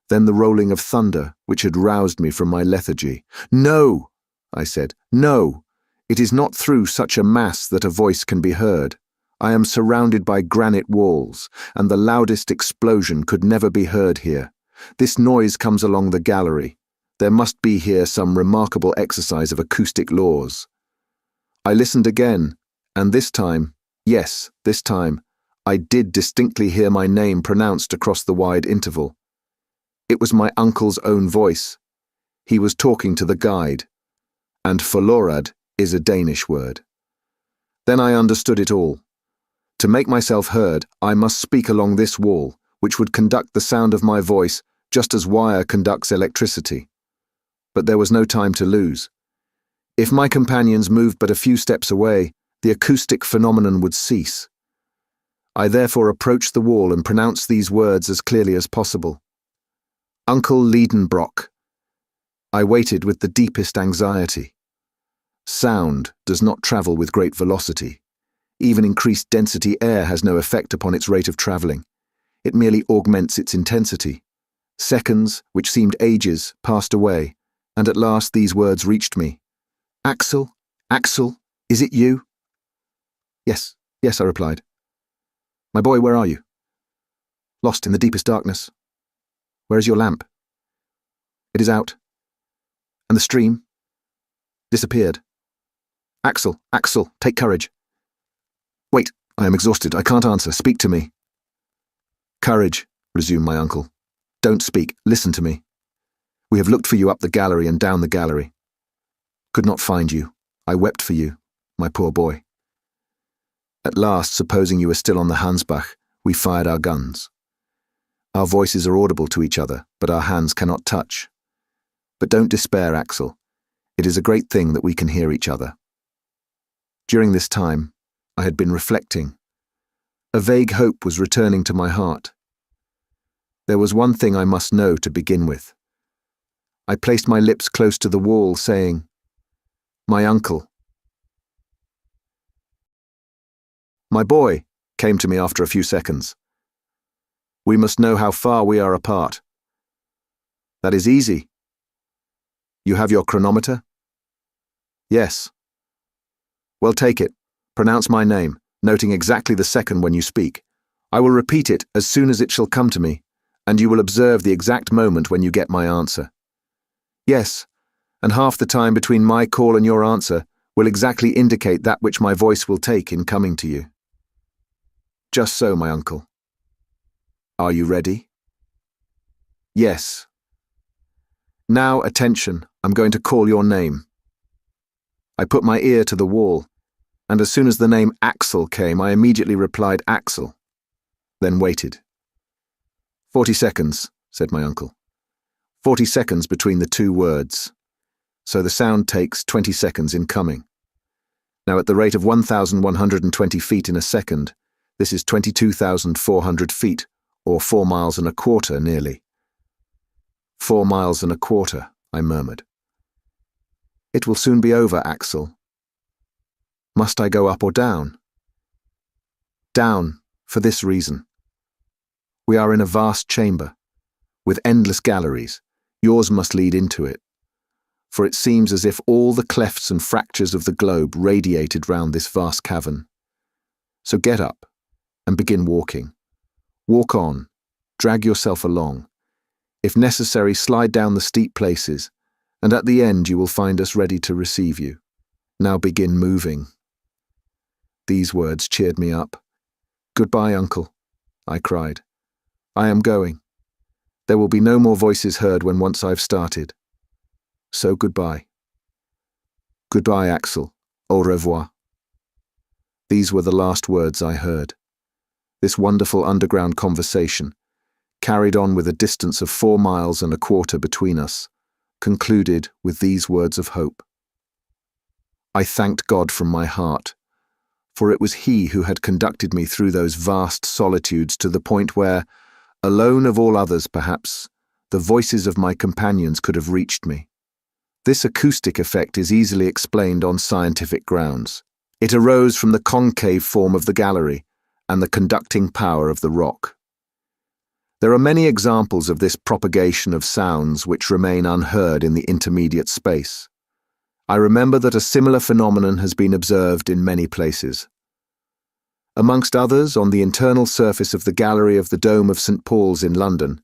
then the rolling of thunder, which had roused me from my lethargy. "No!" I said. "No! It is not through such a mass that a voice can be heard. I am surrounded by granite walls, and the loudest explosion could never be heard here. This noise comes along the gallery. There must be here some remarkable exercise of acoustic laws." I listened again, and this time, yes, this time, I did distinctly hear my name pronounced across the wide interval. It was my uncle's own voice. He was talking to the guide, and forlorad is a Danish word. Then I understood it all. To make myself heard, I must speak along this wall, which would conduct the sound of my voice just as wire conducts electricity. But there was no time to lose. If my companions moved but a few steps away, the acoustic phenomenon would cease. I therefore approached the wall and pronounced these words as clearly as possible. "Uncle Lidenbrock." I waited with the deepest anxiety. Sound does not travel with great velocity. Even increased density air has no effect upon its rate of travelling. It merely augments its intensity. Seconds, which seemed ages, passed away, and at last these words reached me. "Axel, Axel, is it you?" Yes, I replied. "My boy, where are you?" "Lost in the deepest darkness." "Where is your lamp?" "It is out." "And the stream?" "Disappeared." "Axel, Axel, take courage." "Wait, I am exhausted. I can't answer. Speak to me." "Courage," resumed my uncle. "Don't speak. Listen to me. We have looked for you up the gallery and down the gallery. Could not find you. I wept for you, my poor boy. At last, supposing you were still on the Hansbach, we fired our guns. Our voices are audible to each other, but our hands cannot touch. But don't despair, Axel. It is a great thing that we can hear each other." During this time, I had been reflecting. A vague hope was returning to my heart. There was one thing I must know to begin with. I placed my lips close to the wall, saying, "My uncle." "My boy," came to me after a few seconds. "We must know how far we are apart." "That is easy." "You have your chronometer?" "Yes." "Well, take it. Pronounce my name, noting exactly the second when you speak. I will repeat it as soon as it shall come to me, and you will observe the exact moment when you get my answer. Yes, and half the time between my call and your answer will exactly indicate that which my voice will take in coming to you." "Just so, my uncle." "Are you ready?" "Yes." "Now, attention, I'm going to call your name." I put my ear to the wall, and as soon as the name Axel came, I immediately replied Axel, then waited. 40 seconds, said my uncle. 40 seconds between the two words. So the sound takes 20 seconds in coming. Now at the rate of 1,120 feet in a second, this is 22,400 feet, or 4 miles and a quarter nearly. 4 miles and a quarter, I murmured. It will soon be over, Axel. Must I go up or down? Down, for this reason. We are in a vast chamber, with endless galleries. Yours must lead into it, for it seems as if all the clefts and fractures of the globe radiated round this vast cavern. So get up, and begin walking. Walk on, drag yourself along. If necessary, slide down the steep places, and at the end you will find us ready to receive you. Now begin moving. These words cheered me up. Goodbye, uncle, I cried. I am going. There will be no more voices heard when once I've started. So goodbye. Goodbye, Axel. Au revoir. These were the last words I heard. This wonderful underground conversation, carried on with a distance of 4 miles and a quarter between us, concluded with these words of hope. I thanked God from my heart, for it was He who had conducted me through those vast solitudes to the point where, alone of all others perhaps, the voices of my companions could have reached me. This acoustic effect is easily explained on scientific grounds. It arose from the concave form of the gallery and the conducting power of the rock. There are many examples of this propagation of sounds which remain unheard in the intermediate space. I remember that a similar phenomenon has been observed in many places. Amongst others, on the internal surface of the gallery of the Dome of St. Paul's in London,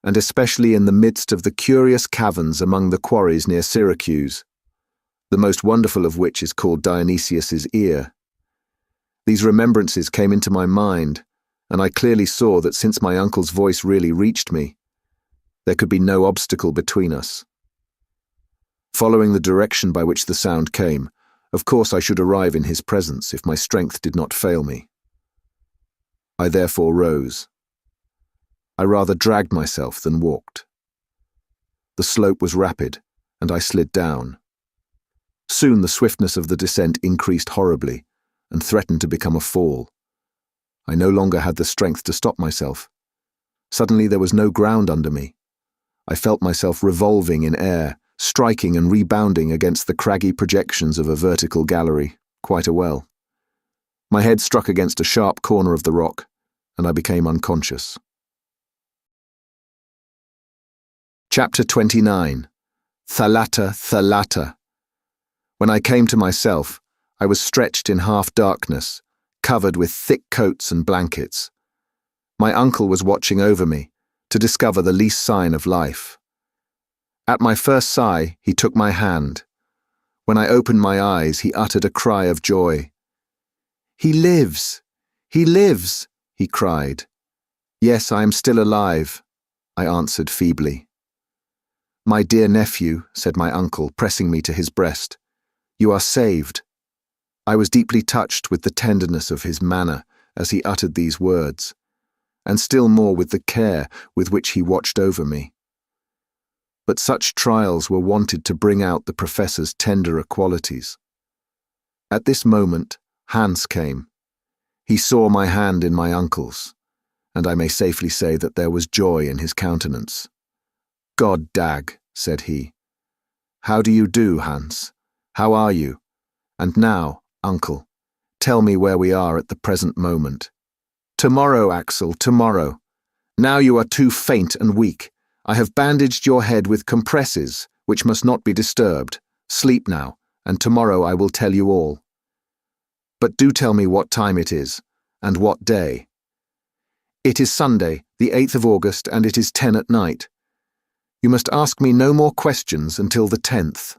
and especially in the midst of the curious caverns among the quarries near Syracuse, the most wonderful of which is called Dionysius's Ear. These remembrances came into my mind, and I clearly saw that since my uncle's voice really reached me, there could be no obstacle between us. Following the direction by which the sound came, of course I should arrive in his presence if my strength did not fail me. I therefore rose. I rather dragged myself than walked. The slope was rapid, and I slid down. Soon the swiftness of the descent increased horribly, and threatened to become a fall. I no longer had the strength to stop myself. Suddenly there was no ground under me. I felt myself revolving in air, striking and rebounding against the craggy projections of a vertical gallery, quite a well. My head struck against a sharp corner of the rock, and I became unconscious. Chapter 29. Thalata, Thalata. When I came to myself, I was stretched in half-darkness, covered with thick coats and blankets. My uncle was watching over me, to discover the least sign of life. At my first sigh, he took my hand. When I opened my eyes, he uttered a cry of joy. "He lives! He lives!" he cried. "Yes, I am still alive," I answered feebly. "My dear nephew," said my uncle, pressing me to his breast, "you are saved." I was deeply touched with the tenderness of his manner as he uttered these words, and still more with the care with which he watched over me. But such trials were wanted to bring out the professor's tenderer qualities. At this moment, Hans came. He saw my hand in my uncle's, and I may safely say that there was joy in his countenance. "God dag," said he. "How do you do, Hans? How are you? And now, uncle, tell me where we are at the present moment." "Tomorrow, Axel, tomorrow. Now you are too faint and weak. I have bandaged your head with compresses, which must not be disturbed. Sleep now, and tomorrow I will tell you all. But do tell me what time it is, and what day." "It is Sunday, the 8th of August, and it is 10 at night. You must ask me no more questions until the 10th.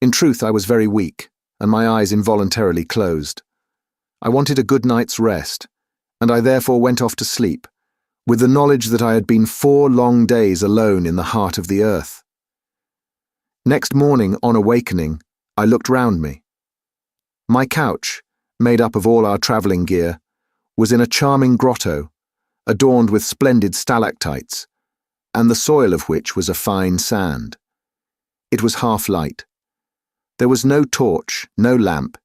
In truth, I was very weak, and my eyes involuntarily closed. I wanted a good night's rest, and I therefore went off to sleep, with the knowledge that I had been 4 long days alone in the heart of the earth. Next morning, on awakening, I looked round me. My couch, made up of all our travelling gear, was in a charming grotto, adorned with splendid stalactites, and the soil of which was a fine sand. It was half light. There was no torch, no lamp,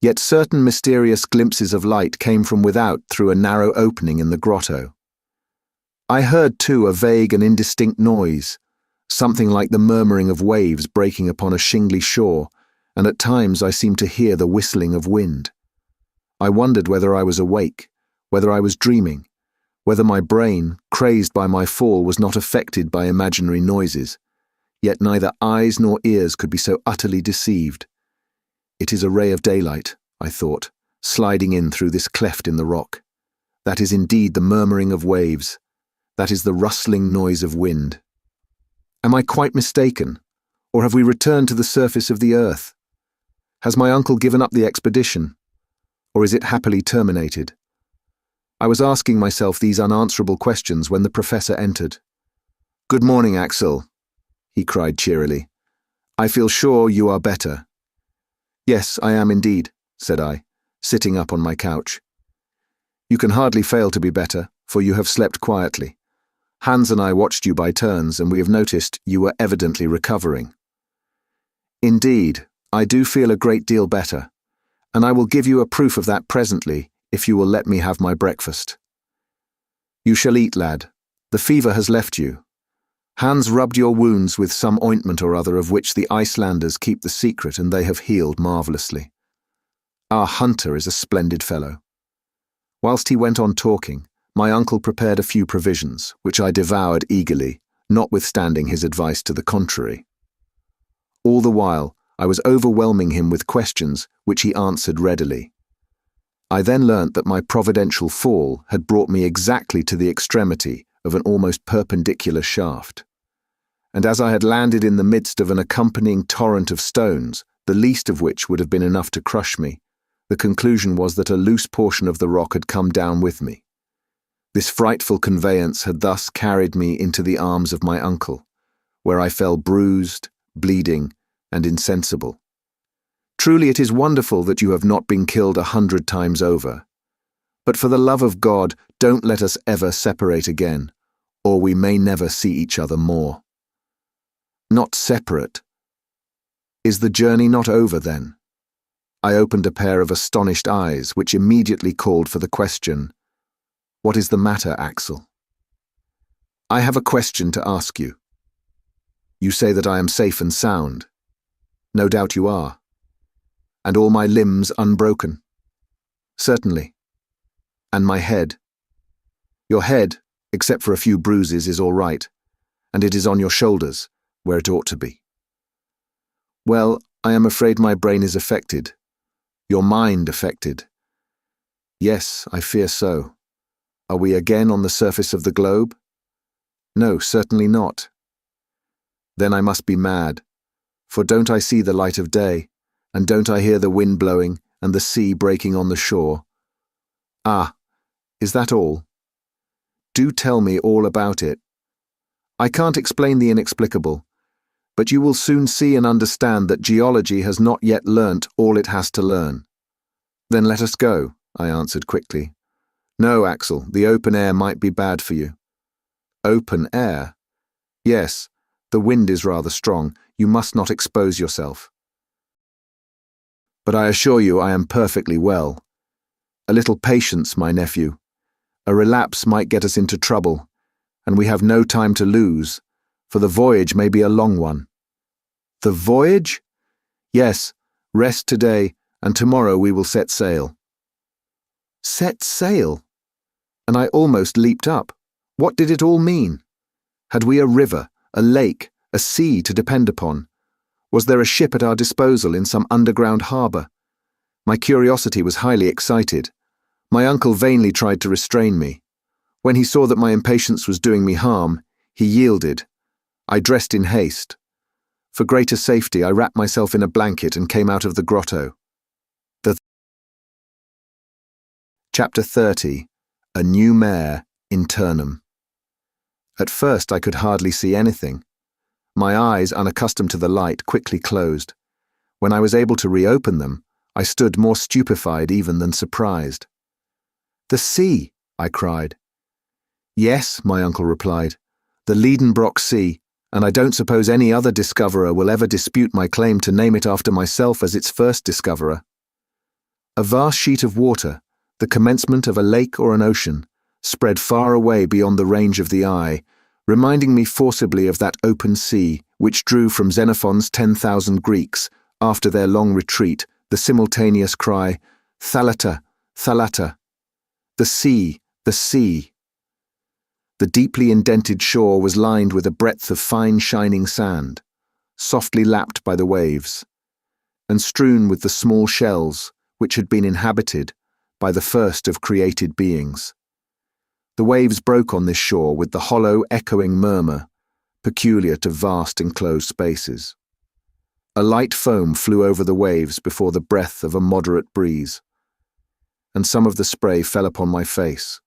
yet certain mysterious glimpses of light came from without through a narrow opening in the grotto. I heard, too, a vague and indistinct noise, something like the murmuring of waves breaking upon a shingly shore, and at times I seemed to hear the whistling of wind. I wondered whether I was awake, whether I was dreaming, whether my brain, crazed by my fall, was not affected by imaginary noises, yet neither eyes nor ears could be so utterly deceived. It is a ray of daylight, I thought, sliding in through this cleft in the rock. That is indeed the murmuring of waves. That is the rustling noise of wind. Am I quite mistaken, or have we returned to the surface of the earth? Has my uncle given up the expedition, or is it happily terminated? I was asking myself these unanswerable questions when the professor entered. "Good morning, Axel," he cried cheerily. "I feel sure you are better." "Yes, I am indeed," said I, sitting up on my couch. "You can hardly fail to be better, for you have slept quietly. Hans and I watched you by turns, and we have noticed you were evidently recovering." "Indeed, I do feel a great deal better, and I will give you a proof of that presently, if you will let me have my breakfast." "You shall eat, lad. The fever has left you. Hans rubbed your wounds with some ointment or other of which the Icelanders keep the secret, and they have healed marvellously. Our hunter is a splendid fellow." Whilst he went on talking, my uncle prepared a few provisions, which I devoured eagerly, notwithstanding his advice to the contrary. All the while, I was overwhelming him with questions which he answered readily. I then learnt that my providential fall had brought me exactly to the extremity of an almost perpendicular shaft. And as I had landed in the midst of an accompanying torrent of stones, the least of which would have been enough to crush me, the conclusion was that a loose portion of the rock had come down with me. This frightful conveyance had thus carried me into the arms of my uncle, where I fell bruised, bleeding, and insensible. Truly it is wonderful that you have not been killed 100 times over. But for the love of God, don't let us ever separate again, or we may never see each other more." "Not separate? Is the journey not over then?" I opened a pair of astonished eyes, which immediately called for the question, "What is the matter, Axel?" "I have a question to ask you. You say that I am safe and sound. No doubt you are. And all my limbs unbroken?" "Certainly. And my head?" "Your head, except for a few bruises, is all right, and it is on your shoulders, where it ought to be." "Well, I am afraid my brain is affected. Your mind affected." "Yes, I fear so. Are we again on the surface of the globe?" "No, certainly not." "Then I must be mad, for don't I see the light of day, and don't I hear the wind blowing and the sea breaking on the shore?" "Ah, is that all? Do tell me all about it. I can't explain the inexplicable, but you will soon see and understand that geology has not yet learnt all it has to learn." "Then let us go," I answered quickly. "No, Axel, the open air might be bad for you." "Open air?" "Yes, the wind is rather strong. You must not expose yourself." but I assure you I am perfectly well. A little patience, my nephew. A relapse might get us into trouble, and we have no time to lose, for the voyage may be a long one." "The voyage?" "Yes, rest today, and tomorrow we will set sail." Set sail? And I almost leaped up. What did it all mean? Had we a river, a lake, a sea to depend upon? Was there a ship at our disposal in some underground harbour? My curiosity was highly excited. My uncle vainly tried to restrain me. When he saw that my impatience was doing me harm, he yielded. I dressed in haste. For greater safety, I wrapped myself in a blanket and came out of the grotto. Chapter 30. A New Mare, Internum. At first I could hardly see anything. My eyes, unaccustomed to the light, quickly closed. When I was able to reopen them, I stood more stupefied even than surprised. "The sea!" I cried. "Yes," my uncle replied, "the Lidenbrock Sea, and I don't suppose any other discoverer will ever dispute my claim to name it after myself as its first discoverer. A vast sheet of water, the commencement of a lake or an ocean, spread far away beyond the range of the eye, reminding me forcibly of that open sea which drew from Xenophon's 10,000 Greeks, after their long retreat, the simultaneous cry, "Thalata, Thalata!" The sea, the sea! The deeply indented shore was lined with a breadth of fine shining sand, softly lapped by the waves, and strewn with the small shells which had been inhabited by the first of created beings. The waves broke on this shore with the hollow, echoing murmur peculiar to vast enclosed spaces. A light foam flew over the waves before the breath of a moderate breeze, and some of the spray fell upon my face.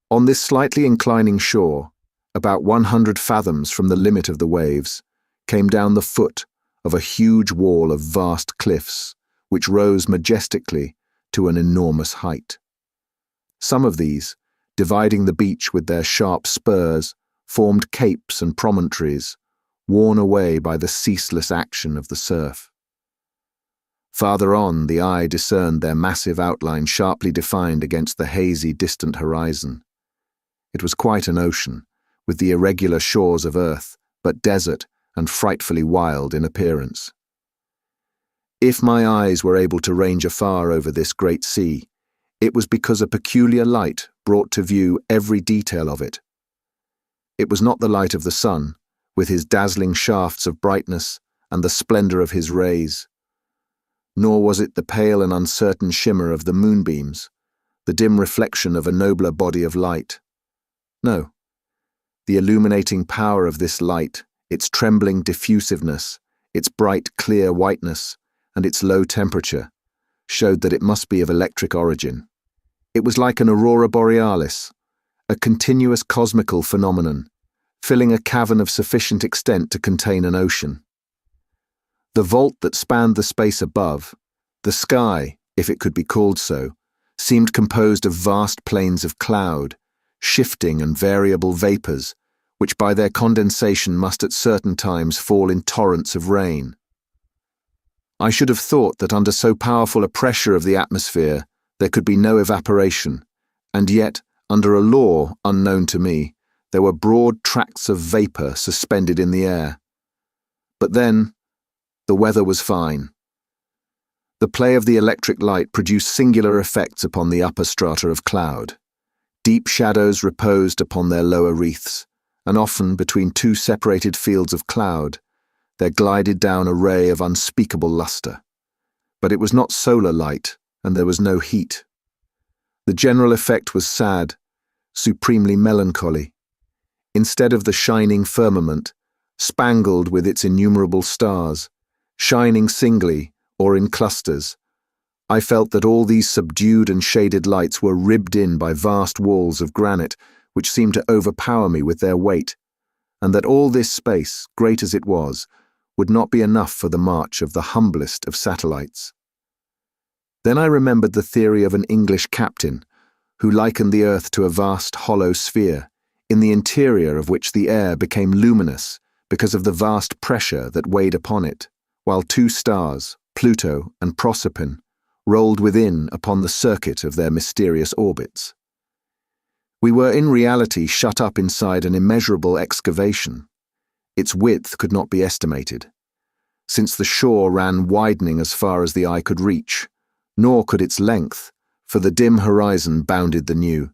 On this slightly inclining shore, about 100 fathoms from the limit of the waves, came down the foot of a huge wall of vast cliffs, which rose majestically to an enormous height. Some of these, dividing the beach with their sharp spurs, formed capes and promontories, worn away by the ceaseless action of the surf. Farther on, the eye discerned their massive outline sharply defined against the hazy, distant horizon. It was quite an ocean, with the irregular shores of earth, but desert and frightfully wild in appearance. If my eyes were able to range afar over this great sea, it was because a peculiar light brought to view every detail of it. It was not the light of the sun, with his dazzling shafts of brightness and the splendor of his rays, nor was it the pale and uncertain shimmer of the moonbeams, the dim reflection of a nobler body of light. No, the illuminating power of this light, its trembling diffusiveness, its bright clear whiteness, and its low temperature, showed that it must be of electric origin. It was like an aurora borealis, a continuous cosmical phenomenon, filling a cavern of sufficient extent to contain an ocean. The vault that spanned the space above, the sky, if it could be called so, seemed composed of vast plains of cloud, shifting and variable vapours, which by their condensation must at certain times fall in torrents of rain. I should have thought that under so powerful a pressure of the atmosphere there could be no evaporation, and yet, under a law unknown to me, there were broad tracts of vapour suspended in the air. But then, the weather was fine. The play of the electric light produced singular effects upon the upper strata of cloud. Deep shadows reposed upon their lower wreaths, and often between two separated fields of cloud, there glided down a ray of unspeakable lustre. But it was not solar light, and there was no heat. The general effect was sad, supremely melancholy. Instead of the shining firmament, spangled with its innumerable stars, shining singly or in clusters, I felt that all these subdued and shaded lights were ribbed in by vast walls of granite which seemed to overpower me with their weight, and that all this space, great as it was, would not be enough for the march of the humblest of satellites. Then I remembered the theory of an English captain who likened the earth to a vast hollow sphere, in the interior of which the air became luminous because of the vast pressure that weighed upon it, while two stars, Pluto, and Proserpine, rolled within upon the circuit of their mysterious orbits. We were in reality shut up inside an immeasurable excavation. Its width could not be estimated, since the shore ran widening as far as the eye could reach, nor could its length, for the dim horizon bounded the new.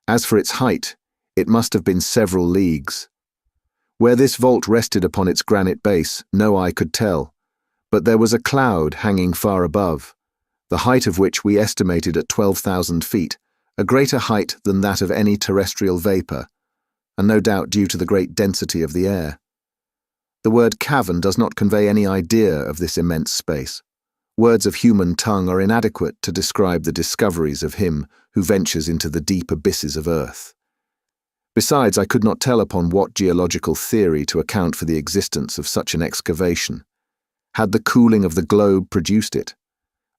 As for its height, it must have been several leagues. Where this vault rested upon its granite base, no eye could tell, but there was a cloud hanging far above, the height of which we estimated at 12,000 feet, a greater height than that of any terrestrial vapour, and no doubt due to the great density of the air. The word cavern does not convey any idea of this immense space. Words of human tongue are inadequate to describe the discoveries of him who ventures into the deep abysses of earth. Besides, I could not tell upon what geological theory to account for the existence of such an excavation. Had the cooling of the globe produced it?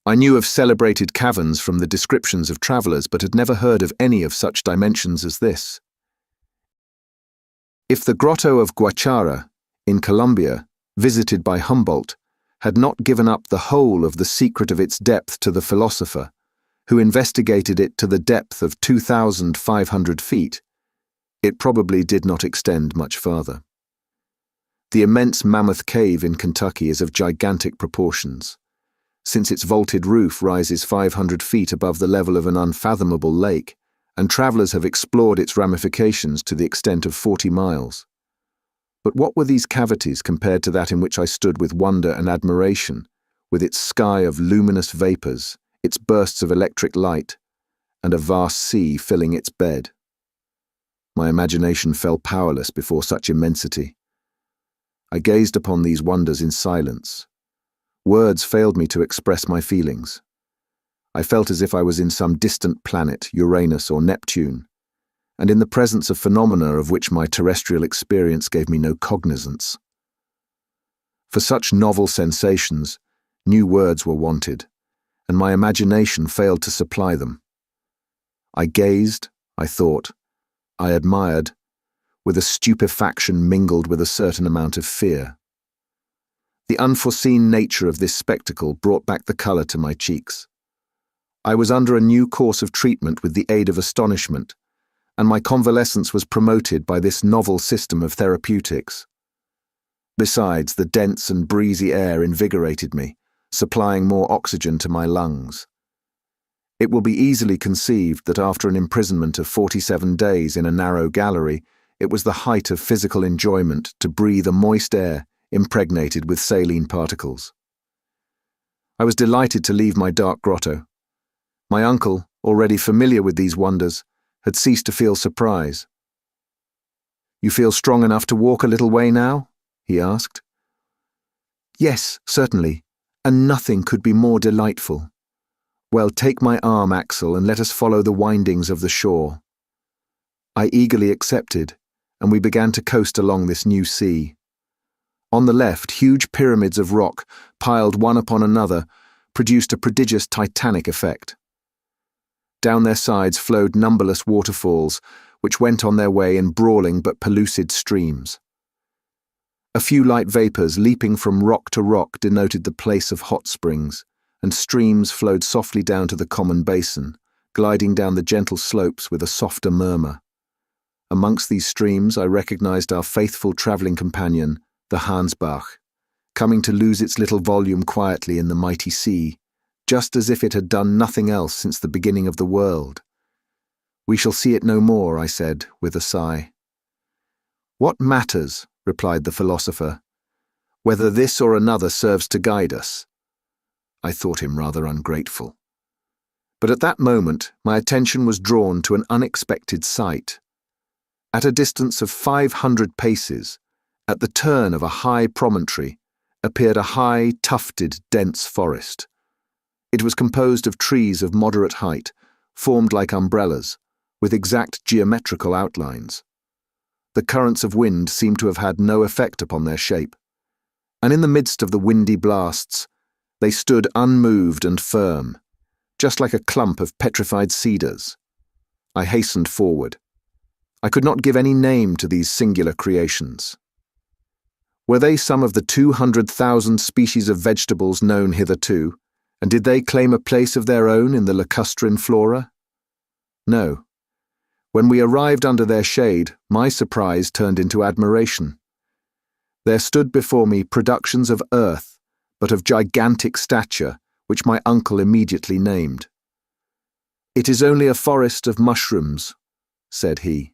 I knew of celebrated caverns from the descriptions of travellers, but had never heard of any of such dimensions as this. If the grotto of Guachara, in Colombia, visited by Humboldt, had not given up the whole of the secret of its depth to the philosopher, who investigated it to the depth of 2,500 feet, it probably did not extend much farther. The immense Mammoth Cave in Kentucky is of gigantic proportions, since its vaulted roof rises 500 feet above the level of an unfathomable lake, and travellers have explored its ramifications to the extent of 40 miles. But what were these cavities compared to that in which I stood with wonder and admiration, with its sky of luminous vapours, its bursts of electric light, and a vast sea filling its bed? My imagination fell powerless before such immensity. I gazed upon these wonders in silence. Words failed me to express my feelings. I felt as if I was in some distant planet, Uranus or Neptune, and in the presence of phenomena of which my terrestrial experience gave me no cognizance. For such novel sensations, new words were wanted, and my imagination failed to supply them. I gazed, I thought, I admired, with a stupefaction mingled with a certain amount of fear. The unforeseen nature of this spectacle brought back the colour to my cheeks. I was under a new course of treatment with the aid of astonishment, and my convalescence was promoted by this novel system of therapeutics. Besides, the dense and breezy air invigorated me, supplying more oxygen to my lungs. It will be easily conceived that after an imprisonment of 47 days in a narrow gallery, it was the height of physical enjoyment to breathe a moist air impregnated with saline particles. I was delighted to leave my dark grotto. My uncle, already familiar with these wonders, had ceased to feel surprise. "You feel strong enough to walk a little way now?" he asked. "Yes, certainly, and nothing could be more delightful." "Well, take my arm, Axel, and let us follow the windings of the shore." I eagerly accepted, and we began to coast along this new sea. On the left, huge pyramids of rock, piled one upon another, produced a prodigious titanic effect. Down their sides flowed numberless waterfalls, which went on their way in brawling but pellucid streams. A few light vapours leaping from rock to rock denoted the place of hot springs, and streams flowed softly down to the common basin, gliding down the gentle slopes with a softer murmur. Amongst these streams I recognized our faithful travelling companion, the Hansbach, coming to lose its little volume quietly in the mighty sea, just as if it had done nothing else since the beginning of the world. "We shall see it no more," I said, with a sigh. "What matters," replied the philosopher, "whether this or another serves to guide us?" I thought him rather ungrateful. But at that moment my attention was drawn to an unexpected sight. At a distance of 500 paces, at the turn of a high promontory, appeared a high, tufted, dense forest. It was composed of trees of moderate height, formed like umbrellas, with exact geometrical outlines. The currents of wind seemed to have had no effect upon their shape, and in the midst of the windy blasts, they stood unmoved and firm, just like a clump of petrified cedars. I hastened forward. I could not give any name to these singular creations. Were they some of the 200,000 species of vegetables known hitherto, and did they claim a place of their own in the lacustrine flora? No. When we arrived under their shade, my surprise turned into admiration. There stood before me productions of earth, but of gigantic stature, which my uncle immediately named. "It is only a forest of mushrooms," said he.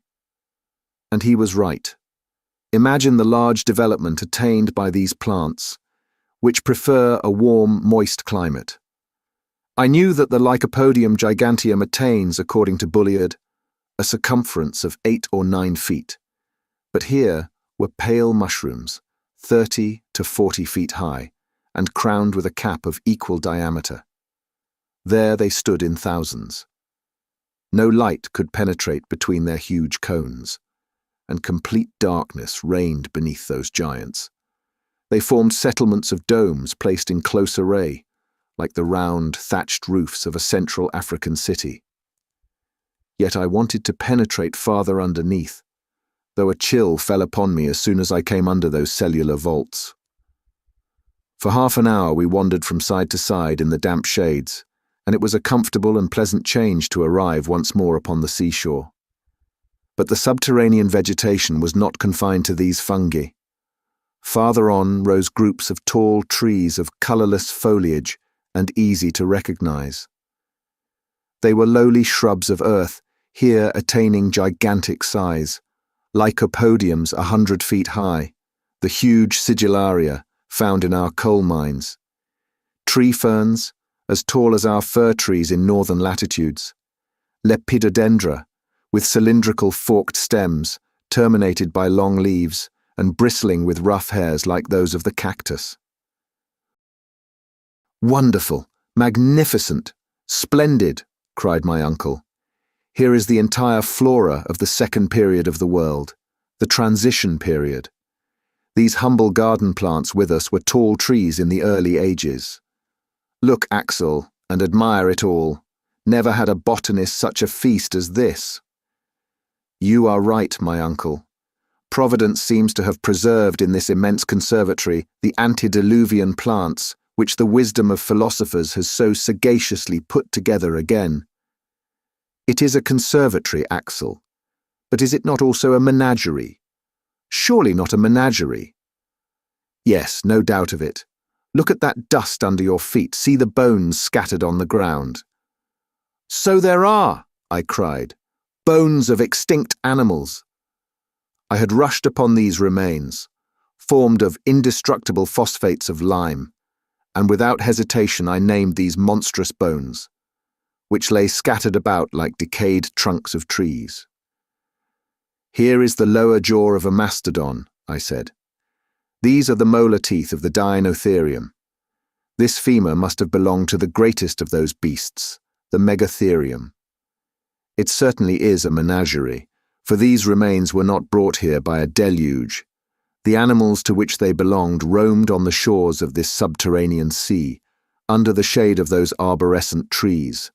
And he was right. Imagine the large development attained by these plants, which prefer a warm, moist climate. I knew that the Lycopodium giganteum attains, according to Bulliard, a circumference of 8 or 9 feet, but here were pale mushrooms, 30 to 40 feet high, and crowned with a cap of equal diameter. There they stood in thousands. No light could penetrate between their huge cones, and complete darkness reigned beneath those giants. They formed settlements of domes placed in close array, like the round, thatched roofs of a Central African city. Yet I wanted to penetrate farther underneath, though a chill fell upon me as soon as I came under those cellular vaults. For half an hour we wandered from side to side in the damp shades, and it was a comfortable and pleasant change to arrive once more upon the seashore. But the subterranean vegetation was not confined to these fungi. Farther on rose groups of tall trees of colourless foliage and easy to recognize. They were lowly shrubs of earth, here attaining gigantic size, Lycopodiums 100 feet high, the huge sigillaria found in our coal mines, tree ferns as tall as our fir trees in northern latitudes, lepidodendra, with cylindrical forked stems, terminated by long leaves, and bristling with rough hairs like those of the cactus. "Wonderful! Magnificent! Splendid!" cried my uncle. "Here is the entire flora of the second period of the world, the transition period. These humble garden plants with us were tall trees in the early ages. Look, Axel, and admire it all. Never had a botanist such a feast as this." "You are right, my uncle. Providence seems to have preserved in this immense conservatory the antediluvian plants which the wisdom of philosophers has so sagaciously put together again. It is a conservatory, Axel, but is it not also a menagerie? Surely not a menagerie." "Yes, no doubt of it. Look at that dust under your feet. See the bones scattered on the ground." "So there are," I cried. "Bones of extinct animals." I had rushed upon these remains, formed of indestructible phosphates of lime, and without hesitation I named these monstrous bones, which lay scattered about like decayed trunks of trees. "Here is the lower jaw of a mastodon," I said. "These are the molar teeth of the Dinotherium. This femur must have belonged to the greatest of those beasts, the Megatherium. It certainly is a menagerie, for these remains were not brought here by a deluge. The animals to which they belonged roamed on the shores of this subterranean sea, under the shade of those arborescent trees.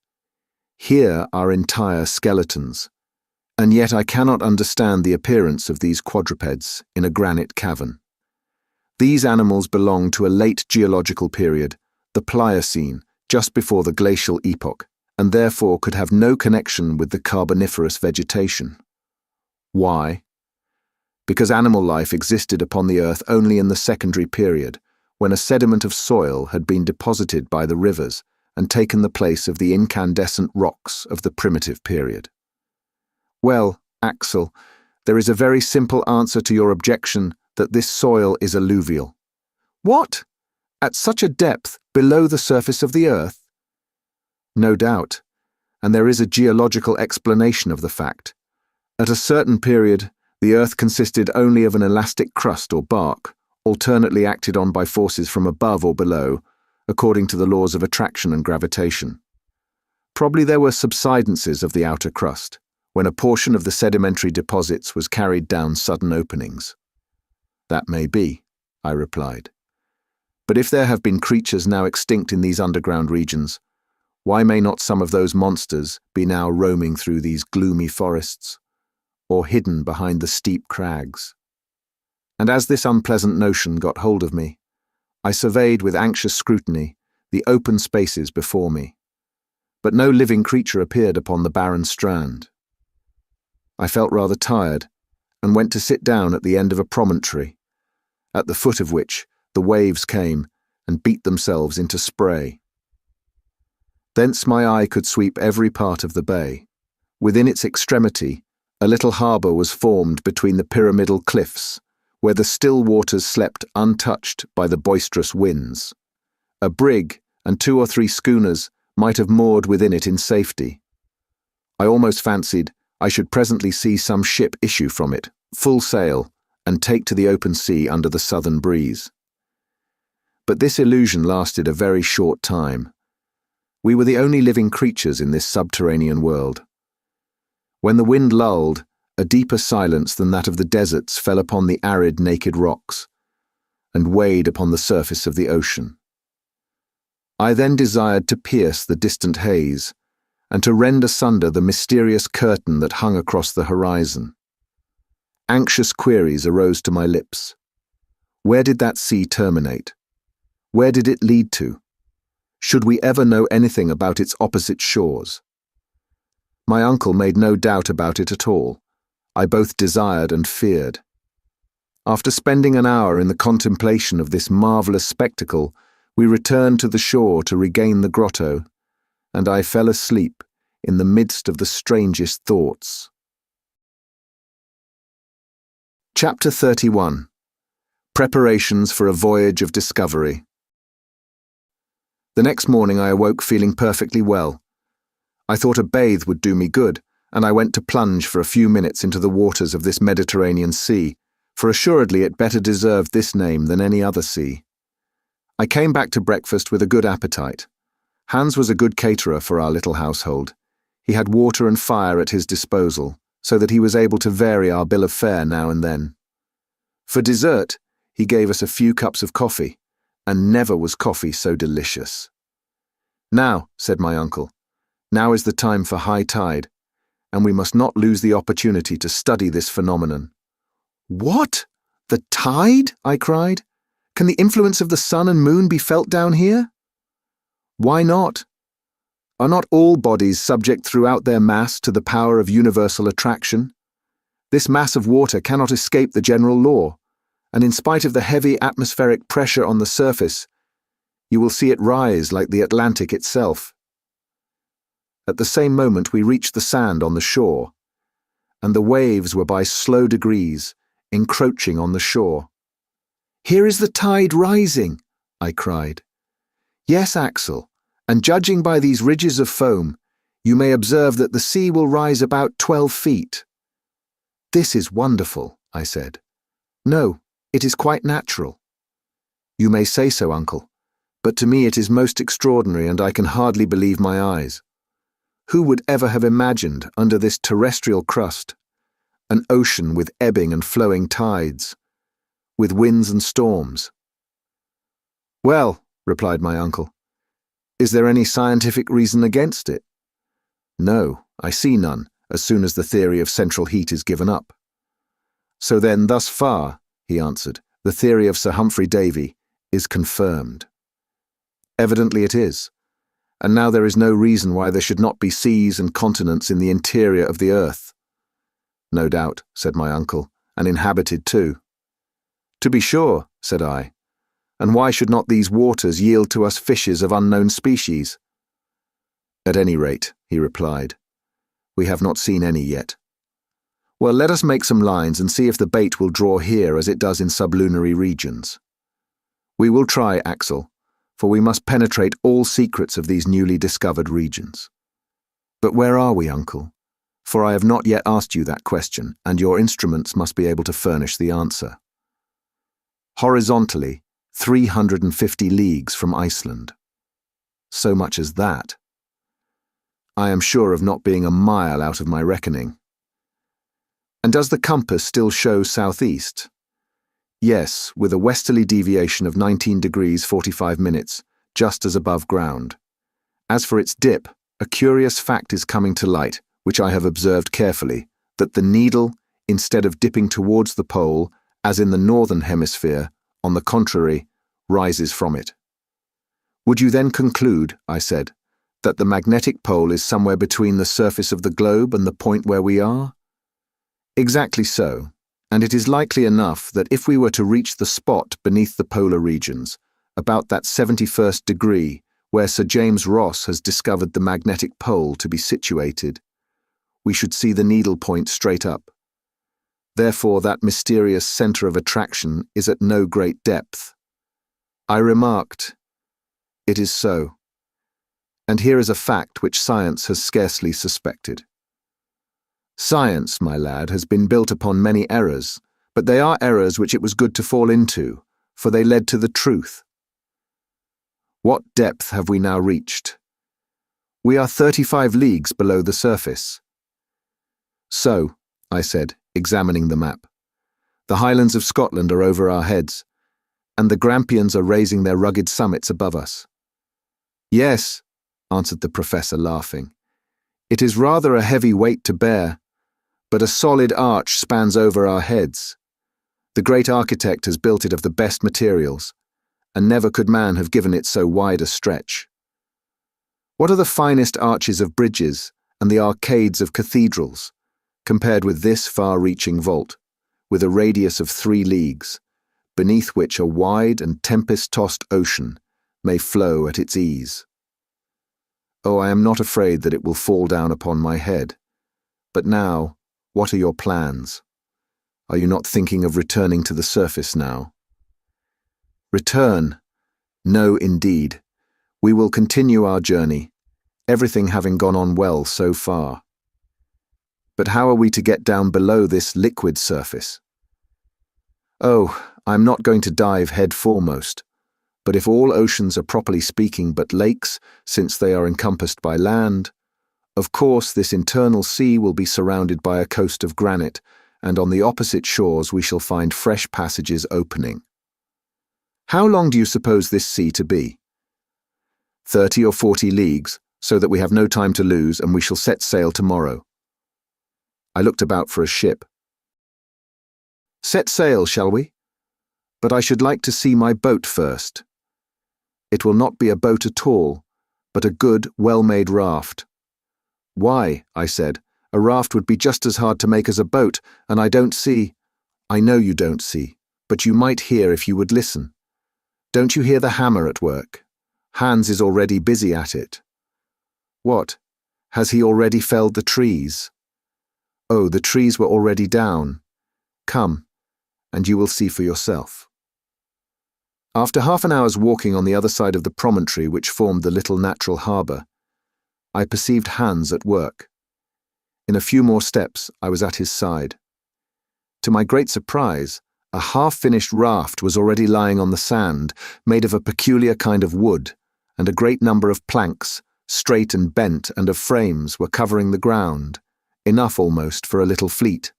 Here are entire skeletons, and yet I cannot understand the appearance of these quadrupeds in a granite cavern. These animals belong to a late geological period, the Pliocene, just before the glacial epoch, and therefore could have no connection with the Carboniferous vegetation. Why? Because animal life existed upon the earth only in the secondary period, when a sediment of soil had been deposited by the rivers and taken the place of the incandescent rocks of the primitive period. Well, Axel, there is a very simple answer to your objection that this soil is alluvial. What? At such a depth below the surface of the earth? No doubt, and there is a geological explanation of the fact. At a certain period, the earth consisted only of an elastic crust or bark, alternately acted on by forces from above or below, according to the laws of attraction and gravitation. Probably there were subsidences of the outer crust, when a portion of the sedimentary deposits was carried down sudden openings. That may be, I replied. But if there have been creatures now extinct in these underground regions, why may not some of those monsters be now roaming through these gloomy forests, or hidden behind the steep crags? And as this unpleasant notion got hold of me, I surveyed with anxious scrutiny the open spaces before me. But no living creature appeared upon the barren strand. I felt rather tired, and went to sit down at the end of a promontory, at the foot of which the waves came and beat themselves into spray. Thence my eye could sweep every part of the bay. Within its extremity, a little harbour was formed between the pyramidal cliffs, where the still waters slept untouched by the boisterous winds. A brig and 2 or 3 schooners might have moored within it in safety. I almost fancied I should presently see some ship issue from it, full sail, and take to the open sea under the southern breeze. But this illusion lasted a very short time. We were the only living creatures in this subterranean world. When the wind lulled, a deeper silence than that of the deserts fell upon the arid, naked rocks, and weighed upon the surface of the ocean. I then desired to pierce the distant haze, and to rend asunder the mysterious curtain that hung across the horizon. Anxious queries arose to my lips. Where did that sea terminate? Where did it lead to? Should we ever know anything about its opposite shores? My uncle made no doubt about it at all. I both desired and feared. After spending an hour in the contemplation of this marvellous spectacle, we returned to the shore to regain the grotto, and I fell asleep in the midst of the strangest thoughts. Chapter 31. Preparations for a Voyage of Discovery. The next morning I awoke feeling perfectly well. I thought a bathe would do me good, and I went to plunge for a few minutes into the waters of this Mediterranean Sea, for assuredly it better deserved this name than any other sea. I came back to breakfast with a good appetite. Hans was a good caterer for our little household. He had water and fire at his disposal, so that he was able to vary our bill of fare now and then. For dessert, he gave us a few cups of coffee, and never was coffee so delicious. "Now," said my uncle, "now is the time for high tide, and we must not lose the opportunity to study this phenomenon." "What? The tide?" I cried. "Can the influence of the sun and moon be felt down here?" "Why not? Are not all bodies subject throughout their mass to the power of universal attraction? This mass of water cannot escape the general law, and in spite of the heavy atmospheric pressure on the surface, you will see it rise like the Atlantic itself." At the same moment we reached the sand on the shore, and the waves were by slow degrees encroaching on the shore. "Here is the tide rising," I cried. "Yes, Axel, and judging by these ridges of foam, you may observe that the sea will rise about 12 feet. "This is wonderful," I said. "No, it is quite natural." "You may say so, uncle, but to me it is most extraordinary, and I can hardly believe my eyes. Who would ever have imagined, under this terrestrial crust, an ocean with ebbing and flowing tides, with winds and storms?" "Well," replied my uncle, "is there any scientific reason against it?" "No, I see none, as soon as the theory of central heat is given up." "So then, thus far," he answered, "the theory of Sir Humphrey Davy is confirmed." "Evidently it is, and now there is no reason why there should not be seas and continents in the interior of the earth." "No doubt," said my uncle, "and inhabited too." "To be sure," said I, "and why should not these waters yield to us fishes of unknown species?" "At any rate," he replied, "we have not seen any yet." "Well, let us make some lines and see if the bait will draw here as it does in sublunary regions." "We will try, Axel, for we must penetrate all secrets of these newly discovered regions." "But where are we, uncle? For I have not yet asked you that question, and your instruments must be able to furnish the answer." "Horizontally, 350 leagues from Iceland." "So much as that?" "I am sure of not being a mile out of my reckoning." "And does the compass still show southeast?" "Yes, with a westerly deviation of 19 degrees 45 minutes, just as above ground. As for its dip, a curious fact is coming to light, which I have observed carefully, that the needle, instead of dipping towards the pole, as in the northern hemisphere, on the contrary, rises from it. Would you then conclude, I said, that the magnetic pole is somewhere between the surface of the globe and the point where we are? Exactly so, and it is likely enough that if we were to reach the spot beneath the polar regions, about that 71st degree where Sir James Ross has discovered the magnetic pole to be situated, we should see the needle point straight up. Therefore, that mysterious centre of attraction is at no great depth. I remarked, "It is so. And here is a fact which science has scarcely suspected. Science, my lad, has been built upon many errors, but they are errors which it was good to fall into, for they led to the truth. What depth have we now reached? We are 35 leagues below the surface." "So," I said, examining the map, "the highlands of Scotland are over our heads, and the Grampians are raising their rugged summits above us." "Yes," answered the professor, laughing. "It is rather a heavy weight to bear, but a solid arch spans over our heads. The great architect has built it of the best materials, and never could man have given it so wide a stretch. What are the finest arches of bridges and the arcades of cathedrals, compared with this far-reaching vault, with a radius of 3 leagues, beneath which a wide and tempest-tossed ocean may flow at its ease? Oh, I am not afraid that it will fall down upon my head. But now, what are your plans? Are you not thinking of returning to the surface now?" "Return? No, indeed. We will continue our journey, everything having gone on well so far. But how are we to get down below this liquid surface?" "Oh, I am not going to dive head foremost. But if all oceans are properly speaking but lakes, since they are encompassed by land, of course this internal sea will be surrounded by a coast of granite, and on the opposite shores we shall find fresh passages opening." "How long do you suppose this sea to be?" 30 or 40 leagues, so that we have no time to lose, and we shall set sail tomorrow." I looked about for a ship. "Set sail, shall we? But I should like to see my boat first." "It will not be a boat at all, but a good, well-made raft." "Why?" I said. "A raft would be just as hard to make as a boat, and I don't see—" "I know you don't see, but you might hear if you would listen. Don't you hear the hammer at work? Hans is already busy at it." "What? Has he already felled the trees?" "Oh, the trees were already down. Come, and you will see for yourself." After half an hour's walking on the other side of the promontory which formed the little natural harbour, I perceived Hans at work. In a few more steps I was at his side. To my great surprise, a half-finished raft was already lying on the sand, made of a peculiar kind of wood, and a great number of planks, straight and bent and of frames, were covering the ground, enough almost for a little fleet.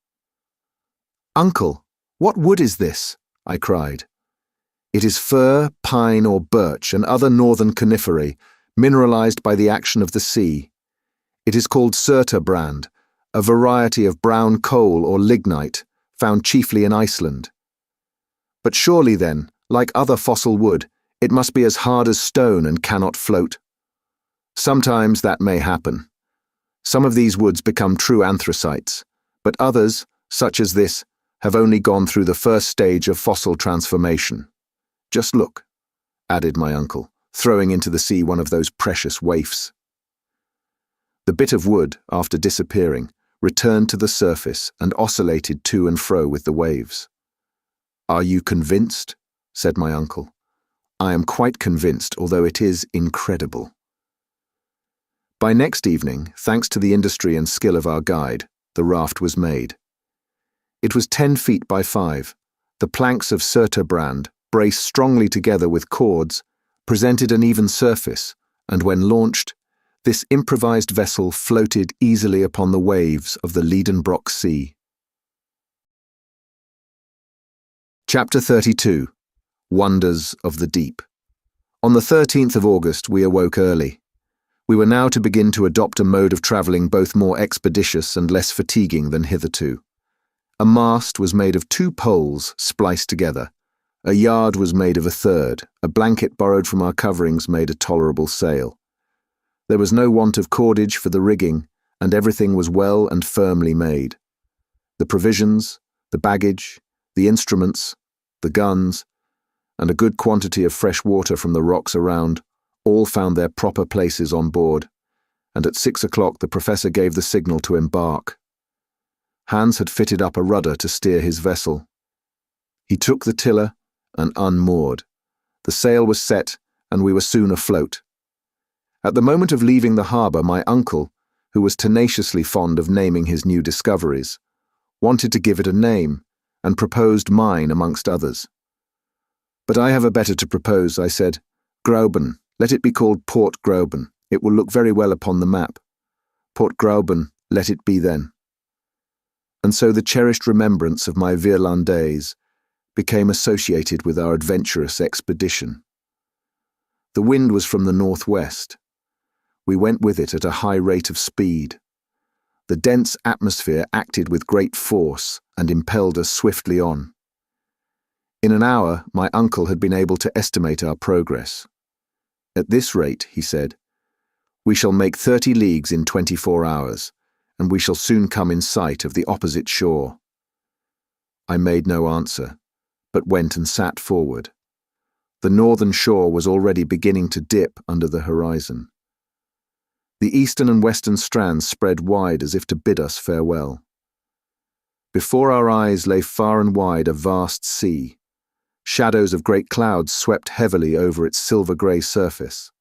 "Uncle, what wood is this?" I cried. "It is fir, pine or birch and other northern coniferae, mineralized by the action of the sea. It is called surturbrand, a variety of brown coal or lignite, found chiefly in Iceland. But surely then, like other fossil wood, it must be as hard as stone and cannot float." "Sometimes that may happen. Some of these woods become true anthracites, but others, such as this, have only gone through the first stage of fossil transformation. Just look," added my uncle, throwing into the sea one of those precious waifs. The bit of wood, after disappearing, returned to the surface and oscillated to and fro with the waves. "Are you convinced?" said my uncle. "I am quite convinced, although it is incredible." By next evening, thanks to the industry and skill of our guide, the raft was made. It was 10 feet by 5. The planks of surturbrand, braced strongly together with cords, presented an even surface, and when launched, this improvised vessel floated easily upon the waves of the Lidenbrock Sea. Chapter 32. Wonders of the Deep. On the 13th of August we awoke early. We were now to begin to adopt a mode of travelling both more expeditious and less fatiguing than hitherto. A mast was made of 2 poles spliced together. A yard was made of a third. A blanket borrowed from our coverings made a tolerable sail. There was no want of cordage for the rigging, and everything was well and firmly made. The provisions, the baggage, the instruments, the guns, and a good quantity of fresh water from the rocks around all found their proper places on board, and at 6 o'clock the professor gave the signal to embark. Hans had fitted up a rudder to steer his vessel. He took the tiller and unmoored. The sail was set, and we were soon afloat. At the moment of leaving the harbour, my uncle, who was tenaciously fond of naming his new discoveries, wanted to give it a name, and proposed mine amongst others. "But I have a better to propose," I said. "Grauben, let it be called Port Grauben. It will look very well upon the map. Port Grauben, let it be then." And so the cherished remembrance of my VIII days became associated with our adventurous expedition. The wind was from the northwest. We went with it at a high rate of speed. The dense atmosphere acted with great force and impelled us swiftly on. In an hour, my uncle had been able to estimate our progress. "At this rate," he said, "we shall make 30 leagues in 24 hours, and we shall soon come in sight of the opposite shore." I made no answer, but went and sat forward. The northern shore was already beginning to dip under the horizon. The eastern and western strands spread wide as if to bid us farewell. Before our eyes lay far and wide a vast sea. Shadows of great clouds swept heavily over its silver-grey surface.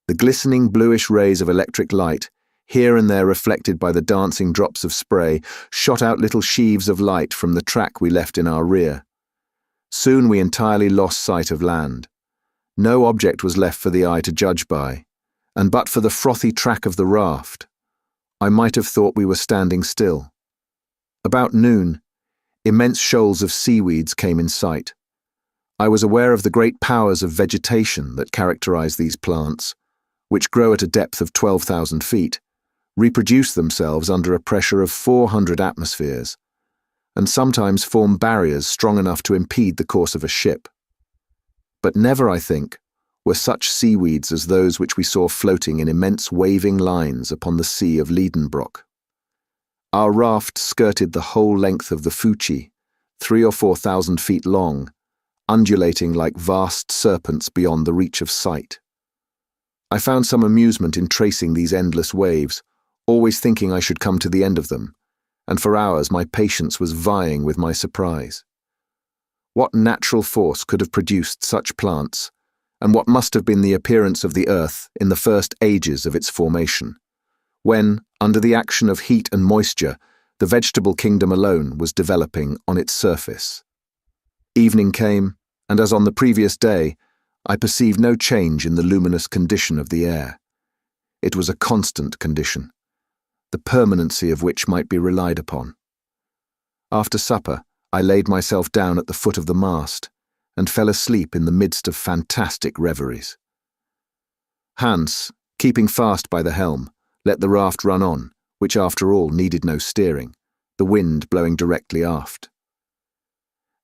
The glistening bluish rays of electric light, here and there reflected by the dancing drops of spray, shot out little sheaves of light from the track we left in our rear. Soon we entirely lost sight of land. No object was left for the eye to judge by, and but for the frothy track of the raft, I might have thought we were standing still. About noon, immense shoals of seaweeds came in sight. I was aware of the great powers of vegetation that characterize these plants, which grow at a depth of 12,000 feet, reproduce themselves under a pressure of 400 atmospheres, and sometimes form barriers strong enough to impede the course of a ship. But never, I think, were such seaweeds as those which we saw floating in immense waving lines upon the sea of Lidenbrock. Our raft skirted the whole length of the Fuci, 3,000 or 4,000 feet long, undulating like vast serpents beyond the reach of sight. I found some amusement in tracing these endless waves, always thinking I should come to the end of them, and for hours my patience was vying with my surprise. What natural force could have produced such plants, and what must have been the appearance of the earth in the first ages of its formation, when, under the action of heat and moisture, the vegetable kingdom alone was developing on its surface? Evening came, and as on the previous day, I perceived no change in the luminous condition of the air. It was a constant condition, the permanency of which might be relied upon. After supper, I laid myself down at the foot of the mast, and fell asleep in the midst of fantastic reveries. Hans, keeping fast by the helm, let the raft run on, which after all needed no steering, the wind blowing directly aft.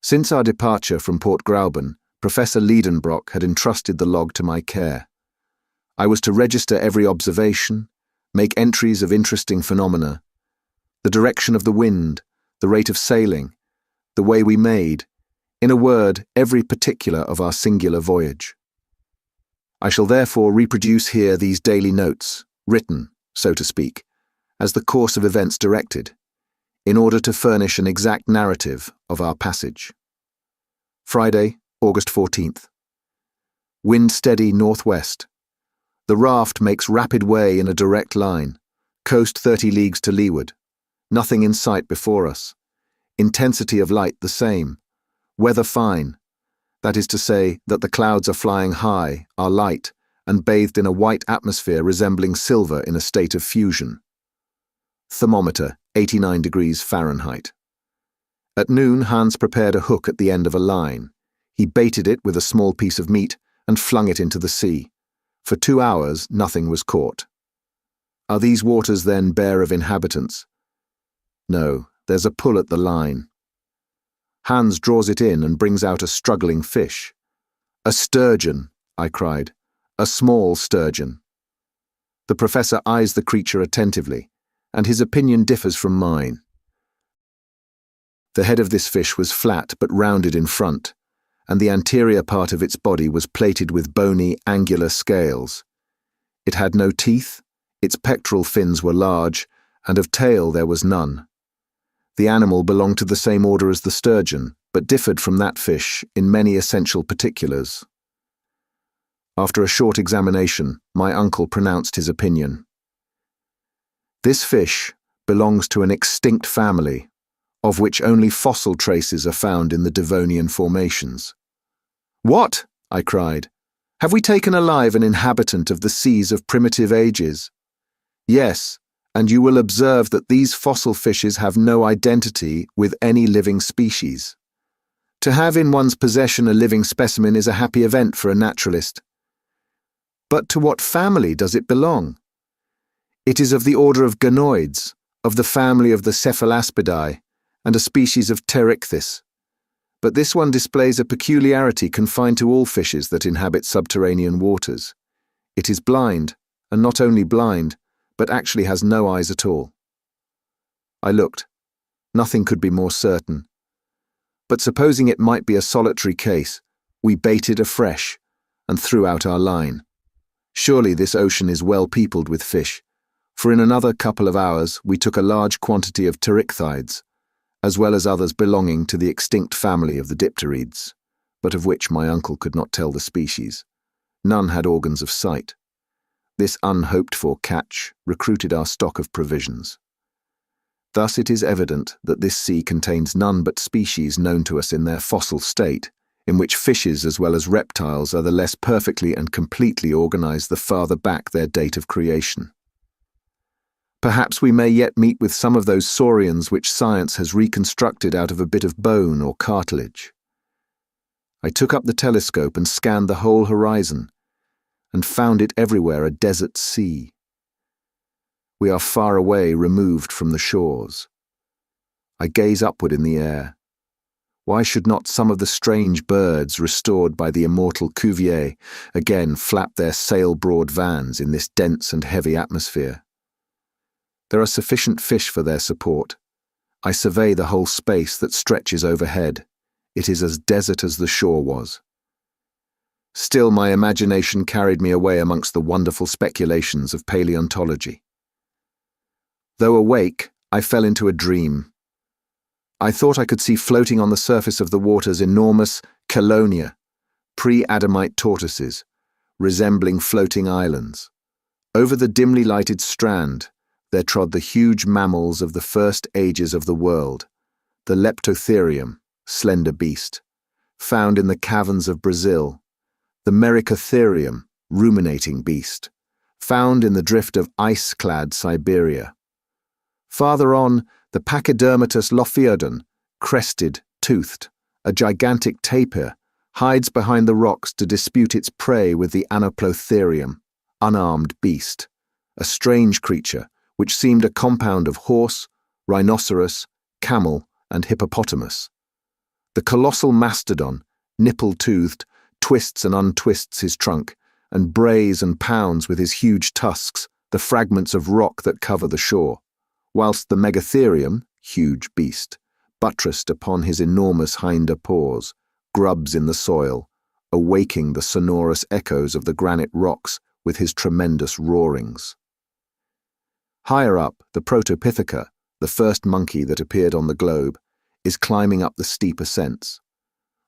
Since our departure from Port Grauben, Professor Lidenbrock had entrusted the log to my care. I was to register every observation, make entries of interesting phenomena, the direction of the wind, the rate of sailing, the way we made, in a word, every particular of our singular voyage. I shall therefore reproduce here these daily notes, written, so to speak, as the course of events directed, in order to furnish an exact narrative of our passage. Friday, August 14th. Wind steady northwest. The raft makes rapid way in a direct line, coast 30 leagues to leeward. Nothing in sight before us. Intensity of light the same. Weather fine. That is to say that the clouds are flying high, are light, and bathed in a white atmosphere resembling silver in a state of fusion. Thermometer, 89 degrees Fahrenheit. At noon, Hans prepared a hook at the end of a line. He baited it with a small piece of meat and flung it into the sea. For 2 hours, nothing was caught. Are these waters then bare of inhabitants? No, there's a pull at the line. Hans draws it in and brings out a struggling fish. "A sturgeon," I cried. "A small sturgeon." The professor eyes the creature attentively, and his opinion differs from mine. The head of this fish was flat but rounded in front, and the anterior part of its body was plated with bony, angular scales. It had no teeth, its pectoral fins were large, and of tail there was none. The animal belonged to the same order as the sturgeon, but differed from that fish in many essential particulars. After a short examination, my uncle pronounced his opinion. "This fish belongs to an extinct family, of which only fossil traces are found in the Devonian formations." "What?" I cried. "Have we taken alive an inhabitant of the seas of primitive ages?" "Yes, and you will observe that these fossil fishes have no identity with any living species. To have in one's possession a living specimen is a happy event for a naturalist. But to what family does it belong? It is of the order of gonoids, of the family of the Cephalhaspidae, and a species of pterichthys. But this one displays a peculiarity confined to all fishes that inhabit subterranean waters. It is blind, and not only blind, but actually has no eyes at all." I looked. Nothing could be more certain. But supposing it might be a solitary case, we baited afresh and threw out our line. Surely this ocean is well peopled with fish, for in another couple of hours we took a large quantity of pterichthides, as well as others belonging to the extinct family of the dipterids, but of which my uncle could not tell the species. None had organs of sight. This unhoped-for catch recruited our stock of provisions. Thus it is evident that this sea contains none but species known to us in their fossil state, in which fishes as well as reptiles are the less perfectly and completely organized the farther back their date of creation. Perhaps we may yet meet with some of those saurians which science has reconstructed out of a bit of bone or cartilage. I took up the telescope and scanned the whole horizon, and found it everywhere a desert sea. We are far away, removed from the shores. I gaze upward in the air. Why should not some of the strange birds restored by the immortal Cuvier again flap their sail-broad vans in this dense and heavy atmosphere? There are sufficient fish for their support. I survey the whole space that stretches overhead. It is as desert as the shore was. Still my imagination carried me away amongst the wonderful speculations of paleontology. Though awake, I fell into a dream. I thought I could see floating on the surface of the waters enormous chelonia, pre-Adamite tortoises, resembling floating islands. Over the dimly lighted strand, there trod the huge mammals of the first ages of the world, the leptotherium, slender beast, found in the caverns of Brazil, the Mericotherium, ruminating beast, found in the drift of ice-clad Siberia. Farther on, the Pachydermatous lophiodon, crested, toothed, a gigantic tapir, hides behind the rocks to dispute its prey with the Anoplotherium, unarmed beast, a strange creature which seemed a compound of horse, rhinoceros, camel, and hippopotamus. The colossal mastodon, nipple-toothed, twists and untwists his trunk, and brays and pounds with his huge tusks the fragments of rock that cover the shore, whilst the Megatherium, huge beast, buttressed upon his enormous hinder paws, grubs in the soil, awaking the sonorous echoes of the granite rocks with his tremendous roarings. Higher up, the Protopitheca, the first monkey that appeared on the globe, is climbing up the steep ascents.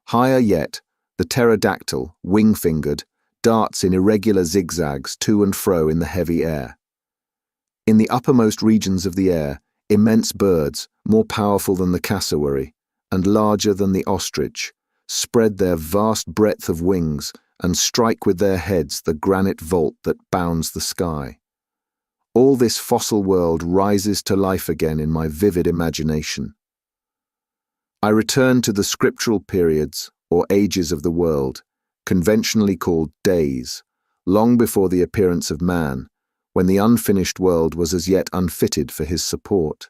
Higher yet, the pterodactyl, wing-fingered, darts in irregular zigzags to and fro in the heavy air. In the uppermost regions of the air, immense birds, more powerful than the cassowary, and larger than the ostrich, spread their vast breadth of wings and strike with their heads the granite vault that bounds the sky. All this fossil world rises to life again in my vivid imagination. I return to the scriptural periods, or ages of the world, conventionally called days, long before the appearance of man, when the unfinished world was as yet unfitted for his support.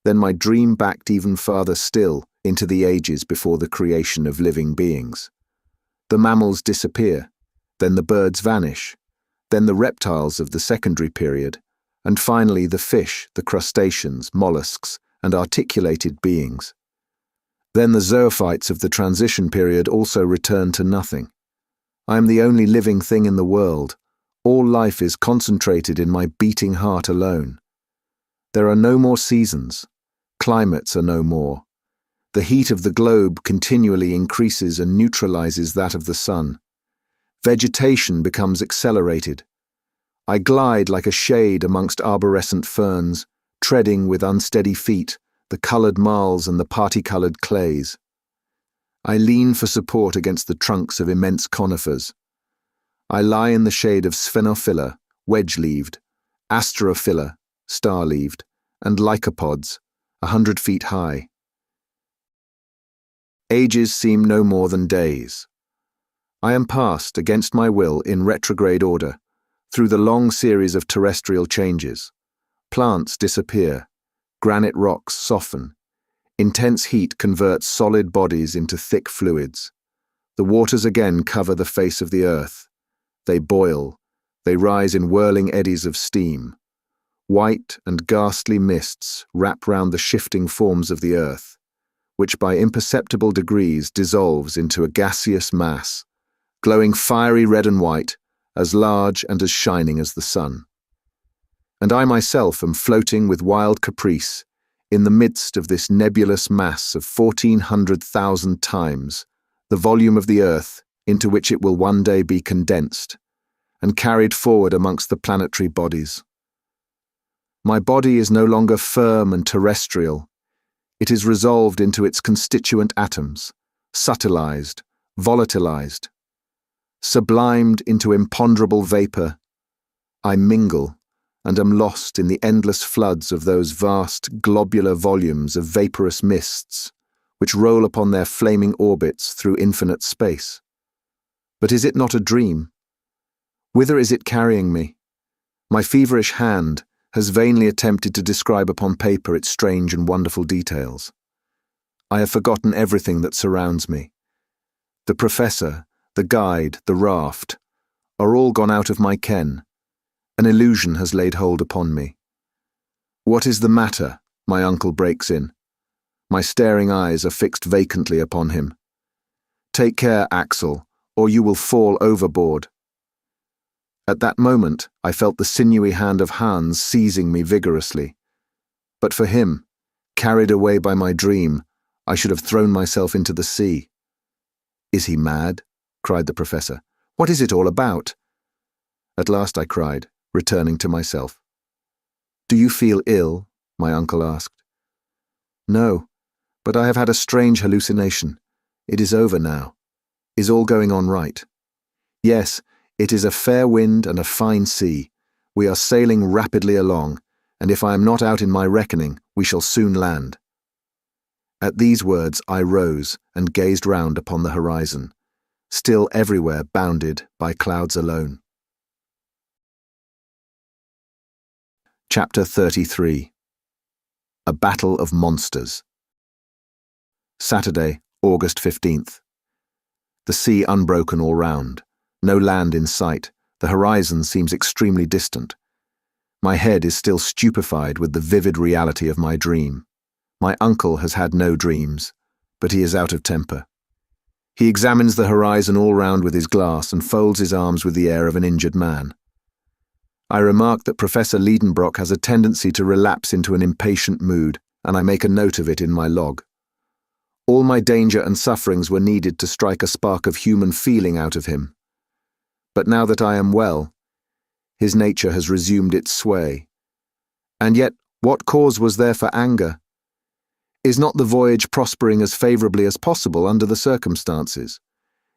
Then my dream backed even farther still into the ages before the creation of living beings. The mammals disappear, then the birds vanish, then the reptiles of the secondary period, and finally the fish, the crustaceans, mollusks, and articulated beings. Then the zoophytes of the transition period also return to nothing. I am the only living thing in the world. All life is concentrated in my beating heart alone. There are no more seasons. Climates are no more. The heat of the globe continually increases and neutralizes that of the sun. Vegetation becomes accelerated. I glide like a shade amongst arborescent ferns, treading with unsteady feet the coloured marls and the parti-coloured clays. I lean for support against the trunks of immense conifers. I lie in the shade of sphenophylla, wedge-leaved, asterophylla, star-leaved, and lycopods, 100 feet high. Ages seem no more than days. I am passed, against my will, in retrograde order, through the long series of terrestrial changes. Plants disappear, granite rocks soften, intense heat converts solid bodies into thick fluids. The waters again cover the face of the earth. They boil, they rise in whirling eddies of steam. White and ghastly mists wrap round the shifting forms of the earth, which by imperceptible degrees dissolves into a gaseous mass, glowing fiery red and white, as large and as shining as the sun. And I myself am floating with wild caprice in the midst of this nebulous mass of 1,400,000 times the volume of the earth into which it will one day be condensed and carried forward amongst the planetary bodies. My body is no longer firm and terrestrial. It is resolved into its constituent atoms, subtilized, volatilized. Sublimed into imponderable vapor, I mingle and am lost in the endless floods of those vast globular volumes of vaporous mists which roll upon their flaming orbits through infinite space. But is it not a dream? Whither is it carrying me? My feverish hand has vainly attempted to describe upon paper its strange and wonderful details. I have forgotten everything that surrounds me. The professor, the guide, the raft, are all gone out of my ken. An illusion has laid hold upon me. What is the matter? My uncle breaks in. My staring eyes are fixed vacantly upon him. Take care, Axel, or you will fall overboard. At that moment, I felt the sinewy hand of Hans seizing me vigorously. But for him, carried away by my dream, I should have thrown myself into the sea. Is he mad? Cried the professor. What is it all about? At last I cried, returning to myself. Do you feel ill? My uncle asked. No, but I have had a strange hallucination. It is over now. Is all going on right? Yes, it is a fair wind and a fine sea. We are sailing rapidly along, and if I am not out in my reckoning, we shall soon land. At these words I rose and gazed round upon the horizon, still everywhere bounded by clouds alone. Chapter 33. A Battle of Monsters. Saturday, August 15th. The sea unbroken all round. No land in sight. The horizon seems extremely distant. My head is still stupefied with the vivid reality of my dream. My uncle has had no dreams, but he is out of temper. He examines the horizon all round with his glass and folds his arms with the air of an injured man. I remark that Professor Lidenbrock has a tendency to relapse into an impatient mood, and I make a note of it in my log. All my danger and sufferings were needed to strike a spark of human feeling out of him. But now that I am well, his nature has resumed its sway. And yet, what cause was there for anger? Is not the voyage prospering as favourably as possible under the circumstances?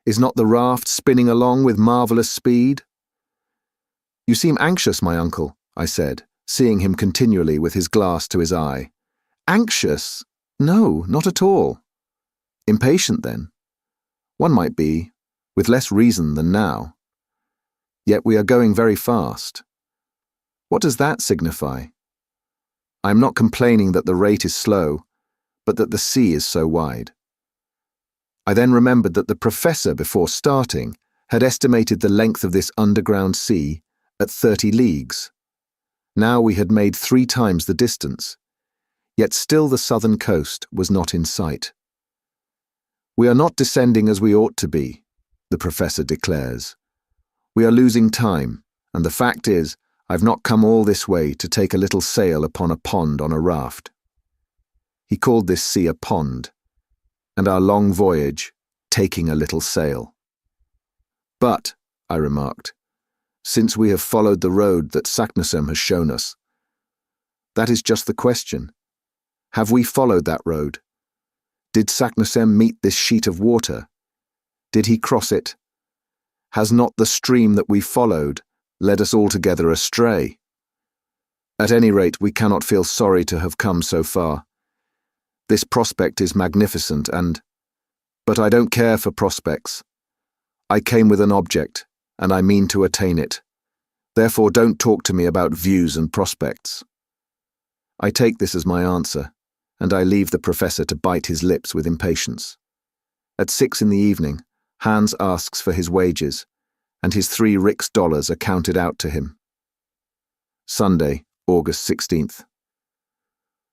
Is not the raft spinning along with marvellous speed? You seem anxious, my uncle, I said, seeing him continually with his glass to his eye. Anxious? No, not at all. Impatient, then? One might be, with less reason than now. Yet we are going very fast. What does that signify? I am not complaining that the rate is slow, but that the sea is so wide. I then remembered that the professor, before starting, had estimated the length of this underground sea at 30 leagues. Now we had made 3 times the distance, yet still the southern coast was not in sight. We are not descending as we ought to be, the professor declares. We are losing time, and the fact is, I've not come all this way to take a little sail upon a pond on a raft. He called this sea a pond, and our long voyage, taking a little sail. But, I remarked, since we have followed the road that Saknussemm has shown us, that is just the question. Have we followed that road? Did Saknussemm meet this sheet of water? Did he cross it? Has not the stream that we followed led us altogether astray? At any rate, we cannot feel sorry to have come so far. This prospect is magnificent but I don't care for prospects. I came with an object, and I mean to attain it. Therefore don't talk to me about views and prospects. I take this as my answer, and I leave the professor to bite his lips with impatience. At 6 in the evening, Hans asks for his wages, and his 3 rix dollars are counted out to him. Sunday, August 16th.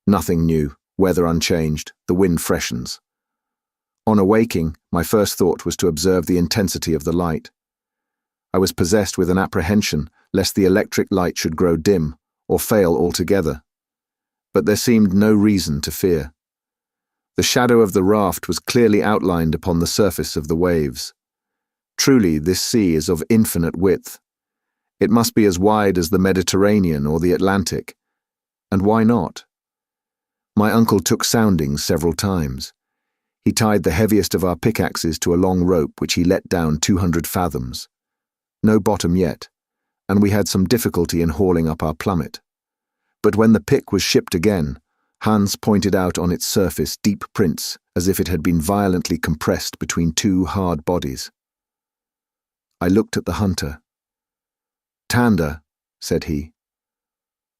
Nothing new, weather unchanged, the wind freshens. On awaking, my first thought was to observe the intensity of the light. I was possessed with an apprehension lest the electric light should grow dim or fail altogether. But there seemed no reason to fear. The shadow of the raft was clearly outlined upon the surface of the waves. Truly, this sea is of infinite width. It must be as wide as the Mediterranean or the Atlantic. And why not? My uncle took soundings several times. He tied the heaviest of our pickaxes to a long rope which he let down 200 fathoms. No bottom yet, and we had some difficulty in hauling up our plummet. But when the pick was shipped again, Hans pointed out on its surface deep prints as if it had been violently compressed between 2 hard bodies. I looked at the hunter. "Tanda," said he.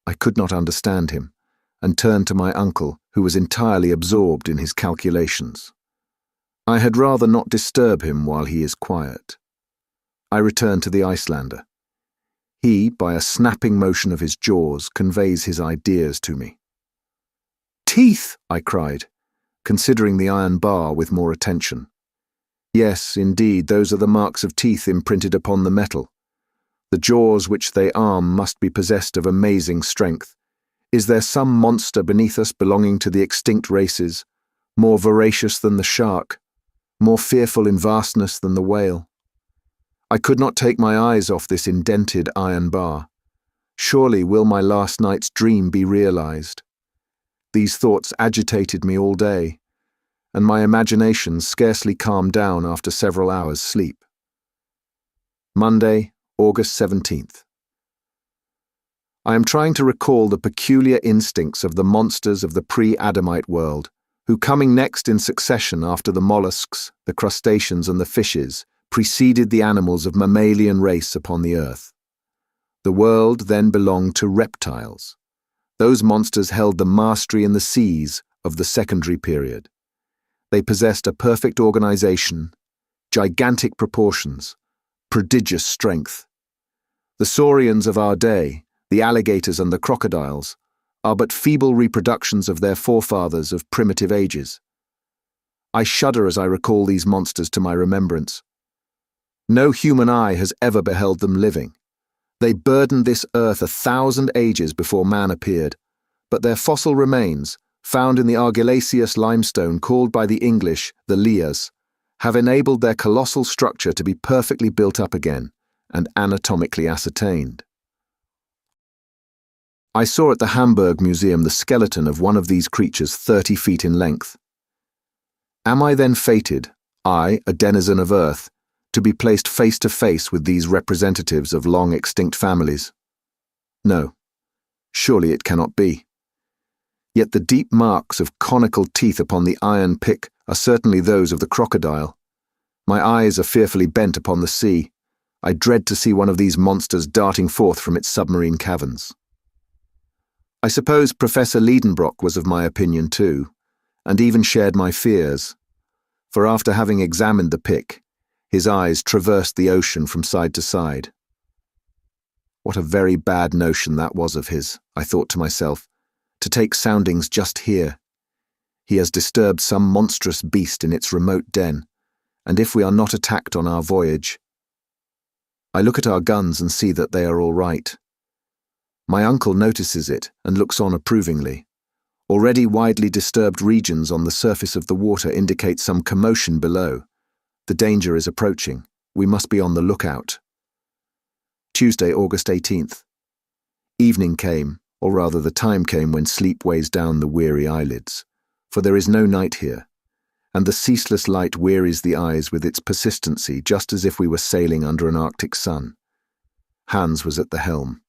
I could not understand him, and turned to my uncle, who was entirely absorbed in his calculations. I had rather not disturb him while he is quiet. I returned to the Icelander. He, by a snapping motion of his jaws, conveys his ideas to me. "Teeth!" I cried, considering the iron bar with more attention. Yes, indeed, those are the marks of teeth imprinted upon the metal. The jaws which they arm must be possessed of amazing strength. Is there some monster beneath us belonging to the extinct races, more voracious than the shark, more fearful in vastness than the whale? I could not take my eyes off this indented iron bar. Surely will my last night's dream be realized? These thoughts agitated me all day, and my imagination scarcely calmed down after several hours' sleep. Monday, August 17th. I am trying to recall the peculiar instincts of the monsters of the pre-Adamite world, who, coming next in succession after the mollusks, the crustaceans and the fishes, preceded the animals of mammalian race upon the earth. The world then belonged to reptiles. Those monsters held the mastery in the seas of the secondary period. They possessed a perfect organization, gigantic proportions, prodigious strength. The saurians of our day, the alligators and the crocodiles, are but feeble reproductions of their forefathers of primitive ages. I shudder as I recall these monsters to my remembrance. No human eye has ever beheld them living. They burdened this earth 1,000 ages before man appeared, but their fossil remains, found in the argillaceous limestone called by the English the lias, have enabled their colossal structure to be perfectly built up again and anatomically ascertained. I saw at the Hamburg Museum the skeleton of one of these creatures 30 feet in length. Am I then fated, I, a denizen of Earth, to be placed face to face with these representatives of long extinct families? No, surely it cannot be. Yet the deep marks of conical teeth upon the iron pick are certainly those of the crocodile. My eyes are fearfully bent upon the sea. I dread to see one of these monsters darting forth from its submarine caverns. I suppose Professor Lidenbrock was of my opinion too, and even shared my fears, for after having examined the pick, his eyes traversed the ocean from side to side. What a very bad notion that was of his, I thought to myself, to take soundings just here. He has disturbed some monstrous beast in its remote den, and if we are not attacked on our voyage... I look at our guns and see that they are all right. My uncle notices it and looks on approvingly. Already widely disturbed regions on the surface of the water indicate some commotion below. The danger is approaching. We must be on the lookout. Tuesday, August 18th. Evening came, or rather the time came when sleep weighs down the weary eyelids, for there is no night here, and the ceaseless light wearies the eyes with its persistency just as if we were sailing under an Arctic sun. Hans was at the helm.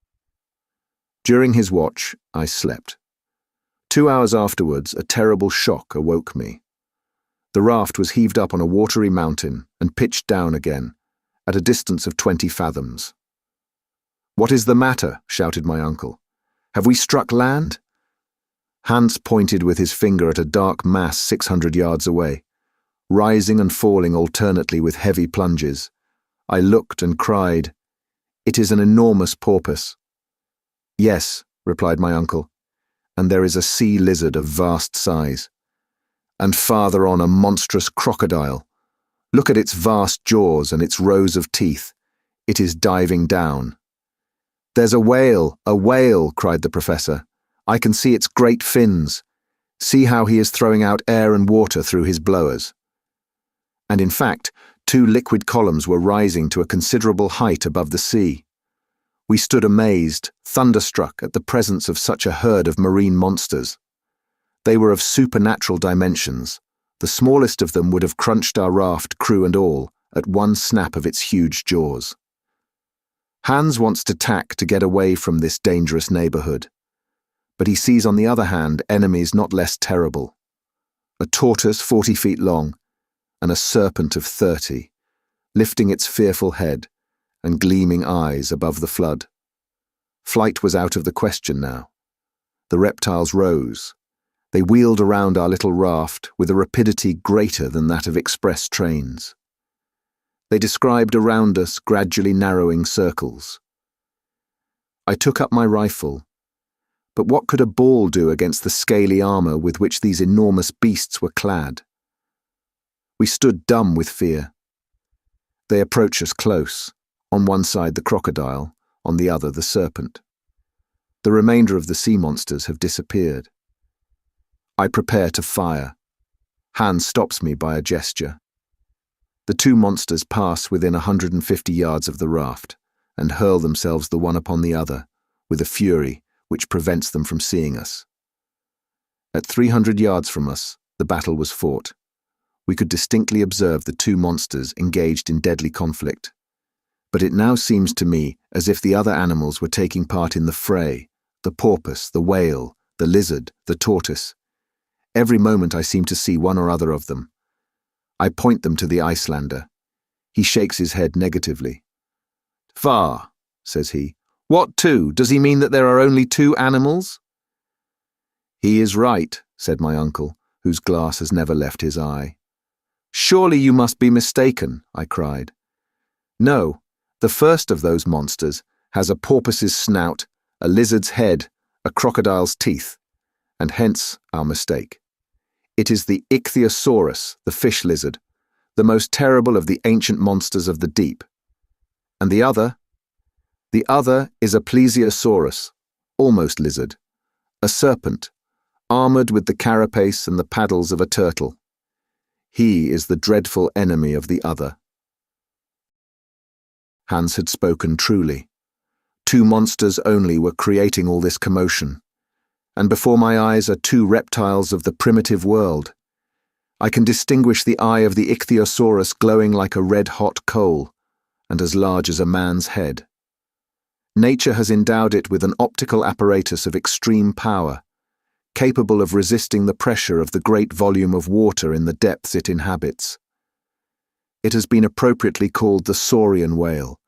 During his watch, I slept. 2 hours afterwards, a terrible shock awoke me. The raft was heaved up on a watery mountain and pitched down again, at a distance of 20 fathoms. "What is the matter?" shouted my uncle. "Have we struck land?" Hans pointed with his finger at a dark mass 600 yards away, rising and falling alternately with heavy plunges. I looked and cried, "It is an enormous porpoise." "Yes," replied my uncle, "and there is a sea lizard of vast size. And farther on a monstrous crocodile. Look at its vast jaws and its rows of teeth. It is diving down." "There's a whale, cried the professor. "I can see its great fins. See how he is throwing out air and water through his blowers." And in fact, 2 liquid columns were rising to a considerable height above the sea. We stood amazed, thunderstruck at the presence of such a herd of marine monsters. They were of supernatural dimensions. The smallest of them would have crunched our raft, crew and all, at one snap of its huge jaws. Hans wants to tack to get away from this dangerous neighborhood, but he sees on the other hand enemies not less terrible. A tortoise 40 feet long, and a serpent of 30, lifting its fearful head and gleaming eyes above the flood. Flight was out of the question now. The reptiles rose. They wheeled around our little raft with a rapidity greater than that of express trains. They described around us gradually narrowing circles. I took up my rifle, but what could a ball do against the scaly armor with which these enormous beasts were clad? We stood dumb with fear. They approach us close, on one side the crocodile, on the other the serpent. The remainder of the sea monsters have disappeared. I prepare to fire. Hans stops me by a gesture. The 2 monsters pass within 150 yards of the raft and hurl themselves the one upon the other with a fury which prevents them from seeing us. At 300 yards from us, the battle was fought. We could distinctly observe the 2 monsters engaged in deadly conflict. But it now seems to me as if the other animals were taking part in the fray, the porpoise, the whale, the lizard, the tortoise. Every moment I seem to see one or other of them. I point them to the Icelander. He shakes his head negatively. "Far," says he. "What 2? Does he mean that there are only 2 animals?" "He is right," said my uncle, whose glass has never left his eye. "Surely you must be mistaken," I cried. "No, the first of those monsters has a porpoise's snout, a lizard's head, a crocodile's teeth, and hence our mistake. It is the ichthyosaurus, the fish lizard, the most terrible of the ancient monsters of the deep. And the other? The other is a plesiosaurus, almost lizard, a serpent, armored with the carapace and the paddles of a turtle. He is the dreadful enemy of the other." Hans had spoken truly. 2 monsters only were creating all this commotion, and before my eyes are 2 reptiles of the primitive world. I can distinguish the eye of the ichthyosaurus glowing like a red-hot coal, and as large as a man's head. Nature has endowed it with an optical apparatus of extreme power, capable of resisting the pressure of the great volume of water in the depths it inhabits. It has been appropriately called the saurian whale,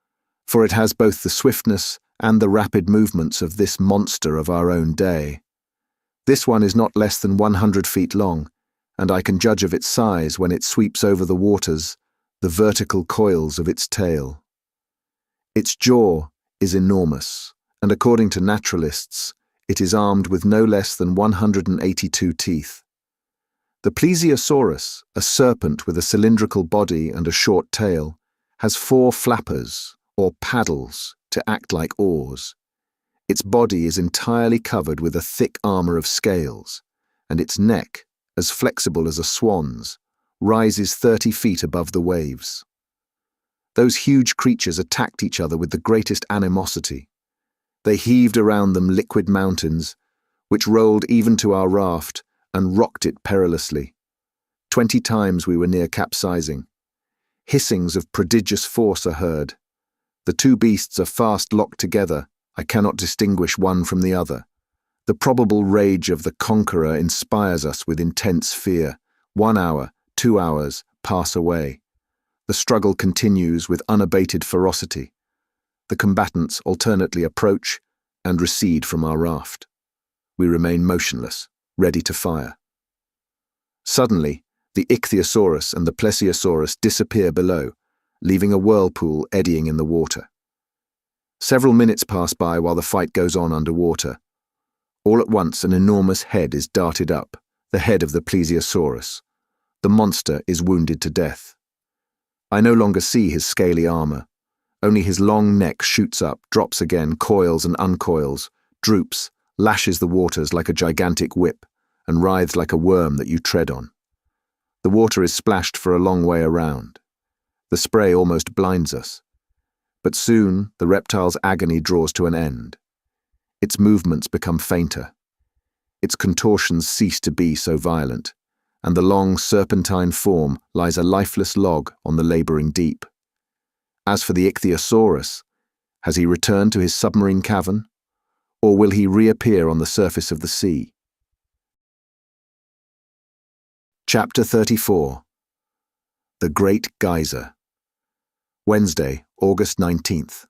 for it has both the swiftness and the rapid movements of this monster of our own day. This one is not less than 100 feet long, and I can judge of its size when it sweeps over the waters, the vertical coils of its tail. Its jaw is enormous, and according to naturalists, it is armed with no less than 182 teeth. The plesiosaurus, a serpent with a cylindrical body and a short tail, has 4 flappers, or paddles, to act like oars. Its body is entirely covered with a thick armor of scales, and its neck, as flexible as a swan's, rises 30 feet above the waves. Those huge creatures attacked each other with the greatest animosity. They heaved around them liquid mountains, which rolled even to our raft and rocked it perilously. 20 times we were near capsizing. Hissings of prodigious force are heard. The 2 beasts are fast locked together. I cannot distinguish one from the other. The probable rage of the conqueror inspires us with intense fear. 1 hour, 2 hours pass away. The struggle continues with unabated ferocity. The combatants alternately approach and recede from our raft. We remain motionless, ready to fire. Suddenly, the ichthyosaurus and the plesiosaurus disappear below, leaving a whirlpool eddying in the water. Several minutes pass by while the fight goes on underwater. All at once, an enormous head is darted up, the head of the plesiosaurus. The monster is wounded to death. I no longer see his scaly armor. Only his long neck shoots up, drops again, coils and uncoils, droops, lashes the waters like a gigantic whip, and writhes like a worm that you tread on. The water is splashed for a long way around. The spray almost blinds us. But soon the reptile's agony draws to an end. Its movements become fainter. Its contortions cease to be so violent, and the long serpentine form lies a lifeless log on the laboring deep. As for the ichthyosaurus, has he returned to his submarine cavern, or will he reappear on the surface of the sea? Chapter 34. The Great Geyser. Wednesday, August 19th.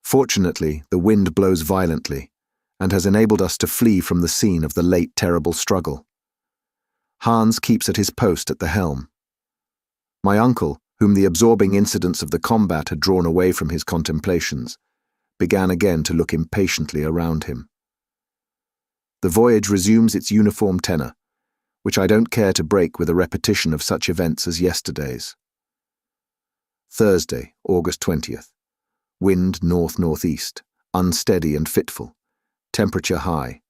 Fortunately, the wind blows violently and has enabled us to flee from the scene of the late terrible struggle. Hans keeps at his post at the helm. My uncle, whom the absorbing incidents of the combat had drawn away from his contemplations, began again to look impatiently around him. The voyage resumes its uniform tenor, which I don't care to break with a repetition of such events as yesterday's. Thursday, August 20th. Wind north-northeast, unsteady and fitful. Temperature high.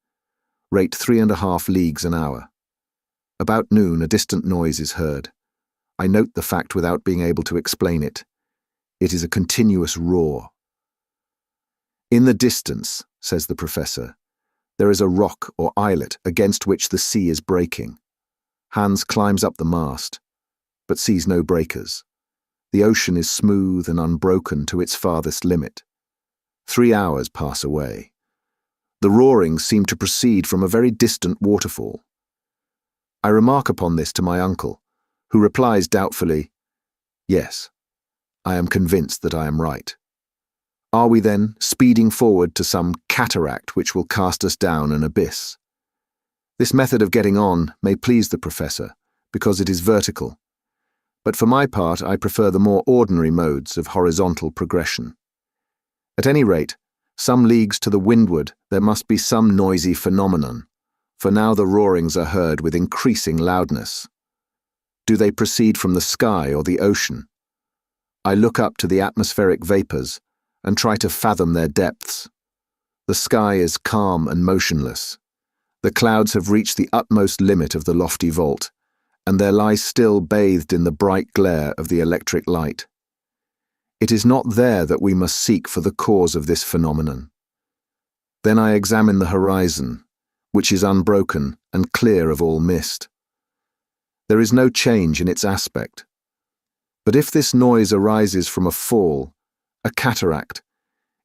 Rate 3.5 leagues an hour. About noon, a distant noise is heard. I note the fact without being able to explain it. It is a continuous roar. In the distance, says the professor, there is a rock or islet against which the sea is breaking. Hans climbs up the mast, but sees no breakers. The ocean is smooth and unbroken to its farthest limit. 3 hours pass away. The roarings seem to proceed from a very distant waterfall. I remark upon this to my uncle, who replies doubtfully, "Yes, I am convinced that I am right." Are we then speeding forward to some cataract which will cast us down an abyss? This method of getting on may please the professor, because it is vertical, but for my part I prefer the more ordinary modes of horizontal progression. At any rate, some leagues to the windward there must be some noisy phenomenon, for now the roarings are heard with increasing loudness. Do they proceed from the sky or the ocean? I look up to the atmospheric vapours and try to fathom their depths. The sky is calm and motionless. The clouds have reached the utmost limit of the lofty vault, and there lie still bathed in the bright glare of the electric light. It is not there that we must seek for the cause of this phenomenon. Then I examine the horizon, which is unbroken and clear of all mist. There is no change in its aspect. But if this noise arises from a fall, a cataract,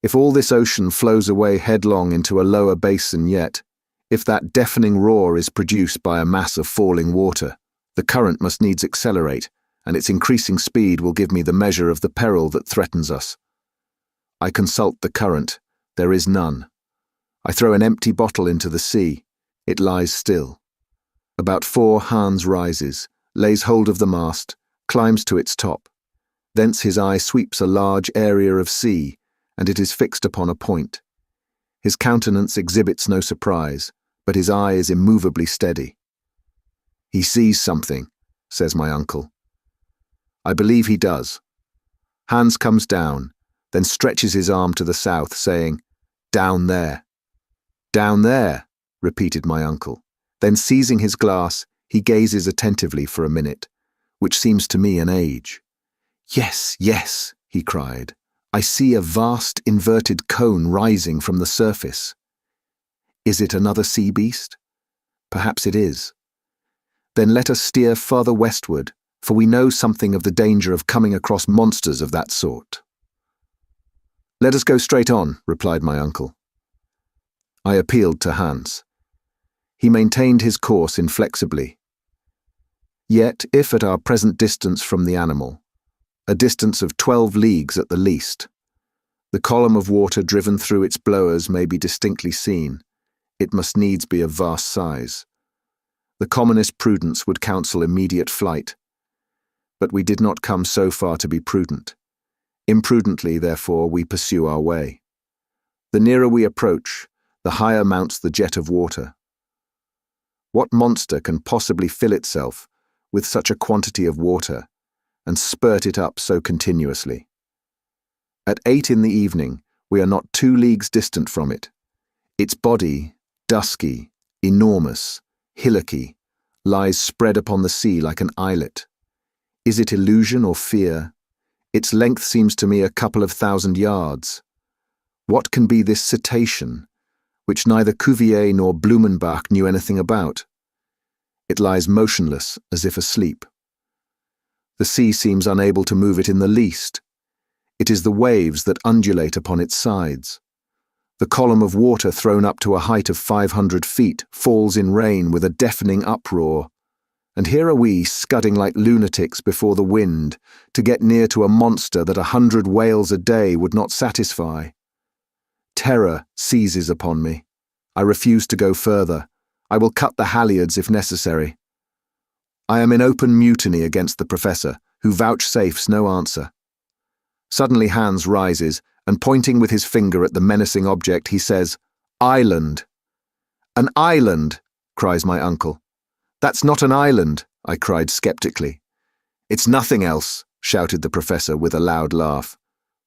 if all this ocean flows away headlong into a lower basin yet, if that deafening roar is produced by a mass of falling water, the current must needs accelerate, and its increasing speed will give me the measure of the peril that threatens us. I consult the current. There is none. I throw an empty bottle into the sea. It lies still. About 4 Hans rises, lays hold of the mast, climbs to its top. Thence his eye sweeps a large area of sea, and it is fixed upon a point. His countenance exhibits no surprise, but his eye is immovably steady. "He sees something," says my uncle. I believe he does. Hans comes down, then stretches his arm to the south, saying, "Down there." "Down there," repeated my uncle. Then seizing his glass, he gazes attentively for a minute, which seems to me an age. "Yes, yes," he cried. "I see a vast inverted cone rising from the surface. Is it another sea beast? Perhaps it is. Then let us steer farther westward, for we know something of the danger of coming across monsters of that sort." "Let us go straight on," replied my uncle. I appealed to Hans. He maintained his course inflexibly. Yet, if at our present distance from the animal, a distance of 12 leagues at the least, the column of water driven through its blowers may be distinctly seen, it must needs be of vast size. The commonest prudence would counsel immediate flight, but we did not come so far to be prudent. Imprudently, therefore, we pursue our way. The nearer we approach, the higher mounts the jet of water. What monster can possibly fill itself with such a quantity of water and spurt it up so continuously? At 8 in the evening, we are not 2 leagues distant from it. Its body, dusky, enormous, hillocky, lies spread upon the sea like an islet. Is it illusion or fear? Its length seems to me a couple of 1,000 yards. What can be this cetacean, which neither Cuvier nor Blumenbach knew anything about? It lies motionless, as if asleep. The sea seems unable to move it in the least. It is the waves that undulate upon its sides. The column of water thrown up to a height of 500 feet falls in rain with a deafening uproar, and here are we scudding like lunatics before the wind to get near to a monster that 100 whales a day would not satisfy. Terror seizes upon me. I refuse to go further. I will cut the halyards if necessary. I am in open mutiny against the professor, who vouchsafes no answer. Suddenly Hans rises, and pointing with his finger at the menacing object, he says, "Island." "An island," cries my uncle. "That's not an island," I cried sceptically. "It's nothing else," shouted the professor with a loud laugh.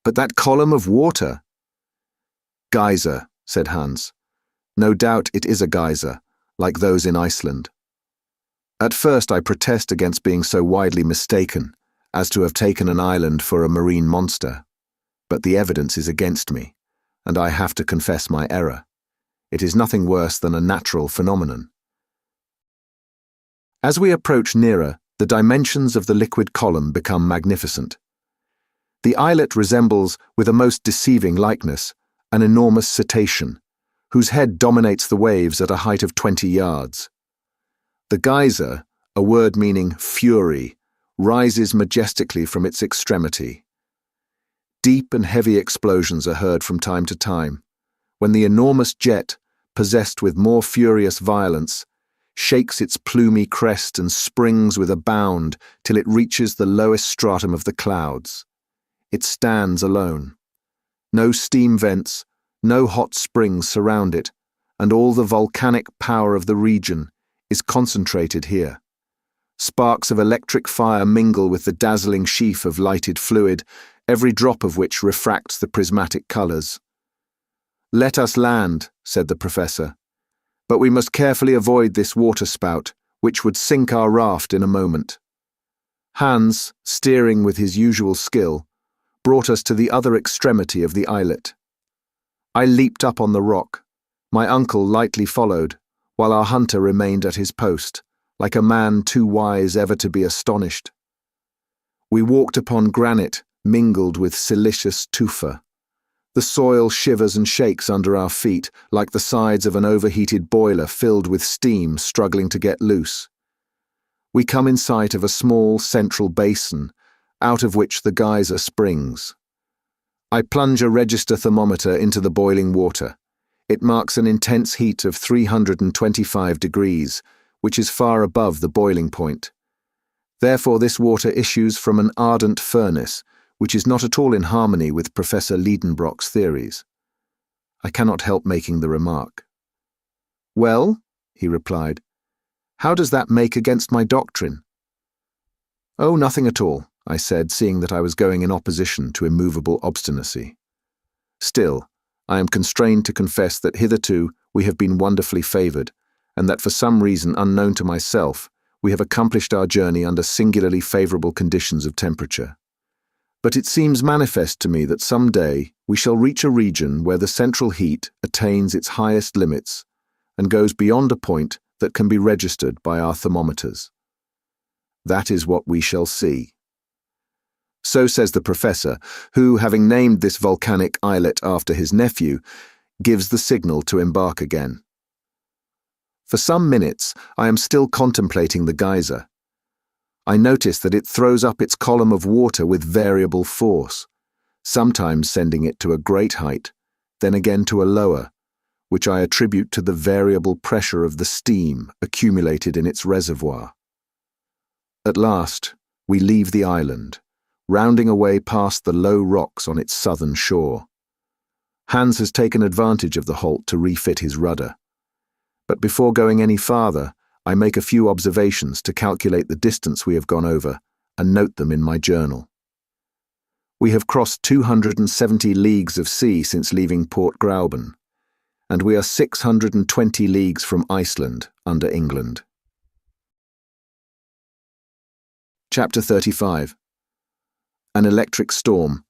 "But that column of water—" "Geyser," said Hans. "No doubt it is a geyser, like those in Iceland." At first I protest against being so widely mistaken as to have taken an island for a marine monster, but the evidence is against me, and I have to confess my error. It is nothing worse than a natural phenomenon. As we approach nearer, the dimensions of the liquid column become magnificent. The islet resembles, with a most deceiving likeness, an enormous cetacean, whose head dominates the waves at a height of 20 yards. The geyser, a word meaning fury, rises majestically from its extremity. Deep and heavy explosions are heard from time to time, when the enormous jet, possessed with more furious violence, shakes its plumy crest and springs with a bound till it reaches the lowest stratum of the clouds. It stands alone. No steam vents, no hot springs surround it, and all the volcanic power of the region is concentrated here. Sparks of electric fire mingle with the dazzling sheaf of lighted fluid, every drop of which refracts the prismatic colours. "Let us land," said the professor, "but we must carefully avoid this waterspout, which would sink our raft in a moment." Hans, steering with his usual skill, brought us to the other extremity of the islet. I leaped up on the rock. My uncle lightly followed, while our hunter remained at his post, like a man too wise ever to be astonished. We walked upon granite mingled with silicious tufa. The soil shivers and shakes under our feet like the sides of an overheated boiler filled with steam struggling to get loose. We come in sight of a small central basin, out of which the geyser springs. I plunge a register thermometer into the boiling water. It marks an intense heat of 325 degrees, which is far above the boiling point. Therefore, this water issues from an ardent furnace, which is not at all in harmony with Professor Lidenbrock's theories. I cannot help making the remark. "Well," he replied, "how does that make against my doctrine?" "Oh, nothing at all," I said, seeing that I was going in opposition to immovable obstinacy. "Still, I am constrained to confess that hitherto we have been wonderfully favoured, and that for some reason unknown to myself, we have accomplished our journey under singularly favourable conditions of temperature. But it seems manifest to me that some day we shall reach a region where the central heat attains its highest limits and goes beyond a point that can be registered by our thermometers. That is what we shall see." So says the professor, who, having named this volcanic islet after his nephew, gives the signal to embark again. For some minutes, I am still contemplating the geyser. I notice that it throws up its column of water with variable force, sometimes sending it to a great height, then again to a lower, which I attribute to the variable pressure of the steam accumulated in its reservoir. At last, we leave the island, rounding away past the low rocks on its southern shore. Hans has taken advantage of the halt to refit his rudder. But before going any farther, I make a few observations to calculate the distance we have gone over and note them in my journal. We have crossed 270 leagues of sea since leaving Port Gräuben, and we are 620 leagues from Iceland under England. Chapter 35. An Electric Storm.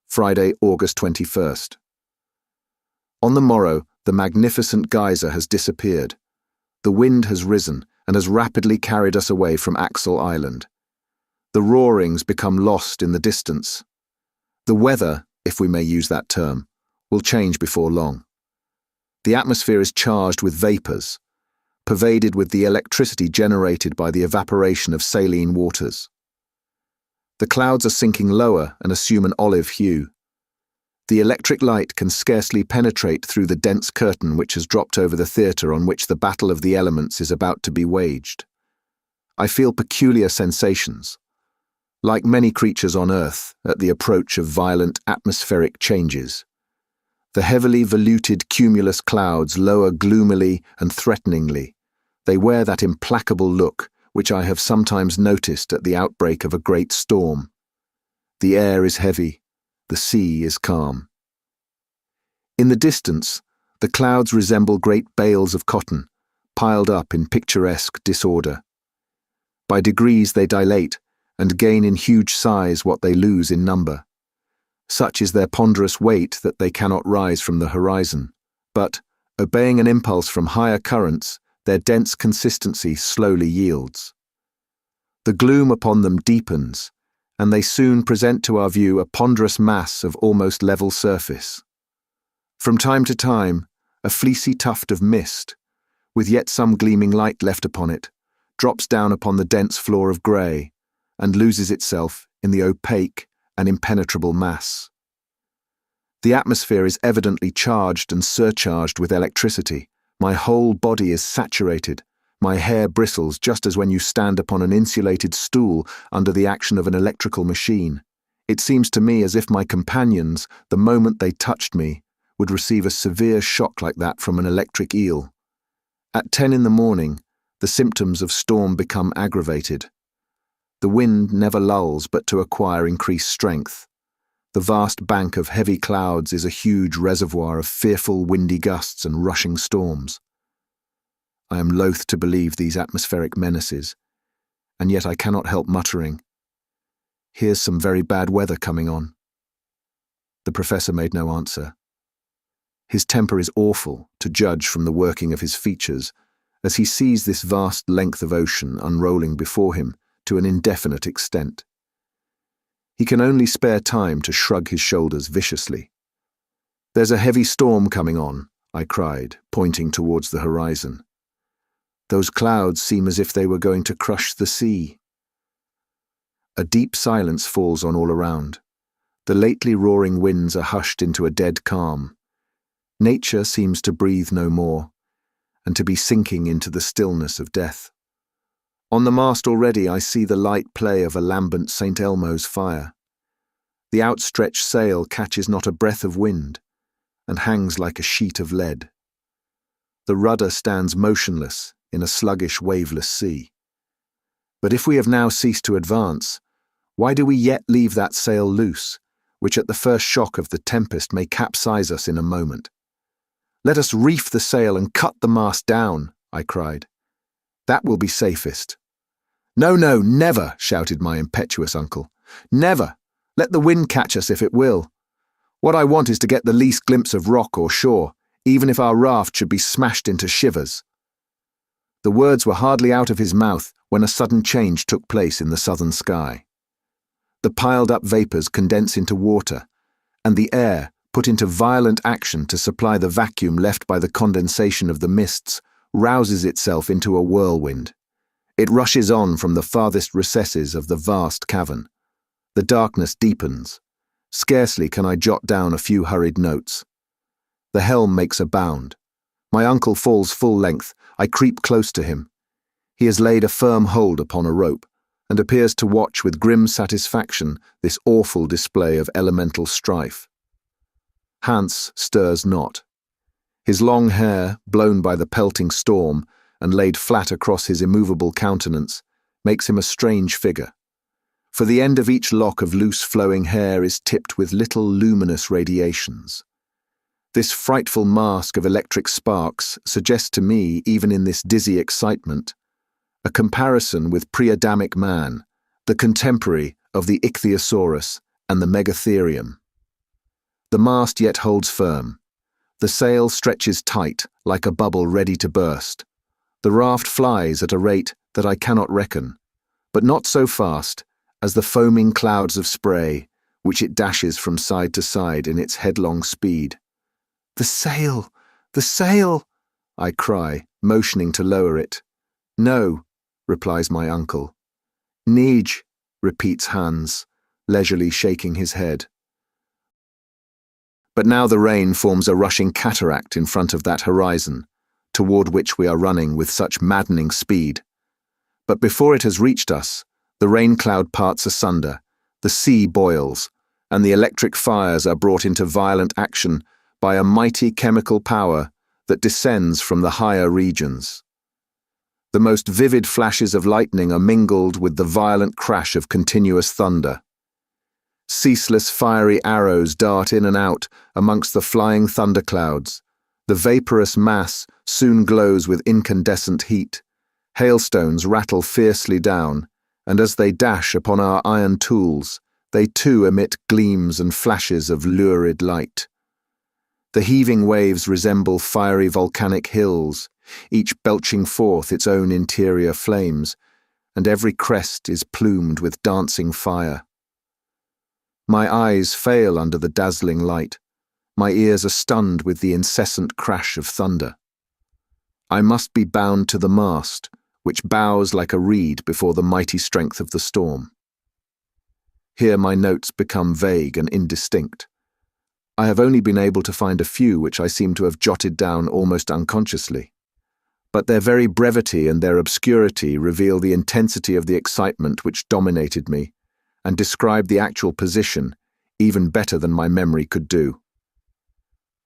Friday, August 21st. On the morrow, the magnificent geyser has disappeared. The wind has risen and has rapidly carried us away from Axel Island. The roarings become lost in the distance. The weather, if we may use that term, will change before long. The atmosphere is charged with vapours, pervaded with the electricity generated by the evaporation of saline waters. The clouds are sinking lower and assume an olive hue. The electric light can scarcely penetrate through the dense curtain which has dropped over the theatre on which the battle of the elements is about to be waged. I feel peculiar sensations. Like many creatures on Earth, at the approach of violent atmospheric changes. The heavily voluted cumulus clouds lower gloomily and threateningly. They wear that implacable look which I have sometimes noticed at the outbreak of a great storm. The air is heavy, the sea is calm. In the distance, the clouds resemble great bales of cotton, piled up in picturesque disorder. By degrees they dilate, and gain in huge size what they lose in number. Such is their ponderous weight that they cannot rise from the horizon, but, obeying an impulse from higher currents, their dense consistency slowly yields. The gloom upon them deepens, and they soon present to our view a ponderous mass of almost level surface. From time to time, a fleecy tuft of mist, with yet some gleaming light left upon it, drops down upon the dense floor of grey, and loses itself in the opaque and impenetrable mass. The atmosphere is evidently charged and surcharged with electricity. My whole body is saturated. My hair bristles just as when you stand upon an insulated stool under the action of an electrical machine. It seems to me as if my companions, the moment they touched me, would receive a severe shock like that from an electric eel. At 10 in the morning, the symptoms of storm become aggravated. The wind never lulls but to acquire increased strength. The vast bank of heavy clouds is a huge reservoir of fearful windy gusts and rushing storms. I am loath to believe these atmospheric menaces, and yet I cannot help muttering, "Here's some very bad weather coming on." The professor made no answer. His temper is awful, to judge from the working of his features, as he sees this vast length of ocean unrolling before him to an indefinite extent. He can only spare time to shrug his shoulders viciously. "There's a heavy storm coming on," I cried, pointing towards the horizon. "Those clouds seem as if they were going to crush the sea." A deep silence falls on all around. The lately roaring winds are hushed into a dead calm. Nature seems to breathe no more, and to be sinking into the stillness of death. On the mast already I see the light play of a lambent St. Elmo's fire. The outstretched sail catches not a breath of wind, and hangs like a sheet of lead. The rudder stands motionless in a sluggish, waveless sea. But if we have now ceased to advance, why do we yet leave that sail loose, which at the first shock of the tempest may capsize us in a moment? "Let us reef the sail and cut the mast down," I cried. "That will be safest." "No, no, never," shouted my impetuous uncle. "Never. Let the wind catch us if it will. What I want is to get the least glimpse of rock or shore, even if our raft should be smashed into shivers." The words were hardly out of his mouth when a sudden change took place in the southern sky. The piled-up vapours condense into water, and the air, put into violent action to supply the vacuum left by the condensation of the mists, rouses itself into a whirlwind. It rushes on from the farthest recesses of the vast cavern. The darkness deepens. Scarcely can I jot down a few hurried notes. The helm makes a bound. My uncle falls full length. I creep close to him. He has laid a firm hold upon a rope, and appears to watch with grim satisfaction this awful display of elemental strife. Hans stirs not. His long hair, blown by the pelting storm and laid flat across his immovable countenance, makes him a strange figure. For the end of each lock of loose flowing hair is tipped with little luminous radiations. This frightful mask of electric sparks suggests to me, even in this dizzy excitement, a comparison with pre-Adamic man, the contemporary of the ichthyosaurus and the megatherium. The mast yet holds firm. The sail stretches tight, like a bubble ready to burst. The raft flies at a rate that I cannot reckon, but not so fast as the foaming clouds of spray, which it dashes from side to side in its headlong speed. "The sail! The sail!" I cry, motioning to lower it. "No," replies my uncle. "Neige," repeats Hans, leisurely shaking his head. But now the rain forms a rushing cataract in front of that horizon, toward which we are running with such maddening speed. But before it has reached us, the rain cloud parts asunder, the sea boils, and the electric fires are brought into violent action by a mighty chemical power that descends from the higher regions. The most vivid flashes of lightning are mingled with the violent crash of continuous thunder. Ceaseless fiery arrows dart in and out amongst the flying thunderclouds. The vaporous mass soon glows with incandescent heat. Hailstones rattle fiercely down, and as they dash upon our iron tools, they too emit gleams and flashes of lurid light. The heaving waves resemble fiery volcanic hills, each belching forth its own interior flames, and every crest is plumed with dancing fire. My eyes fail under the dazzling light. My ears are stunned with the incessant crash of thunder. I must be bound to the mast, which bows like a reed before the mighty strength of the storm. Here my notes become vague and indistinct. I have only been able to find a few which I seem to have jotted down almost unconsciously. But their very brevity and their obscurity reveal the intensity of the excitement which dominated me, and describe the actual position even better than my memory could do.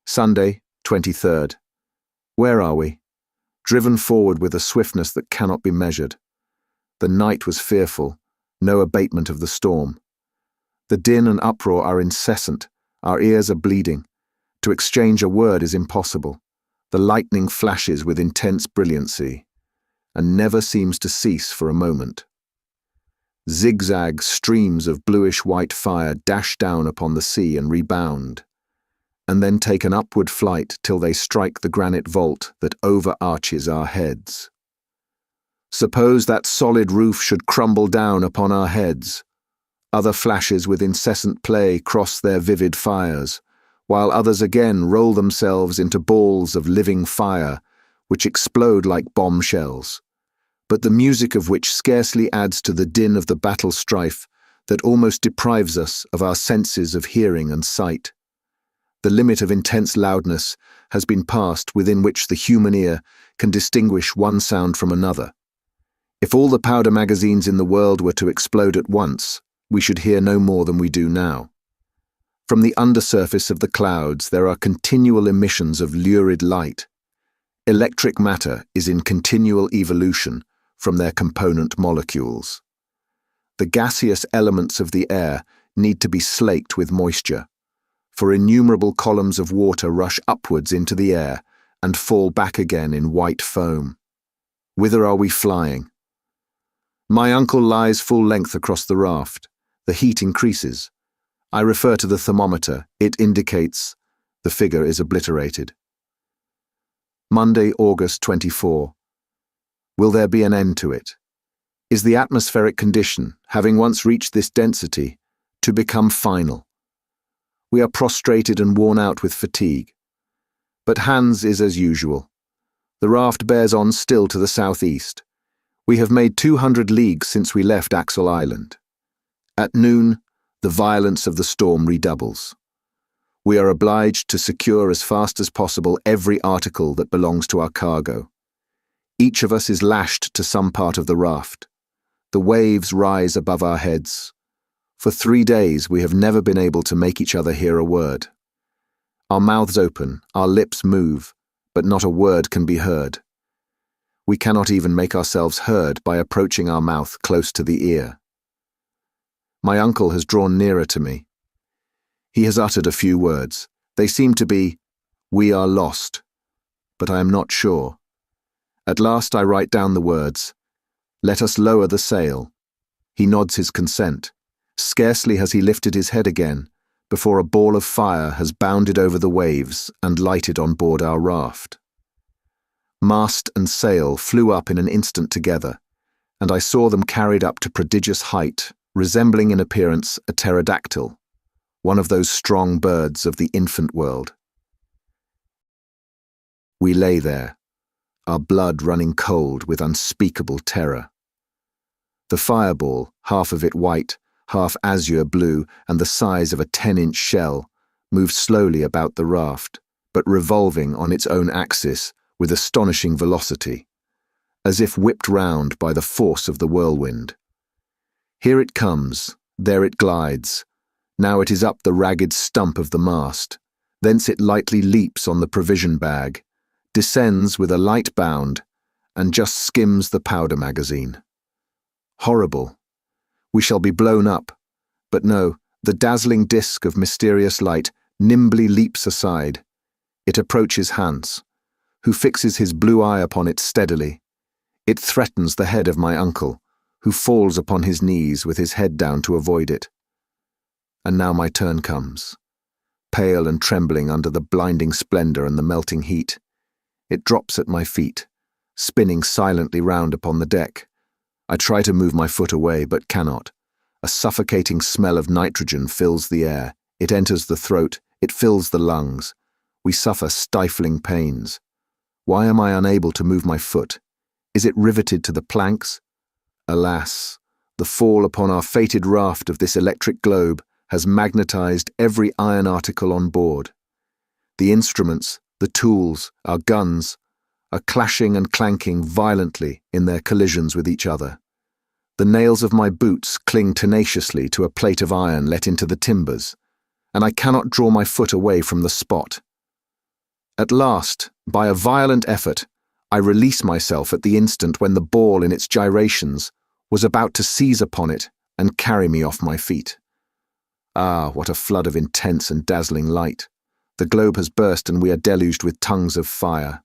Sunday, 23rd. Where are we? Driven forward with a swiftness that cannot be measured. The night was fearful, no abatement of the storm. The din and uproar are incessant, our ears are bleeding. To exchange a word is impossible. The lightning flashes with intense brilliancy, and never seems to cease for a moment. Zigzag streams of bluish-white fire dash down upon the sea and rebound, and then take an upward flight till they strike the granite vault that overarches our heads. Suppose that solid roof should crumble down upon our heads. Other flashes with incessant play cross their vivid fires, while others again roll themselves into balls of living fire, which explode like bombshells, but the music of which scarcely adds to the din of the battle strife, that almost deprives us of our senses of hearing and sight. The limit of intense loudness has been passed within which the human ear can distinguish one sound from another. If all the powder magazines in the world were to explode at once, we should hear no more than we do now. From the undersurface of the clouds there are continual emissions of lurid light. Electric matter is in continual evolution from their component molecules. The gaseous elements of the air need to be slaked with moisture, for innumerable columns of water rush upwards into the air and fall back again in white foam. Whither are we flying? My uncle lies full length across the raft. The heat increases. I refer to the thermometer. It indicates. The figure is obliterated. Monday, August 24. Will there be an end to it? Is the atmospheric condition, having once reached this density, to become final? We are prostrated and worn out with fatigue. But Hans is as usual. The raft bears on still to the southeast. We have made 200 leagues since we left Axel Island. At noon, the violence of the storm redoubles. We are obliged to secure as fast as possible every article that belongs to our cargo. Each of us is lashed to some part of the raft. The waves rise above our heads. For 3 days we have never been able to make each other hear a word. Our mouths open, our lips move, but not a word can be heard. We cannot even make ourselves heard by approaching our mouth close to the ear. My uncle has drawn nearer to me. He has uttered a few words. They seem to be, "We are lost," but I am not sure. At last I write down the words, "Let us lower the sail." He nods his consent. Scarcely has he lifted his head again, before a ball of fire has bounded over the waves and lighted on board our raft. Mast and sail flew up in an instant together, and I saw them carried up to prodigious height, resembling in appearance a pterodactyl, one of those strong birds of the infant world. We lay there, our blood running cold with unspeakable terror. The fireball, half of it white, half azure blue, and the size of a 10-inch shell, moved slowly about the raft, but revolving on its own axis with astonishing velocity, as if whipped round by the force of the whirlwind. Here it comes, there it glides. Now it is up the ragged stump of the mast, thence it lightly leaps on the provision bag, descends with a light bound, and just skims the powder magazine. Horrible. We shall be blown up, but no, the dazzling disk of mysterious light nimbly leaps aside. It approaches Hans, who fixes his blue eye upon it steadily. It threatens the head of my uncle, who falls upon his knees with his head down to avoid it. And now my turn comes. Pale and trembling under the blinding splendor and the melting heat, it drops at my feet, spinning silently round upon the deck. I try to move my foot away, but cannot. A suffocating smell of nitrogen fills the air. It enters the throat. It fills the lungs. We suffer stifling pains. Why am I unable to move my foot? Is it riveted to the planks? Alas, the fall upon our fated raft of this electric globe has magnetized every iron article on board. The instruments, the tools, our guns, are clashing and clanking violently in their collisions with each other. The nails of my boots cling tenaciously to a plate of iron let into the timbers, and I cannot draw my foot away from the spot. At last, by a violent effort, I release myself at the instant when the ball in its gyrations was about to seize upon it and carry me off my feet. Ah, what a flood of intense and dazzling light! The globe has burst and we are deluged with tongues of fire.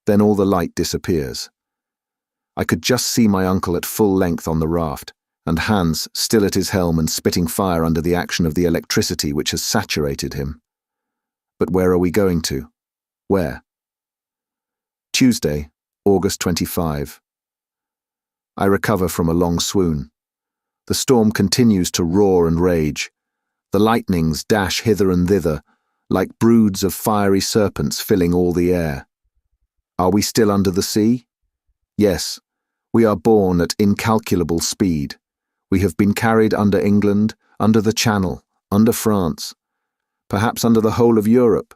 Then all the light disappears. I could just see my uncle at full length on the raft, and Hans still at his helm and spitting fire under the action of the electricity which has saturated him. But where are we going to? Where? Tuesday, August 25. I recover from a long swoon. The storm continues to roar and rage. The lightnings dash hither and thither, like broods of fiery serpents filling all the air. Are we still under the sea? Yes, we are borne at incalculable speed. We have been carried under England, under the Channel, under France, perhaps under the whole of Europe.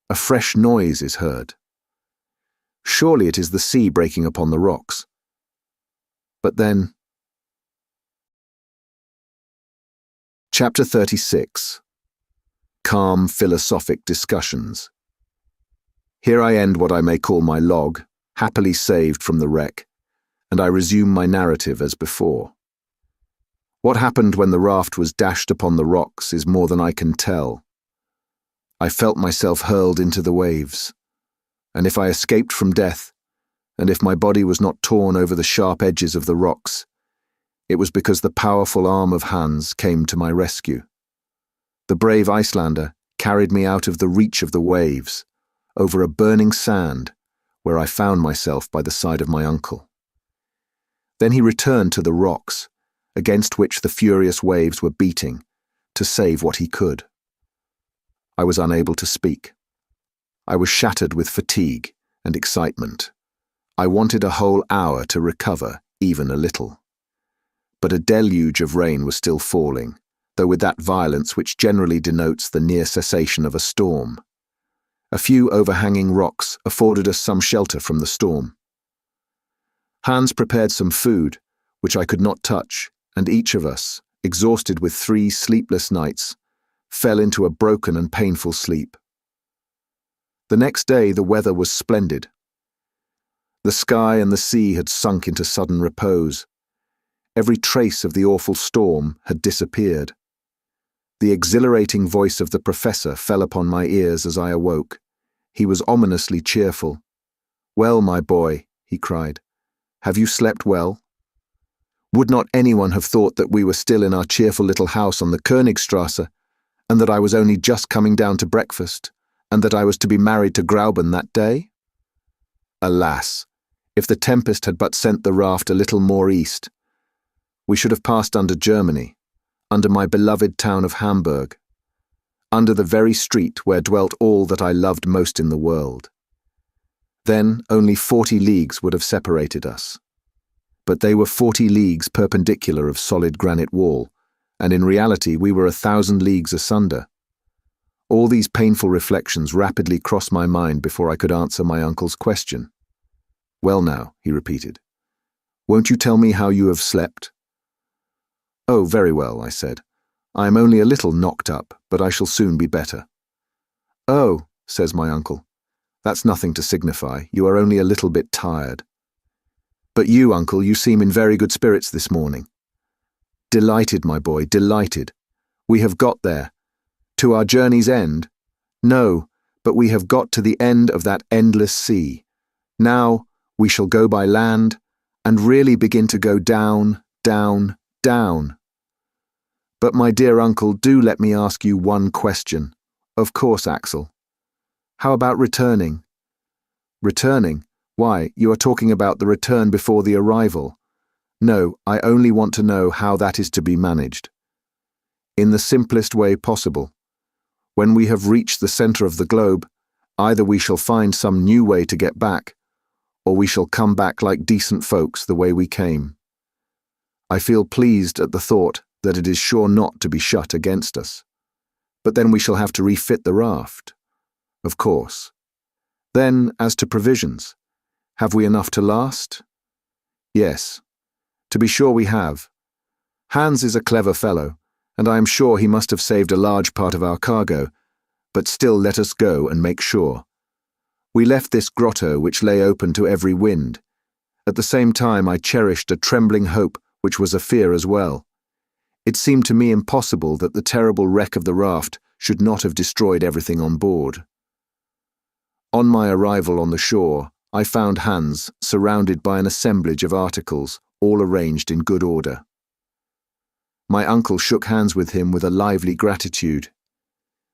A fresh noise is heard. Surely it is the sea breaking upon the rocks. But then... Chapter 36. Calm philosophic discussions. Here I end what I may call my log, happily saved from the wreck, and I resume my narrative as before. What happened when the raft was dashed upon the rocks is more than I can tell. I felt myself hurled into the waves, and if I escaped from death, and if my body was not torn over the sharp edges of the rocks, it was because the powerful arm of Hans came to my rescue. The brave Icelander carried me out of the reach of the waves, over a burning sand, where I found myself by the side of my uncle. Then he returned to the rocks, against which the furious waves were beating, to save what he could. I was unable to speak. I was shattered with fatigue and excitement. I wanted a whole hour to recover, even a little. But a deluge of rain was still falling, though with that violence which generally denotes the near cessation of a storm. A few overhanging rocks afforded us some shelter from the storm. Hans prepared some food, which I could not touch, and each of us, exhausted with 3 sleepless nights, fell into a broken and painful sleep. The next day the weather was splendid. The sky and the sea had sunk into sudden repose. Every trace of the awful storm had disappeared. The exhilarating voice of the professor fell upon my ears as I awoke. He was ominously cheerful. "Well, my boy," he cried, "have you slept well? Would not anyone have thought that we were still in our cheerful little house on the Königstrasse, and that I was only just coming down to breakfast, and that I was to be married to Grauben that day? Alas, if the tempest had but sent the raft a little more east, we should have passed under Germany, under my beloved town of Hamburg, under the very street where dwelt all that I loved most in the world. Then only 40 leagues would have separated us. But they were 40 leagues perpendicular of solid granite wall, and in reality we were 1,000 leagues asunder. All these painful reflections rapidly crossed my mind before I could answer my uncle's question. "Well now," he repeated, "won't you tell me how you have slept?" "Oh, very well," I said. "I am only a little knocked up, but I shall soon be better." "Oh," says my uncle, "that's nothing to signify. You are only a little bit tired. But you, uncle, you seem in very good spirits this morning." "Delighted, my boy, delighted. We have got there. To our journey's end? No, but we have got to the end of that endless sea. Now we shall go by land, and really begin to go down, down, down. But my dear uncle, do let me ask you one question." "Of course, Axel." "How about returning?" "Returning? Why, you are talking about the return before the arrival." "No, I only want to know how that is to be managed." "In the simplest way possible. When we have reached the center of the globe, either we shall find some new way to get back, or we shall come back like decent folks the way we came. I feel pleased at the thought that it is sure not to be shut against us. But then we shall have to refit the raft." "Of course. Then, as to provisions, have we enough to last?" "Yes. To be sure we have. Hans is a clever fellow, and I am sure he must have saved a large part of our cargo, but still let us go and make sure. We left this grotto which lay open to every wind. At the same time I cherished a trembling hope which was a fear as well. It seemed to me impossible that the terrible wreck of the raft should not have destroyed everything on board. On my arrival on the shore, I found Hans surrounded by an assemblage of articles, all arranged in good order. My uncle shook hands with him with a lively gratitude.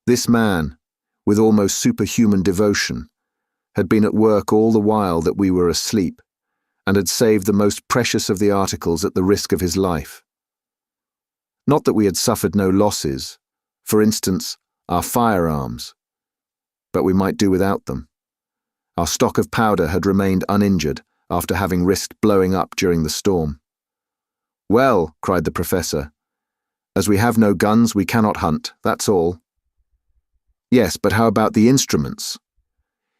This man, with almost superhuman devotion, had been at work all the while that we were asleep, and had saved the most precious of the articles at the risk of his life. Not that we had suffered no losses, for instance, our firearms, but we might do without them. Our stock of powder had remained uninjured after having risked blowing up during the storm. "Well," cried the professor, "as we have no guns, we cannot hunt, that's all." "Yes, but how about the instruments?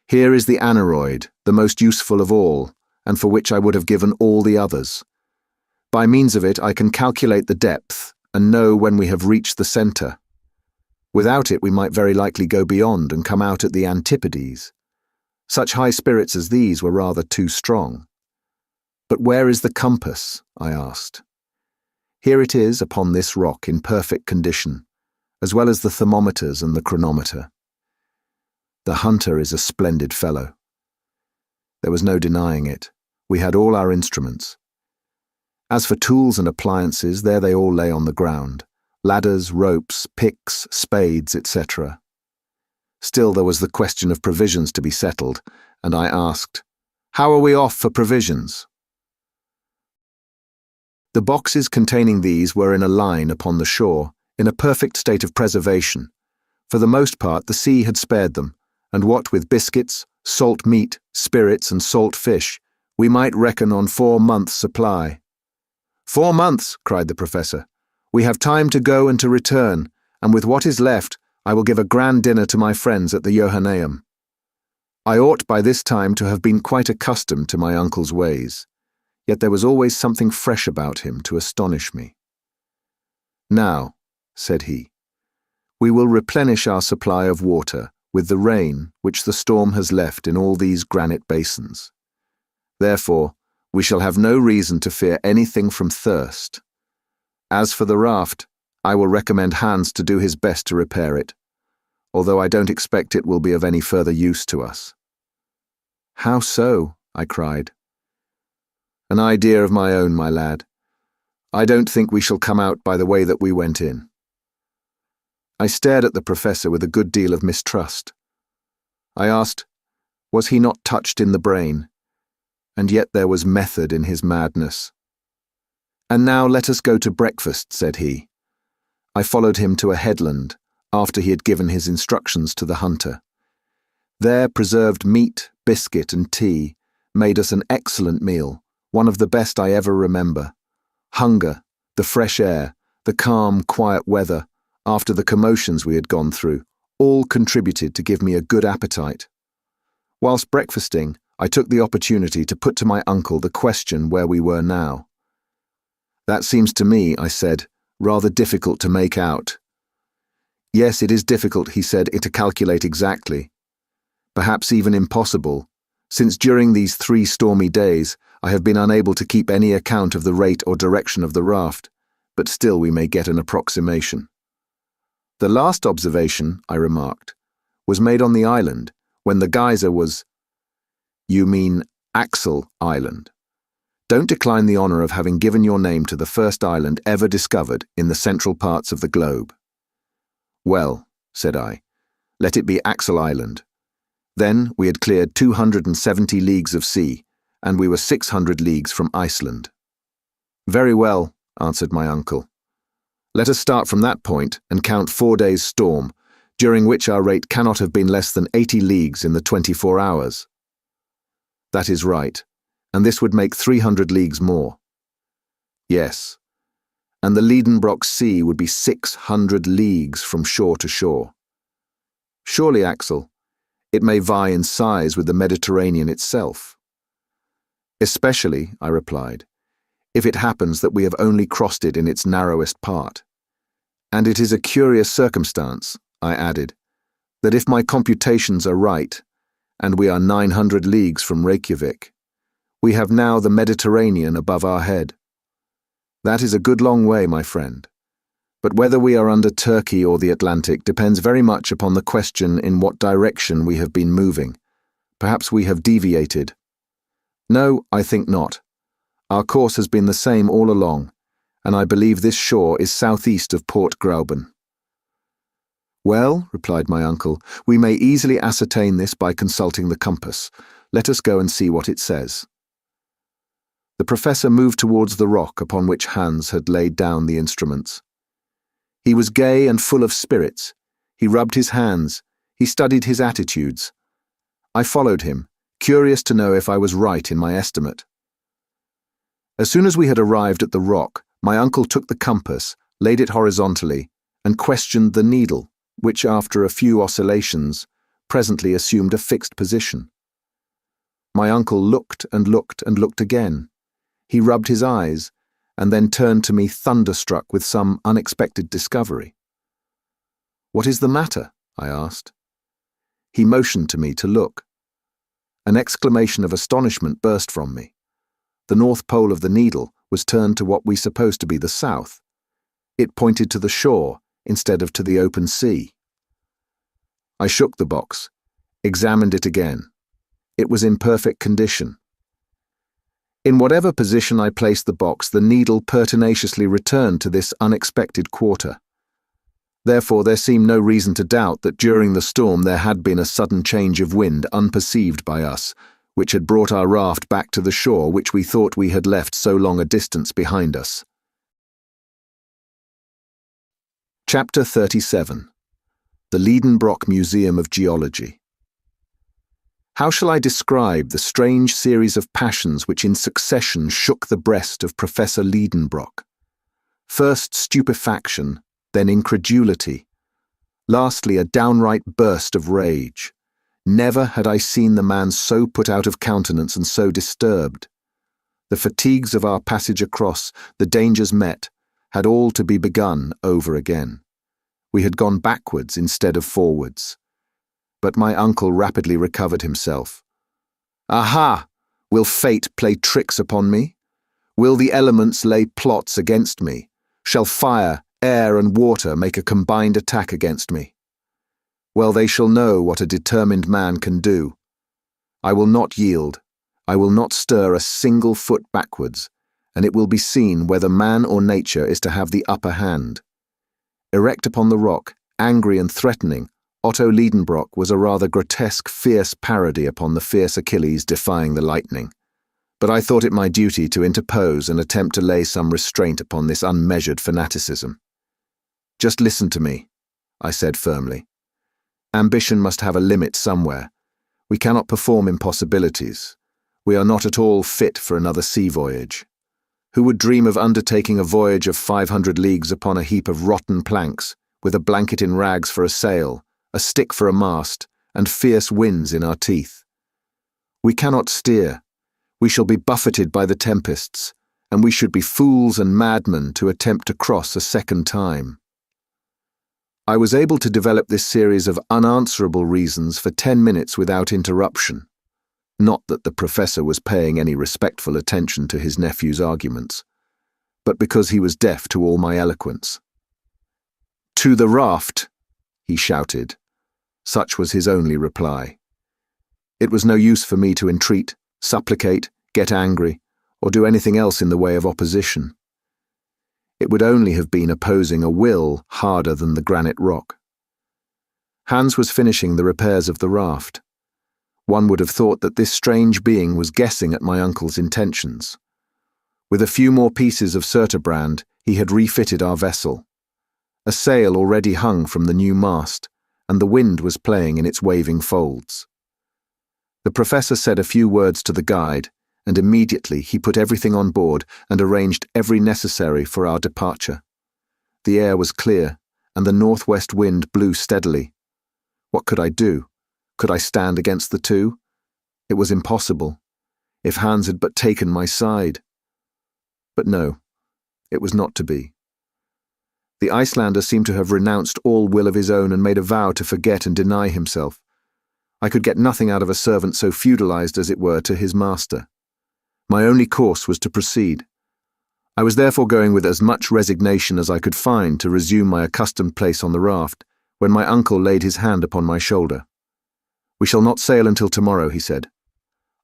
Here is the aneroid, the most useful of all, and for which I would have given all the others. By means of it I can calculate the depth and know when we have reached the center. Without it we might very likely go beyond and come out at the antipodes. Such high spirits as these were rather too strong." "But where is the compass?" I asked. "Here it is upon this rock in perfect condition, as well as the thermometers and the chronometer. The hunter is a splendid fellow." There was no denying it. We had all our instruments. As for tools and appliances, there they all lay on the ground. Ladders, ropes, picks, spades, etc. Still there was the question of provisions to be settled, and I asked, "How are we off for provisions?" The boxes containing these were in a line upon the shore, in a perfect state of preservation. For the most part the sea had spared them, and what with biscuits, salt meat, spirits, and salt fish, we might reckon on 4 months' supply. "4 months!" cried the professor. "We have time to go and to return, and with what is left, I will give a grand dinner to my friends at the Johanneum." I ought by this time to have been quite accustomed to my uncle's ways, yet there was always something fresh about him to astonish me. "Now," said he, "we will replenish our supply of water with the rain which the storm has left in all these granite basins. Therefore, we shall have no reason to fear anything from thirst. As for the raft, I will recommend Hans to do his best to repair it, although I don't expect it will be of any further use to us." "How so?" I cried. "An idea of my own, my lad. I don't think we shall come out by the way that we went in." I stared at the professor with a good deal of mistrust. I asked, was he not touched in the brain? And yet there was method in his madness. "And now let us go to breakfast," said he. I followed him to a headland, after he had given his instructions to the hunter. There preserved meat, biscuit, and tea made us an excellent meal, one of the best I ever remember. Hunger, the fresh air, the calm, quiet weather, after the commotions we had gone through, all contributed to give me a good appetite. Whilst breakfasting, I took the opportunity to put to my uncle the question where we were now. "That seems to me," I said, "rather difficult to make out." "Yes, it is difficult," he said, "to calculate exactly. Perhaps even impossible, since during these 3 stormy days I have been unable to keep any account of the rate or direction of the raft, but still we may get an approximation." "The last observation," I remarked, "was made on the island, when the geyser was—" "You mean Axel Island. Don't decline the honor of having given your name to the first island ever discovered in the central parts of the globe." "Well," said I, "let it be Axel Island." Then we had cleared 270 leagues of sea, and we were 600 leagues from Iceland. "Very well," answered my uncle. "Let us start from that point and count 4 days' storm, during which our rate cannot have been less than 80 leagues in the 24 hours. "That is right, and this would make 300 leagues more." "Yes, and the Lidenbrock Sea would be 600 leagues from shore to shore." "Surely, Axel, it may vie in size with the Mediterranean itself." "Especially," I replied, "if it happens that we have only crossed it in its narrowest part. And it is a curious circumstance," I added, "that if my computations are right, and we are 900 leagues from Reykjavik, we have now the Mediterranean above our head. That is a good long way, my friend. But whether we are under Turkey or the Atlantic depends very much upon the question in what direction we have been moving. Perhaps we have deviated." "No, I think not. Our course has been the same all along, and I believe this shore is southeast of Port Grauben." "Well," replied my uncle, "we may easily ascertain this by consulting the compass. Let us go and see what it says." The professor moved towards the rock upon which Hans had laid down the instruments. He was gay and full of spirits. He rubbed his hands. He studied his attitudes. I followed him, curious to know if I was right in my estimate. As soon as we had arrived at the rock, My uncle took the compass, laid it horizontally, and questioned the needle, which, after a few oscillations, presently assumed a fixed position. My uncle looked and looked and looked again. He rubbed his eyes, and then turned to me thunderstruck with some unexpected discovery. "What is the matter?" I asked. He motioned to me to look. An exclamation of astonishment burst from me. The north pole of the needle was turned to what we supposed to be the south. It pointed to the shore instead of to the open sea. I shook the box, examined it again. It was in perfect condition. In whatever position I placed the box, the needle pertinaciously returned to this unexpected quarter. Therefore, there seemed no reason to doubt that during the storm there had been a sudden change of wind unperceived by us, which had brought our raft back to the shore which we thought we had left so long a distance behind us. Chapter 37. The Lidenbrock Museum of Geology. How shall I describe the strange series of passions which in succession shook the breast of Professor Lidenbrock? First stupefaction, then incredulity, lastly a downright burst of rage. Never had I seen the man so put out of countenance and so disturbed. The fatigues of our passage across, the dangers met, had all to be begun over again. We had gone backwards instead of forwards. But my uncle rapidly recovered himself. "Aha! Will fate play tricks upon me? Will the elements lay plots against me? Shall fire, air, and water make a combined attack against me? Well, they shall know what a determined man can do. I will not yield. I will not stir a single foot backwards, and it will be seen whether man or nature is to have the upper hand." Erect upon the rock, angry and threatening, Otto Lidenbrock was a rather grotesque, fierce parody upon the fierce Achilles defying the lightning. But I thought it my duty to interpose and attempt to lay some restraint upon this unmeasured fanaticism. "Just listen to me," I said firmly. "Ambition must have a limit somewhere. We cannot perform impossibilities. We are not at all fit for another sea voyage. Who would dream of undertaking a voyage of 500 leagues upon a heap of rotten planks, with a blanket in rags for a sail, a stick for a mast, and fierce winds in our teeth? We cannot steer. We shall be buffeted by the tempests, and we should be fools and madmen to attempt to cross a second time." I was able to develop this series of unanswerable reasons for 10 minutes without interruption. Not that the professor was paying any respectful attention to his nephew's arguments, but because he was deaf to all my eloquence. "To the raft!" he shouted. Such was his only reply. It was no use for me to entreat, supplicate, get angry, or do anything else in the way of opposition. It would only have been opposing a will harder than the granite rock. Hans was finishing the repairs of the raft. One would have thought that this strange being was guessing at my uncle's intentions. With a few more pieces of surturbrand, he had refitted our vessel. A sail already hung from the new mast, and the wind was playing in its waving folds. The professor said a few words to the guide, and immediately he put everything on board and arranged every necessary for our departure. The air was clear, and the northwest wind blew steadily. What could I do? Could I stand against the two? It was impossible. If Hans had but taken my side. But no, it was not to be. The Icelander seemed to have renounced all will of his own and made a vow to forget and deny himself. I could get nothing out of a servant so feudalized, as it were, to his master. My only course was to proceed. I was therefore going with as much resignation as I could find to resume my accustomed place on the raft, when my uncle laid his hand upon my shoulder. "We shall not sail until tomorrow," he said.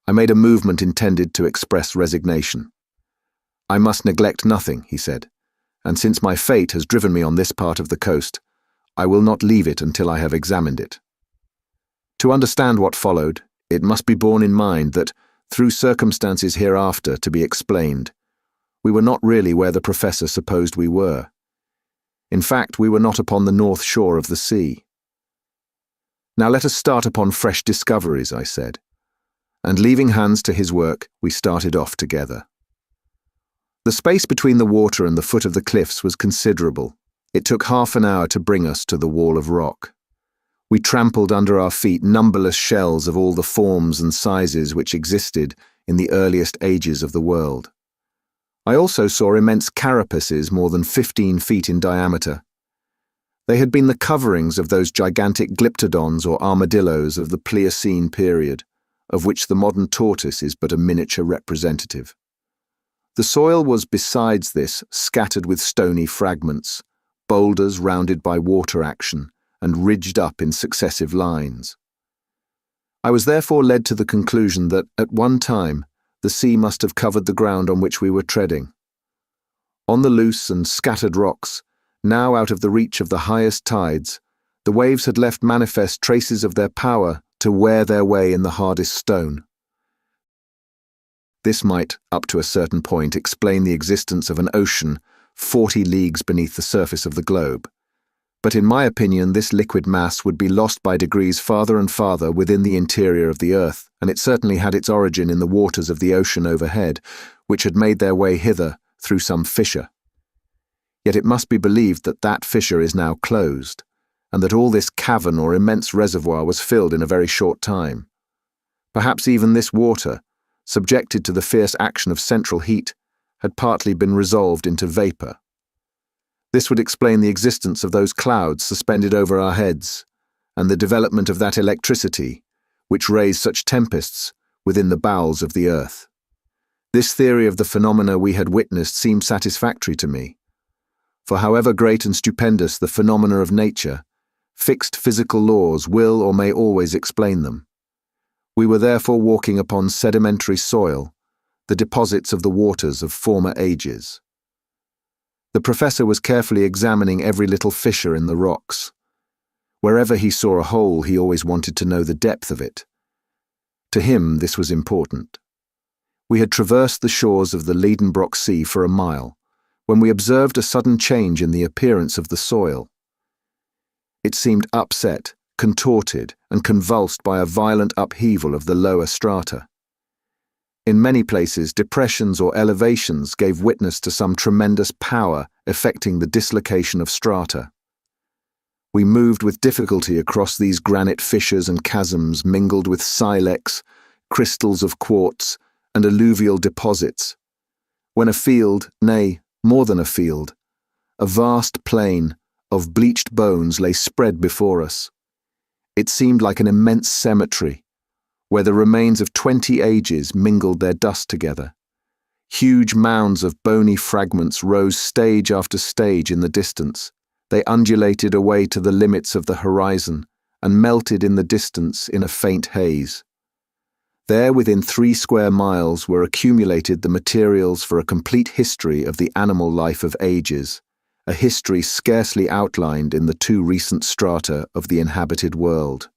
I made a movement intended to express resignation. "I must neglect nothing," he said, "and since my fate has driven me on this part of the coast, I will not leave it until I have examined it." To understand what followed, it must be borne in mind that, through circumstances hereafter to be explained, we were not really where the professor supposed we were. In fact, we were not upon the north shore of the sea. "Now let us start upon fresh discoveries," I said, and leaving Hans to his work, we started off together. The space between the water and the foot of the cliffs was considerable. It took half an hour to bring us to the wall of rock. We trampled under our feet numberless shells of all the forms and sizes which existed in the earliest ages of the world. I also saw immense carapaces more than 15 feet in diameter. They had been the coverings of those gigantic glyptodons or armadillos of the Pliocene period, of which the modern tortoise is but a miniature representative. The soil was, besides this, scattered with stony fragments, boulders rounded by water action, and ridged up in successive lines. I was therefore led to the conclusion that, at one time, the sea must have covered the ground on which we were treading. On the loose and scattered rocks, now out of the reach of the highest tides, the waves had left manifest traces of their power to wear their way in the hardest stone. This might, up to a certain point, explain the existence of an ocean 40 leagues beneath the surface of the globe. But in my opinion, this liquid mass would be lost by degrees farther and farther within the interior of the earth, and it certainly had its origin in the waters of the ocean overhead, which had made their way hither through some fissure. Yet it must be believed that that fissure is now closed, and that all this cavern or immense reservoir was filled in a very short time. Perhaps even this water, subjected to the fierce action of central heat, had partly been resolved into vapour. This would explain the existence of those clouds suspended over our heads, and the development of that electricity, which raised such tempests within the bowels of the earth. This theory of the phenomena we had witnessed seemed satisfactory to me, for however great and stupendous the phenomena of nature, fixed physical laws will or may always explain them. We were therefore walking upon sedimentary soil, the deposits of the waters of former ages. The professor was carefully examining every little fissure in the rocks. Wherever he saw a hole, he always wanted to know the depth of it. To him, this was important. We had traversed the shores of the Lidenbrock Sea for a mile, when we observed a sudden change in the appearance of the soil. It seemed upset, contorted, and convulsed by a violent upheaval of the lower strata. In many places, depressions or elevations gave witness to some tremendous power effecting the dislocation of strata. We moved with difficulty across these granite fissures and chasms mingled with silex, crystals of quartz, and alluvial deposits, when a field, nay, more than a field, a vast plain of bleached bones lay spread before us. It seemed like an immense cemetery, where the remains of 20 ages mingled their dust together. Huge mounds of bony fragments rose stage after stage in the distance. They undulated away to the limits of the horizon and melted in the distance in a faint haze. There, within 3 square miles, were accumulated the materials for a complete history of the animal life of ages, a history scarcely outlined in the 2 recent strata of the inhabited world.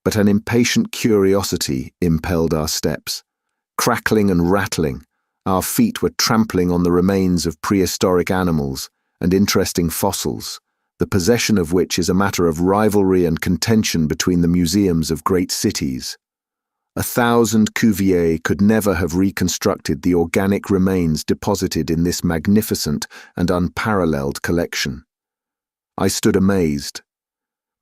But an impatient curiosity impelled our steps. Crackling and rattling, our feet were trampling on the remains of prehistoric animals and interesting fossils, the possession of which is a matter of rivalry and contention between the museums of great cities. 1,000 Cuviers could never have reconstructed the organic remains deposited in this magnificent and unparalleled collection. I stood amazed.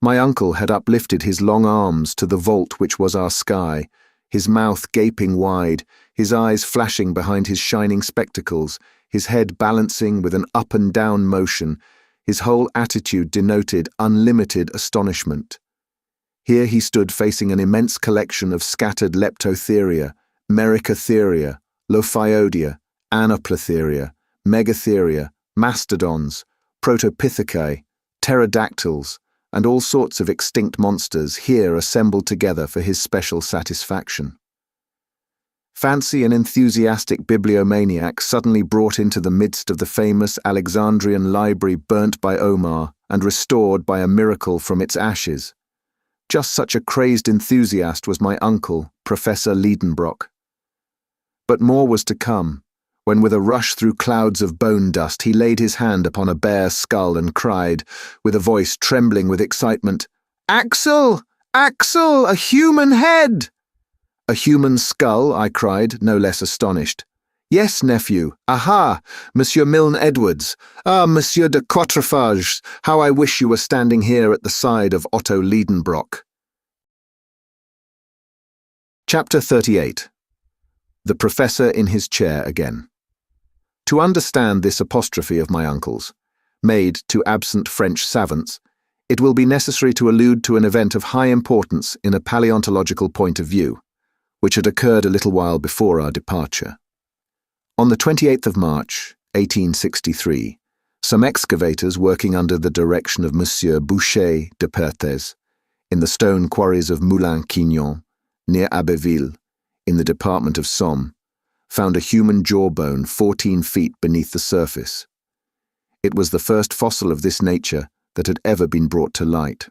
My uncle had uplifted his long arms to the vault which was our sky, his mouth gaping wide, his eyes flashing behind his shining spectacles, his head balancing with an up and down motion. His whole attitude denoted unlimited astonishment. Here he stood facing an immense collection of scattered Leptotheria, Mericotheria, Lophiodia, Anoplotheria, Megatheria, Mastodons, Protopithecae, Pterodactyls, and all sorts of extinct monsters here assembled together for his special satisfaction. Fancy and enthusiastic bibliomaniac suddenly brought into the midst of the famous Alexandrian library burnt by Omar and restored by a miracle from its ashes. Just such a crazed enthusiast was my uncle, Professor Lidenbrock. But more was to come, when with a rush through clouds of bone dust he laid his hand upon a bare skull and cried, with a voice trembling with excitement, "Axel! Axel! A human head!" "A human skull?" I cried, no less astonished. Yes, nephew. Aha! Monsieur Milne Edwards. Ah, Monsieur de Quatrefages, how I wish you were standing here at the side of Otto Lidenbrock. Chapter 38. The Professor in his chair again. To understand this apostrophe of my uncle's, made to absent French savants, it will be necessary to allude to an event of high importance in a paleontological point of view, which had occurred a little while before our departure. On the 28th of March, 1863, some excavators working under the direction of Monsieur Boucher de Perthes in the stone quarries of Moulins-Quignon, near Abbeville, in the department of Somme, found a human jawbone 14 feet beneath the surface. It was the first fossil of this nature that had ever been brought to light.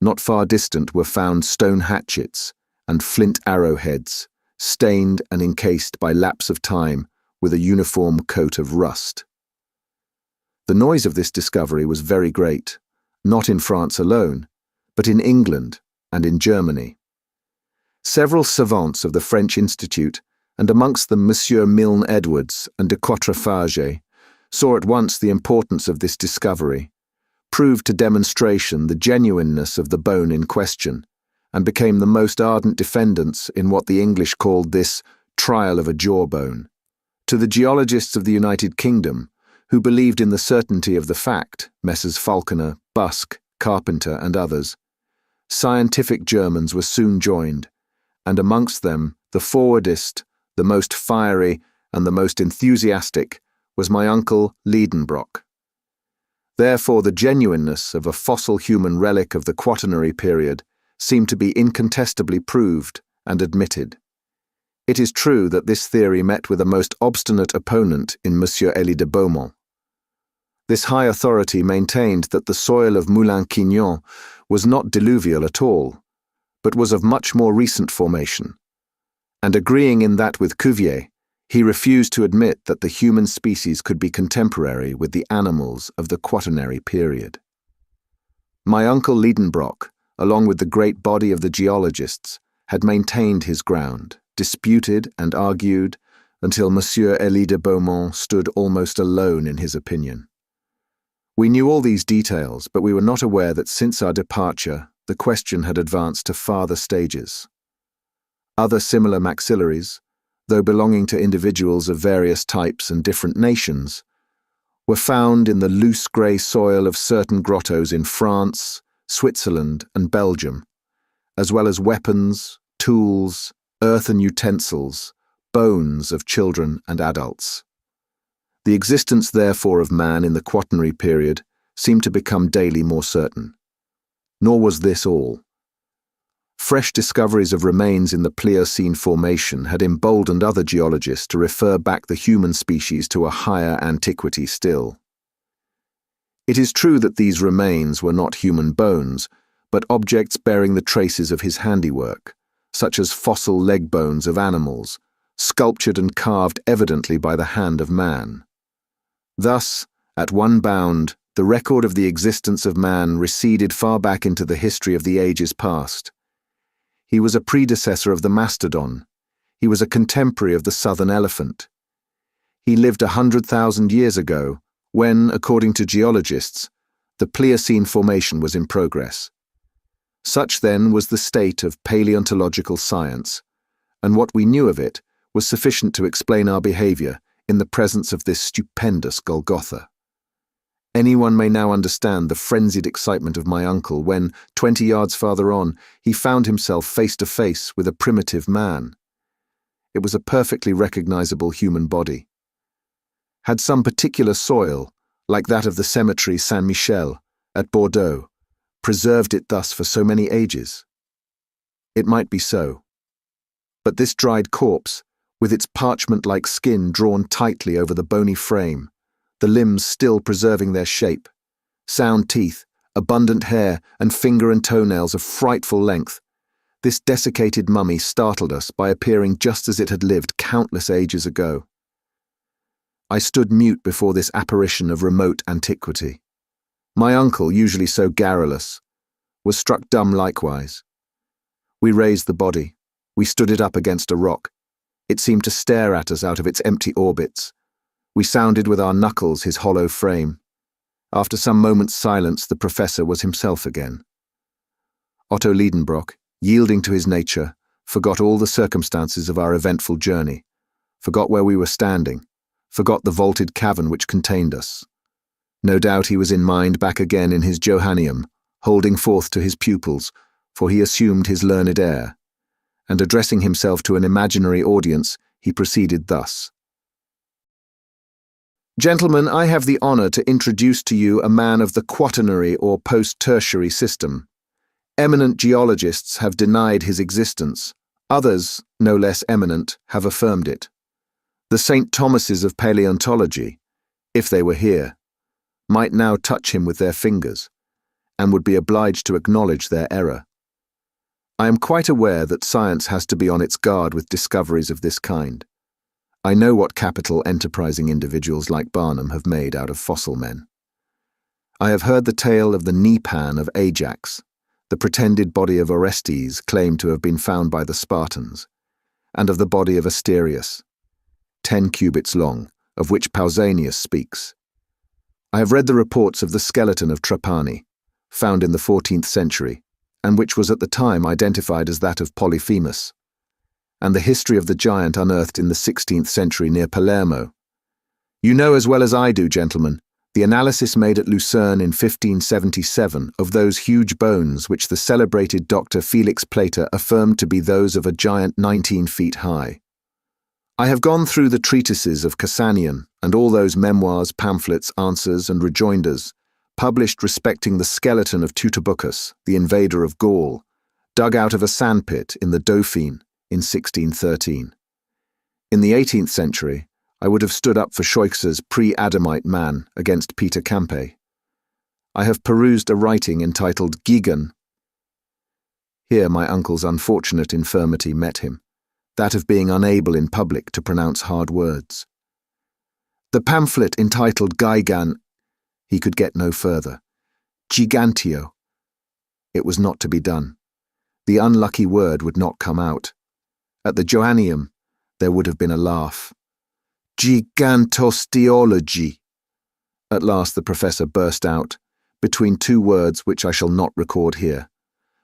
Not far distant were found stone hatchets and flint arrowheads, stained and encased by lapse of time with a uniform coat of rust. The noise of this discovery was very great, not in France alone, but in England and in Germany. Several savants of the French Institute, and amongst them Monsieur Milne Edwards and de Quatrefages, saw at once the importance of this discovery, proved to demonstration the genuineness of the bone in question, and became the most ardent defendants in what the English called this trial of a jawbone. To the geologists of the United Kingdom, who believed in the certainty of the fact, Messrs. Falconer, Busk, Carpenter, and others, scientific Germans were soon joined, and amongst them the forwardest, the most fiery, and the most enthusiastic was my uncle Lidenbrock. Therefore the genuineness of a fossil human relic of the Quaternary period seemed to be incontestably proved and admitted. It is true that this theory met with a most obstinate opponent in Monsieur Élie de Beaumont. This high authority maintained that the soil of Moulins-Quignon was not diluvial at all, but was of much more recent formation, and agreeing in that with Cuvier, he refused to admit that the human species could be contemporary with the animals of the Quaternary period. My uncle Lidenbrock, along with the great body of the geologists, had maintained his ground, disputed and argued, until Monsieur Élie de Beaumont stood almost alone in his opinion. We knew all these details, but we were not aware that since our departure, the question had advanced to farther stages. Other similar maxillaries, though belonging to individuals of various types and different nations, were found in the loose grey soil of certain grottos in France, Switzerland, and Belgium, as well as weapons, tools, earthen utensils, bones of children and adults. The existence, therefore, of man in the Quaternary period seemed to become daily more certain. Nor was this all. Fresh discoveries of remains in the Pliocene formation had emboldened other geologists to refer back the human species to a higher antiquity still. It is true that these remains were not human bones, but objects bearing the traces of his handiwork, such as fossil leg bones of animals, sculptured and carved evidently by the hand of man. Thus, at one bound, the record of the existence of man receded far back into the history of the ages past. He was a predecessor of the mastodon. He was a contemporary of the southern elephant. He lived 100,000 years ago, when, according to geologists, the Pliocene formation was in progress. Such then was the state of paleontological science, and what we knew of it was sufficient to explain our behavior in the presence of this stupendous Golgotha. Anyone may now understand the frenzied excitement of my uncle when, 20 yards farther on, he found himself face to face with a primitive man. It was a perfectly recognizable human body. Had some particular soil, like that of the cemetery Saint-Michel at Bordeaux, preserved it thus for so many ages? It might be so. But this dried corpse, with its parchment-like skin drawn tightly over the bony frame, the limbs still preserving their shape, sound teeth, abundant hair, and finger and toenails of frightful length, this desiccated mummy startled us by appearing just as it had lived countless ages ago. I stood mute before this apparition of remote antiquity. My uncle, usually so garrulous, was struck dumb likewise. We raised the body. We stood it up against a rock. It seemed to stare at us out of its empty orbits. We sounded with our knuckles his hollow frame. After some moments' silence, the professor was himself again. Otto Lidenbrock, yielding to his nature, forgot all the circumstances of our eventful journey, forgot where we were standing, forgot the vaulted cavern which contained us. No doubt he was in mind back again in his Johanneum, holding forth to his pupils, for he assumed his learned air, and addressing himself to an imaginary audience, he proceeded thus. Gentlemen, I have the honour to introduce to you a man of the quaternary or post-tertiary system. Eminent geologists have denied his existence. Others, no less eminent, have affirmed it. The St. Thomases of paleontology, if they were here, might now touch him with their fingers, and would be obliged to acknowledge their error. I am quite aware that science has to be on its guard with discoveries of this kind. I know what capital enterprising individuals like Barnum have made out of fossil men. I have heard the tale of the knee-pan of Ajax, the pretended body of Orestes claimed to have been found by the Spartans, and of the body of Asterius, 10 cubits long, of which Pausanias speaks. I have read the reports of the skeleton of Trapani, found in the 14th century, and which was at the time identified as that of Polyphemus, and the history of the giant unearthed in the 16th century near Palermo. You know as well as I do, gentlemen, the analysis made at Lucerne in 1577 of those huge bones which the celebrated Dr. Felix Plater affirmed to be those of a giant 19 feet high. I have gone through the treatises of Cassanion and all those memoirs, pamphlets, answers, and rejoinders, published respecting the skeleton of Teutobucus, the invader of Gaul, dug out of a sandpit in the Dauphine in 1613. In the 18th century, I would have stood up for Scheuchzer's pre-Adamite man against Peter Campe. I have perused a writing entitled Gigan. Here my uncle's unfortunate infirmity met him, that of being unable in public to pronounce hard words. The pamphlet entitled Gigan. He could get no further. Gigantio. It was not to be done. The unlucky word would not come out. At the Johanneum, there would have been a laugh. Gigantosteology. At last the professor burst out, between two words which I shall not record here,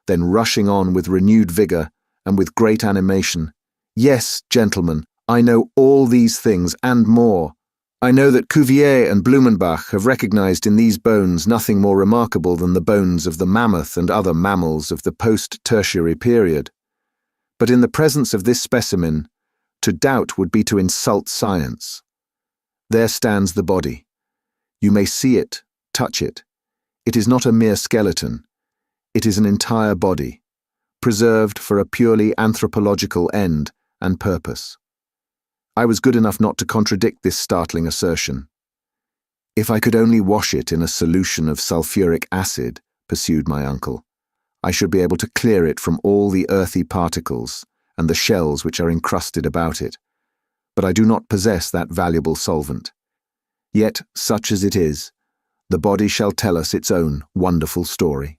then rushing on with renewed vigour and with great animation. Yes, gentlemen, I know all these things and more. I know that Cuvier and Blumenbach have recognized in these bones nothing more remarkable than the bones of the mammoth and other mammals of the post-tertiary period. But in the presence of this specimen, to doubt would be to insult science. There stands the body. You may see it, touch it. It is not a mere skeleton. It is an entire body, preserved for a purely anthropological end and purpose. I was good enough not to contradict this startling assertion. If I could only wash it in a solution of sulfuric acid, pursued my uncle, I should be able to clear it from all the earthy particles and the shells which are encrusted about it. But I do not possess that valuable solvent. Yet, such as it is, the body shall tell us its own wonderful story.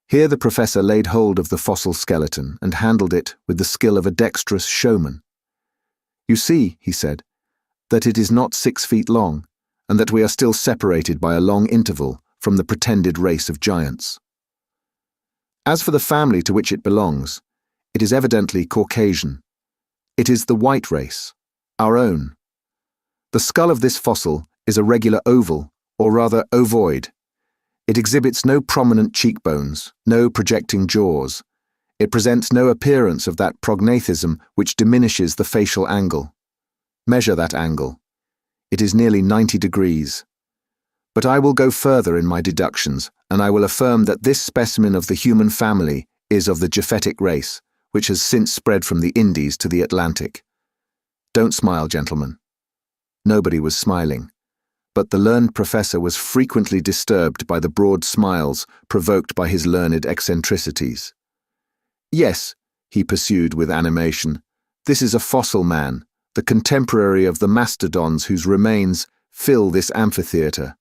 Here the professor laid hold of the fossil skeleton and handled it with the skill of a dexterous showman. You see, he said, that it is not 6 feet long, and that we are still separated by a long interval from the pretended race of giants. As for the family to which it belongs, it is evidently Caucasian. It is the white race, our own. The skull of this fossil is a regular oval, or rather ovoid. It exhibits no prominent cheekbones, no projecting jaws. It presents no appearance of that prognathism which diminishes the facial angle. Measure that angle. It is nearly 90 degrees. But I will go further in my deductions, and I will affirm that this specimen of the human family is of the Japhetic race, which has since spread from the Indies to the Atlantic. Don't smile, gentlemen. Nobody was smiling, but the learned professor was frequently disturbed by the broad smiles provoked by his learned eccentricities. Yes, he pursued with animation, this is a fossil man, the contemporary of the mastodons whose remains fill this amphitheatre.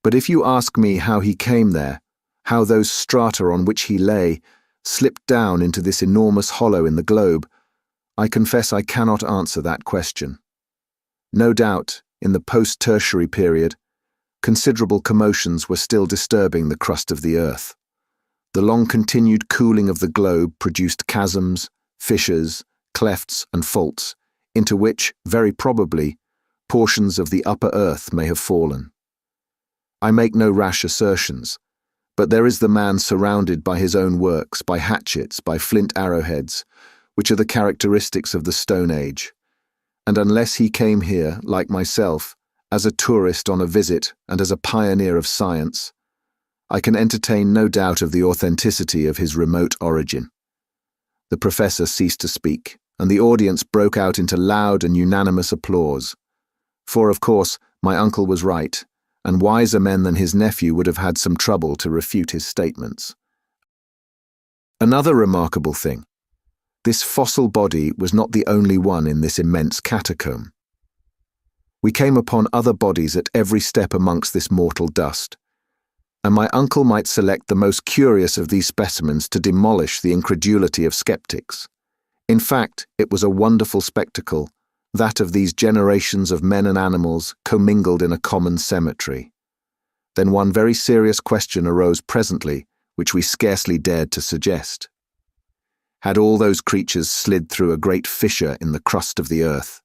But if you ask me how he came there, how those strata on which he lay slipped down into this enormous hollow in the globe, I confess I cannot answer that question. No doubt, in the post-tertiary period, considerable commotions were still disturbing the crust of the earth. The long-continued cooling of the globe produced chasms, fissures, clefts, and faults, into which, very probably, portions of the upper earth may have fallen. I make no rash assertions, but there is the man surrounded by his own works, by hatchets, by flint arrowheads, which are the characteristics of the Stone Age, and unless he came here, like myself, as a tourist on a visit and as a pioneer of science, I can entertain no doubt of the authenticity of his remote origin. The professor ceased to speak, and the audience broke out into loud and unanimous applause. For, of course, my uncle was right, and wiser men than his nephew would have had some trouble to refute his statements. Another remarkable thing: this fossil body was not the only one in this immense catacomb. We came upon other bodies at every step amongst this mortal dust, and my uncle might select the most curious of these specimens to demolish the incredulity of skeptics. In fact, it was a wonderful spectacle, that of these generations of men and animals commingled in a common cemetery. Then one very serious question arose presently, which we scarcely dared to suggest. Had all those creatures slid through a great fissure in the crust of the earth,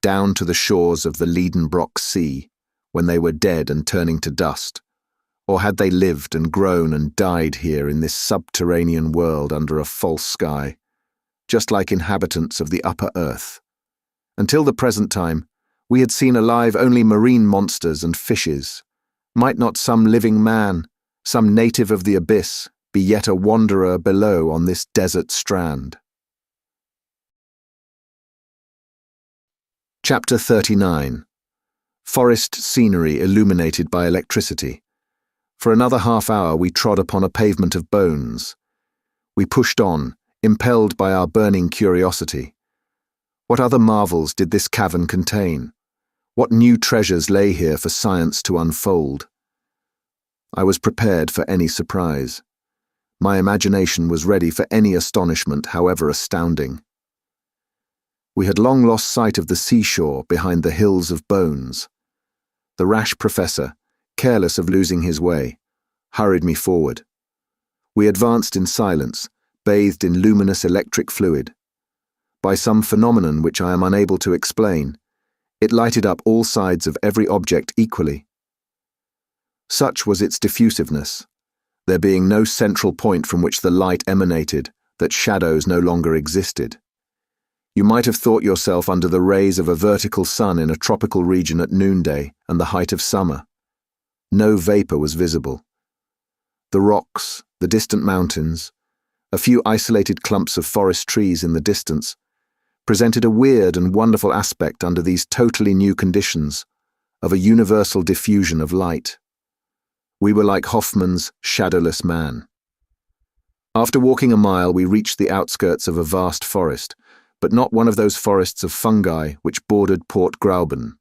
down to the shores of the Lidenbrock Sea, when they were dead and turning to dust, or had they lived and grown and died here in this subterranean world under a false sky, just like inhabitants of the upper earth? Until the present time, we had seen alive only marine monsters and fishes. Might not some living man, some native of the abyss, be yet a wanderer below on this desert strand? Chapter 39. Forest scenery illuminated by electricity. For another half hour we trod upon a pavement of bones. We pushed on, impelled by our burning curiosity. What other marvels did this cavern contain? What new treasures lay here for science to unfold? I was prepared for any surprise. My imagination was ready for any astonishment, however astounding. We had long lost sight of the seashore behind the hills of bones. The rash professor, careless of losing his way, hurried me forward. We advanced in silence, bathed in luminous electric fluid. By some phenomenon which I am unable to explain, it lighted up all sides of every object equally. Such was its diffusiveness, there being no central point from which the light emanated, that shadows no longer existed. You might have thought yourself under the rays of a vertical sun in a tropical region at noonday and the height of summer. No vapor was visible. The rocks, the distant mountains, a few isolated clumps of forest trees in the distance, presented a weird and wonderful aspect under these totally new conditions of a universal diffusion of light. We were like Hoffmann's shadowless man. After walking a mile, we reached the outskirts of a vast forest, but not one of those forests of fungi which bordered Port Grauben.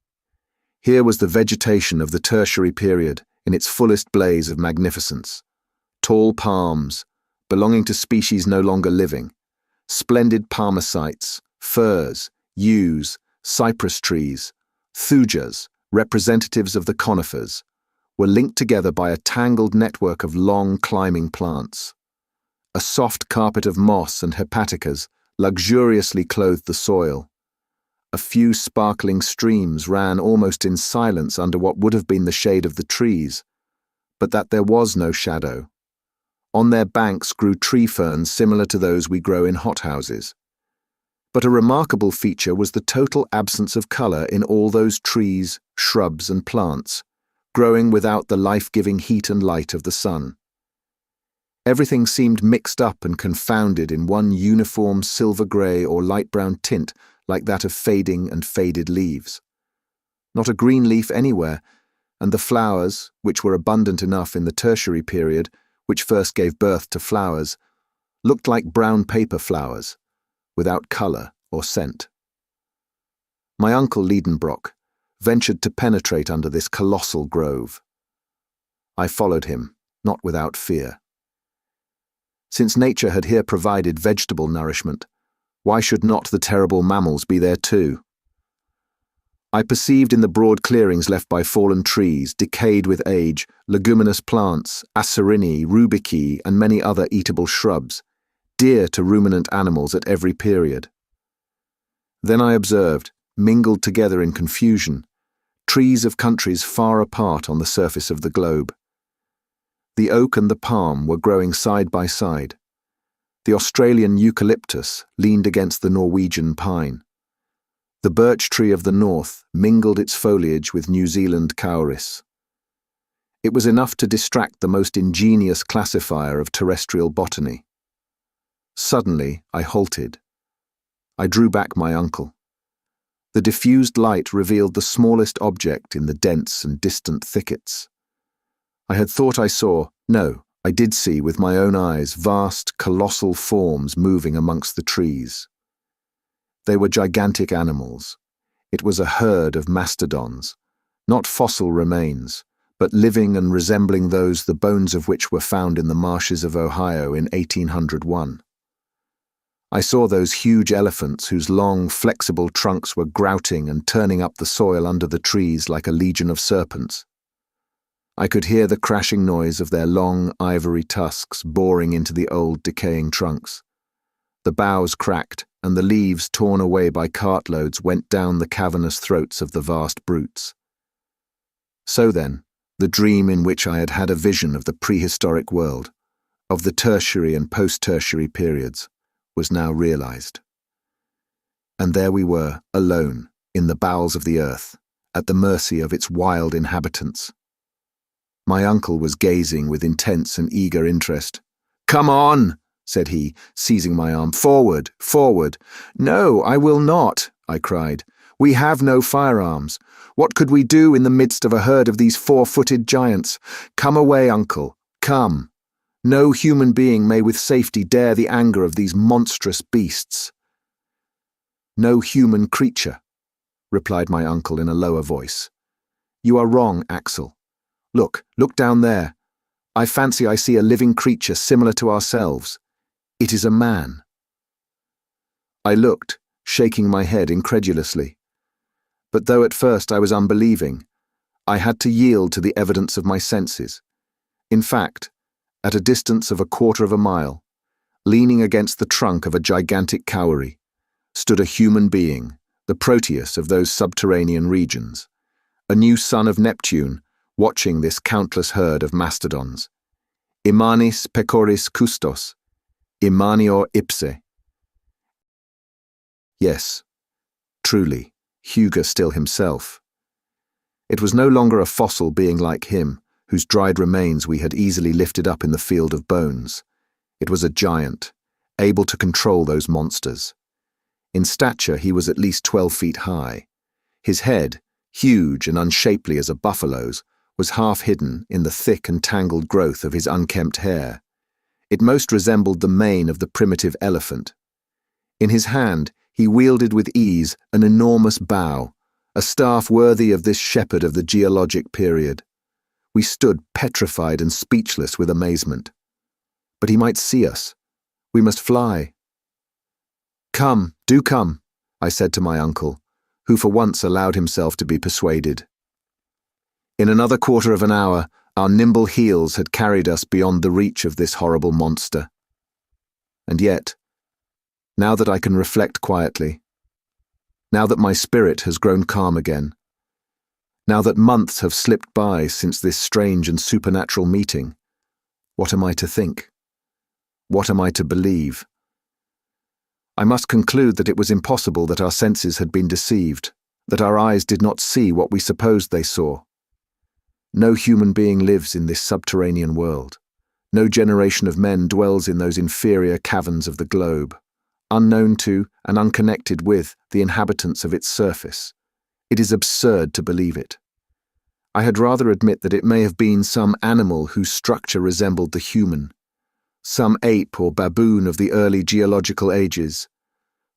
Here was the vegetation of the tertiary period in its fullest blaze of magnificence. Tall palms, belonging to species no longer living, splendid palmacites, firs, yews, cypress trees, thujas, representatives of the conifers, were linked together by a tangled network of long climbing plants. A soft carpet of moss and hepaticas luxuriously clothed the soil. A few sparkling streams ran almost in silence under what would have been the shade of the trees, but that there was no shadow. On their banks grew tree ferns similar to those we grow in hothouses. But a remarkable feature was the total absence of colour in all those trees, shrubs, and plants, growing without the life-giving heat and light of the sun. Everything seemed mixed up and confounded in one uniform silver-grey or light-brown tint like that of fading and faded leaves. Not a green leaf anywhere, and the flowers, which were abundant enough in the tertiary period, which first gave birth to flowers, looked like brown paper flowers, without colour or scent. My uncle Lidenbrock ventured to penetrate under this colossal grove. I followed him, not without fear. Since nature had here provided vegetable nourishment, Why should not the terrible mammals be there too? I perceived in the broad clearings left by fallen trees, decayed with age, leguminous plants, acerini, rubici, and many other eatable shrubs, dear to ruminant animals at every period. Then I observed, mingled together in confusion, trees of countries far apart on the surface of the globe. The oak and the palm were growing side by side. The Australian eucalyptus leaned against the Norwegian pine. The birch tree of the north mingled its foliage with New Zealand cowris. It was enough to distract the most ingenious classifier of terrestrial botany. Suddenly, I halted. I drew back my uncle. The diffused light revealed the smallest object in the dense and distant thickets. I had thought I saw, no, I did see with my own eyes vast, colossal forms moving amongst the trees. They were gigantic animals. It was a herd of mastodons, not fossil remains, but living and resembling those the bones of which were found in the marshes of Ohio in 1801. I saw those huge elephants whose long, flexible trunks were grouting and turning up the soil under the trees like a legion of serpents. I could hear the crashing noise of their long, ivory tusks boring into the old, decaying trunks. The boughs cracked, and the leaves torn away by cartloads went down the cavernous throats of the vast brutes. So then, the dream in which I had had a vision of the prehistoric world, of the tertiary and post-tertiary periods, was now realized. And there we were, alone, in the bowels of the earth, at the mercy of its wild inhabitants. My uncle was gazing with intense and eager interest. "Come on!" said he, seizing my arm. "Forward, forward!" "No, I will not," I cried. "We have no firearms. What could we do in the midst of a herd of these four-footed giants? Come away, uncle, come. No human being may with safety dare the anger of these monstrous beasts." "No human creature," replied my uncle in a lower voice. "You are wrong, Axel. Look down there. I fancy I see a living creature similar to ourselves. It is a man." I looked, shaking my head incredulously. But though at first I was unbelieving, I had to yield to the evidence of my senses. In fact, at a distance of 1/4 of a mile, leaning against the trunk of a gigantic cowrie, stood a human being, the Proteus of those subterranean regions, a new son of Neptune, watching this countless herd of mastodons. Immanis pecoris custos, immanior ipse. Yes, truly, Hugo still himself. It was no longer a fossil being like him, whose dried remains we had easily lifted up in the field of bones. It was a giant, able to control those monsters. In stature he was at least 12 feet high. His head, huge and unshapely as a buffalo's, was half hidden in the thick and tangled growth of his unkempt hair. It most resembled the mane of the primitive elephant. In his hand he wielded with ease an enormous bow, a staff worthy of this shepherd of the geologic period. We stood petrified and speechless with amazement. But he might see us. We must fly. "Come, do come," I said to my uncle, who for once allowed himself to be persuaded. In another 1/4 of an hour, our nimble heels had carried us beyond the reach of this horrible monster. And yet, now that I can reflect quietly, now that my spirit has grown calm again, now that months have slipped by since this strange and supernatural meeting, what am I to think? What am I to believe? I must conclude that it was impossible that our senses had been deceived, that our eyes did not see what we supposed they saw. No human being lives in this subterranean world. No generation of men dwells in those inferior caverns of the globe, unknown to and unconnected with the inhabitants of its surface. It is absurd to believe it. I had rather admit that it may have been some animal whose structure resembled the human, some ape or baboon of the early geological ages,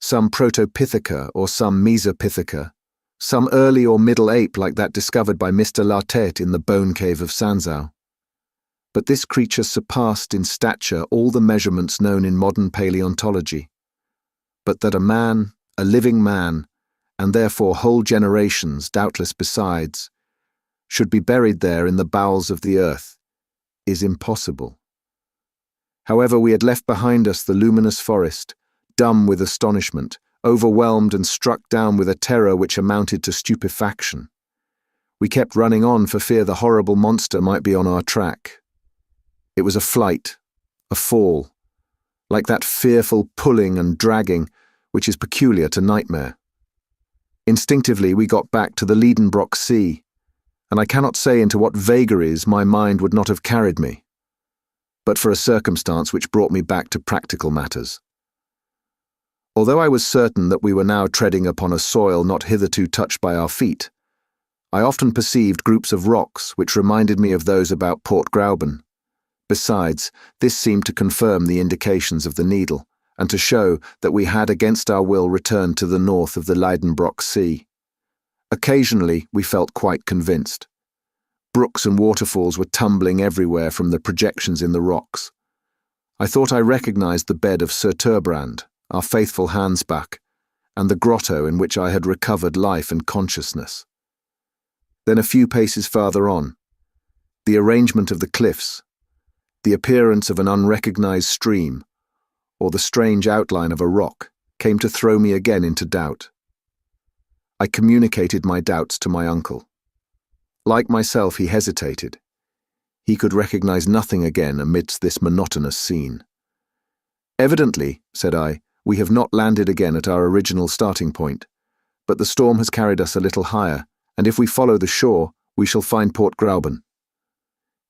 some proto-Pitheca or some Mesopithica, some early or middle ape like that discovered by Mr. Lartet in the bone cave of Sanzao. But this creature surpassed in stature all the measurements known in modern paleontology. but that a man, a living man, and therefore whole generations, doubtless besides, should be buried there in the bowels of the earth, is impossible. However, we had left behind us the luminous forest, dumb with astonishment, overwhelmed and struck down with a terror which amounted to stupefaction. We kept running on for fear the horrible monster might be on our track. It was a flight, a fall, like that fearful pulling and dragging which is peculiar to nightmare. Instinctively we got back to the Lidenbrock sea, and I cannot say into what vagaries my mind would not have carried me, but for a circumstance which brought me back to practical matters. Although I was certain that we were now treading upon a soil not hitherto touched by our feet, I often perceived groups of rocks which reminded me of those about Port Gräuben. Besides, this seemed to confirm the indications of the needle, and to show that we had against our will returned to the north of the Lidenbrock Sea. Occasionally we felt quite convinced. Brooks and waterfalls were tumbling everywhere from the projections in the rocks. I thought I recognized the bed of Sir Terbrand, our faithful Hansbach, and the grotto in which I had recovered life and consciousness. Then a few paces farther on, the arrangement of the cliffs, the appearance of an unrecognized stream, or the strange outline of a rock, came to throw me again into doubt. I communicated my doubts to my uncle. Like myself, he hesitated. He could recognize nothing again amidst this monotonous scene. "Evidently," said I, "we have not landed again at our original starting point, but the storm has carried us a little higher, and if we follow the shore, we shall find Port Gräuben.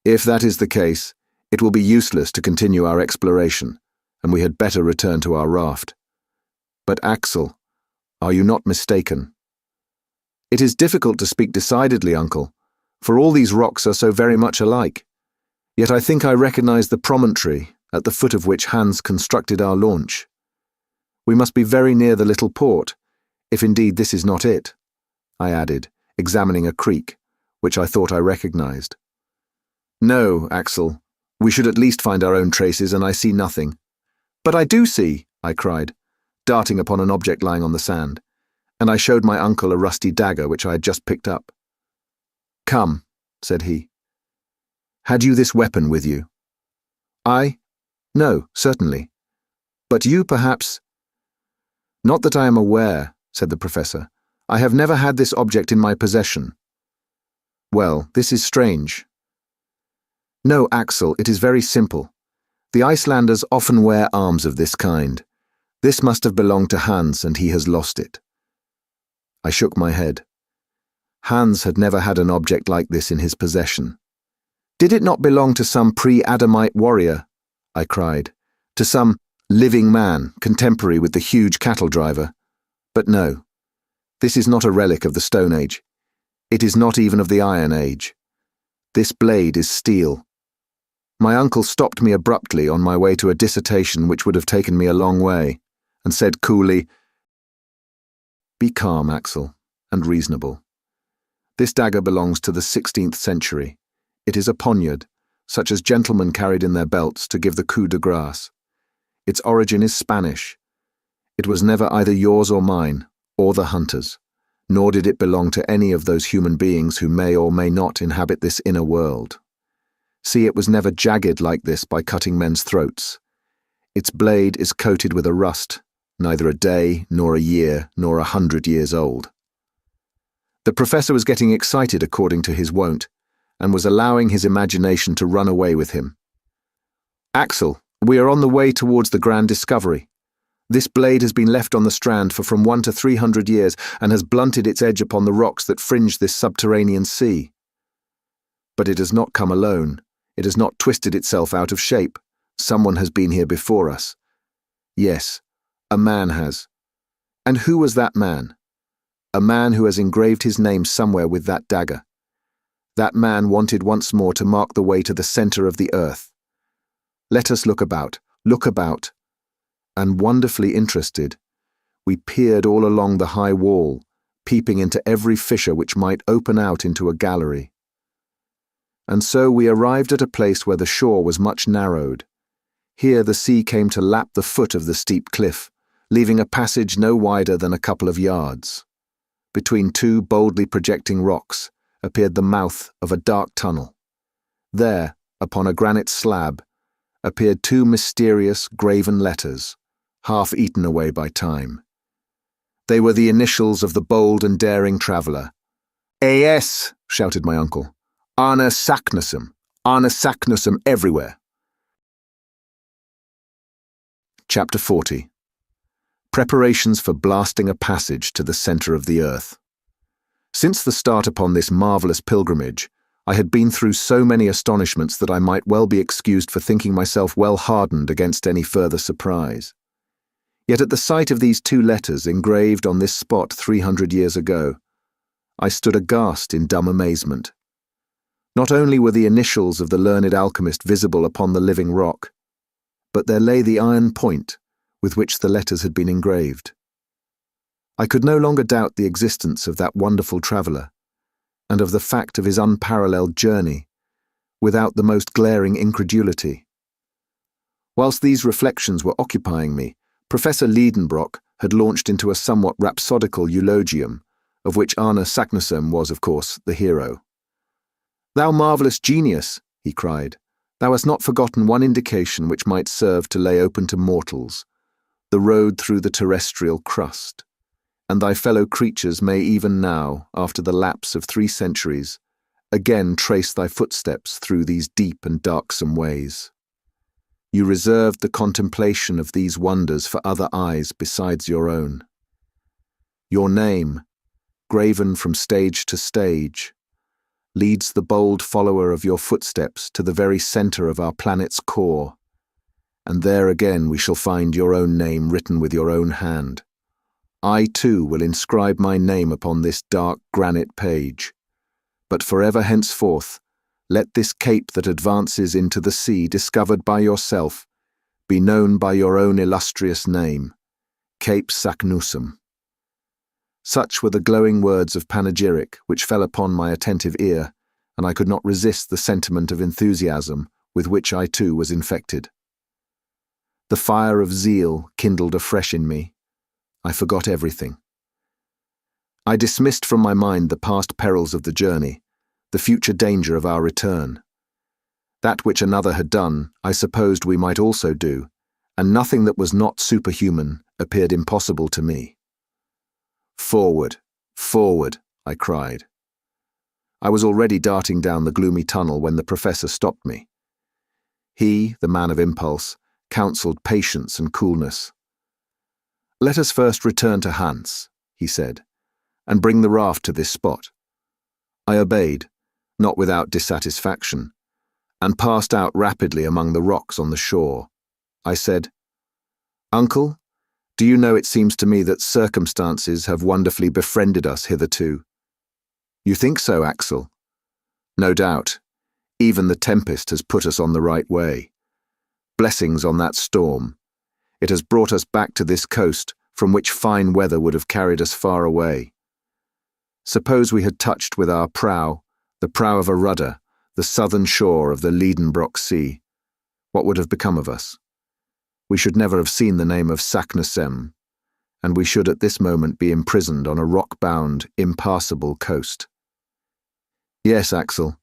If that is the case, it will be useless to continue our exploration, and we had better return to our raft. But Axel, are you not mistaken?" "It is difficult to speak decidedly, uncle, for all these rocks are so very much alike. Yet I think I recognize the promontory, at the foot of which Hans constructed our launch. We must be very near the little port, if indeed this is not it," I added, examining a creek, which I thought I recognized. "No, Axel, we should at least find our own traces, and I see nothing." "But I do see," I cried, darting upon an object lying on the sand, and I showed my uncle a rusty dagger which I had just picked up. "Come," said he. "Had you this weapon with you?" "I? No, certainly. But you, perhaps—" "Not that I am aware," said the professor. "I have never had this object in my possession." "Well, this is strange." "No, Axel, it is very simple. The Icelanders often wear arms of this kind. This must have belonged to Hans, and he has lost it." I shook my head. Hans had never had an object like this in his possession. "Did it not belong to some pre-Adamite warrior?" I cried. "To some living man, contemporary with the huge cattle driver? But no, this is not a relic of the Stone Age. It is not even of the Iron Age. This blade is steel." My uncle stopped me abruptly on my way to a dissertation which would have taken me a long way, and said coolly, "Be calm, Axel, and reasonable. This dagger belongs to the 16th century. It is a poniard, such as gentlemen carried in their belts to give the coup de grâce. Its origin is Spanish. It was never either yours or mine, or the hunter's, nor did it belong to any of those human beings who may or may not inhabit this inner world. See, it was never jagged like this by cutting men's throats. Its blade is coated with a rust, neither a day, nor a year, nor 100 years old." The professor was getting excited according to his wont, and was allowing his imagination to run away with him. "Axel, we are on the way towards the grand discovery. This blade has been left on the strand for from 100 to 300 years, and has blunted its edge upon the rocks that fringe this subterranean sea. But it has not come alone. It has not twisted itself out of shape. Someone has been here before us. Yes, a man has. And who was that man? A man who has engraved his name somewhere with that dagger. That man wanted once more to mark the way to the center of the earth. Let us look about. And wonderfully interested, we peered all along the high wall, peeping into every fissure which might open out into a gallery. And so we arrived at a place where the shore was much narrowed. Here the sea came to lap the foot of the steep cliff, leaving a passage no wider than a couple of yards. Between two boldly projecting rocks appeared the mouth of a dark tunnel. There, upon a granite slab, appeared two mysterious graven letters, half eaten away by time. They were the initials of the bold and daring traveller. "A.S.," shouted my uncle. "Arne Saknussemm everywhere." Chapter 40. Preparations for blasting a passage to the centre of the earth. Since the start upon this marvellous pilgrimage, I had been through so many astonishments that I might well be excused for thinking myself well hardened against any further surprise. Yet at the sight of these two letters engraved on this spot 300 years ago, I stood aghast in dumb amazement. Not only were the initials of the learned alchemist visible upon the living rock, but there lay the iron point with which the letters had been engraved. I could no longer doubt the existence of that wonderful traveller, and of the fact of his unparalleled journey, without the most glaring incredulity. Whilst these reflections were occupying me, Professor Lidenbrock had launched into a somewhat rhapsodical eulogium, of which Arne Saknussemm was, of course, the hero. "Thou marvellous genius," he cried, "thou hast not forgotten one indication which might serve to lay open to mortals the road through the terrestrial crust, and thy fellow creatures may even now, after the lapse of 3 centuries, again trace thy footsteps through these deep and darksome ways. You reserved the contemplation of these wonders for other eyes besides your own. Your name, graven from stage to stage, leads the bold follower of your footsteps to the very centre of our planet's core, and there again we shall find your own name written with your own hand. I too will inscribe my name upon this dark granite page, but forever henceforth let this cape that advances into the sea discovered by yourself be known by your own illustrious name, Cape Saknussemm." Such were the glowing words of panegyric which fell upon my attentive ear, and I could not resist the sentiment of enthusiasm with which I too was infected. The fire of zeal kindled afresh in me. I forgot everything. I dismissed from my mind the past perils of the journey, the future danger of our return. That which another had done, I supposed we might also do, and nothing that was not superhuman appeared impossible to me. "Forward, forward," I cried. I was already darting down the gloomy tunnel when the professor stopped me. He, the man of impulse, counselled patience and coolness. "Let us first return to Hans," he said, "and bring the raft to this spot." I obeyed, not without dissatisfaction, and passed out rapidly among the rocks on the shore. I said, "Uncle, do you know it seems to me that circumstances have wonderfully befriended us hitherto?" "You think so, Axel?" "No doubt. Even the tempest has put us on the right way. Blessings on that storm. It has brought us back to this coast, from which fine weather would have carried us far away. Suppose we had touched with our prow, the prow of a rudder, the southern shore of the Lidenbrock Sea. What would have become of us? We should never have seen the name of Saknussemm, and we should at this moment be imprisoned on a rock-bound, impassable coast. Yes, Axel,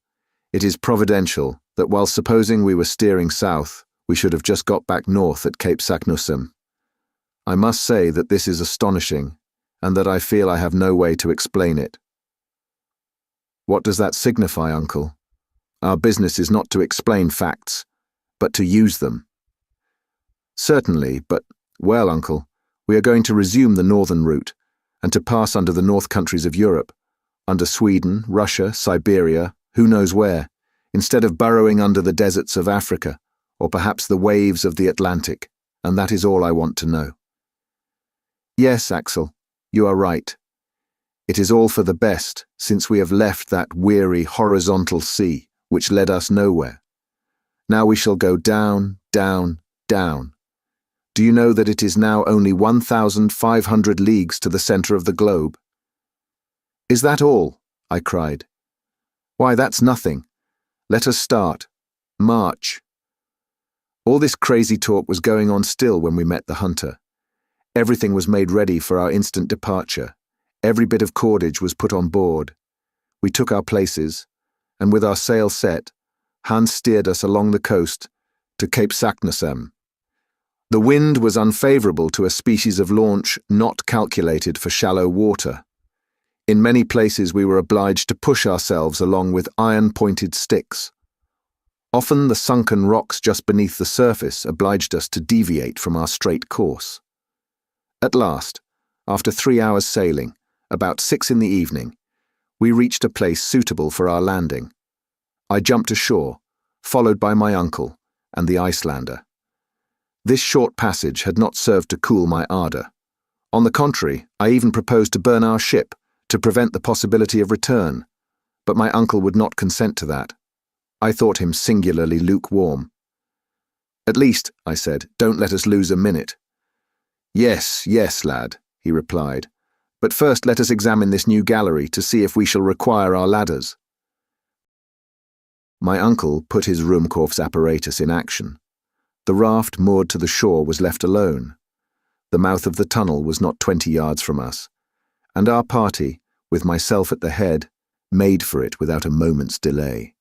it is providential that while supposing we were steering south, we should have just got back north at Cape Saknussemm. I must say that this is astonishing, and that I feel I have no way to explain it." "What does that signify, Uncle? Our business is not to explain facts, but to use them." "Certainly, but, well, Uncle, we are going to resume the northern route, and to pass under the north countries of Europe, under Sweden, Russia, Siberia, who knows where, instead of burrowing under the deserts of Africa, or perhaps the waves of the Atlantic, and that is all I want to know." "Yes, Axel, you are right. It is all for the best, since we have left that weary horizontal sea, which led us nowhere. Now we shall go down, down, down. Do you know that it is now only 1,500 leagues to the centre of the globe?" "Is that all?" I cried. "Why, that's nothing. Let us start. March." All this crazy talk was going on still when we met the hunter. Everything was made ready for our instant departure. Every bit of cordage was put on board. We took our places, and with our sail set, Hans steered us along the coast to Cape Saknussemm. The wind was unfavourable to a species of launch not calculated for shallow water. In many places we were obliged to push ourselves along with iron-pointed sticks. Often the sunken rocks just beneath the surface obliged us to deviate from our straight course. At last, after 3 hours sailing, about 6 in the evening, we reached a place suitable for our landing. I jumped ashore, followed by my uncle and the Icelander. This short passage had not served to cool my ardour. On the contrary, I even proposed to burn our ship to prevent the possibility of return, but my uncle would not consent to that. I thought him singularly lukewarm. "At least," I said, "don't let us lose a minute." "Yes, yes, lad," he replied, "but first let us examine this new gallery to see if we shall require our ladders." My uncle put his Ruhmkorff's apparatus in action. The raft moored to the shore was left alone. The mouth of the tunnel was not 20 yards from us, and our party, with myself at the head, made for it without a moment's delay.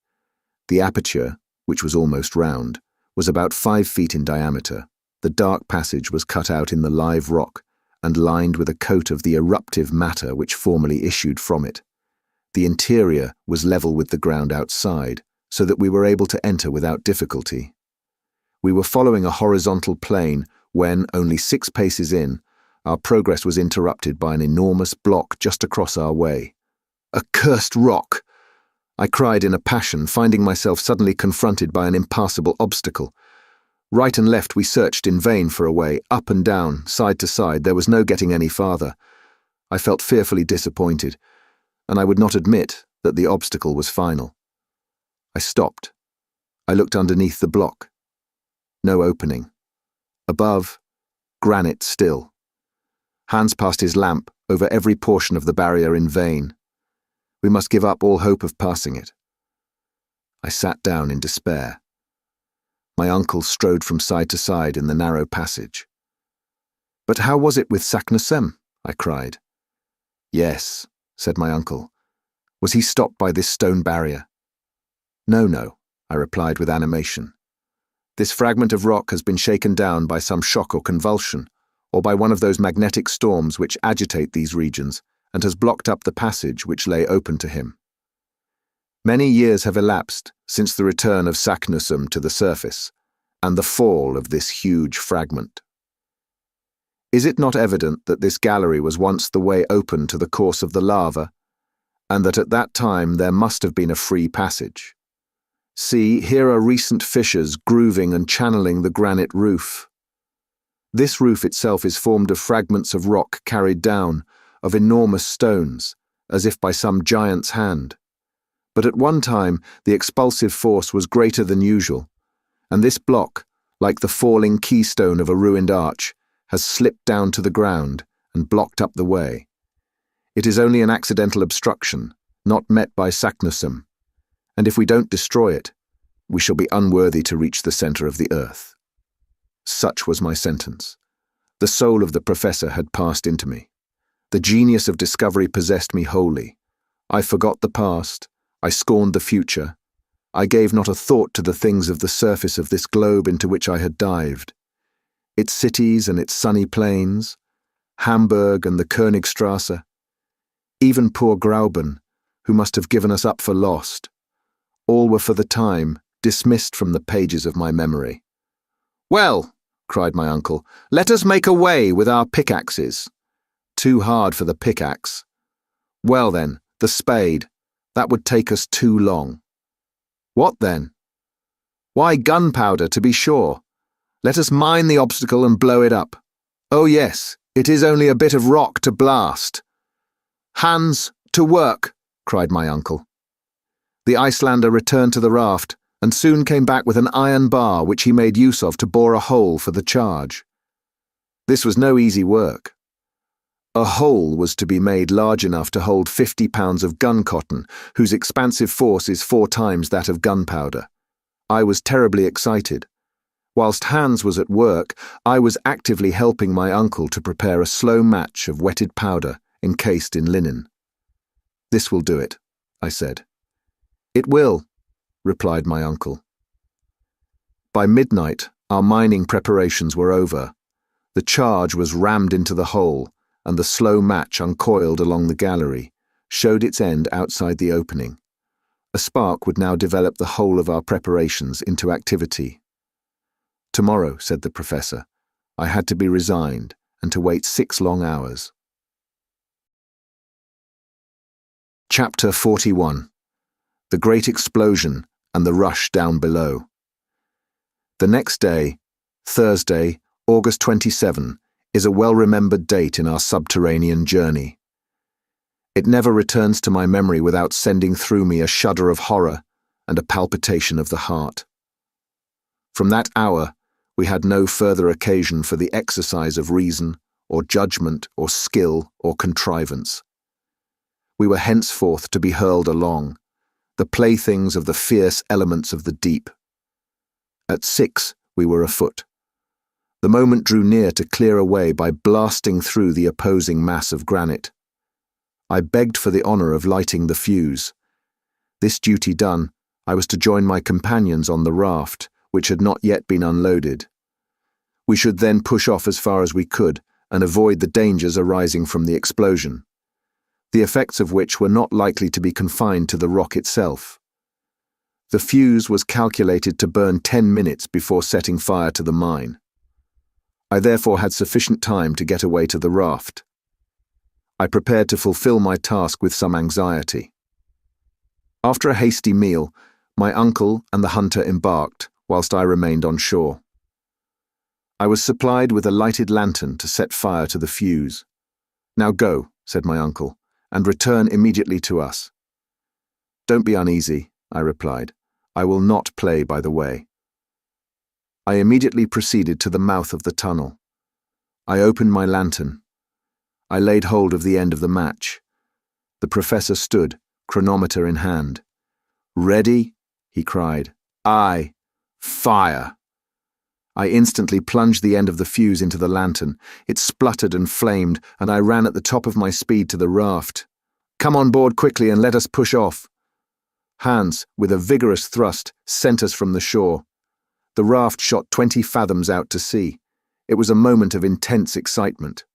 The aperture, which was almost round, was about 5 feet in diameter. The dark passage was cut out in the live rock and lined with a coat of the eruptive matter which formerly issued from it. The interior was level with the ground outside, so that we were able to enter without difficulty. We were following a horizontal plane when, only 6 paces in, our progress was interrupted by an enormous block just across our way. "A cursed rock!" I cried in a passion, finding myself suddenly confronted by an impassable obstacle. Right and left we searched in vain for a way, up and down, side to side. There was no getting any farther. I felt fearfully disappointed, and I would not admit that the obstacle was final. I stopped. I looked underneath the block. No opening. Above, granite still. Hans passed his lamp over every portion of the barrier in vain. We must give up all hope of passing it. I sat down in despair. My uncle strode from side to side in the narrow passage. "But how was it with Saknussemm?" I cried. "Yes," said my uncle. "Was he stopped by this stone barrier?" No, I replied with animation. "This fragment of rock has been shaken down by some shock or convulsion, or by one of those magnetic storms which agitate these regions, and has blocked up the passage which lay open to him. Many years have elapsed since the return of Saknussemm to the surface, and the fall of this huge fragment. Is it not evident that this gallery was once the way open to the course of the lava, and that at that time there must have been a free passage? See, here are recent fissures grooving and channeling the granite roof. This roof itself is formed of fragments of rock carried down, of enormous stones, as if by some giant's hand. But at one time the expulsive force was greater than usual, and this block, like the falling keystone of a ruined arch, has slipped down to the ground and blocked up the way. It is only an accidental obstruction, not met by Saknussemm, and if we don't destroy it, we shall be unworthy to reach the centre of the earth." Such was my sentence. The soul of the professor had passed into me. The genius of discovery possessed me wholly. I forgot the past. I scorned the future. I gave not a thought to the things of the surface of this globe into which I had dived. Its cities and its sunny plains, Hamburg and the Königstrasse, even poor Grauben, who must have given us up for lost, all were for the time dismissed from the pages of my memory. "Well," cried my uncle, "let us make a way with our pickaxes." Too hard for the pickaxe. "Well then, the spade. That would take us too long." "What then?" "Why, gunpowder, to be sure. Let us mine the obstacle and blow it up. Oh yes, it is only a bit of rock to blast." "Hans, to work," cried my uncle. The Icelander returned to the raft, and soon came back with an iron bar which he made use of to bore a hole for the charge. This was no easy work. A hole was to be made large enough to hold 50 pounds of gun cotton, whose expansive force is 4 times that of gunpowder. I was terribly excited. Whilst Hans was at work, I was actively helping my uncle to prepare a slow match of wetted powder encased in linen. "This will do it," I said. "It will," replied my uncle. By midnight, our mining preparations were over. The charge was rammed into the hole, and the slow match uncoiled along the gallery, showed its end outside the opening. A spark would now develop the whole of our preparations into activity. "Tomorrow," said the professor, I had to be resigned and to wait 6 long hours. Chapter 41. The Great Explosion and the Rush Down Below. The next day, Thursday, August 27, is a well-remembered date in our subterranean journey. It never returns to my memory without sending through me a shudder of horror and a palpitation of the heart. From that hour, we had no further occasion for the exercise of reason, or judgment, or skill, or contrivance. We were henceforth to be hurled along, the playthings of the fierce elements of the deep. At 6, we were afoot. The moment drew near to clear away by blasting through the opposing mass of granite. I begged for the honour of lighting the fuse. This duty done, I was to join my companions on the raft, which had not yet been unloaded. We should then push off as far as we could and avoid the dangers arising from the explosion, the effects of which were not likely to be confined to the rock itself. The fuse was calculated to burn 10 minutes before setting fire to the mine. I therefore had sufficient time to get away to the raft. I prepared to fulfill my task with some anxiety. After a hasty meal, my uncle and the hunter embarked, whilst I remained on shore. I was supplied with a lighted lantern to set fire to the fuse. "Now go," said my uncle, "and return immediately to us." "Don't be uneasy," I replied. "I will not play by the way." I immediately proceeded to the mouth of the tunnel. I opened my lantern. I laid hold of the end of the match. The professor stood, chronometer in hand. "Ready?" he cried. "Aye. Fire!" I instantly plunged the end of the fuse into the lantern. It spluttered and flamed, and I ran at the top of my speed to the raft. "Come on board quickly and let us push off." Hans, with a vigorous thrust, sent us from the shore. The raft shot 20 fathoms out to sea. It was a moment of intense excitement.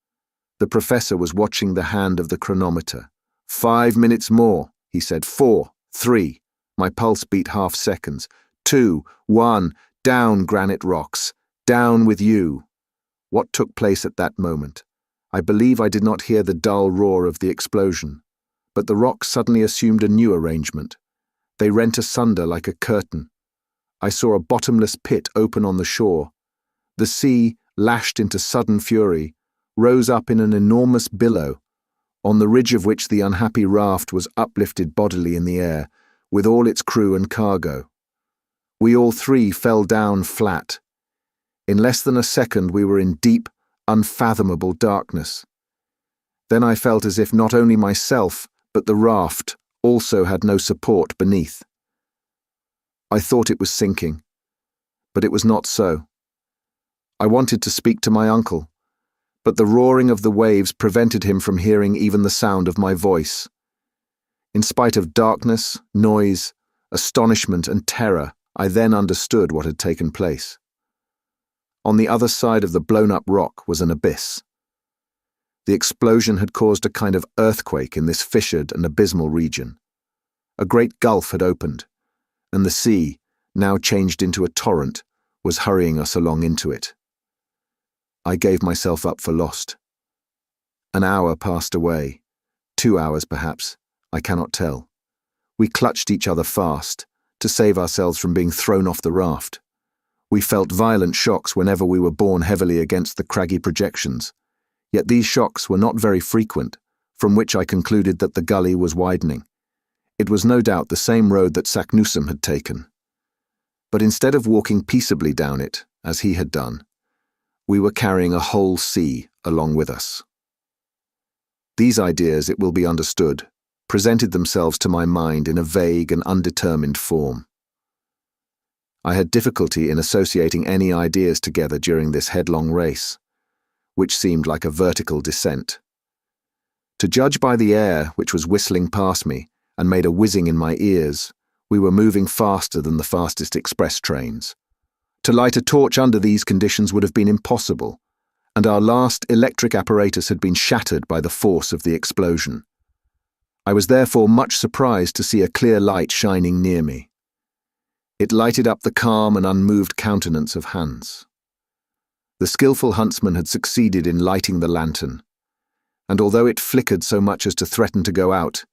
The professor was watching the hand of the chronometer. 5 minutes more, he said. 4, 3. My pulse beat half seconds. 2, 1. Down, granite rocks. Down with you. What took place at that moment? I believe I did not hear the dull roar of the explosion, but the rocks suddenly assumed a new arrangement. They rent asunder like a curtain. I saw a bottomless pit open on the shore. The sea, lashed into sudden fury, rose up in an enormous billow, on the ridge of which the unhappy raft was uplifted bodily in the air, with all its crew and cargo. We all 3 fell down flat. In less than a second we were in deep, unfathomable darkness. Then I felt as if not only myself, but the raft also had no support beneath. I thought it was sinking, but it was not so. I wanted to speak to my uncle, but the roaring of the waves prevented him from hearing even the sound of my voice. In spite of darkness, noise, astonishment, and terror, I then understood what had taken place. On the other side of the blown-up rock was an abyss. The explosion had caused a kind of earthquake in this fissured and abysmal region. A great gulf had opened, and the sea, now changed into a torrent, was hurrying us along into it. I gave myself up for lost. An hour passed away, 2 hours perhaps, I cannot tell. We clutched each other fast, to save ourselves from being thrown off the raft. We felt violent shocks whenever we were borne heavily against the craggy projections, yet these shocks were not very frequent, from which I concluded that the gully was widening. It was no doubt the same road that Saknussemm had taken. But instead of walking peaceably down it, as he had done, we were carrying a whole sea along with us. These ideas, it will be understood, presented themselves to my mind in a vague and undetermined form. I had difficulty in associating any ideas together during this headlong race, which seemed like a vertical descent. To judge by the air which was whistling past me and made a whizzing in my ears, we were moving faster than the fastest express trains. To light a torch under these conditions would have been impossible, and our last electric apparatus had been shattered by the force of the explosion. I was therefore much surprised to see a clear light shining near me. It lighted up the calm and unmoved countenance of Hans. The skillful huntsman had succeeded in lighting the lantern, and although it flickered so much as to threaten to go out,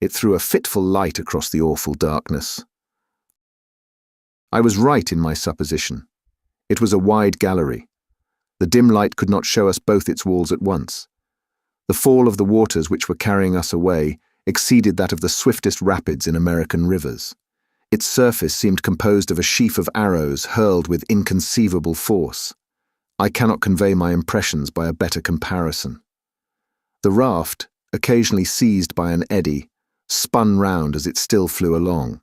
it threw a fitful light across the awful darkness. I was right in my supposition. It was a wide gallery. The dim light could not show us both its walls at once. The fall of the waters which were carrying us away exceeded that of the swiftest rapids in American rivers. Its surface seemed composed of a sheaf of arrows hurled with inconceivable force. I cannot convey my impressions by a better comparison. The raft, occasionally seized by an eddy, spun round as it still flew along.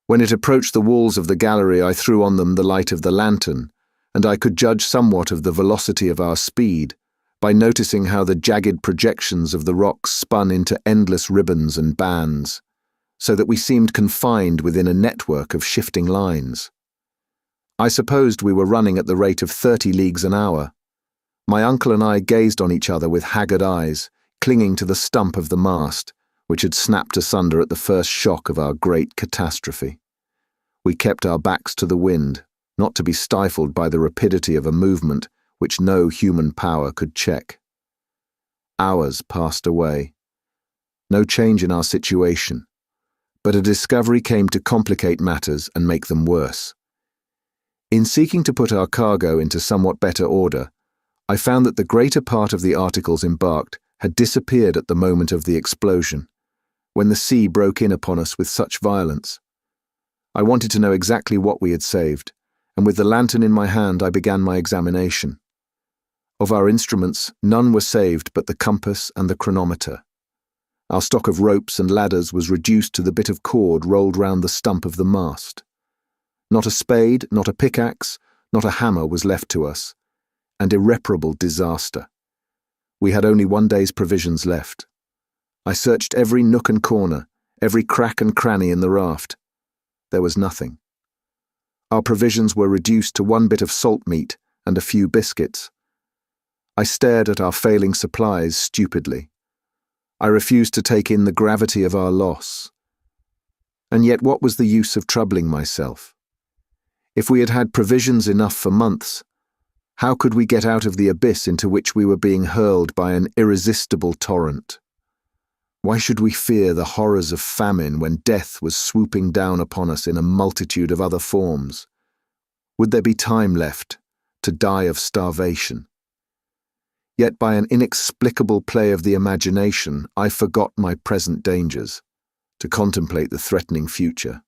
When it approached the walls of the gallery, I threw on them the light of the lantern, and I could judge somewhat of the velocity of our speed by noticing how the jagged projections of the rocks spun into endless ribbons and bands, so that we seemed confined within a network of shifting lines. I supposed we were running at the rate of 30 leagues an hour. My uncle and I gazed on each other with haggard eyes, clinging to the stump of the mast, which had snapped asunder at the first shock of our great catastrophe. We kept our backs to the wind, not to be stifled by the rapidity of a movement which no human power could check. Hours passed away. No change in our situation, but a discovery came to complicate matters and make them worse. In seeking to put our cargo into somewhat better order, I found that the greater part of the articles embarked had disappeared at the moment of the explosion, when the sea broke in upon us with such violence. I wanted to know exactly what we had saved, and with the lantern in my hand I began my examination. Of our instruments, none were saved but the compass and the chronometer. Our stock of ropes and ladders was reduced to the bit of cord rolled round the stump of the mast. Not a spade, not a pickaxe, not a hammer was left to us, and irreparable disaster. We had only one day's provisions left. I searched every nook and corner, every crack and cranny in the raft. There was nothing. Our provisions were reduced to one bit of salt meat and a few biscuits. I stared at our failing supplies stupidly. I refused to take in the gravity of our loss. And yet what was the use of troubling myself? If we had had provisions enough for months, how could we get out of the abyss into which we were being hurled by an irresistible torrent? Why should we fear the horrors of famine when death was swooping down upon us in a multitude of other forms? Would there be time left to die of starvation? Yet by an inexplicable play of the imagination, I forgot my present dangers to contemplate the threatening future.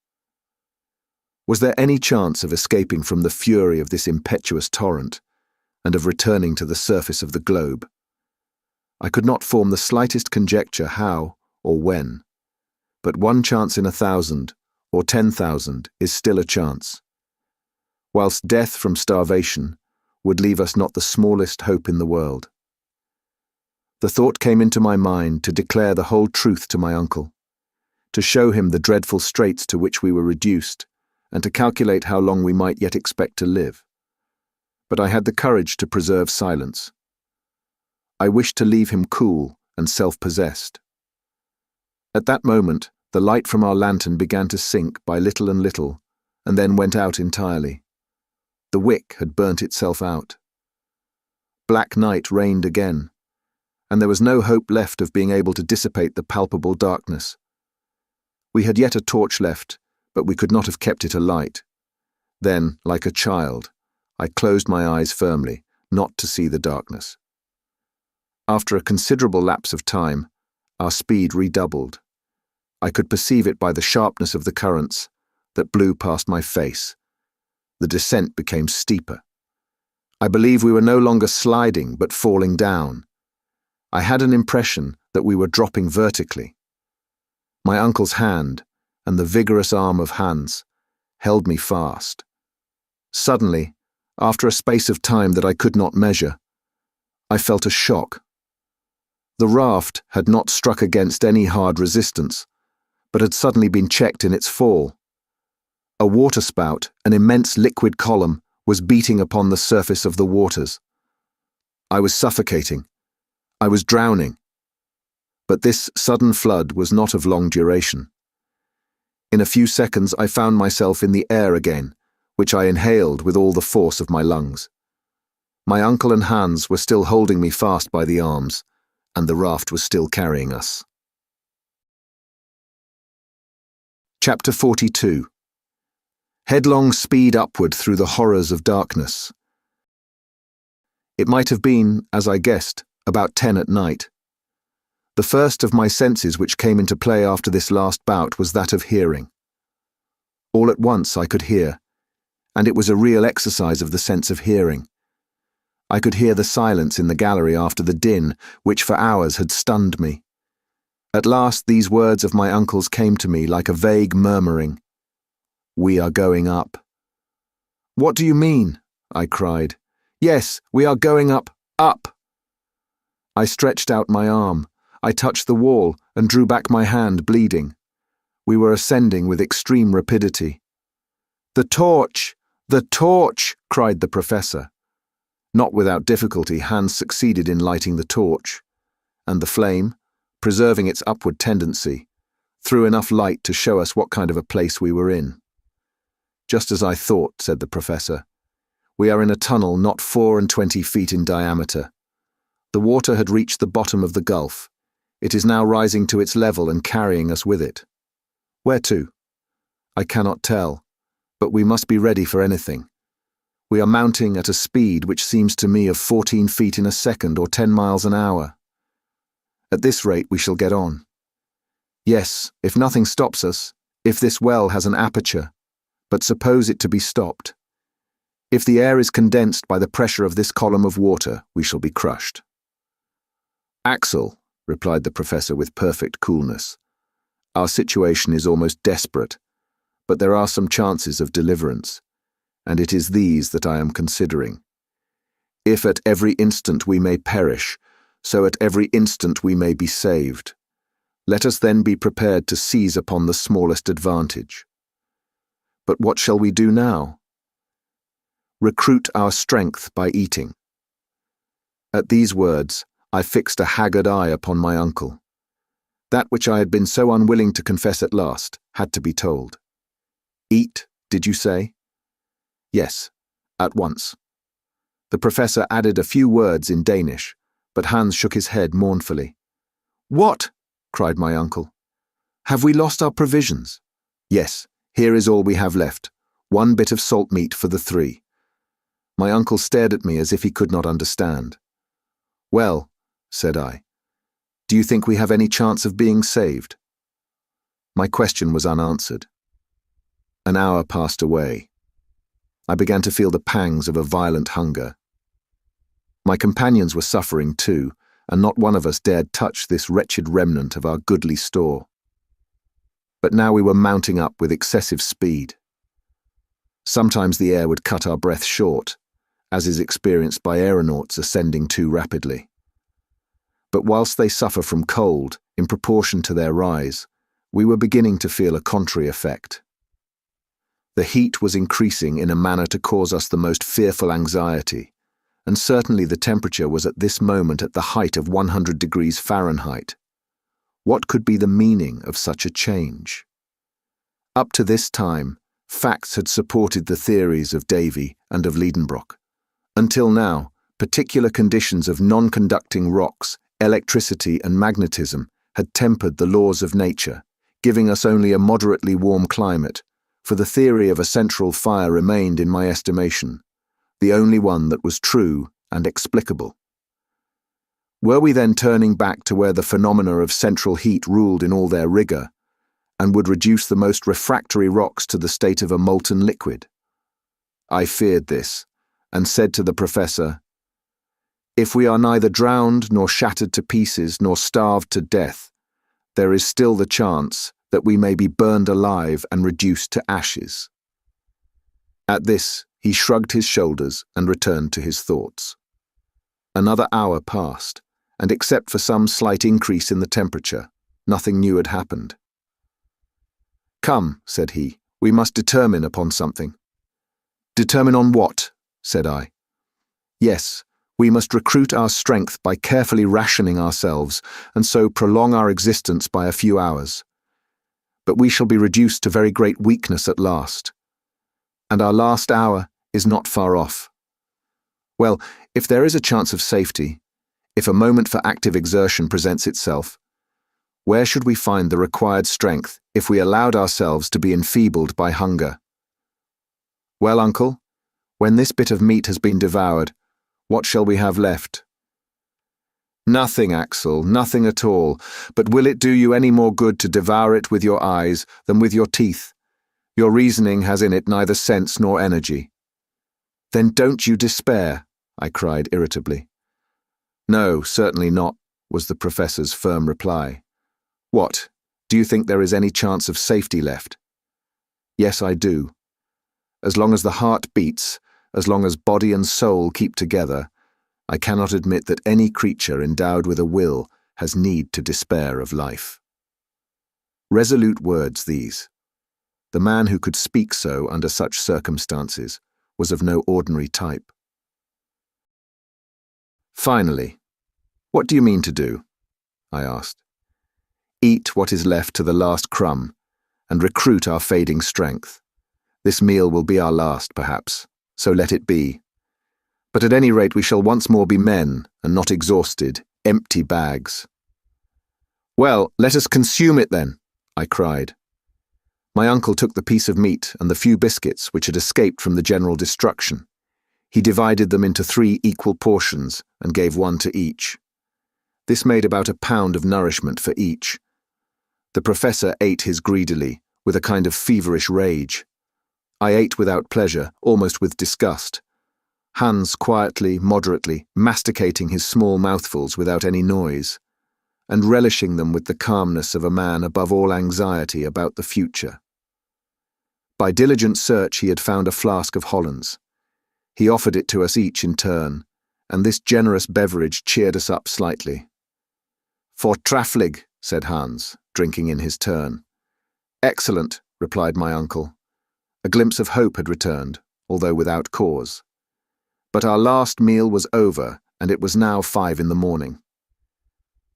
Was there any chance of escaping from the fury of this impetuous torrent and of returning to the surface of the globe? I could not form the slightest conjecture how or when, but one chance in 1,000 or 10,000 is still a chance, whilst death from starvation would leave us not the smallest hope in the world. The thought came into my mind to declare the whole truth to my uncle, to show him the dreadful straits to which we were reduced, and to calculate how long we might yet expect to live. But I had the courage to preserve silence. I wished to leave him cool and self-possessed. At that moment, the light from our lantern began to sink by little and little, and then went out entirely. The wick had burnt itself out. Black night reigned again, and there was no hope left of being able to dissipate the palpable darkness. We had yet a torch left, but we could not have kept it alight. Then, like a child, I closed my eyes firmly, not to see the darkness. After a considerable lapse of time, our speed redoubled. I could perceive it by the sharpness of the currents that blew past my face. The descent became steeper. I believe we were no longer sliding, but falling down. I had an impression that we were dropping vertically. My uncle's hand, and the vigorous arm of Hans, held me fast. Suddenly, after a space of time that I could not measure, I felt a shock. The raft had not struck against any hard resistance, but had suddenly been checked in its fall. A waterspout, an immense liquid column, was beating upon the surface of the waters. I was suffocating. I was drowning. But this sudden flood was not of long duration. In a few seconds I found myself in the air again, which I inhaled with all the force of my lungs. My uncle and Hans were still holding me fast by the arms, and the raft was still carrying us. Chapter 42. Headlong speed upward through the horrors of darkness. It might have been, as I guessed, about 10 at night. The first of my senses which came into play after this last bout was that of hearing. All at once I could hear, and it was a real exercise of the sense of hearing. I could hear the silence in the gallery after the din, which for hours had stunned me. At last these words of my uncle's came to me like a vague murmuring. "We are going up." "What do you mean?" I cried. "Yes, we are going up, up." I stretched out my arm. I touched the wall and drew back my hand, bleeding. We were ascending with extreme rapidity. "The torch! The torch!" cried the professor. Not without difficulty, Hans succeeded in lighting the torch, and the flame, preserving its upward tendency, threw enough light to show us what kind of a place we were in. "Just as I thought," said the professor. "We are in a tunnel not 24 feet in diameter. The water had reached the bottom of the gulf. It is now rising to its level and carrying us with it. Where to? I cannot tell, but we must be ready for anything. We are mounting at a speed which seems to me of 14 feet in a second or 10 miles an hour. At this rate we shall get on. Yes, if nothing stops us, if this well has an aperture, but suppose it to be stopped. If the air is condensed by the pressure of this column of water, we shall be crushed." "Axel," replied the professor with perfect coolness, "our situation is almost desperate, but there are some chances of deliverance, and it is these that I am considering. If at every instant we may perish, so at every instant we may be saved. Let us then be prepared to seize upon the smallest advantage. But what shall we do now? Recruit our strength by eating." At these words, I fixed a haggard eye upon my uncle. That which I had been so unwilling to confess at last had to be told. "Eat, did you say?" "Yes, at once." The professor added a few words in Danish, but Hans shook his head mournfully. "What?" cried my uncle. "Have we lost our provisions?" "Yes, here is all we have left, 1 bit of salt meat for the 3. My uncle stared at me as if he could not understand. "Well," said I, "do you think we have any chance of being saved?" My question was unanswered. An hour passed away. I began to feel the pangs of a violent hunger. My companions were suffering too, and not one of us dared touch this wretched remnant of our goodly store. But now we were mounting up with excessive speed. Sometimes the air would cut our breath short, as is experienced by aeronauts ascending too rapidly. But whilst they suffer from cold, in proportion to their rise, we were beginning to feel a contrary effect. The heat was increasing in a manner to cause us the most fearful anxiety, and certainly the temperature was at this moment at the height of 100 degrees Fahrenheit. What could be the meaning of such a change? Up to this time, facts had supported the theories of Davy and of Lidenbrock. Until now, particular conditions of non-conducting rocks, electricity and magnetism had tempered the laws of nature, giving us only a moderately warm climate, for the theory of a central fire remained, in my estimation, the only one that was true and explicable. Were we then turning back to where the phenomena of central heat ruled in all their rigour, and would reduce the most refractory rocks to the state of a molten liquid? I feared this, and said to the professor, "If we are neither drowned nor shattered to pieces nor starved to death, there is still the chance that we may be burned alive and reduced to ashes." At this, he shrugged his shoulders and returned to his thoughts. Another hour passed, and except for some slight increase in the temperature, nothing new had happened. "Come," said he, "we must determine upon something." "Determine on what?" said I. "Yes, we must recruit our strength by carefully rationing ourselves, and so prolong our existence by a few hours. But we shall be reduced to very great weakness at last. And our last hour is not far off. Well, if there is a chance of safety, if a moment for active exertion presents itself, where should we find the required strength if we allowed ourselves to be enfeebled by hunger? Well, uncle, when this bit of meat has been devoured, what shall we have left?" "Nothing, Axel, nothing at all. But will it do you any more good to devour it with your eyes than with your teeth? Your reasoning has in it neither sense nor energy." "Then don't you despair," I cried irritably. "No, certainly not," was the professor's firm reply. "What, do you think there is any chance of safety left?" "Yes, I do. As long as the heart beats, as long as body and soul keep together, I cannot admit that any creature endowed with a will has need to despair of life." Resolute words these. The man who could speak so under such circumstances was of no ordinary type. "Finally, what do you mean to do?" I asked. "Eat what is left to the last crumb, and recruit our fading strength. This meal will be our last, perhaps, so let it be. But at any rate we shall once more be men, and not exhausted, empty bags." "Well, let us consume it then," I cried. My uncle took the piece of meat and the few biscuits which had escaped from the general destruction. He divided them into 3 equal portions and gave 1 to each. This made about a pound of nourishment for each. The professor ate his greedily, with a kind of feverish rage. I ate without pleasure, almost with disgust. Hans quietly, moderately, masticating his small mouthfuls without any noise, and relishing them with the calmness of a man above all anxiety about the future. By diligent search he had found a flask of Hollands. He offered it to us each in turn, and this generous beverage cheered us up slightly. "Fortreffelig," said Hans, drinking in his turn. "Excellent," replied my uncle. A glimpse of hope had returned, although without cause. But our last meal was over, and it was now 5 in the morning.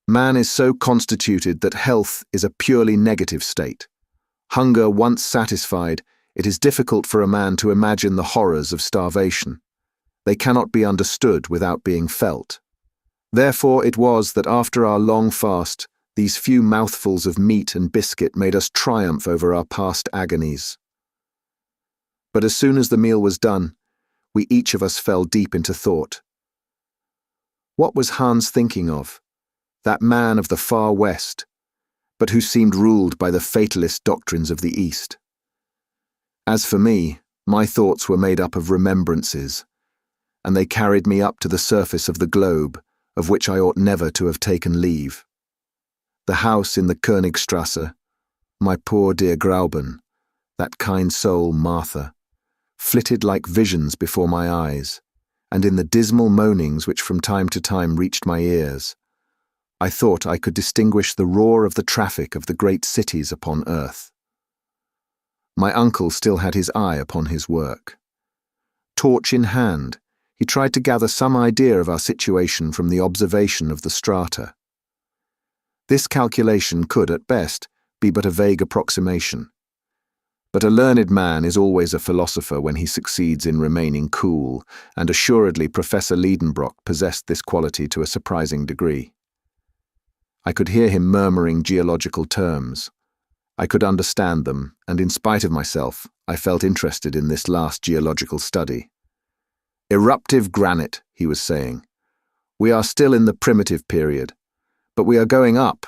Man is so constituted that health is a purely negative state. Hunger once satisfied, it is difficult for a man to imagine the horrors of starvation. They cannot be understood without being felt. Therefore it was that after our long fast, these few mouthfuls of meat and biscuit made us triumph over our past agonies. But as soon as the meal was done, we each of us fell deep into thought. What was Hans thinking of? That man of the far west, but who seemed ruled by the fatalist doctrines of the East. As for me, my thoughts were made up of remembrances, and they carried me up to the surface of the globe, of which I ought never to have taken leave. The house in the Königstrasse, my poor dear Grauben, that kind soul Martha, flitted like visions before my eyes, and in the dismal moanings which from time to time reached my ears, I thought I could distinguish the roar of the traffic of the great cities upon earth. My uncle still had his eye upon his work. Torch in hand, he tried to gather some idea of our situation from the observation of the strata. This calculation could, at best, be but a vague approximation. But a learned man is always a philosopher when he succeeds in remaining cool, and assuredly Professor Lidenbrock possessed this quality to a surprising degree. I could hear him murmuring geological terms. I could understand them, and in spite of myself, I felt interested in this last geological study. "Eruptive granite," he was saying. "We are still in the primitive period, but we are going up,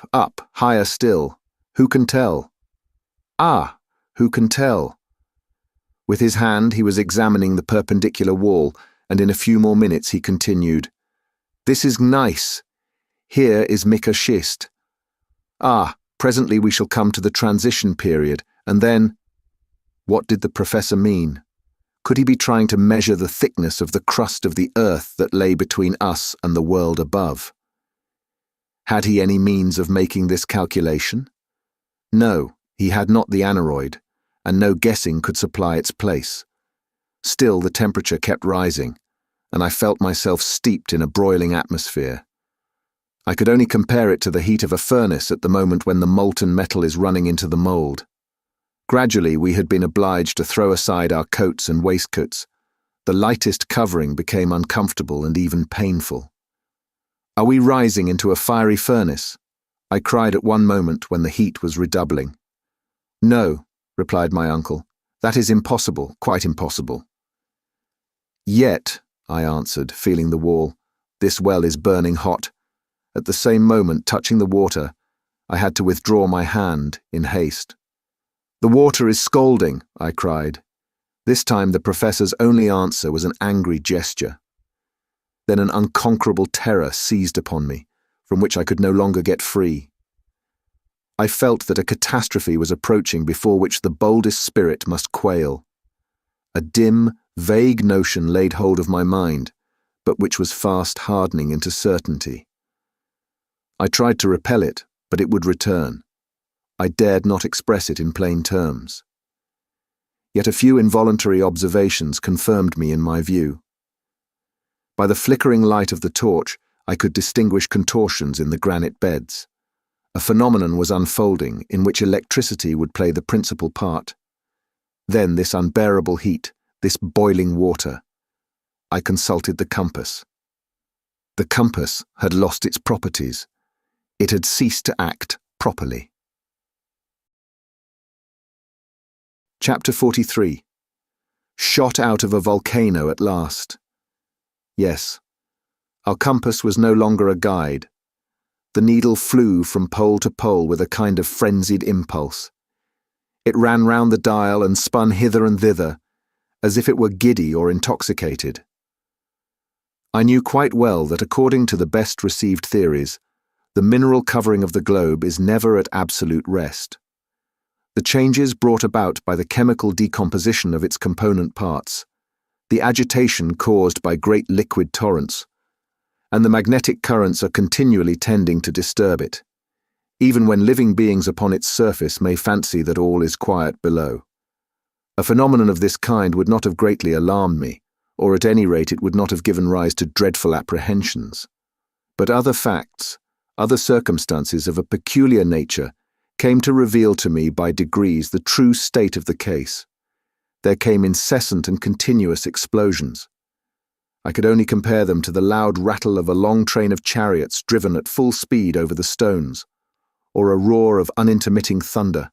higher still. Who can tell? Ah! Who can tell?" With his hand he was examining the perpendicular wall, and in a few more minutes he continued, "This is gneiss. Here is mica schist. Ah, presently we shall come to the transition period, and then—" What did the professor mean? Could he be trying to measure the thickness of the crust of the earth that lay between us and the world above? Had he any means of making this calculation? No, he had not the aneroid, and no guessing could supply its place. Still, the temperature kept rising, and I felt myself steeped in a broiling atmosphere. I could only compare it to the heat of a furnace at the moment when the molten metal is running into the mould. Gradually, we had been obliged to throw aside our coats and waistcoats. The lightest covering became uncomfortable and even painful. "Are we rising into a fiery furnace?" I cried at one moment when the heat was redoubling. "No," replied my uncle. "That is impossible, quite impossible." "Yet," I answered, feeling the wall, "this well is burning hot." At the same moment, touching the water, I had to withdraw my hand in haste. "The water is scalding," I cried. This time the professor's only answer was an angry gesture. Then an unconquerable terror seized upon me, from which I could no longer get free. I felt that a catastrophe was approaching before which the boldest spirit must quail. A dim, vague notion laid hold of my mind, but which was fast hardening into certainty. I tried to repel it, but it would return. I dared not express it in plain terms. Yet a few involuntary observations confirmed me in my view. By the flickering light of the torch, I could distinguish contortions in the granite beds. A phenomenon was unfolding in which electricity would play the principal part. Then this unbearable heat, this boiling water. I consulted the compass. The compass had lost its properties. It had ceased to act properly. Chapter 43. Shot out of a volcano at last. Yes, our compass was no longer a guide. The needle flew from pole to pole with a kind of frenzied impulse. It ran round the dial and spun hither and thither, as if it were giddy or intoxicated. I knew quite well that according to the best received theories, the mineral covering of the globe is never at absolute rest. The changes brought about by the chemical decomposition of its component parts, the agitation caused by great liquid torrents, and the magnetic currents are continually tending to disturb it, even when living beings upon its surface may fancy that all is quiet below. A phenomenon of this kind would not have greatly alarmed me, or at any rate it would not have given rise to dreadful apprehensions. But other facts, other circumstances of a peculiar nature, came to reveal to me by degrees the true state of the case. There came incessant and continuous explosions. I could only compare them to the loud rattle of a long train of chariots driven at full speed over the stones, or a roar of unintermitting thunder.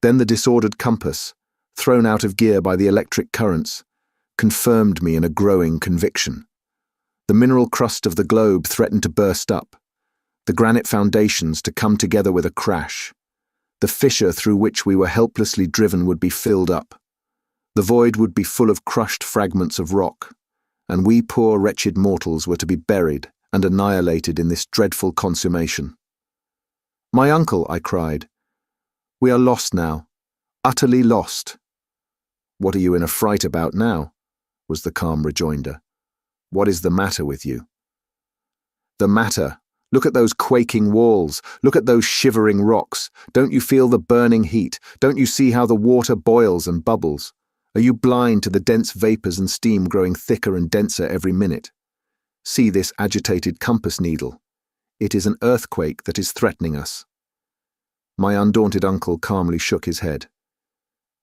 Then the disordered compass, thrown out of gear by the electric currents, confirmed me in a growing conviction. The mineral crust of the globe threatened to burst up, the granite foundations to come together with a crash. The fissure through which we were helplessly driven would be filled up. The void would be full of crushed fragments of rock, and we poor wretched mortals were to be buried and annihilated in this dreadful consummation. "My uncle," I cried, "we are lost now, utterly lost." "What are you in a fright about now?" was the calm rejoinder. "What is the matter with you?" "The matter? Look at those quaking walls. Look at those shivering rocks. Don't you feel the burning heat? Don't you see how the water boils and bubbles? Are you blind to the dense vapours and steam growing thicker and denser every minute? See this agitated compass needle. It is an earthquake that is threatening us." My undaunted uncle calmly shook his head.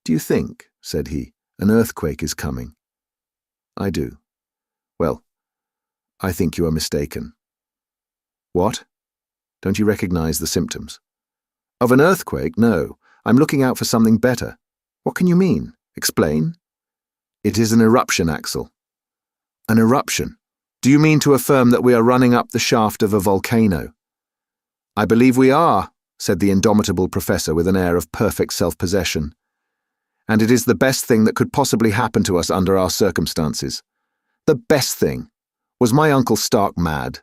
"Do you think," said he, "an earthquake is coming?" "I do." "Well, I think you are mistaken." "What? Don't you recognize the symptoms?" "Of an earthquake? No. I'm looking out for something better." "What can you mean? Explain." "It is an eruption, Axel." "An eruption? Do you mean to affirm that we are running up the shaft of a volcano?" "I believe we are," said the indomitable professor with an air of perfect self-possession. "And it is the best thing that could possibly happen to us under our circumstances." The best thing? Was my uncle stark mad?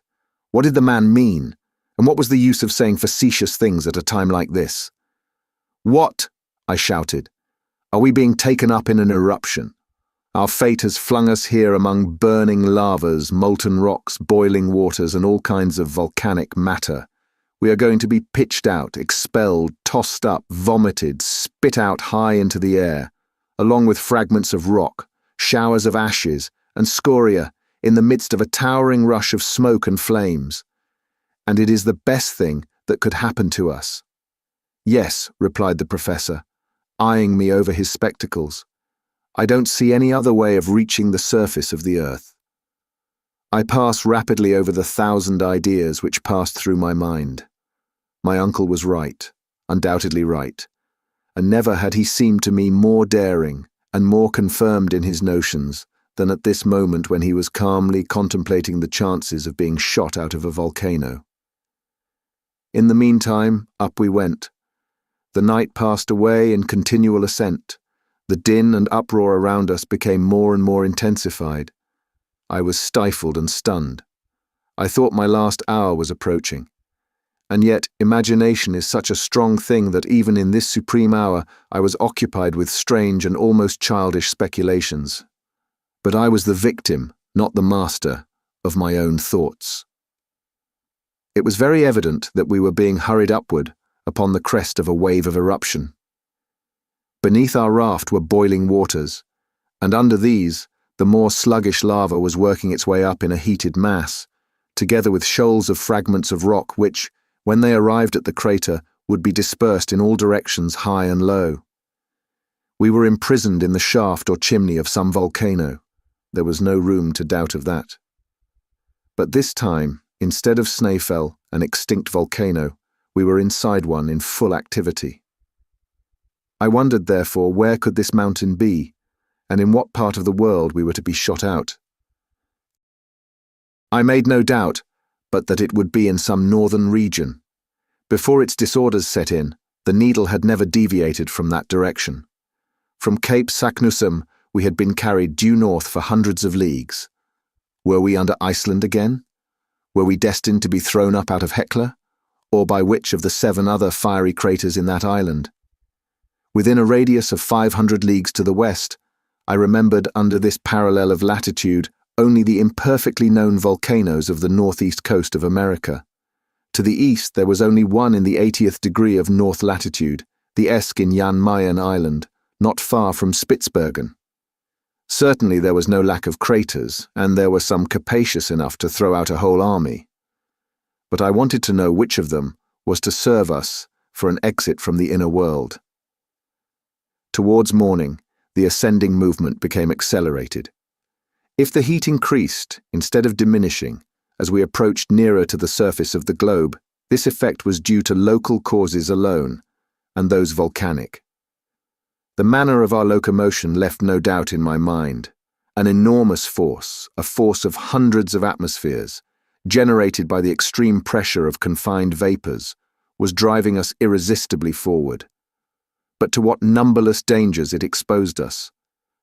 What did the man mean? And what was the use of saying facetious things at a time like this? "What?" I shouted. "Are we being taken up in an eruption?" Our fate has flung us here among burning lavas, molten rocks, boiling waters, and all kinds of volcanic matter. We are going to be pitched out, expelled, tossed up, vomited, spit out high into the air, along with fragments of rock, showers of ashes, and scoria, in the midst of a towering rush of smoke and flames. And it is the best thing that could happen to us. Yes, replied the professor, eyeing me over his spectacles. I don't see any other way of reaching the surface of the earth. I pass rapidly over the 1,000 ideas which passed through my mind. My uncle was right, undoubtedly right, and never had he seemed to me more daring and more confirmed in his notions than at this moment when he was calmly contemplating the chances of being shot out of a volcano. In the meantime, up we went. The night passed away in continual ascent. The din and uproar around us became more and more intensified. I was stifled and stunned. I thought my last hour was approaching. And yet, imagination is such a strong thing that even in this supreme hour I was occupied with strange and almost childish speculations. But I was the victim, not the master, of my own thoughts. It was very evident that we were being hurried upward upon the crest of a wave of eruption. Beneath our raft were boiling waters, and under these, the more sluggish lava was working its way up in a heated mass, together with shoals of fragments of rock which, when they arrived at the crater, would be dispersed in all directions high and low. We were imprisoned in the shaft or chimney of some volcano. There was no room to doubt of that. But this time, instead of Snaefell, an extinct volcano, we were inside one in full activity. I wondered, therefore, where could this mountain be, and in what part of the world we were to be shot out. I made no doubt but that it would be in some northern region. Before its disorders set in, the needle had never deviated from that direction. From Cape Saknussemm we had been carried due north for hundreds of leagues. Were we under Iceland again? Were we destined to be thrown up out of Hekla, or by which of the 7 other fiery craters in that island? Within a radius of 500 leagues to the west, I remembered under this parallel of latitude only the imperfectly known volcanoes of the northeast coast of America. To the east there was only one in the 80th degree of north latitude, the Esk in Jan Mayen Island, not far from Spitsbergen. Certainly there was no lack of craters, and there were some capacious enough to throw out a whole army. But I wanted to know which of them was to serve us for an exit from the inner world. Towards morning, the ascending movement became accelerated. If the heat increased, instead of diminishing, as we approached nearer to the surface of the globe, this effect was due to local causes alone, and those volcanic. The manner of our locomotion left no doubt in my mind. An enormous force, a force of hundreds of atmospheres, generated by the extreme pressure of confined vapors, was driving us irresistibly forward. But to what numberless dangers it exposed us.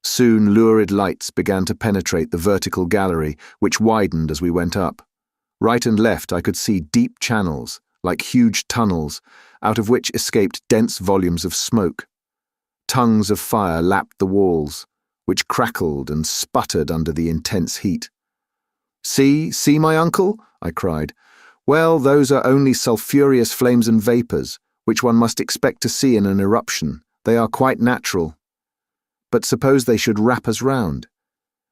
Soon lurid lights began to penetrate the vertical gallery, which widened as we went up. Right and left I could see deep channels, like huge tunnels, out of which escaped dense volumes of smoke. Tongues of fire lapped the walls, which crackled and sputtered under the intense heat. See, my uncle?" I cried. "Well, those are only sulphureous flames and vapours, which one must expect to see in an eruption. They are quite natural. But suppose they should wrap us round?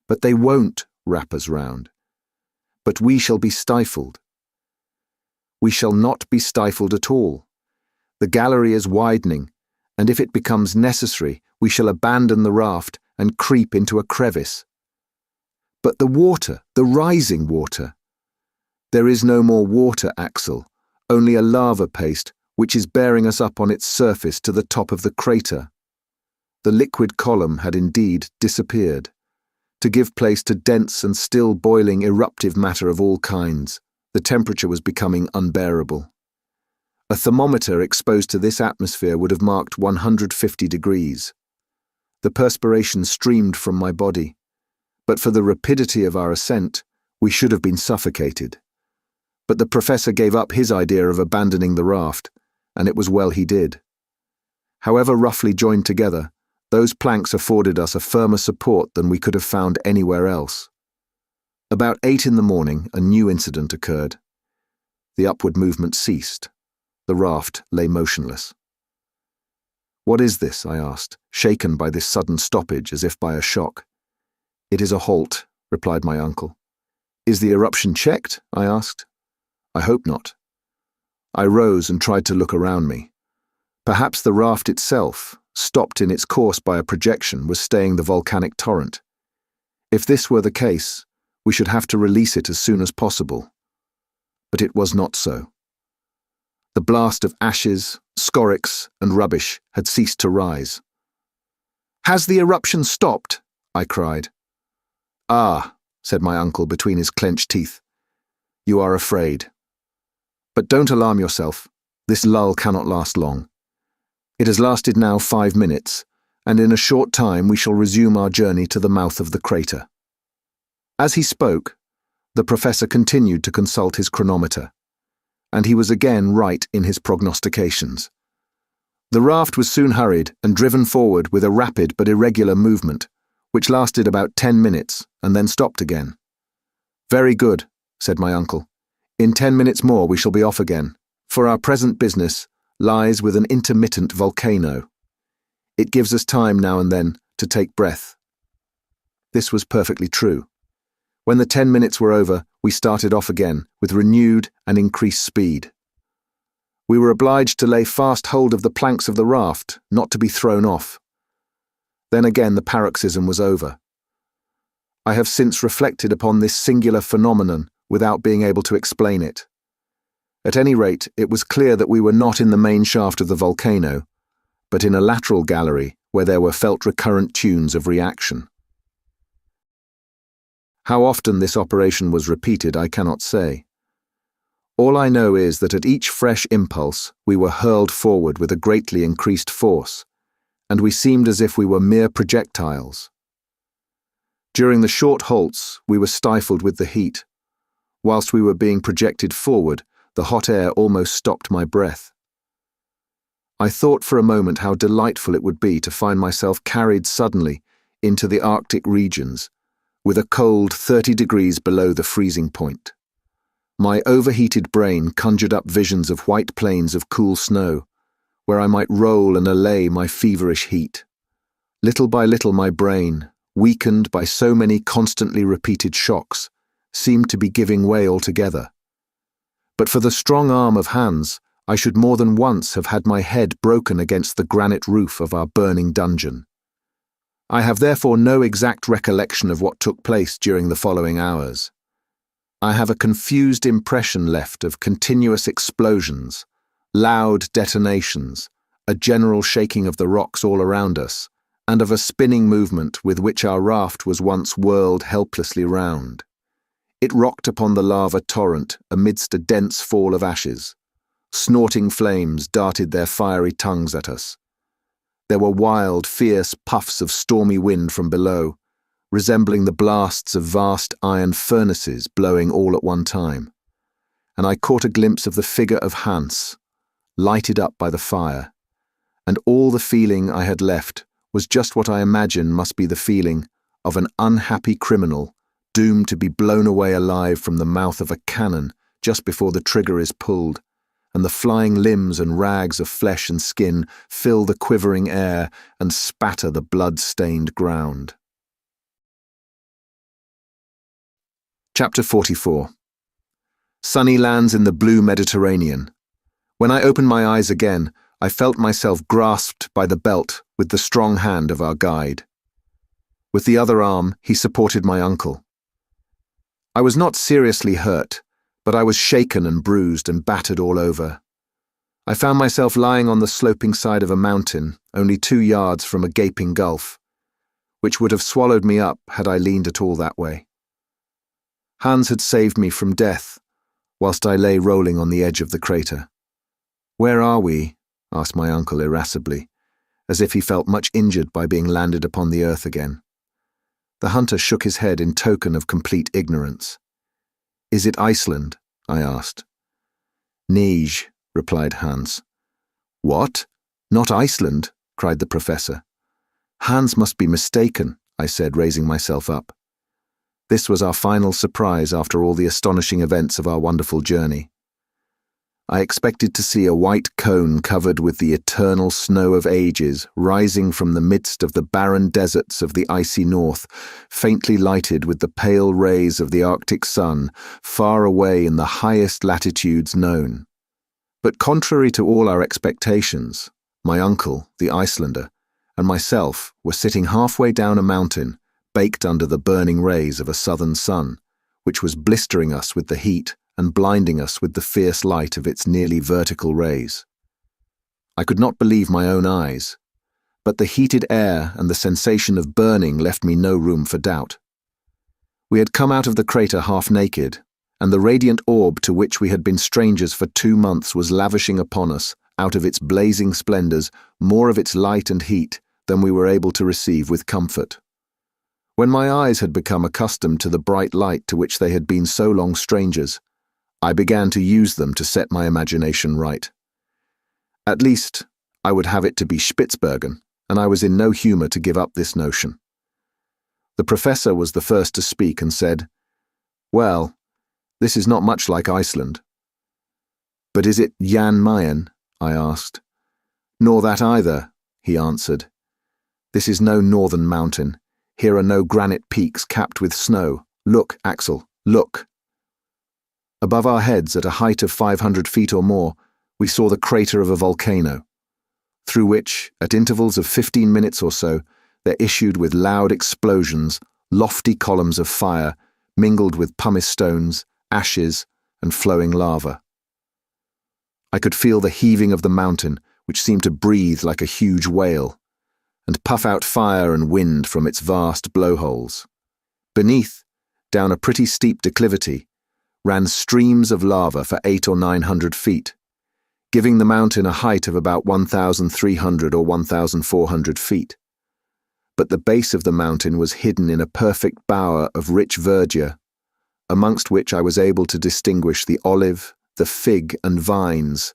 But they won't wrap us round. But we shall be stifled. We shall not be stifled at all. The gallery is widening, and if it becomes necessary, we shall abandon the raft and creep into a crevice. But the water, the rising water. There is no more water, Axel, only a lava paste which is bearing us up on its surface to the top of the crater." The liquid column had indeed disappeared, to give place to dense and still boiling eruptive matter of all kinds. The temperature was becoming unbearable. A thermometer exposed to this atmosphere would have marked 150 degrees. The perspiration streamed from my body, but for the rapidity of our ascent, we should have been suffocated. But the professor gave up his idea of abandoning the raft, and it was well he did. However roughly joined together, Those planks afforded us a firmer support than we could have found anywhere else. About 8 in the morning, a new incident occurred. The upward movement ceased. The raft lay motionless. "What is this?" I asked, shaken by this sudden stoppage as if by a shock. "It is a halt," replied my uncle. "Is the eruption checked?" I asked. "I hope not." I rose and tried to look around me. Perhaps the raft itself, stopped in its course by a projection, was staying the volcanic torrent. If this were the case, we should have to release it as soon as possible. But it was not so. The blast of ashes, scorix, and rubbish had ceased to rise. "Has the eruption stopped?" I cried. "Ah," said my uncle between his clenched teeth. "You are afraid. But don't alarm yourself. This lull cannot last long. It has lasted now 5 minutes, and in a short time we shall resume our journey to the mouth of the crater." As he spoke, the professor continued to consult his chronometer, and he was again right in his prognostications. The raft was soon hurried and driven forward with a rapid but irregular movement, which lasted about 10 minutes and then stopped again. "Very good," said my uncle. "In 10 minutes more we shall be off again, for our present business lies with an intermittent volcano. It gives us time now and then to take breath." This was perfectly true. When the 10 minutes were over, we started off again with renewed and increased speed. We were obliged to lay fast hold of the planks of the raft, not to be thrown off. Then again the paroxysm was over. I have since reflected upon this singular phenomenon without being able to explain it. At any rate, it was clear that we were not in the main shaft of the volcano, but in a lateral gallery where there were felt recurrent tunes of reaction. How often this operation was repeated, I cannot say. All I know is that at each fresh impulse we were hurled forward with a greatly increased force, and we seemed as if we were mere projectiles. During the short halts, we were stifled with the heat. Whilst we were being projected forward, the hot air almost stopped my breath. I thought for a moment how delightful it would be to find myself carried suddenly into the Arctic regions, with a cold 30 degrees below the freezing point. My overheated brain conjured up visions of white plains of cool snow, where I might roll and allay my feverish heat. Little by little my brain, weakened by so many constantly repeated shocks, seemed to be giving way altogether. But for the strong arm of Hans, I should more than once have had my head broken against the granite roof of our burning dungeon. I have therefore no exact recollection of what took place during the following hours. I have a confused impression left of continuous explosions, loud detonations, a general shaking of the rocks all around us, and of a spinning movement with which our raft was once whirled helplessly round. It rocked upon the lava torrent amidst a dense fall of ashes. Snorting flames darted their fiery tongues at us. There were wild, fierce puffs of stormy wind from below, resembling the blasts of vast iron furnaces blowing all at one time. And I caught a glimpse of the figure of Hans, lighted up by the fire, and all the feeling I had left was just what I imagine must be the feeling of an unhappy criminal doomed to be blown away alive from the mouth of a cannon just before the trigger is pulled, and the flying limbs and rags of flesh and skin fill the quivering air and spatter the blood-stained ground. Chapter 44. Sunny lands in the blue Mediterranean. When I opened my eyes again, I felt myself grasped by the belt with the strong hand of our guide. With the other arm, he supported my uncle. I was not seriously hurt, but I was shaken and bruised and battered all over. I found myself lying on the sloping side of a mountain, only 2 yards from a gaping gulf, which would have swallowed me up had I leaned at all that way. Hans had saved me from death, whilst I lay rolling on the edge of the crater. "Where are we?" asked my uncle irascibly, as if he felt much injured by being landed upon the earth again. The hunter shook his head in token of complete ignorance. "Is it Iceland?" I asked. "Nij," replied Hans. "What? Not Iceland?" cried the professor. "Hans must be mistaken," I said, raising myself up. This was our final surprise after all the astonishing events of our wonderful journey. I expected to see a white cone covered with the eternal snow of ages rising from the midst of the barren deserts of the icy north, faintly lighted with the pale rays of the Arctic sun, far away in the highest latitudes known. But contrary to all our expectations, my uncle, the Icelander, and myself were sitting halfway down a mountain, baked under the burning rays of a southern sun, which was blistering us with the heat and blinding us with the fierce light of its nearly vertical rays. I could not believe my own eyes, but the heated air and the sensation of burning left me no room for doubt. We had come out of the crater half naked, and the radiant orb to which we had been strangers for 2 months was lavishing upon us, out of its blazing splendors, more of its light and heat than we were able to receive with comfort. When my eyes had become accustomed to the bright light to which they had been so long strangers, I began to use them to set my imagination right. At least, I would have it to be Spitzbergen, and I was in no humor to give up this notion. The professor was the first to speak and said, "Well, this is not much like Iceland." "But is it Jan Mayen?" I asked. "Nor that either," he answered. "This is no northern mountain. Here are no granite peaks capped with snow. Look, Axel, look." Above our heads, at a height of 500 feet or more, we saw the crater of a volcano, through which, at intervals of 15 minutes or so, there issued with loud explosions lofty columns of fire mingled with pumice stones, ashes, and flowing lava. I could feel the heaving of the mountain, which seemed to breathe like a huge whale, and puff out fire and wind from its vast blowholes. Beneath, down a pretty steep declivity, ran streams of lava for 800 or 900 feet, giving the mountain a height of about 1,300 or 1,400 feet. But the base of the mountain was hidden in a perfect bower of rich verdure, amongst which I was able to distinguish the olive, the fig, and vines,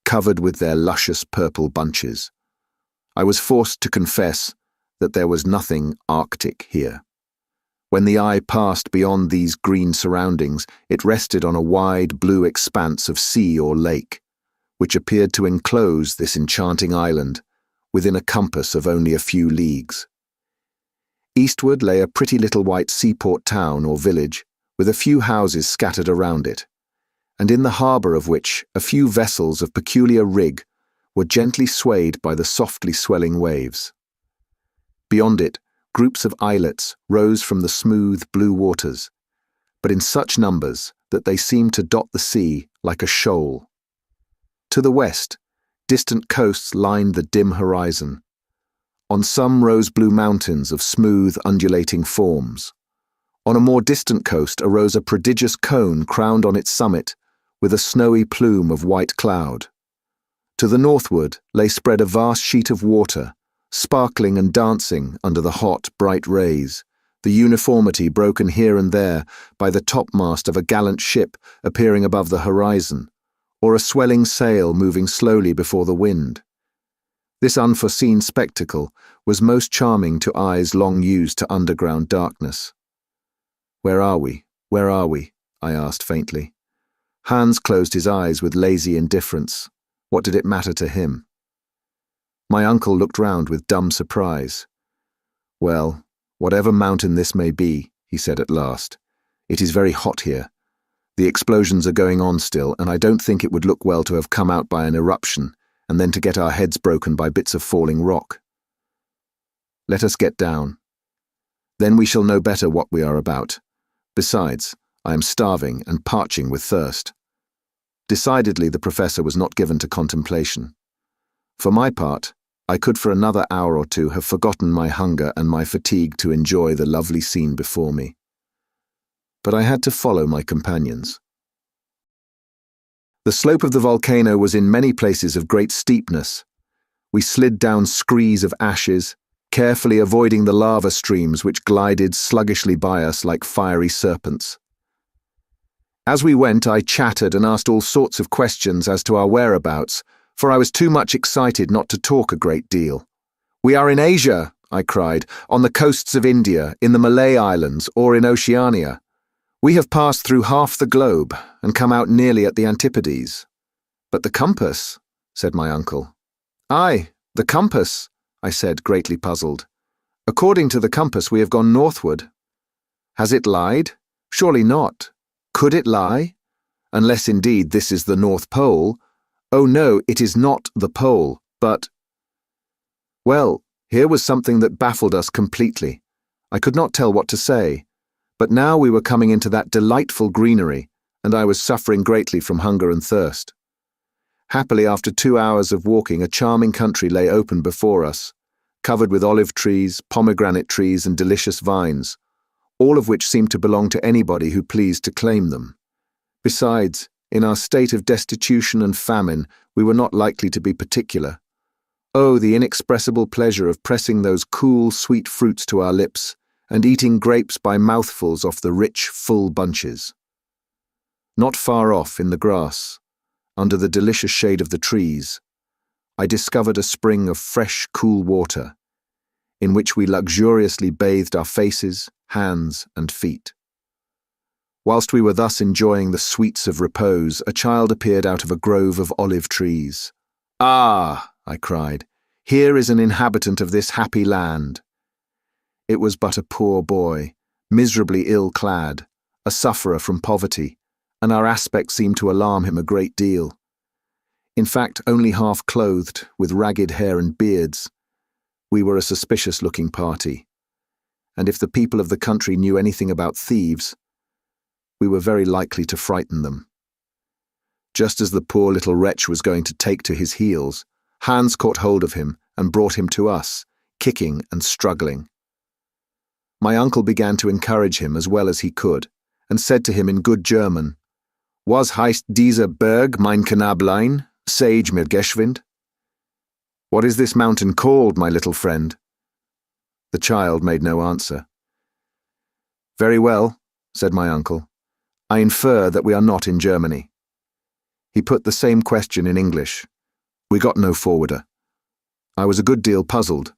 covered with their luscious purple bunches. I was forced to confess that there was nothing Arctic here. When the eye passed beyond these green surroundings, it rested on a wide blue expanse of sea or lake, which appeared to enclose this enchanting island within a compass of only a few leagues. Eastward lay a pretty little white seaport town or village, with a few houses scattered around it, and in the harbour of which a few vessels of peculiar rig were gently swayed by the softly swelling waves. Beyond it, groups of islets rose from the smooth blue waters, but in such numbers that they seemed to dot the sea like a shoal. To the west, distant coasts lined the dim horizon. On some rose blue mountains of smooth, undulating forms. On a more distant coast arose a prodigious cone crowned on its summit with a snowy plume of white cloud. To the northward lay spread a vast sheet of water, sparkling and dancing under the hot, bright rays, the uniformity broken here and there by the topmast of a gallant ship appearing above the horizon, or a swelling sail moving slowly before the wind. This unforeseen spectacle was most charming to eyes long used to underground darkness. "Where are we? Where are we?" I asked faintly. Hans closed his eyes with lazy indifference. What did it matter to him? My uncle looked round with dumb surprise. "Well, whatever mountain this may be," he said at last, "it is very hot here. The explosions are going on still, and I don't think it would look well to have come out by an eruption and then to get our heads broken by bits of falling rock. Let us get down. Then we shall know better what we are about. Besides, I am starving and parching with thirst." Decidedly, the professor was not given to contemplation. For my part, I could for another hour or two have forgotten my hunger and my fatigue to enjoy the lovely scene before me. But I had to follow my companions. The slope of the volcano was in many places of great steepness. We slid down screes of ashes, carefully avoiding the lava streams which glided sluggishly by us like fiery serpents. As we went, I chattered and asked all sorts of questions as to our whereabouts, for I was too much excited not to talk a great deal. "We are in Asia," I cried, on the coasts of India, in the Malay Islands, or in Oceania. We have passed through half the globe and come out nearly at the antipodes. But the compass, said my uncle. Aye, the compass, I said, greatly puzzled. According to the compass, we have gone northward. Has it lied? Surely not. Could it lie? Unless indeed this is the North Pole. Oh no, it is not the pole, but… Well, here was something that baffled us completely. I could not tell what to say. But now we were coming into that delightful greenery, and I was suffering greatly from hunger and thirst. Happily, after 2 hours of walking, a charming country lay open before us, covered with olive trees, pomegranate trees, and delicious vines, all of which seemed to belong to anybody who pleased to claim them. Besides, in our state of destitution and famine, we were not likely to be particular. Oh, the inexpressible pleasure of pressing those cool, sweet fruits to our lips, and eating grapes by mouthfuls off the rich, full bunches. Not far off, in the grass, under the delicious shade of the trees, I discovered a spring of fresh, cool water, in which we luxuriously bathed our faces, hands, and feet. Whilst we were thus enjoying the sweets of repose, a child appeared out of a grove of olive trees. "Ah!" I cried, "here is an inhabitant of this happy land." It was but a poor boy, miserably ill-clad, a sufferer from poverty, and our aspect seemed to alarm him a great deal. In fact, only half-clothed, with ragged hair and beards, we were a suspicious-looking party, and if the people of the country knew anything about thieves, we were very likely to frighten them. Just as the poor little wretch was going to take to his heels, Hans caught hold of him and brought him to us, kicking and struggling. My uncle began to encourage him as well as he could, and said to him in good German, "Was heißt dieser Berg, mein Knablein? Sage mir geschwind." "What is this mountain called, my little friend?" The child made no answer. "Very well," said my uncle. "I infer that we are not in Germany." He put the same question in English. We got no forwarder. I was a good deal puzzled.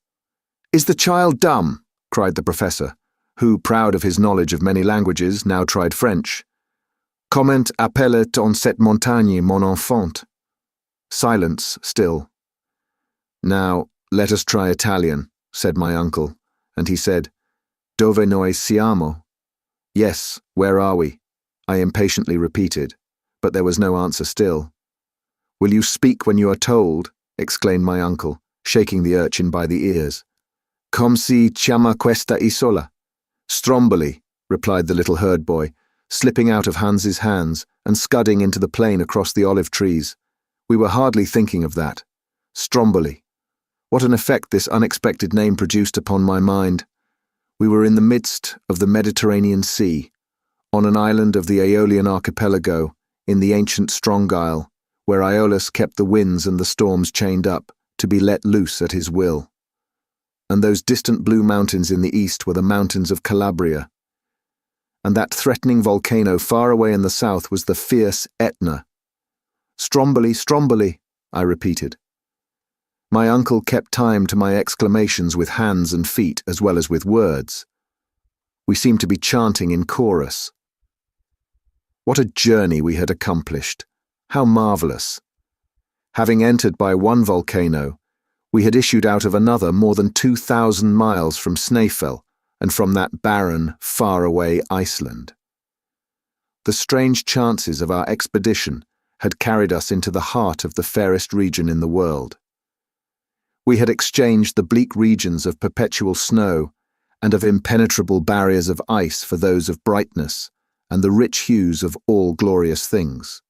"Is the child dumb?" cried the professor, who, proud of his knowledge of many languages, now tried French. "Comment appelle-t on cette montagne, mon enfant?" Silence still. "Now, let us try Italian," said my uncle, and he said, "Dove noi siamo?" "Yes, where are we?" I impatiently repeated, but there was no answer still. "Will you speak when you are told?" exclaimed my uncle, shaking the urchin by the ears. "Come si chiama questa isola?" "Stromboli," replied the little herd boy, slipping out of Hans's hands and scudding into the plain across the olive trees. We were hardly thinking of that. Stromboli. What an effect this unexpected name produced upon my mind. We were in the midst of the Mediterranean Sea, on an island of the Aeolian archipelago, in the ancient Strongyle, where Aeolus kept the winds and the storms chained up, to be let loose at his will. And those distant blue mountains in the east were the mountains of Calabria. And that threatening volcano far away in the south was the fierce Etna. "Stromboli, Stromboli," I repeated. My uncle kept time to my exclamations with hands and feet as well as with words. We seemed to be chanting in chorus. What a journey we had accomplished! How marvellous! Having entered by one volcano, we had issued out of another more than 2,000 miles from Snaefell and from that barren, far-away Iceland. The strange chances of our expedition had carried us into the heart of the fairest region in the world. We had exchanged the bleak regions of perpetual snow and of impenetrable barriers of ice for those of brightness and the rich hues of all glorious things.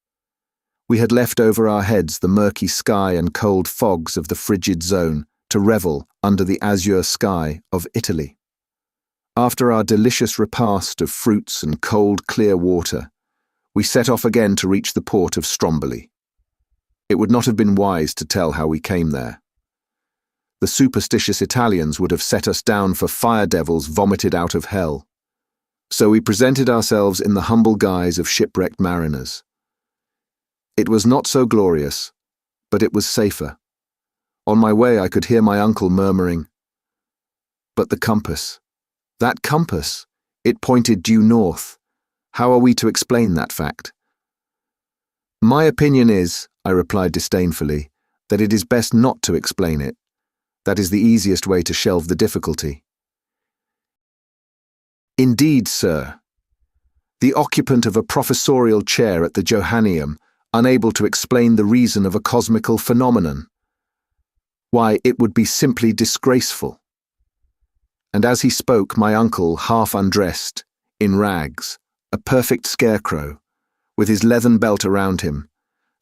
We had left over our heads the murky sky and cold fogs of the frigid zone to revel under the azure sky of Italy. After our delicious repast of fruits and cold, clear water, we set off again to reach the port of Stromboli. It would not have been wise to tell how we came there. The superstitious Italians would have set us down for fire devils vomited out of hell. So we presented ourselves in the humble guise of shipwrecked mariners. It was not so glorious, but it was safer. On my way I could hear my uncle murmuring, But the compass. That compass! It pointed due north. How are we to explain that fact? My opinion is, I replied disdainfully, that it is best not to explain it. That is the easiest way to shelve the difficulty. Indeed, sir. The occupant of a professorial chair at the Johanneum, unable to explain the reason of a cosmical phenomenon. Why, it would be simply disgraceful. And as he spoke, my uncle, half undressed, in rags, a perfect scarecrow, with his leathern belt around him,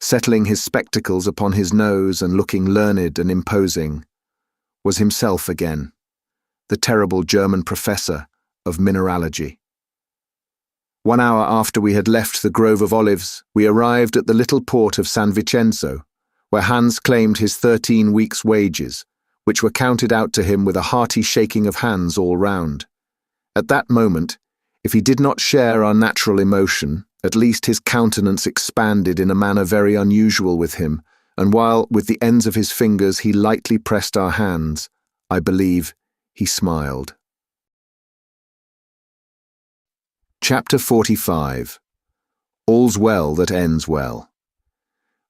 settling his spectacles upon his nose and looking learned and imposing, was himself again, the terrible German professor of mineralogy. 1 hour after we had left the Grove of Olives, we arrived at the little port of San Vincenzo, where Hans claimed his 13 weeks' wages, which were counted out to him with a hearty shaking of hands all round. At that moment, if he did not share our natural emotion, at least his countenance expanded in a manner very unusual with him, and while, with the ends of his fingers, he lightly pressed our hands, I believe he smiled. Chapter 45. All's well that ends well.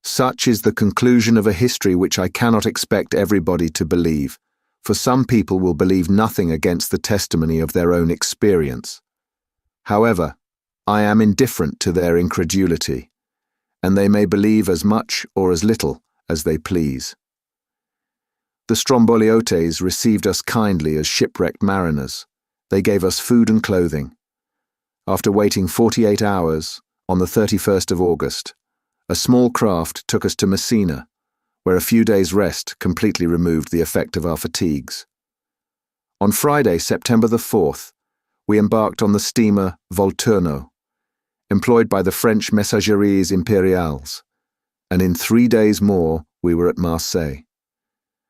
Such is the conclusion of a history which I cannot expect everybody to believe, for some people will believe nothing against the testimony of their own experience. However, I am indifferent to their incredulity, and they may believe as much or as little as they please. The Stromboliotes received us kindly as shipwrecked mariners. They gave us food and clothing. After waiting 48 hours, on the 31st of August, a small craft took us to Messina, where a few days' rest completely removed the effect of our fatigues. On Friday, September the 4th, we embarked on the steamer Volturno, employed by the French Messageries Impériales, and in 3 days more we were at Marseille,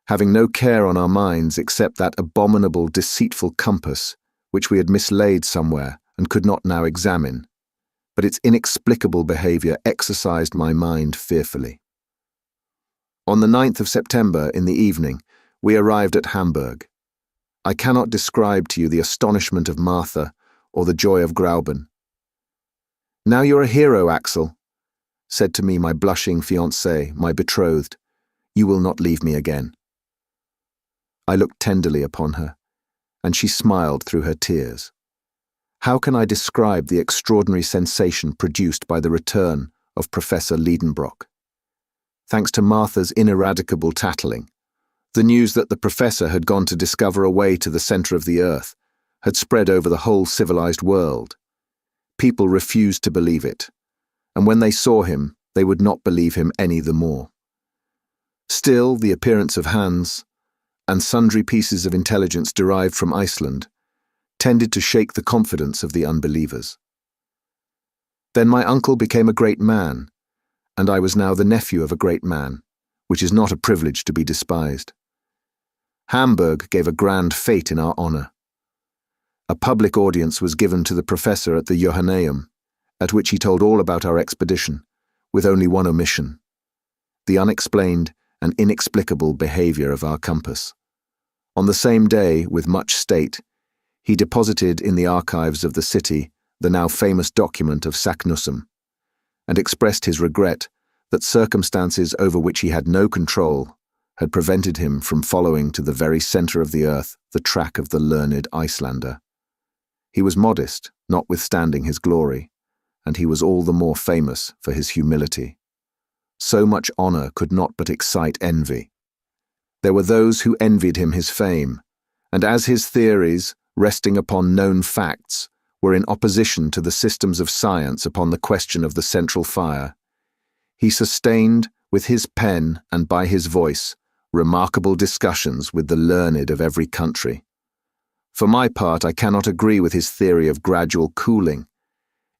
having no care on our minds except that abominable, deceitful compass, which we had mislaid somewhere and could not now examine, but its inexplicable behaviour exercised my mind fearfully. On the 9th of September, in the evening, we arrived at Hamburg. I cannot describe to you the astonishment of Martha or the joy of Grauben. "Now you're a hero, Axel," said to me my blushing fiancée, my betrothed. "You will not leave me again." I looked tenderly upon her, and she smiled through her tears. How can I describe the extraordinary sensation produced by the return of Professor Lidenbrock? Thanks to Martha's ineradicable tattling, the news that the professor had gone to discover a way to the centre of the earth had spread over the whole civilized world. People refused to believe it, and when they saw him, they would not believe him any the more. Still, the appearance of Hans, and sundry pieces of intelligence derived from Iceland, tended to shake the confidence of the unbelievers. Then my uncle became a great man, and I was now the nephew of a great man, which is not a privilege to be despised. Hamburg gave a grand fete in our honour. A public audience was given to the professor at the Johanneum, at which he told all about our expedition, with only one omission: the unexplained and inexplicable behaviour of our compass. On the same day, with much state, he deposited in the archives of the city the now famous document of Saknussem, and expressed his regret that circumstances over which he had no control had prevented him from following to the very centre of the earth the track of the learned Icelander. He was modest, notwithstanding his glory, and he was all the more famous for his humility. So much honour could not but excite envy. There were those who envied him his fame, and as his theories, resting upon known facts, were in opposition to the systems of science upon the question of the central fire, he sustained, with his pen and by his voice, remarkable discussions with the learned of every country. For my part, I cannot agree with his theory of gradual cooling.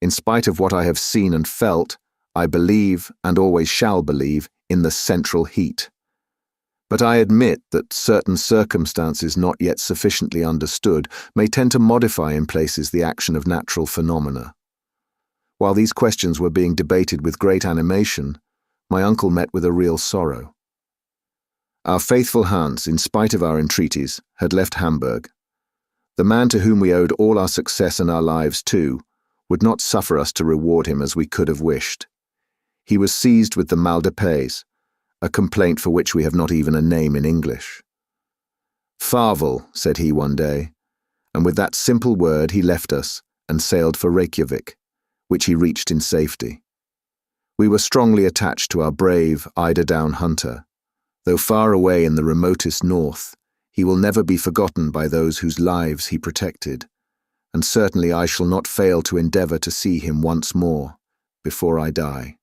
In spite of what I have seen and felt, I believe, and always shall believe, in the central heat. But I admit that certain circumstances not yet sufficiently understood may tend to modify in places the action of natural phenomena. While these questions were being debated with great animation, my uncle met with a real sorrow. Our faithful Hans, in spite of our entreaties, had left Hamburg, The man to whom we owed all our success and our lives too, would not suffer us to reward him as we could have wished. He was seized with the mal de pays, a complaint for which we have not even a name in English. "Farvel," said he one day, and with that simple word he left us and sailed for Reykjavik, which he reached in safety. We were strongly attached to our brave eider-down hunter. Though far away in the remotest north, he will never be forgotten by those whose lives he protected, and certainly I shall not fail to endeavour to see him once more before I die.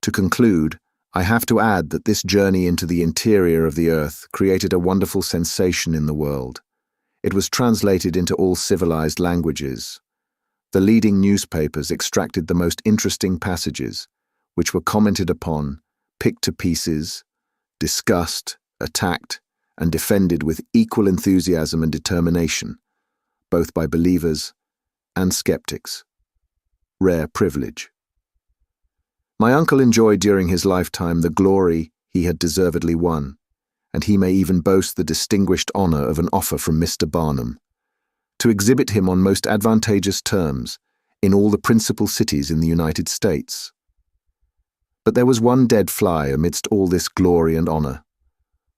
To conclude, I have to add that this journey into the interior of the earth created a wonderful sensation in the world. It was translated into all civilized languages. The leading newspapers extracted the most interesting passages, which were commented upon, picked to pieces, discussed, attacked, and defended with equal enthusiasm and determination, both by believers and skeptics. Rare privilege. My uncle enjoyed during his lifetime the glory he had deservedly won, and he may even boast the distinguished honour of an offer from Mr. Barnum to exhibit him on most advantageous terms in all the principal cities in the United States. But there was one dead fly amidst all this glory and honour.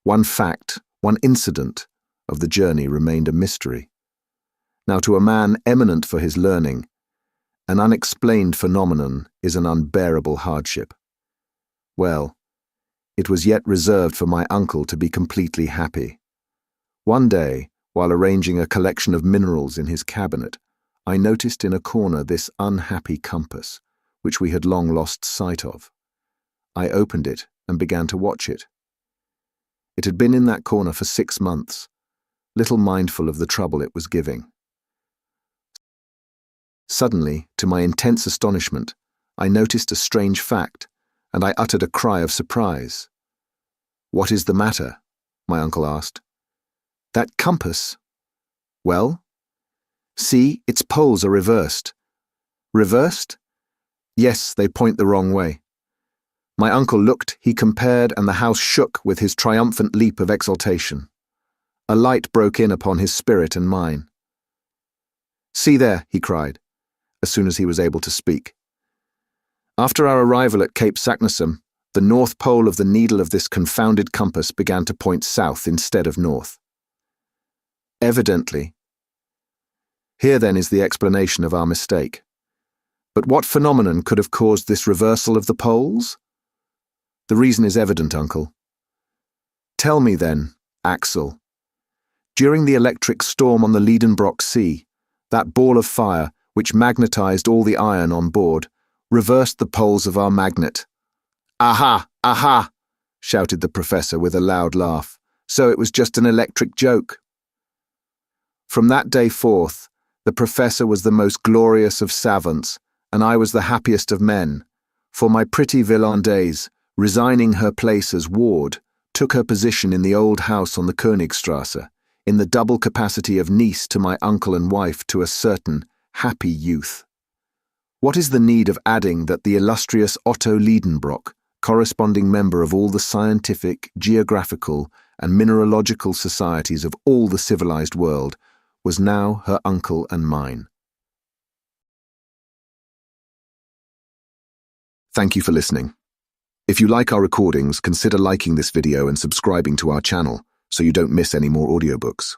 One fact, one incident of the journey remained a mystery. Now, to a man eminent for his learning, an unexplained phenomenon is an unbearable hardship. Well, it was yet reserved for my uncle to be completely happy. One day, while arranging a collection of minerals in his cabinet, I noticed in a corner this unhappy compass, which we had long lost sight of. I opened it and began to watch it. It had been in that corner for 6 months, little mindful of the trouble it was giving. Suddenly, to my intense astonishment, I noticed a strange fact, and I uttered a cry of surprise. "What is the matter?" my uncle asked. "That compass." "Well?" "See, its poles are reversed." "Reversed?" "Yes, they point the wrong way." My uncle looked, he compared, and the house shook with his triumphant leap of exultation. A light broke in upon his spirit and mine. "See there," he cried, as soon as he was able to speak. "After our arrival at Cape Saknussemm, the north pole of the needle of this confounded compass began to point south instead of north." "Evidently. Here then is the explanation of our mistake. But what phenomenon could have caused this reversal of the poles?" "The reason is evident, uncle." "Tell me then, Axel. During the electric storm on the Lidenbrock Sea, that ball of fire, which magnetized all the iron on board, reversed the poles of our magnet." "Aha! Aha!" shouted the professor with a loud laugh. "So it was just an electric joke." From that day forth, the professor was the most glorious of savants, and I was the happiest of men, for my pretty Villandaise, resigning her place as ward, took her position in the old house on the Königstrasse, in the double capacity of niece to my uncle and wife to a certain happy youth. What is the need of adding that the illustrious Otto Lidenbrock, corresponding member of all the scientific, geographical, and mineralogical societies of all the civilized world, was now her uncle and mine. Thank you for listening. If you like our recordings, consider liking this video and subscribing to our channel so you don't miss any more audiobooks.